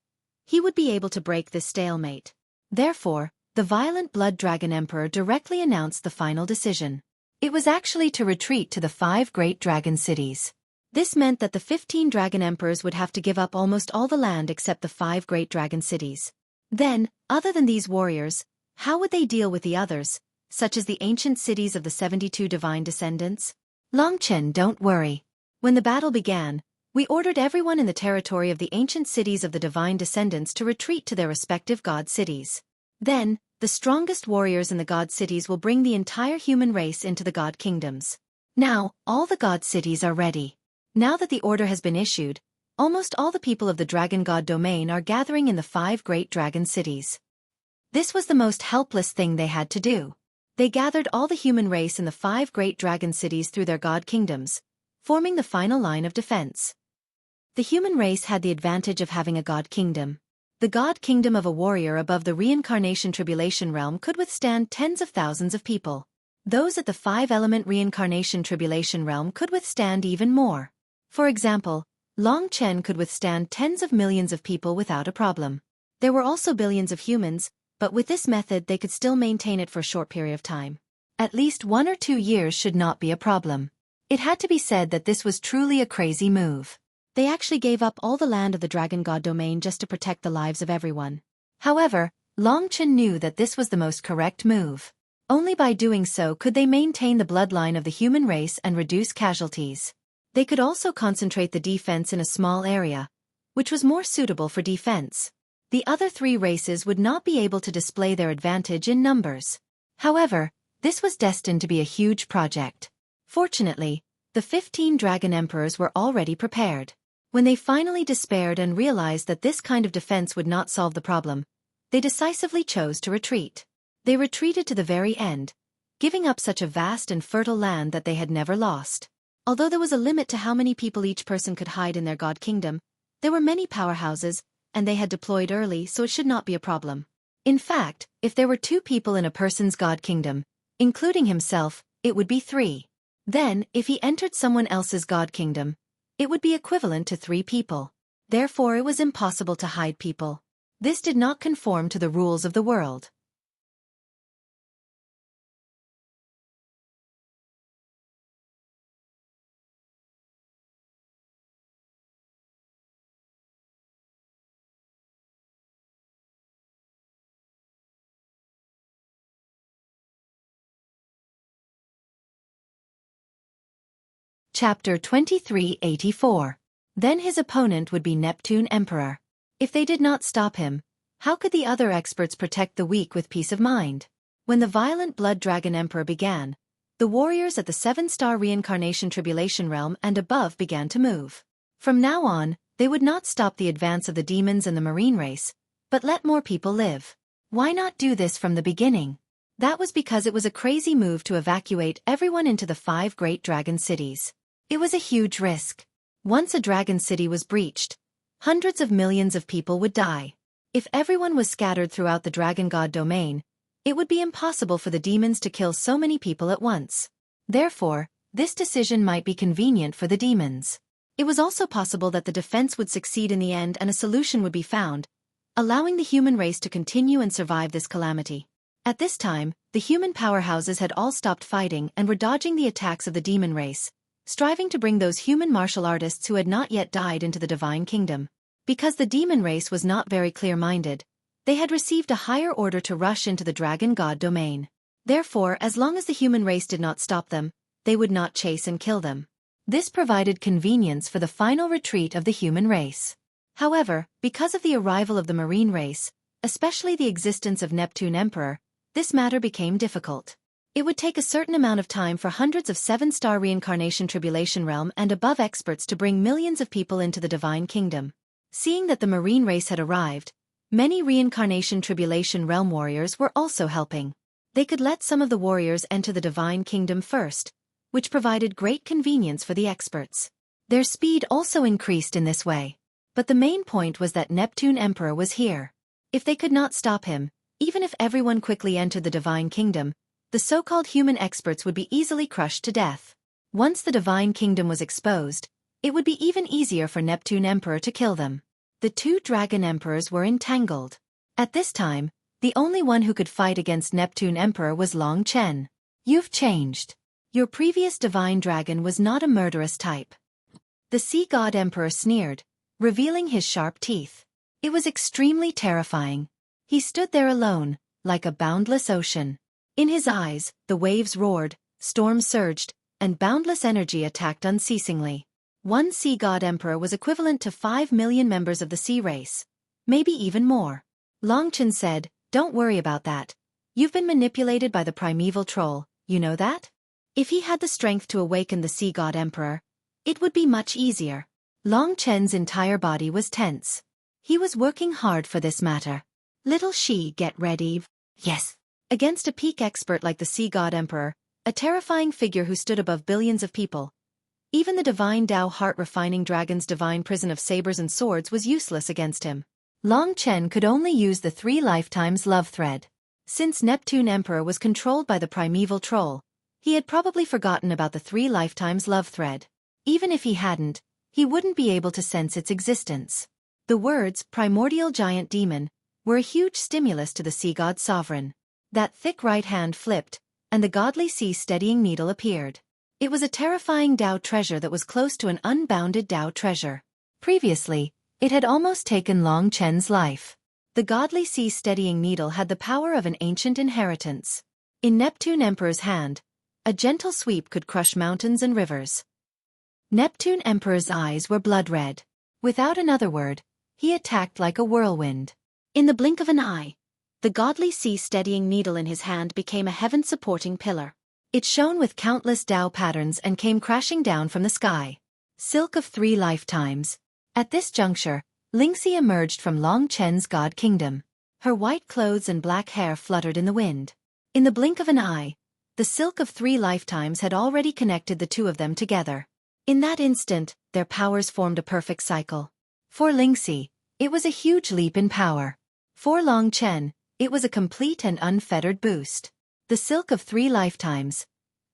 he would be able to break this stalemate. Therefore, the violent Blood Dragon Emperor directly announced the final decision. It was actually to retreat to the 5 great dragon cities. This meant that the 15 Dragon Emperors would have to give up almost all the land except the 5 great dragon cities. Then, other than these warriors, how would they deal with the others, such as the ancient cities of the 72 divine descendants? Long Chen, don't worry. When the battle began, we ordered everyone in the territory of the ancient cities of the divine descendants to retreat to their respective god cities. Then, the strongest warriors in the god cities will bring the entire human race into the god kingdoms. Now, all the god cities are ready. Now that the order has been issued, almost all the people of the dragon god domain are gathering in the 5 great dragon cities. This was the most helpless thing they had to do. They gathered all the human race in the 5 great dragon cities through their god kingdoms, forming the final line of defense. The human race had the advantage of having a god kingdom. The god kingdom of a warrior above the reincarnation tribulation realm could withstand tens of thousands of people. Those at the 5-element reincarnation tribulation realm could withstand even more. For example, Long Chen could withstand tens of millions of people without a problem. There were also billions of humans, but with this method they could still maintain it for a short period of time. At least 1 or 2 years should not be a problem. It had to be said that this was truly a crazy move. They actually gave up all the land of the dragon god domain just to protect the lives of everyone. However, Long Chen knew that this was the most correct move. Only by doing so could they maintain the bloodline of the human race and reduce casualties. They could also concentrate the defense in a small area, which was more suitable for defense. The other three races would not be able to display their advantage in numbers. However, this was destined to be a huge project. Fortunately, the 15 Dragon Emperors were already prepared. When they finally despaired and realized that this kind of defense would not solve the problem, they decisively chose to retreat. They retreated to the very end, giving up such a vast and fertile land that they had never lost. Although there was a limit to how many people each person could hide in their god kingdom, there were many powerhouses, and they had deployed early, so it should not be a problem. In fact, if there were 2 people in a person's god kingdom, including himself, it would be 3. Then, if he entered someone else's god kingdom, it would be equivalent to 3 people. Therefore it was impossible to hide people. This did not conform to the rules of the world. Chapter 2384. Then his opponent would be Neptune Emperor. If they did not stop him, how could the other experts protect the weak with peace of mind? When the violent Blood Dragon Emperor began, the warriors at the 7-star reincarnation tribulation realm and above began to move. From now on, they would not stop the advance of the demons and the marine race, but let more people live. Why not do this from the beginning? That was because it was a crazy move to evacuate everyone into the 5 great dragon cities. It was a huge risk. Once a dragon city was breached, hundreds of millions of people would die. If everyone was scattered throughout the dragon god domain, it would be impossible for the demons to kill so many people at once. Therefore, this decision might be convenient for the demons. It was also possible that the defense would succeed in the end and a solution would be found, allowing the human race to continue and survive this calamity. At this time, the human powerhouses had all stopped fighting and were dodging the attacks of the demon race, striving to bring those human martial artists who had not yet died into the divine kingdom. Because the demon race was not very clear-minded, they had received a higher order to rush into the dragon god domain. Therefore, as long as the human race did not stop them, they would not chase and kill them. This provided convenience for the final retreat of the human race. However, because of the arrival of the marine race, especially the existence of Neptune Emperor, this matter became difficult. It would take a certain amount of time for hundreds of 7-star reincarnation tribulation realm and above experts to bring millions of people into the divine kingdom. Seeing that the marine race had arrived, many reincarnation tribulation realm warriors were also helping. They could let some of the warriors enter the divine kingdom first, which provided great convenience for the experts. Their speed also increased in this way. But the main point was that Neptune Emperor was here. If they could not stop him, even if everyone quickly entered the divine kingdom, the so-called human experts would be easily crushed to death. Once the divine kingdom was exposed, it would be even easier for Neptune Emperor to kill them. The 2 dragon emperors were entangled. At this time, the only one who could fight against Neptune Emperor was Long Chen. You've changed. Your previous divine dragon was not a murderous type. The sea god emperor sneered, revealing his sharp teeth. It was extremely terrifying. He stood there alone, like a boundless ocean. In his eyes, the waves roared, storms surged, and boundless energy attacked unceasingly. One sea god emperor was equivalent to 5 million members of the sea race. Maybe even more. Long Chen said, "Don't worry about that. You've been manipulated by the primeval troll, you know that?" If he had the strength to awaken the sea god emperor, it would be much easier. Long Chen's entire body was tense. He was working hard for this matter. Little Shi, get ready. Yes. Against a peak expert like the sea god emperor, a terrifying figure who stood above billions of people, even the divine Tao heart-refining dragon's divine prison of sabers and swords was useless against him. Long Chen could only use the 3 lifetimes love thread. Since Neptune Emperor was controlled by the primeval troll, he had probably forgotten about the 3 lifetimes love thread. Even if he hadn't, he wouldn't be able to sense its existence. The words, primordial giant demon, were a huge stimulus to the sea god sovereign. That thick right hand flipped, and the godly sea steadying needle appeared. It was a terrifying Tao treasure that was close to an unbounded Tao treasure. Previously, it had almost taken Long Chen's life. The godly sea-steadying needle had the power of an ancient inheritance. In Neptune Emperor's hand, a gentle sweep could crush mountains and rivers. Neptune Emperor's eyes were blood red. Without another word, he attacked like a whirlwind. In the blink of an eye, the godly sea-steadying needle in his hand became a heaven-supporting pillar. It shone with countless Tao patterns and came crashing down from the sky. Silk of 3 lifetimes. At this juncture, Lingxi emerged from Long Chen's god kingdom. Her white clothes and black hair fluttered in the wind. In the blink of an eye, the silk of 3 lifetimes had already connected the two of them together. In that instant, their powers formed a perfect cycle. For Lingxi, it was a huge leap in power. For Long Chen, it was a complete and unfettered boost. The silk of 3 lifetimes.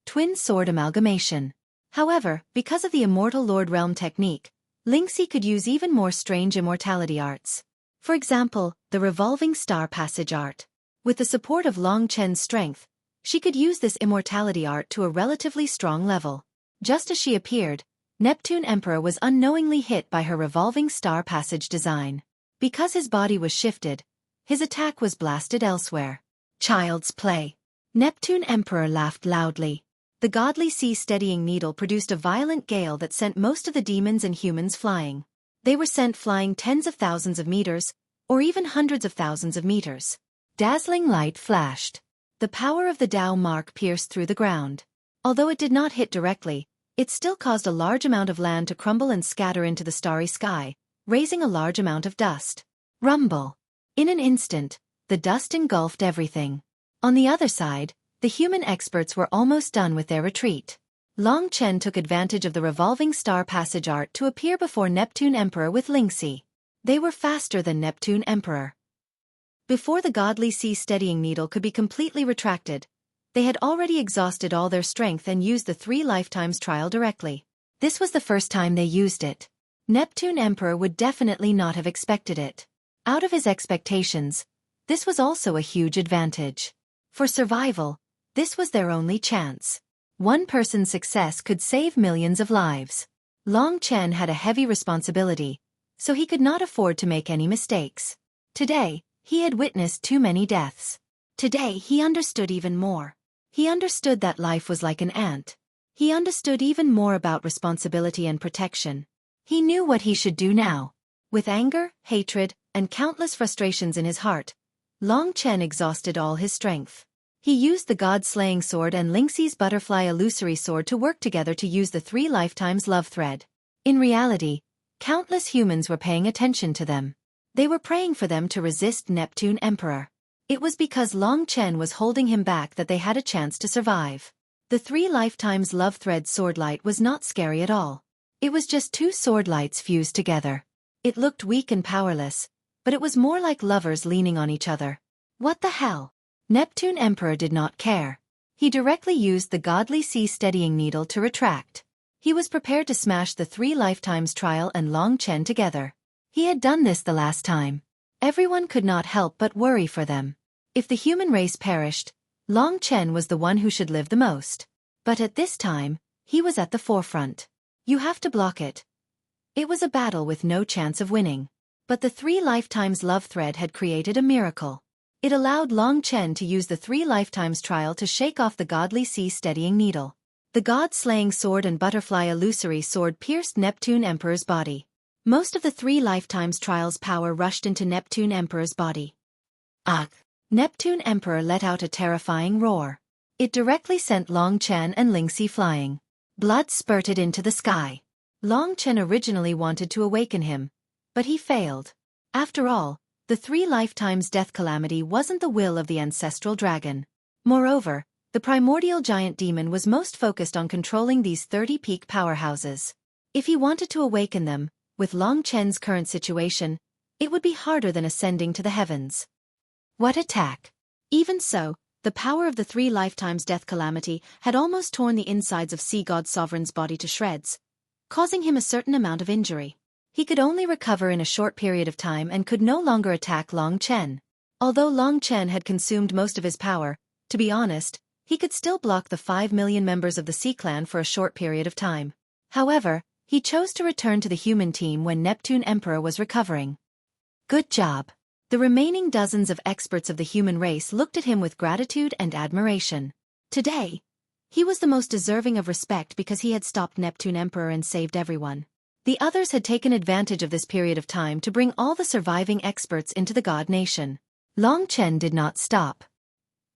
Twin sword amalgamation. However, because of the immortal Lord Realm technique, Lingxi could use even more strange immortality arts. For example, the revolving star passage art. With the support of Long Chen's strength, she could use this immortality art to a relatively strong level. Just as she appeared, Neptune Emperor was unknowingly hit by her revolving star passage design. Because his body was shifted, his attack was blasted elsewhere. Child's play. Neptune Emperor laughed loudly. The godly sea-steadying needle produced a violent gale that sent most of the demons and humans flying. They were sent flying tens of thousands of meters, or even hundreds of thousands of meters. Dazzling light flashed. The power of the Tao mark pierced through the ground. Although it did not hit directly, it still caused a large amount of land to crumble and scatter into the starry sky, raising a large amount of dust. Rumble. In an instant, the dust engulfed everything. On the other side, the human experts were almost done with their retreat. Long Chen took advantage of the revolving star passage art to appear before Neptune Emperor with Lingxi. They were faster than Neptune Emperor. Before the godly sea-steadying needle could be completely retracted, they had already exhausted all their strength and used the 3 lifetimes trial directly. This was the first time they used it. Neptune Emperor would definitely not have expected it. Out of his expectations, this was also a huge advantage. For survival, this was their only chance. One person's success could save millions of lives. Long Chen had a heavy responsibility, so he could not afford to make any mistakes. Today, he had witnessed too many deaths. Today he understood even more. He understood that life was like an ant. He understood even more about responsibility and protection. He knew what he should do now. With anger, hatred, and countless frustrations in his heart, Long Chen exhausted all his strength. He used the God-slaying sword and Lingxi's butterfly illusory sword to work together to use the 3 lifetimes love thread. In reality, countless humans were paying attention to them. They were praying for them to resist Neptune Emperor. It was because Long Chen was holding him back that they had a chance to survive. The 3 lifetimes love thread sword light was not scary at all. It was just 2 sword lights fused together. It looked weak and powerless, but it was more like lovers leaning on each other. What the hell? Neptune Emperor did not care. He directly used the godly sea-steadying needle to retract. He was prepared to smash the 3 lifetimes trial and Long Chen together. He had done this the last time. Everyone could not help but worry for them. If the human race perished, Long Chen was the one who should live the most. But at this time, he was at the forefront. You have to block it. It was a battle with no chance of winning. But the 3 lifetimes love thread had created a miracle. It allowed Long Chen to use the 3 lifetimes trial to shake off the godly sea-steadying needle. The god-slaying sword and butterfly illusory sword pierced Neptune Emperor's body. Most of the 3 lifetimes trial's power rushed into Neptune Emperor's body. Ugh! Neptune Emperor let out a terrifying roar. It directly sent Long Chen and Lingxi flying. Blood spurted into the sky. Long Chen originally wanted to awaken him, but he failed. After all, the 3 lifetimes death calamity wasn't the will of the ancestral dragon. Moreover, the primordial giant demon was most focused on controlling these 30 peak powerhouses. If he wanted to awaken them, with Long Chen's current situation, it would be harder than ascending to the heavens. What attack! Even so, the power of the 3 lifetimes death calamity had almost torn the insides of Sea God Sovereign's body to shreds, causing him a certain amount of injury. He could only recover in a short period of time and could no longer attack Long Chen. Although Long Chen had consumed most of his power, to be honest, he could still block the 5 million members of the Sea Clan for a short period of time. However, he chose to return to the human team when Neptune Emperor was recovering. Good job. The remaining dozens of experts of the human race looked at him with gratitude and admiration. Today, he was the most deserving of respect because he had stopped Neptune Emperor and saved everyone. The others had taken advantage of this period of time to bring all the surviving experts into the God Nation. Long Chen did not stop.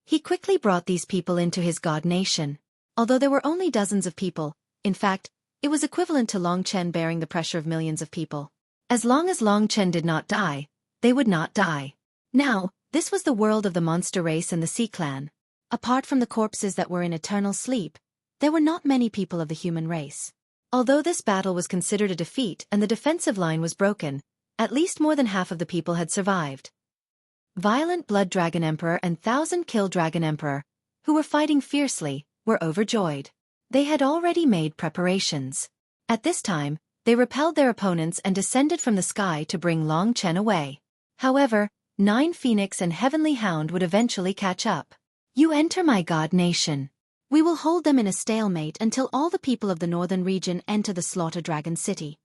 He quickly brought these people into his God Nation. Although there were only dozens of people, in fact, it was equivalent to Long Chen bearing the pressure of millions of people. As long as Long Chen did not die, they would not die. Now, this was the world of the monster race and the Sea Clan. Apart from the corpses that were in eternal sleep, there were not many people of the human race. Although this battle was considered a defeat and the defensive line was broken, at least more than half of the people had survived. Violent Blood Dragon Emperor and Thousand Kill Dragon Emperor, who were fighting fiercely, were overjoyed. They had already made preparations. At this time, they repelled their opponents and descended from the sky to bring Long Chen away. However, Nine Phoenix and Heavenly Hound would eventually catch up. You enter my God Nation. We will hold them in a stalemate until all the people of the northern region enter the Slaughter Dragon City.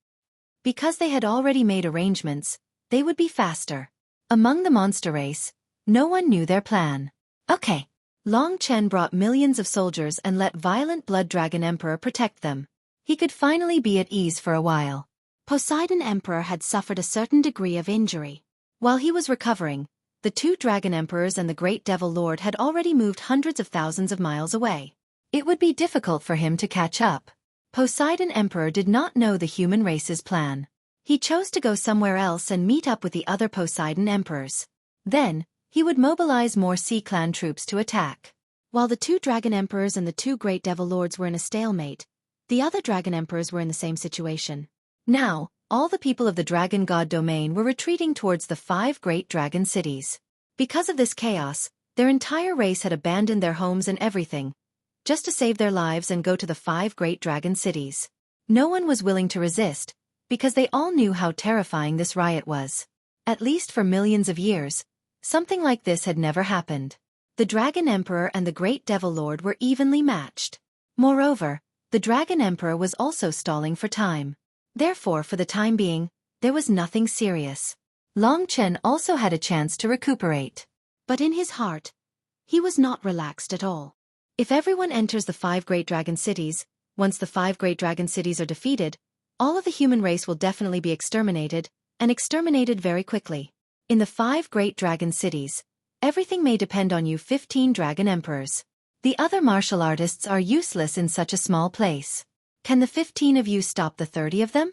Because they had already made arrangements, they would be faster. Among the monster race, no one knew their plan. Okay. Long Chen brought millions of soldiers and let Violent Blood Dragon Emperor protect them. He could finally be at ease for a while. Poseidon Emperor had suffered a certain degree of injury. While he was recovering, the two Dragon Emperors and the Great Devil Lord had already moved hundreds of thousands of miles away. It would be difficult for him to catch up. Poseidon Emperor did not know the human race's plan. He chose to go somewhere else and meet up with the other Poseidon Emperors. Then, he would mobilize more Sea Clan troops to attack. While the two Dragon Emperors and the two Great Devil Lords were in a stalemate, the other Dragon Emperors were in the same situation. Now, all the people of the Dragon God domain were retreating towards the 5 great dragon cities. Because of this chaos, their entire race had abandoned their homes and everything, just to save their lives and go to the 5 great dragon cities. No one was willing to resist, because they all knew how terrifying this riot was. At least for millions of years, something like this had never happened. The Dragon Emperor and the Great Devil Lord were evenly matched. Moreover, the Dragon Emperor was also stalling for time. Therefore, for the time being, there was nothing serious. Long Chen also had a chance to recuperate. But in his heart, he was not relaxed at all. If everyone enters the 5 great dragon cities, once the 5 great dragon cities are defeated, all of the human race will definitely be exterminated, and exterminated very quickly. In the 5 great dragon cities, everything may depend on you 15 dragon emperors. The other martial artists are useless in such a small place. Can the 15 of you stop the 30 of them?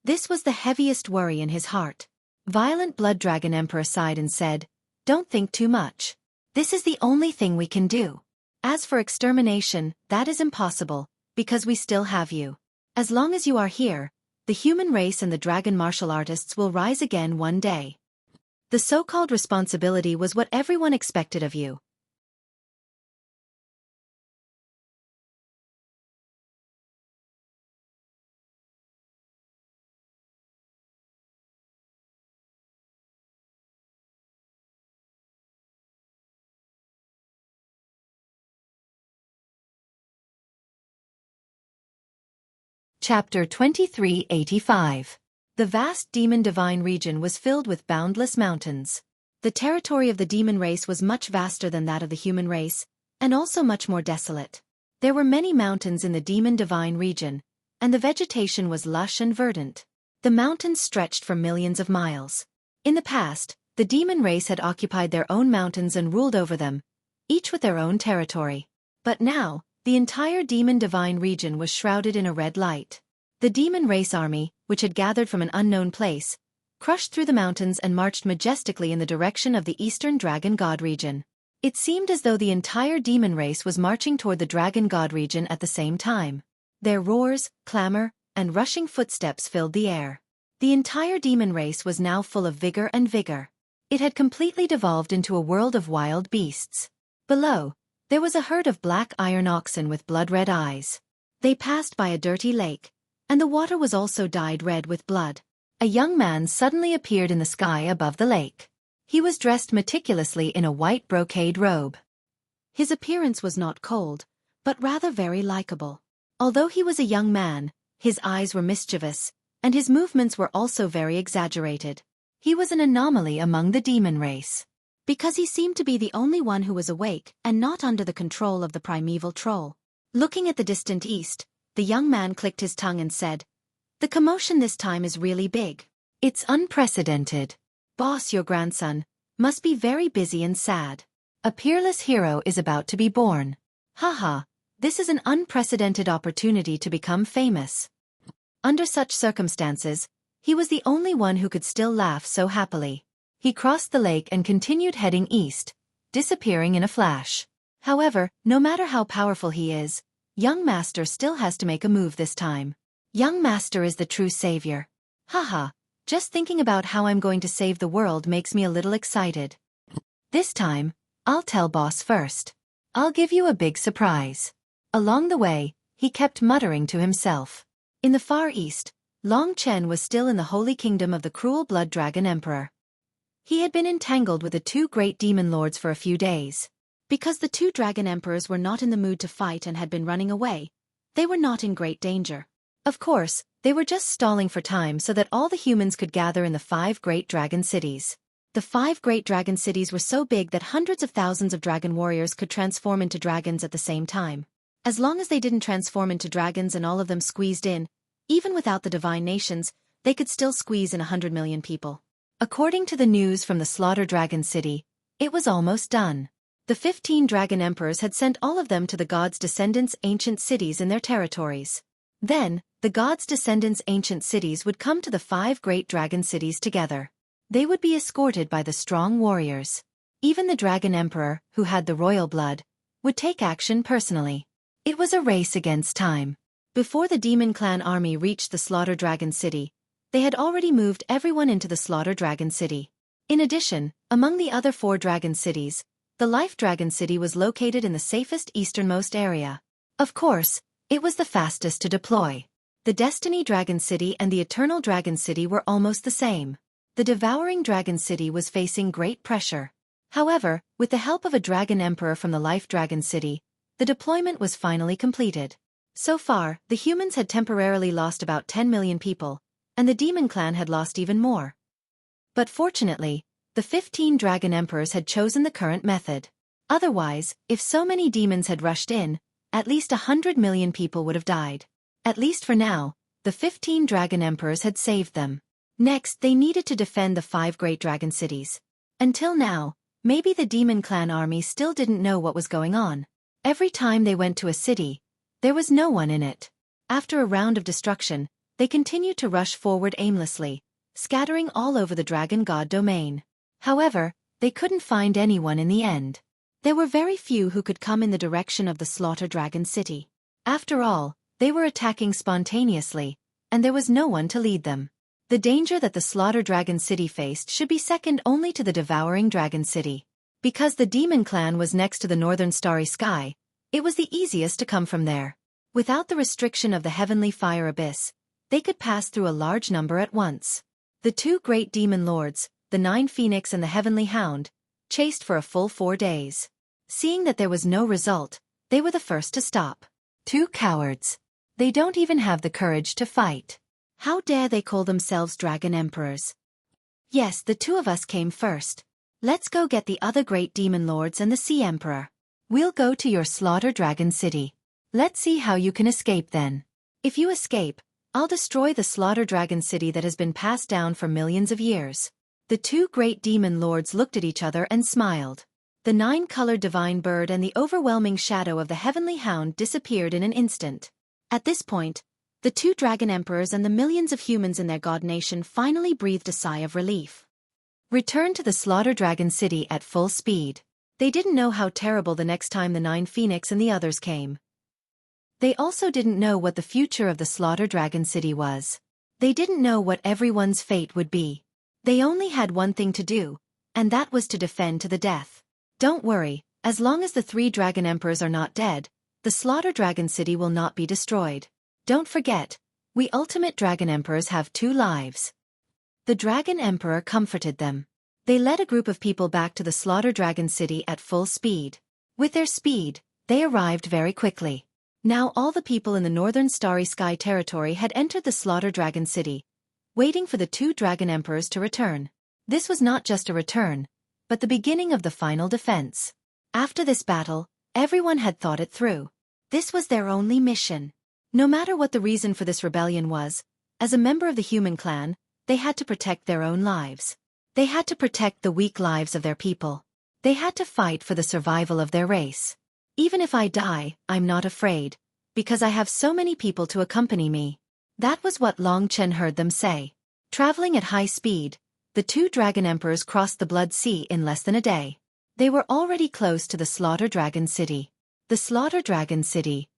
This was the heaviest worry in his heart. Violent Blood Dragon Emperor sighed and said, "Don't think too much. This is the only thing we can do. As for extermination, that is impossible, because we still have you. As long as you are here, the human race and the dragon martial artists will rise again one day. The so-called responsibility was what everyone expected of you. Chapter 2385. The vast demon divine region was filled with boundless mountains. The territory of the demon race was much vaster than that of the human race, and also much more desolate. There were many mountains in the demon divine region, and the vegetation was lush and verdant. The mountains stretched for millions of miles. In the past, the demon race had occupied their own mountains and ruled over them, each with their own territory. But now, the entire demon divine region was shrouded in a red light. The demon race army, which had gathered from an unknown place, crushed through the mountains and marched majestically in the direction of the eastern dragon god region. It seemed as though the entire demon race was marching toward the dragon god region at the same time. Their roars, clamor, and rushing footsteps filled the air. The entire demon race was now full of vigor and vigor. It had completely devolved into a world of wild beasts. Below, there was a herd of black iron oxen with blood-red eyes. They passed by a dirty lake, and the water was also dyed red with blood. A young man suddenly appeared in the sky above the lake. He was dressed meticulously in a white brocade robe. His appearance was not cold, but rather very likable. Although he was a young man, his eyes were mischievous, and his movements were also very exaggerated. He was an anomaly among the demon race. Because he seemed to be the only one who was awake and not under the control of the primeval troll. Looking at the distant east, the young man clicked his tongue and said, "The commotion this time is really big. It's unprecedented. Boss, your grandson must be very busy and sad. A peerless hero is about to be born. Haha, this is an unprecedented opportunity to become famous." Under such circumstances, he was the only one who could still laugh so happily. He crossed the lake and continued heading east, disappearing in a flash. However, no matter how powerful he is, young master still has to make a move this time. Young master is the true savior. Haha, just thinking about how I'm going to save the world makes me a little excited. This time, I'll tell boss first. I'll give you a big surprise. Along the way, he kept muttering to himself. In the far east, Long Chen was still in the holy kingdom of the cruel blood dragon emperor. He had been entangled with the two great demon lords for a few days. Because the two dragon emperors were not in the mood to fight and had been running away, they were not in great danger. Of course, they were just stalling for time so that all the humans could gather in the 5 great dragon cities. The 5 great dragon cities were so big that hundreds of thousands of dragon warriors could transform into dragons at the same time. As long as they didn't transform into dragons and all of them squeezed in, even without the divine nations, they could still squeeze in 100 million people. According to the news from the Slaughter Dragon City, it was almost done. The 15 dragon emperors had sent all of them to the gods' descendants' ancient cities in their territories. Then, the gods' descendants' ancient cities would come to the 5 great dragon cities together. They would be escorted by the strong warriors. Even the dragon emperor, who had the royal blood, would take action personally. It was a race against time. Before the demon clan army reached the Slaughter Dragon City, they had already moved everyone into the Slaughter Dragon City. In addition, among the other 4 dragon cities, the Life Dragon City was located in the safest easternmost area. Of course, it was the fastest to deploy. The Destiny Dragon City and the Eternal Dragon City were almost the same. The Devouring Dragon City was facing great pressure. However, with the help of a Dragon Emperor from the Life Dragon City, the deployment was finally completed. So far, the humans had temporarily lost about 10 million people, and the Demon Clan had lost even more. But fortunately, the 15 Dragon Emperors had chosen the current method. Otherwise, if so many demons had rushed in, at least 100 million people would have died. At least for now, the 15 Dragon Emperors had saved them. Next, they needed to defend the 5 great dragon cities. Until now, maybe the Demon Clan army still didn't know what was going on. Every time they went to a city, there was no one in it. After a round of destruction, they continued to rush forward aimlessly, scattering all over the Dragon God domain. However, they couldn't find anyone in the end. There were very few who could come in the direction of the Slaughter Dragon City. After all, they were attacking spontaneously, and there was no one to lead them. The danger that the Slaughter Dragon City faced should be second only to the Devouring Dragon City. Because the Demon Clan was next to the northern starry sky, it was the easiest to come from there. Without the restriction of the heavenly fire abyss, they could pass through a large number at once. The 2 great demon lords, the 9 Phoenix and the Heavenly Hound, chased for a full 4 days. Seeing that there was no result, they were the first to stop. 2 cowards. They don't even have the courage to fight. How dare they call themselves Dragon Emperors? Yes, the 2 of us came first. Let's go get the other great demon lords and the Sea Emperor. We'll go to your Slaughter Dragon City. Let's see how you can escape then. If you escape, I'll destroy the Slaughter Dragon City that has been passed down for millions of years. The 2 great demon lords looked at each other and smiled. The 9-colored divine bird and the overwhelming shadow of the Heavenly Hound disappeared in an instant. At this point, the 2 dragon emperors and the millions of humans in their god nation finally breathed a sigh of relief. Return to the Slaughter Dragon City at full speed. They didn't know how terrible the next time the 9 Phoenix and the others came. They also didn't know what the future of the Slaughter Dragon City was. They didn't know what everyone's fate would be. They only had one thing to do, and that was to defend to the death. Don't worry, as long as the 3 dragon emperors are not dead, the Slaughter Dragon City will not be destroyed. Don't forget, we ultimate dragon emperors have 2 lives. The Dragon Emperor comforted them. They led a group of people back to the Slaughter Dragon City at full speed. With their speed, they arrived very quickly. Now all the people in the northern starry sky territory had entered the Slaughter Dragon City, waiting for the 2 dragon emperors to return. This was not just a return, but the beginning of the final defense. After this battle, everyone had thought it through. This was their only mission. No matter what the reason for this rebellion was, as a member of the human clan, they had to protect their own lives. They had to protect the weak lives of their people. They had to fight for the survival of their race. Even if I die, I'm not afraid, because I have so many people to accompany me. That was what Long Chen heard them say. Traveling at high speed, the two dragon emperors crossed the Blood Sea in less than a day. They were already close to the Slaughter Dragon City. The Slaughter Dragon City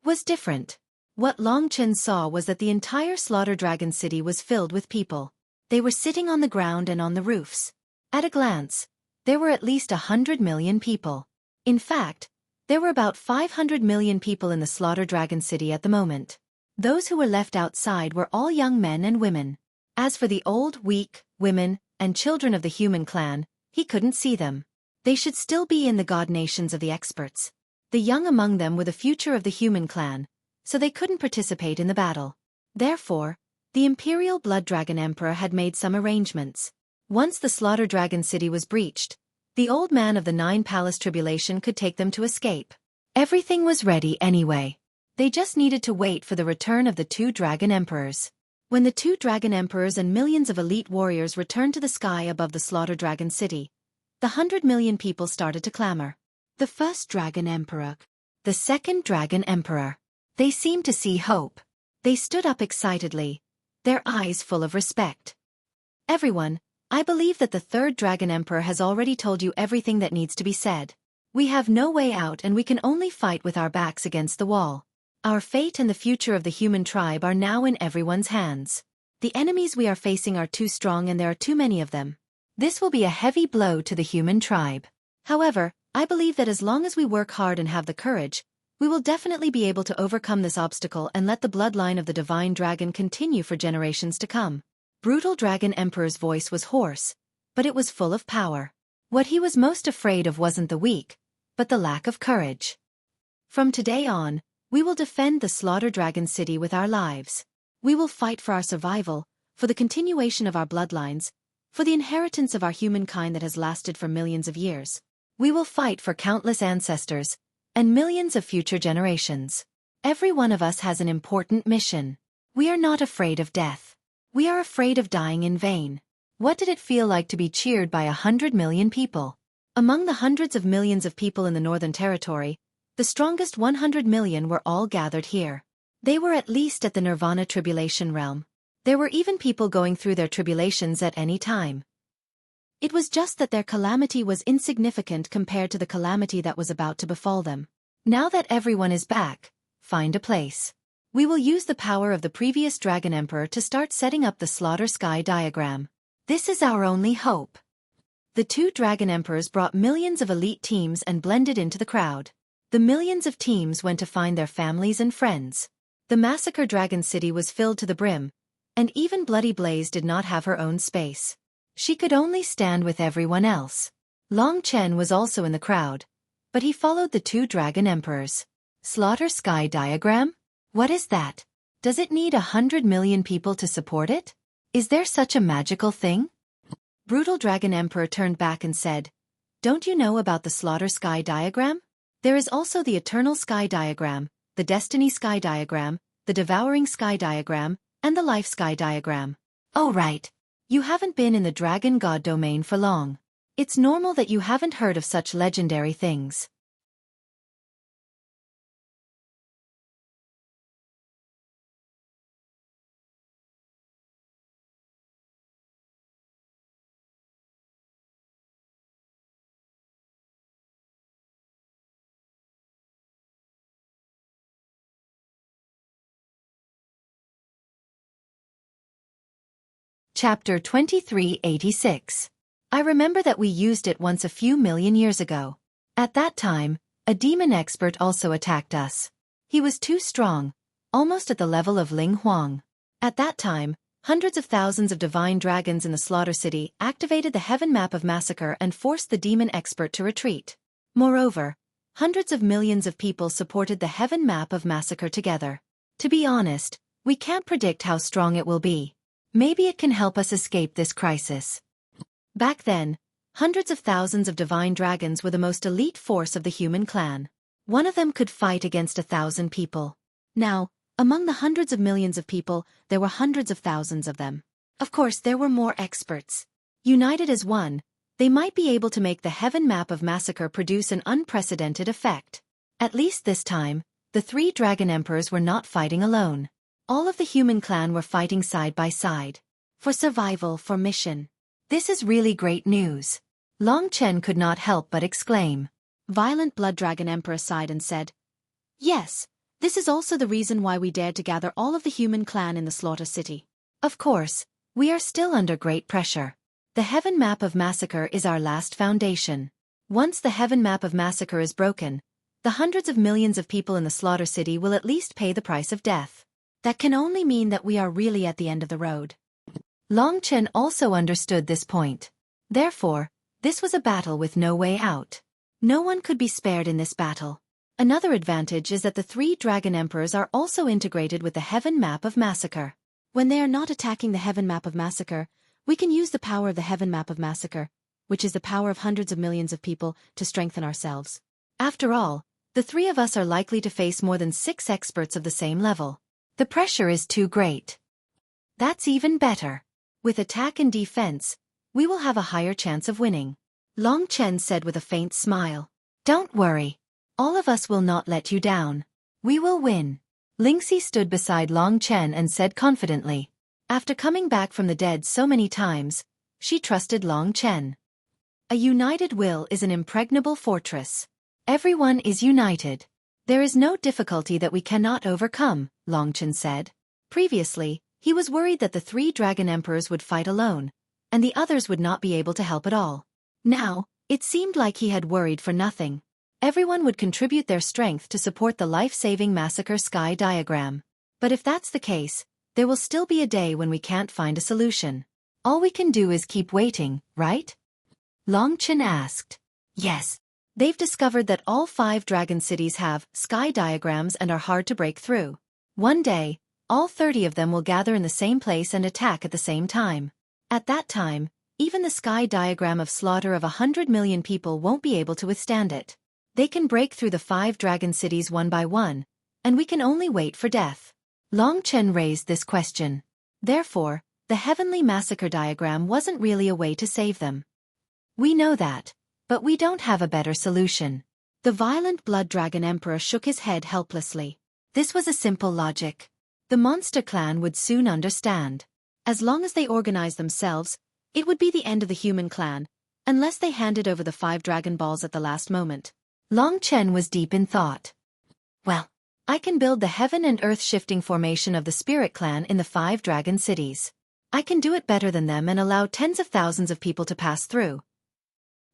was different. What Long Chen saw was that the entire Slaughter Dragon City was filled with people. They were sitting on the ground and on the roofs. At a glance, there were at least 100 million people. In fact, there were about 500 million people in the Slaughter Dragon City at the moment. Those who were left outside were all young men and women. As for the old, weak, women, and children of the human clan, he couldn't see them. They should still be in the god nations of the experts. The young among them were the future of the human clan, so they couldn't participate in the battle. Therefore, the Imperial Blood Dragon Emperor had made some arrangements. Once the Slaughter Dragon City was breached, the old man of the Nine Palace Tribulation could take them to escape. Everything was ready anyway. They just needed to wait for the return of the two Dragon Emperors. When the two Dragon Emperors and millions of elite warriors returned to the sky above the Slaughter Dragon City, the 100 million people started to clamor. The first Dragon Emperor. The second Dragon Emperor. They seemed to see hope. They stood up excitedly, their eyes full of respect. Everyone, I believe that the third Dragon Emperor has already told you everything that needs to be said. We have no way out and we can only fight with our backs against the wall. Our fate and the future of the human tribe are now in everyone's hands. The enemies we are facing are too strong and there are too many of them. This will be a heavy blow to the human tribe. However, I believe that as long as we work hard and have the courage, we will definitely be able to overcome this obstacle and let the bloodline of the Divine Dragon continue for generations to come. Brutal Dragon Emperor's voice was hoarse, but it was full of power. What he was most afraid of wasn't the weak, but the lack of courage. From today on, we will defend the Slaughter Dragon City with our lives. We will fight for our survival, for the continuation of our bloodlines, for the inheritance of our humankind that has lasted for millions of years. We will fight for countless ancestors, and millions of future generations. Every one of us has an important mission. We are not afraid of death. We are afraid of dying in vain. What did it feel like to be cheered by 100 million people? Among the hundreds of millions of people in the Northern Territory, the strongest 100 million were all gathered here. They were at least at the Nirvana Tribulation realm. There were even people going through their tribulations at any time. It was just that their calamity was insignificant compared to the calamity that was about to befall them. Now that everyone is back, find a place. We will use the power of the previous Dragon Emperor to start setting up the Slaughter Sky diagram. This is our only hope. The two Dragon Emperors brought millions of elite teams and blended into the crowd. The millions of teams went to find their families and friends. The Massacre Dragon City was filled to the brim, and even Bloody Blaze did not have her own space. She could only stand with everyone else. Long Chen was also in the crowd, but he followed the two Dragon Emperors. Slaughter Sky diagram? What is that? Does it need 100 million people to support it? Is there such a magical thing? Brutal Dragon Emperor turned back and said, "Don't you know about the Slaughter Sky diagram? There is also the Eternal Sky diagram, the Destiny Sky diagram, the Devouring Sky diagram, and the Life Sky diagram." Oh right. You haven't been in the Dragon God domain for long. It's normal that you haven't heard of such legendary things. Chapter 2386. I remember that we used it once a few million years ago. At that time, a demon expert also attacked us. He was too strong, almost at the level of Ling Huang. At that time, hundreds of thousands of divine dragons in the Slaughter City activated the Heaven Map of Massacre and forced the demon expert to retreat. Moreover, hundreds of millions of people supported the Heaven Map of Massacre together. To be honest, we can't predict how strong it will be. Maybe it can help us escape this crisis. Back then, hundreds of thousands of divine dragons were the most elite force of the human clan. One of them could fight against 1,000 people. Now, among the hundreds of millions of people, there were hundreds of thousands of them. Of course, there were more experts. United as one, they might be able to make the heaven map of massacre produce an unprecedented effect. At least this time, the 3 dragon emperors were not fighting alone. All of the human clan were fighting side by side. For survival, for mission. This is really great news. Long Chen could not help but exclaim. Violent Blood Dragon Emperor sighed and said, "Yes, this is also the reason why we dared to gather all of the human clan in the Slaughter City. Of course, we are still under great pressure. The heaven map of massacre is our last foundation. Once the heaven map of massacre is broken, the hundreds of millions of people in the Slaughter City will at least pay the price of death. That can only mean that we are really at the end of the road." Long Chen also understood this point. Therefore, this was a battle with no way out. No one could be spared in this battle. Another advantage is that the 3 dragon emperors are also integrated with the heaven map of massacre. When they are not attacking the heaven map of massacre, we can use the power of the heaven map of massacre, which is the power of hundreds of millions of people, to strengthen ourselves. After all, the 3 of us are likely to face more than 6 experts of the same level. The pressure is too great. That's even better. With attack and defense, we will have a higher chance of winning. Long Chen said with a faint smile. Don't worry. All of us will not let you down. We will win. Lingxi stood beside Long Chen and said confidently. After coming back from the dead so many times, she trusted Long Chen. A united will is an impregnable fortress. Everyone is united. There is no difficulty that we cannot overcome, Long Chen said. Previously, he was worried that the 3 dragon emperors would fight alone, and the others would not be able to help at all. Now, it seemed like he had worried for nothing. Everyone would contribute their strength to support the life-saving massacre sky diagram. But if that's the case, there will still be a day when we can't find a solution. All we can do is keep waiting, right? Long Chen asked. Yes. They've discovered that all 5 dragon cities have sky diagrams and are hard to break through. One day, all 30 of them will gather in the same place and attack at the same time. At that time, even the sky diagram of slaughter of 100 million people won't be able to withstand it. They can break through the 5 dragon cities one by one, and we can only wait for death. Long Chen raised this question. Therefore, the heavenly massacre diagram wasn't really a way to save them. We know that, but we don't have a better solution. The violent Blood Dragon Emperor shook his head helplessly. This was a simple logic. The monster clan would soon understand. As long as they organized themselves, it would be the end of the human clan, unless they handed over the 5 dragon balls at the last moment. Long Chen was deep in thought. Well, I can build the heaven and earth shifting formation of the spirit clan in the 5 dragon cities. I can do it better than them and allow tens of thousands of people to pass through.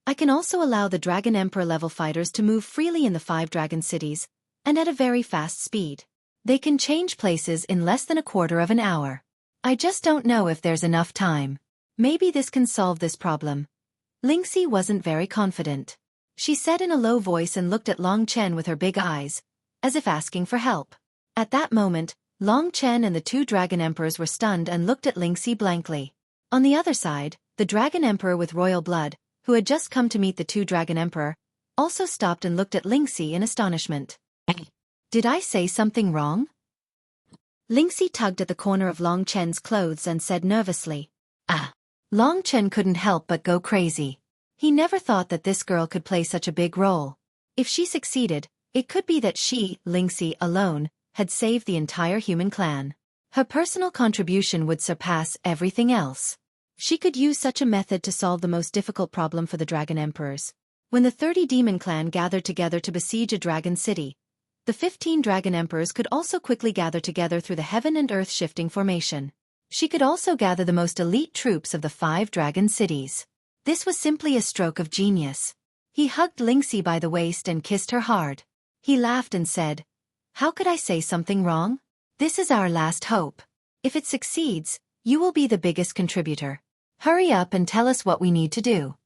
I can also allow the Dragon Emperor level fighters to move freely in the 5 dragon cities, and at a very fast speed. They can change places in less than a quarter of an hour. I just don't know if there's enough time. Maybe this can solve this problem. Lingxi wasn't very confident. She said in a low voice and looked at Long Chen with her big eyes, as if asking for help. At that moment, Long Chen and the 2 dragon emperors were stunned and looked at Lingxi blankly. On the other side, the dragon emperor with royal blood, who had just come to meet the 2 dragon emperor, also stopped and looked at Lingxi in astonishment. Did I say something wrong? Lingxi tugged at the corner of Long Chen's clothes and said nervously. Long Chen couldn't help but go crazy. He never thought that this girl could play such a big role. If she succeeded, it could be that she, Lingxi, alone, had saved the entire human clan. Her personal contribution would surpass everything else. She could use such a method to solve the most difficult problem for the dragon emperors. When the 30 demon clan gathered together to besiege a dragon city, the 15 dragon emperors could also quickly gather together through the heaven and earth shifting formation. She could also gather the most elite troops of the 5 dragon cities. This was simply a stroke of genius. He hugged Lingxi by the waist and kissed her hard. He laughed and said, "How could I say something wrong? This is our last hope. If it succeeds, you will be the biggest contributor. Hurry up and tell us what we need to do."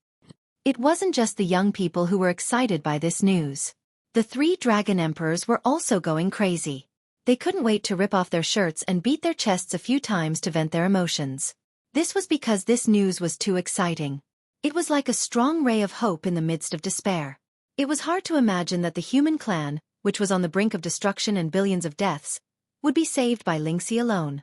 It wasn't just the young people who were excited by this news. The 3 dragon emperors were also going crazy. They couldn't wait to rip off their shirts and beat their chests a few times to vent their emotions. This was because this news was too exciting. It was like a strong ray of hope in the midst of despair. It was hard to imagine that the human clan, which was on the brink of destruction and billions of deaths, would be saved by Lingxi alone.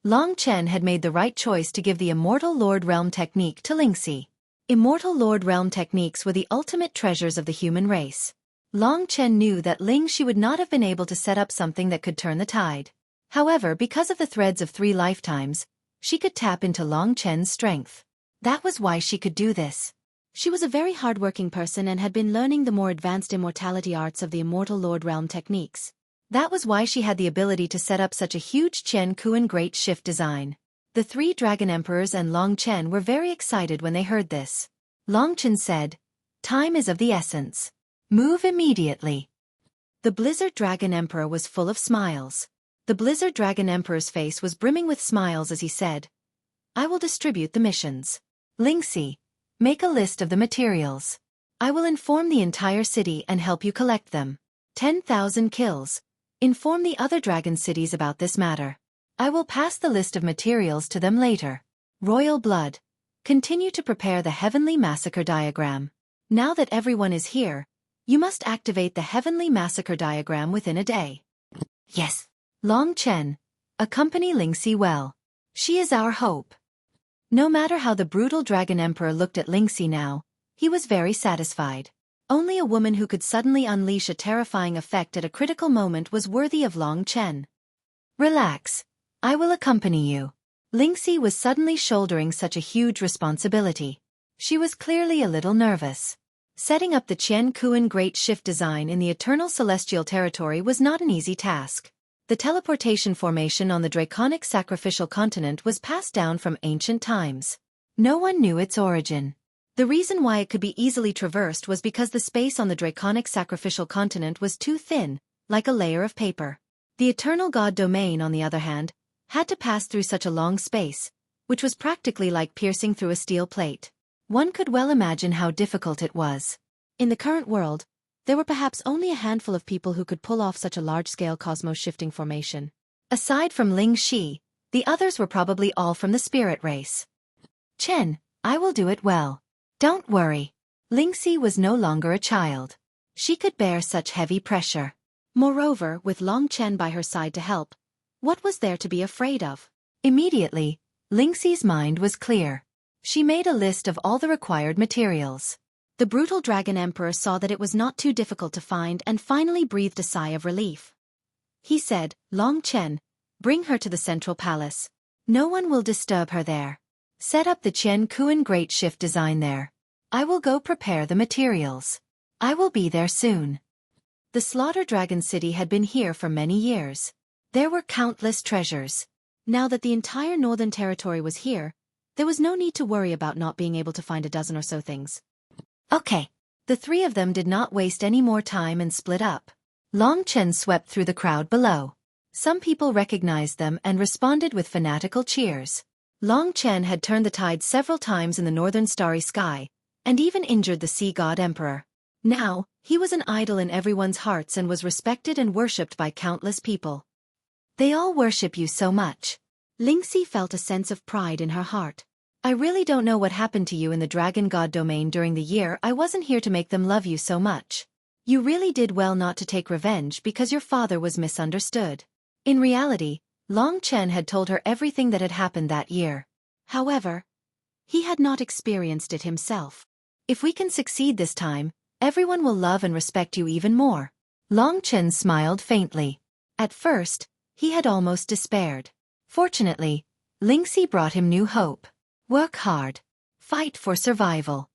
Long Chen had made the right choice to give the Immortal Lord Realm technique to Lingxi. Immortal Lord Realm techniques were the ultimate treasures of the human race. Long Chen knew that Lingxi would not have been able to set up something that could turn the tide. However, because of the threads of 3 lifetimes, she could tap into Long Chen's strength. That was why she could do this. She was a very hardworking person and had been learning the more advanced immortality arts of the Immortal Lord Realm techniques. That was why she had the ability to set up such a huge Chen Kuan Great Shift design. The 3 Dragon Emperors and Long Chen were very excited when they heard this. Long Chen said, "Time is of the essence. Move immediately." The Blizzard Dragon Emperor was full of smiles. The Blizzard Dragon Emperor's face was brimming with smiles as he said, "I will distribute the missions. Lingxi, make a list of the materials. I will inform the entire city and help you collect them. 10,000 kills. Inform the other dragon cities about this matter. I will pass the list of materials to them later. Royal blood. Continue to prepare the Heavenly Massacre diagram. Now that everyone is here, you must activate the Heavenly Massacre diagram within a day." Yes. Long Chen, accompany Lingxi well. She is our hope. No matter how the brutal Dragon Emperor looked at Lingxi now, he was very satisfied. Only a woman who could suddenly unleash a terrifying effect at a critical moment was worthy of Long Chen. "Relax. I will accompany you." Lingxi was suddenly shouldering such a huge responsibility. She was clearly a little nervous. Setting up the Chen Kuan Great Shift design in the Eternal Celestial Territory was not an easy task. The teleportation formation on the Draconic Sacrificial Continent was passed down from ancient times. No one knew its origin. The reason why it could be easily traversed was because the space on the Draconic Sacrificial Continent was too thin, like a layer of paper. The Eternal God Domain, on the other hand, had to pass through such a long space, which was practically like piercing through a steel plate. One could well imagine how difficult it was. In the current world, there were perhaps only a handful of people who could pull off such a large-scale cosmos-shifting formation. Aside from Lingxi, the others were probably all from the spirit race. "Chen, I will do it well. Don't worry." Lingxi was no longer a child. She could bear such heavy pressure. Moreover, with Long Chen by her side to help, what was there to be afraid of? Immediately, Lingxi's mind was clear. She made a list of all the required materials. The brutal Dragon Emperor saw that it was not too difficult to find and finally breathed a sigh of relief. He said, "Long Chen, bring her to the Central Palace. No one will disturb her there. Set up the Chen Kuan Great Shift design there. I will go prepare the materials. I will be there soon." The Slaughter Dragon City had been here for many years. There were countless treasures. Now that the entire Northern Territory was here, there was no need to worry about not being able to find a dozen or so things. Okay. The 3 of them did not waste any more time and split up. Long Chen swept through the crowd below. Some people recognized them and responded with fanatical cheers. Long Chen had turned the tide several times in the northern starry sky, and even injured the Sea God Emperor. Now, he was an idol in everyone's hearts and was respected and worshipped by countless people. "They all worship you so much." Lingxi felt a sense of pride in her heart. "I really don't know what happened to you in the Dragon God domain during the year I wasn't here to make them love you so much. You really did well not to take revenge because your father was misunderstood." In reality, Long Chen had told her everything that had happened that year. However, he had not experienced it himself. "If we can succeed this time, everyone will love and respect you even more." Long Chen smiled faintly. At first, he had almost despaired. Fortunately, Lingxi brought him new hope. Work hard. Fight for survival.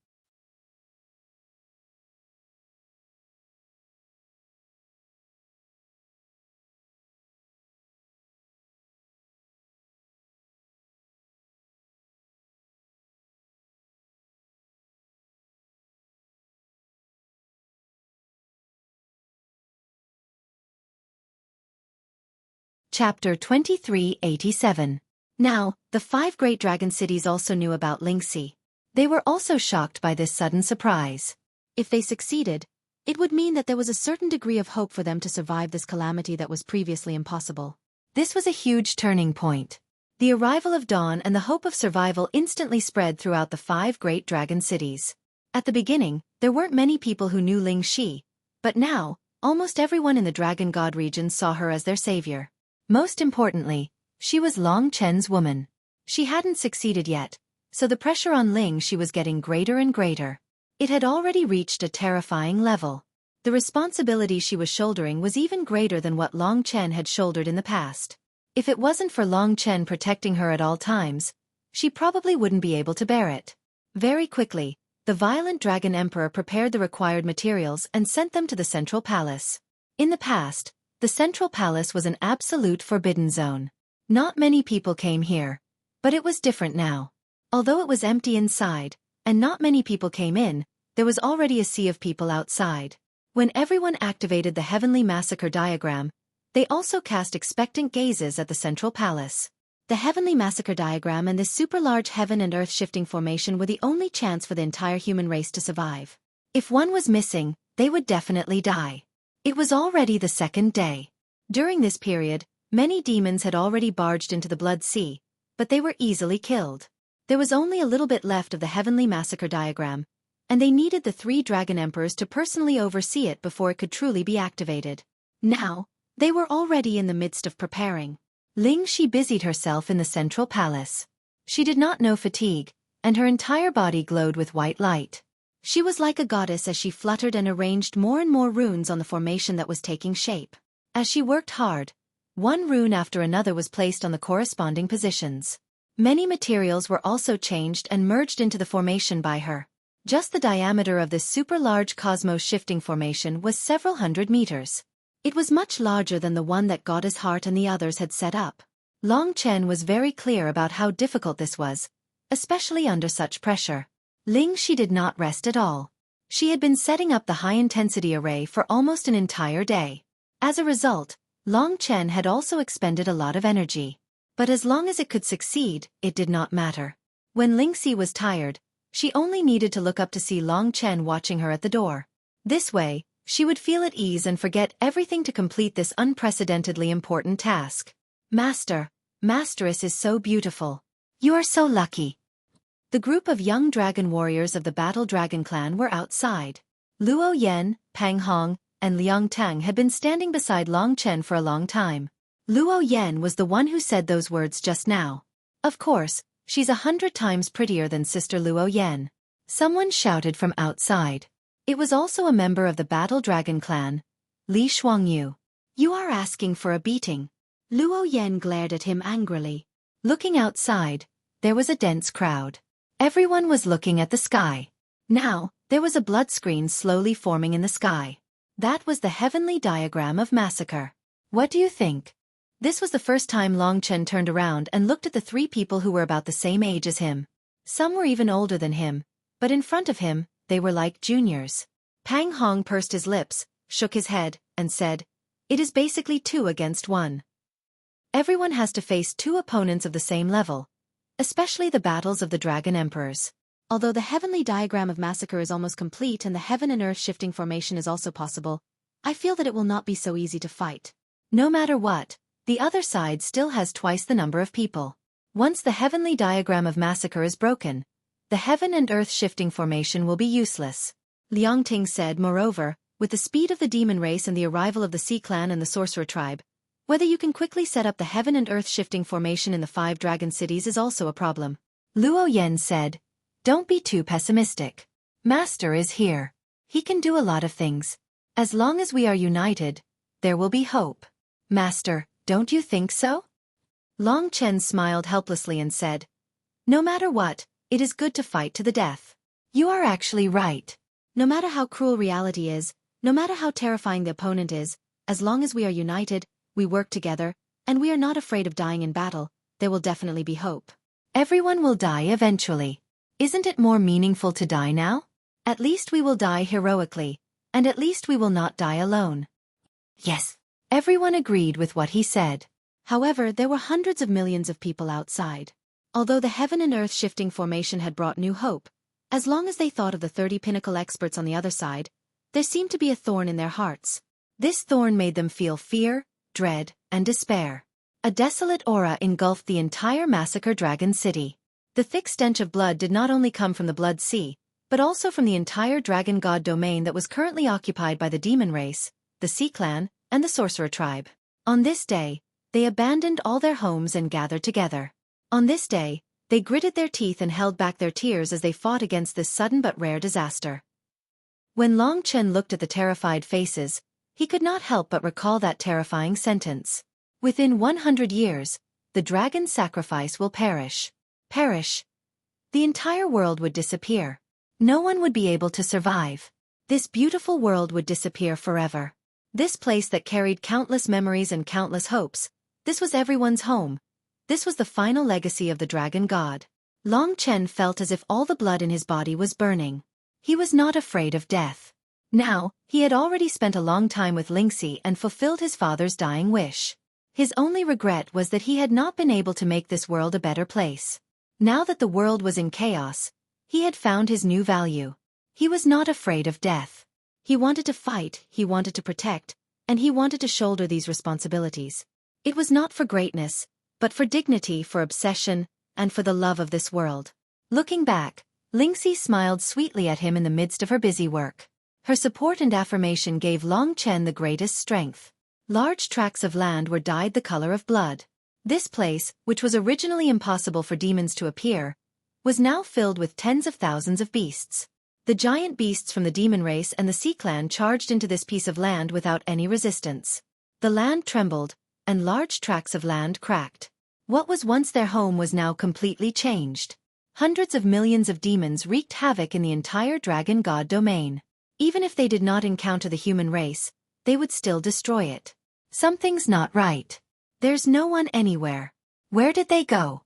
Chapter 2387. Now, the 5 great dragon cities also knew about Lingxi. They were also shocked by this sudden surprise. If they succeeded, it would mean that there was a certain degree of hope for them to survive this calamity that was previously impossible. This was a huge turning point. The arrival of dawn and the hope of survival instantly spread throughout the 5 great dragon cities. At the beginning, there weren't many people who knew Ling Shi, but now, almost everyone in the Dragon God region saw her as their savior. Most importantly, she was Long Chen's woman. She hadn't succeeded yet, so the pressure on Ling Shi was getting greater and greater. It had already reached a terrifying level. The responsibility she was shouldering was even greater than what Long Chen had shouldered in the past. If it wasn't for Long Chen protecting her at all times, she probably wouldn't be able to bear it. Very quickly, the violent Dragon Emperor prepared the required materials and sent them to the Central Palace. In the past, the Central Palace was an absolute forbidden zone. Not many people came here, but it was different now. Although it was empty inside, and not many people came in, there was already a sea of people outside. When everyone activated the Heavenly Massacre diagram, they also cast expectant gazes at the Central Palace. The Heavenly Massacre diagram and this super-large heaven and earth shifting formation were the only chance for the entire human race to survive. If one was missing, they would definitely die. It was already the 2nd day. During this period, many demons had already barged into the Blood Sea, but they were easily killed. There was only a little bit left of the Heavenly Massacre diagram, and they needed the 3 Dragon Emperors to personally oversee it before it could truly be activated. Now, they were already in the midst of preparing. Ling Shi busied herself in the Central Palace. She did not know fatigue, and her entire body glowed with white light. She was like a goddess as she fluttered and arranged more and more runes on the formation that was taking shape. As she worked hard, one rune after another was placed on the corresponding positions. Many materials were also changed and merged into the formation by her. Just the diameter of this super-large cosmos shifting formation was several hundred meters. It was much larger than the one that Goddess Heart and the others had set up. Long Chen was very clear about how difficult this was, especially under such pressure. Ling Shi did not rest at all. She had been setting up the high-intensity array for almost an entire day. As a result, Long Chen had also expended a lot of energy. But as long as it could succeed, it did not matter. When Ling Shi was tired, she only needed to look up to see Long Chen watching her at the door. This way, she would feel at ease and forget everything to complete this unprecedentedly important task. Master, Masteress is so beautiful. You are so lucky. The group of young dragon warriors of the Battle Dragon clan were outside. Luo Yan, Pang Hong, and Liang Tang had been standing beside Long Chen for a long time. Luo Yan was the one who said those words just now. Of course, she's 100 times prettier than Sister Luo Yan. Someone shouted from outside. It was also a member of the Battle Dragon clan, Li Shuangyu. You are asking for a beating. Luo Yan glared at him angrily. Looking outside, there was a dense crowd. Everyone was looking at the sky. Now, there was a blood screen slowly forming in the sky. That was the heavenly diagram of massacre. What do you think? This was the first time Long Chen turned around and looked at the 3 people who were about the same age as him. Some were even older than him, but in front of him, they were like juniors. Pang Hong pursed his lips, shook his head, and said, "It is basically 2 against 1. Everyone has to face 2 opponents of the same level, especially the battles of the Dragon Emperors. Although the heavenly diagram of massacre is almost complete and the heaven and earth shifting formation is also possible, I feel that it will not be so easy to fight. No matter what, the other side still has twice the number of people. Once the heavenly diagram of massacre is broken, the heaven and earth shifting formation will be useless." Liang Ting said. Moreover, with the speed of the demon race and the arrival of the Sea Clan and the Sorcerer tribe, whether you can quickly set up the heaven and earth shifting formation in the 5 dragon cities is also a problem. Luo Yan said, "Don't be too pessimistic. Master is here. He can do a lot of things. As long as we are united, there will be hope. Master, don't you think so?" Long Chen smiled helplessly and said, "No matter what, it is good to fight to the death. You are actually right. No matter how cruel reality is, no matter how terrifying the opponent is, as long as we are united, we work together, and we are not afraid of dying in battle, there will definitely be hope. Everyone will die eventually. Isn't it more meaningful to die now? At least we will die heroically, and at least we will not die alone." Yes. Everyone agreed with what he said. However, there were hundreds of millions of people outside. Although the heaven and earth shifting formation had brought new hope, as long as they thought of the 30 pinnacle experts on the other side, there seemed to be a thorn in their hearts. This thorn made them feel fear, dread, and despair. A desolate aura engulfed the entire massacre dragon city. The thick stench of blood did not only come from the Blood Sea, but also from the entire dragon god domain that was currently occupied by the demon race, the Sea Clan, and the sorcerer tribe. On this day, they abandoned all their homes and gathered together. On this day, they gritted their teeth and held back their tears as they fought against this sudden but rare disaster. When Long Chen looked at the terrified faces, he could not help but recall that terrifying sentence. Within 100 years, the dragon's sacrifice will perish. Perish. The entire world would disappear. No one would be able to survive. This beautiful world would disappear forever. This place that carried countless memories and countless hopes, this was everyone's home. This was the final legacy of the dragon god. Long Chen felt as if all the blood in his body was burning. He was not afraid of death. Now, he had already spent a long time with Lingxi and fulfilled his father's dying wish. His only regret was that he had not been able to make this world a better place. Now that the world was in chaos, he had found his new value. He was not afraid of death. He wanted to fight, he wanted to protect, and he wanted to shoulder these responsibilities. It was not for greatness, but for dignity, for obsession, and for the love of this world. Looking back, Lingxi smiled sweetly at him in the midst of her busy work. Her support and affirmation gave Long Chen the greatest strength. Large tracts of land were dyed the color of blood. This place, which was originally impossible for demons to appear, was now filled with tens of thousands of beasts. The giant beasts from the demon race and the Sea Clan charged into this piece of land without any resistance. The land trembled, and large tracts of land cracked. What was once their home was now completely changed. Hundreds of millions of demons wreaked havoc in the entire dragon god domain. Even if they did not encounter the human race, they would still destroy it. Something's not right. There's no one anywhere. Where did they go?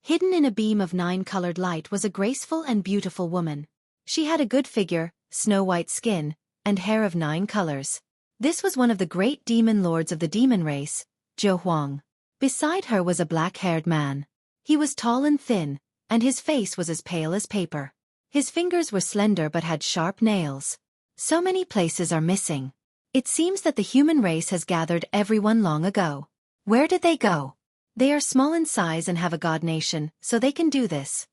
Hidden in a beam of 9-colored light was a graceful and beautiful woman. She had a good figure, snow-white skin, and hair of 9 colors. This was one of the great demon lords of the demon race, Xueqi. Beside her was a black-haired man. He was tall and thin, and his face was as pale as paper. His fingers were slender but had sharp nails. So many places are missing. It seems that the human race has gathered everyone long ago. Where did they go? They are small in size and have a god nation, so they can do this.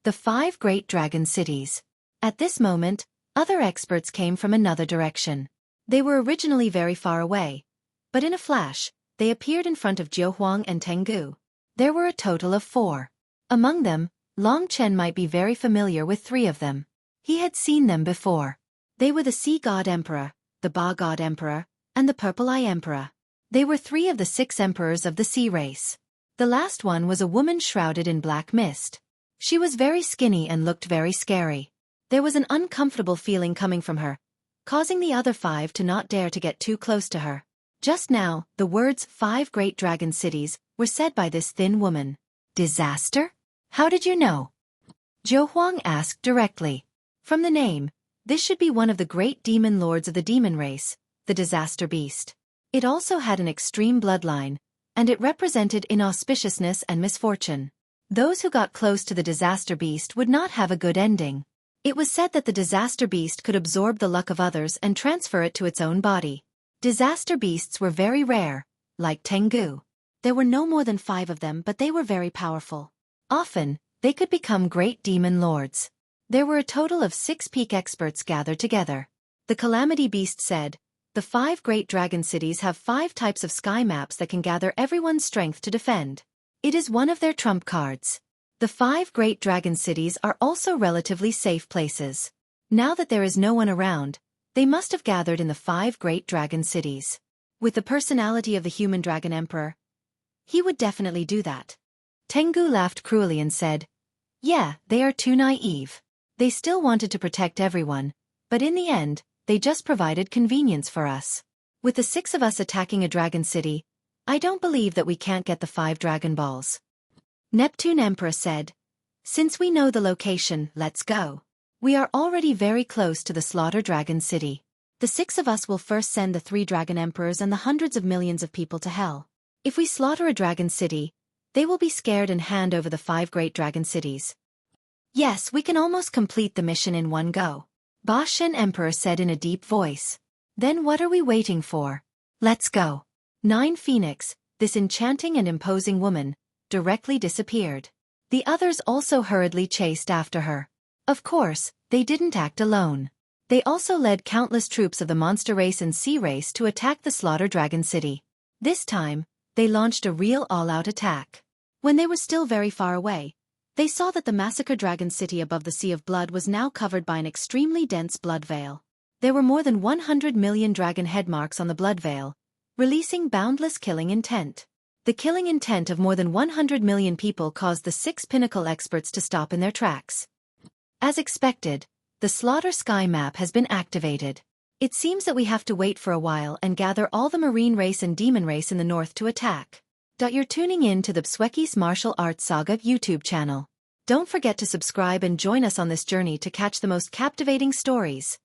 The 5 great dragon cities. At this moment, other experts came from another direction. They were originally very far away, but in a flash, they appeared in front of Xueqi and Tengu. There were a total of 4. Among them, Long Chen might be very familiar with 3 of them. He had seen them before. They were the Sea God Emperor, the Ba God Emperor, and the Purple Eye Emperor. They were 3 of the 6 emperors of the sea race. The last one was a woman shrouded in black mist. She was very skinny and looked very scary. There was an uncomfortable feeling coming from her, causing the other 5 to not dare to get too close to her. Just now, the words 5 great dragon cities were said by this thin woman. Disaster? How did you know? Xueqi asked directly. From the name, this should be one of the great demon lords of the demon race, the disaster beast. It also had an extreme bloodline, and it represented inauspiciousness and misfortune. Those who got close to the disaster beast would not have a good ending. It was said that the disaster beast could absorb the luck of others and transfer it to its own body. Disaster beasts were very rare, like Tengu. There were no more than 5 of them, but they were very powerful. Often, they could become great demon lords. There were a total of 6 peak experts gathered together. The Calamity Beast said, the 5 great dragon cities have 5 types of sky maps that can gather everyone's strength to defend. It is one of their trump cards. The 5 great dragon cities are also relatively safe places. Now that there is no one around, they must have gathered in the 5 great dragon cities. With the personality of the human dragon emperor, he would definitely do that. Tengu laughed cruelly and said, yeah, they are too naive. They still wanted to protect everyone, but in the end, they just provided convenience for us. With the 6 of us attacking a dragon city, I don't believe that we can't get the 5 Dragon Balls. Neptune Emperor said, since we know the location, let's go. We are already very close to the Slaughter Dragon City. The 6 of us will first send the 3 Dragon Emperors and the hundreds of millions of people to hell. If we slaughter a dragon city, they will be scared and hand over the 5 great dragon cities. Yes, we can almost complete the mission in one go. Ba Shen Emperor said in a deep voice. Then what are we waiting for? Let's go. 9 Phoenix, this enchanting and imposing woman, directly disappeared. The others also hurriedly chased after her. Of course, they didn't act alone. They also led countless troops of the monster race and sea race to attack the Slaughter Dragon City. This time, they launched a real all-out attack. When they were still very far away, they saw that the Massacre Dragon City above the Sea of Blood was now covered by an extremely dense blood veil. There were more than 100 million dragon head marks on the blood veil, releasing boundless killing intent. The killing intent of more than 100 million people caused the 6 pinnacle experts to stop in their tracks. As expected, the Slaughter Sky map has been activated. It seems that we have to wait for a while and gather all the marine race and demon race in the north to attack. You're tuning in to the Xueqi's Martial Arts Saga YouTube channel. Don't forget to subscribe and join us on this journey to catch the most captivating stories.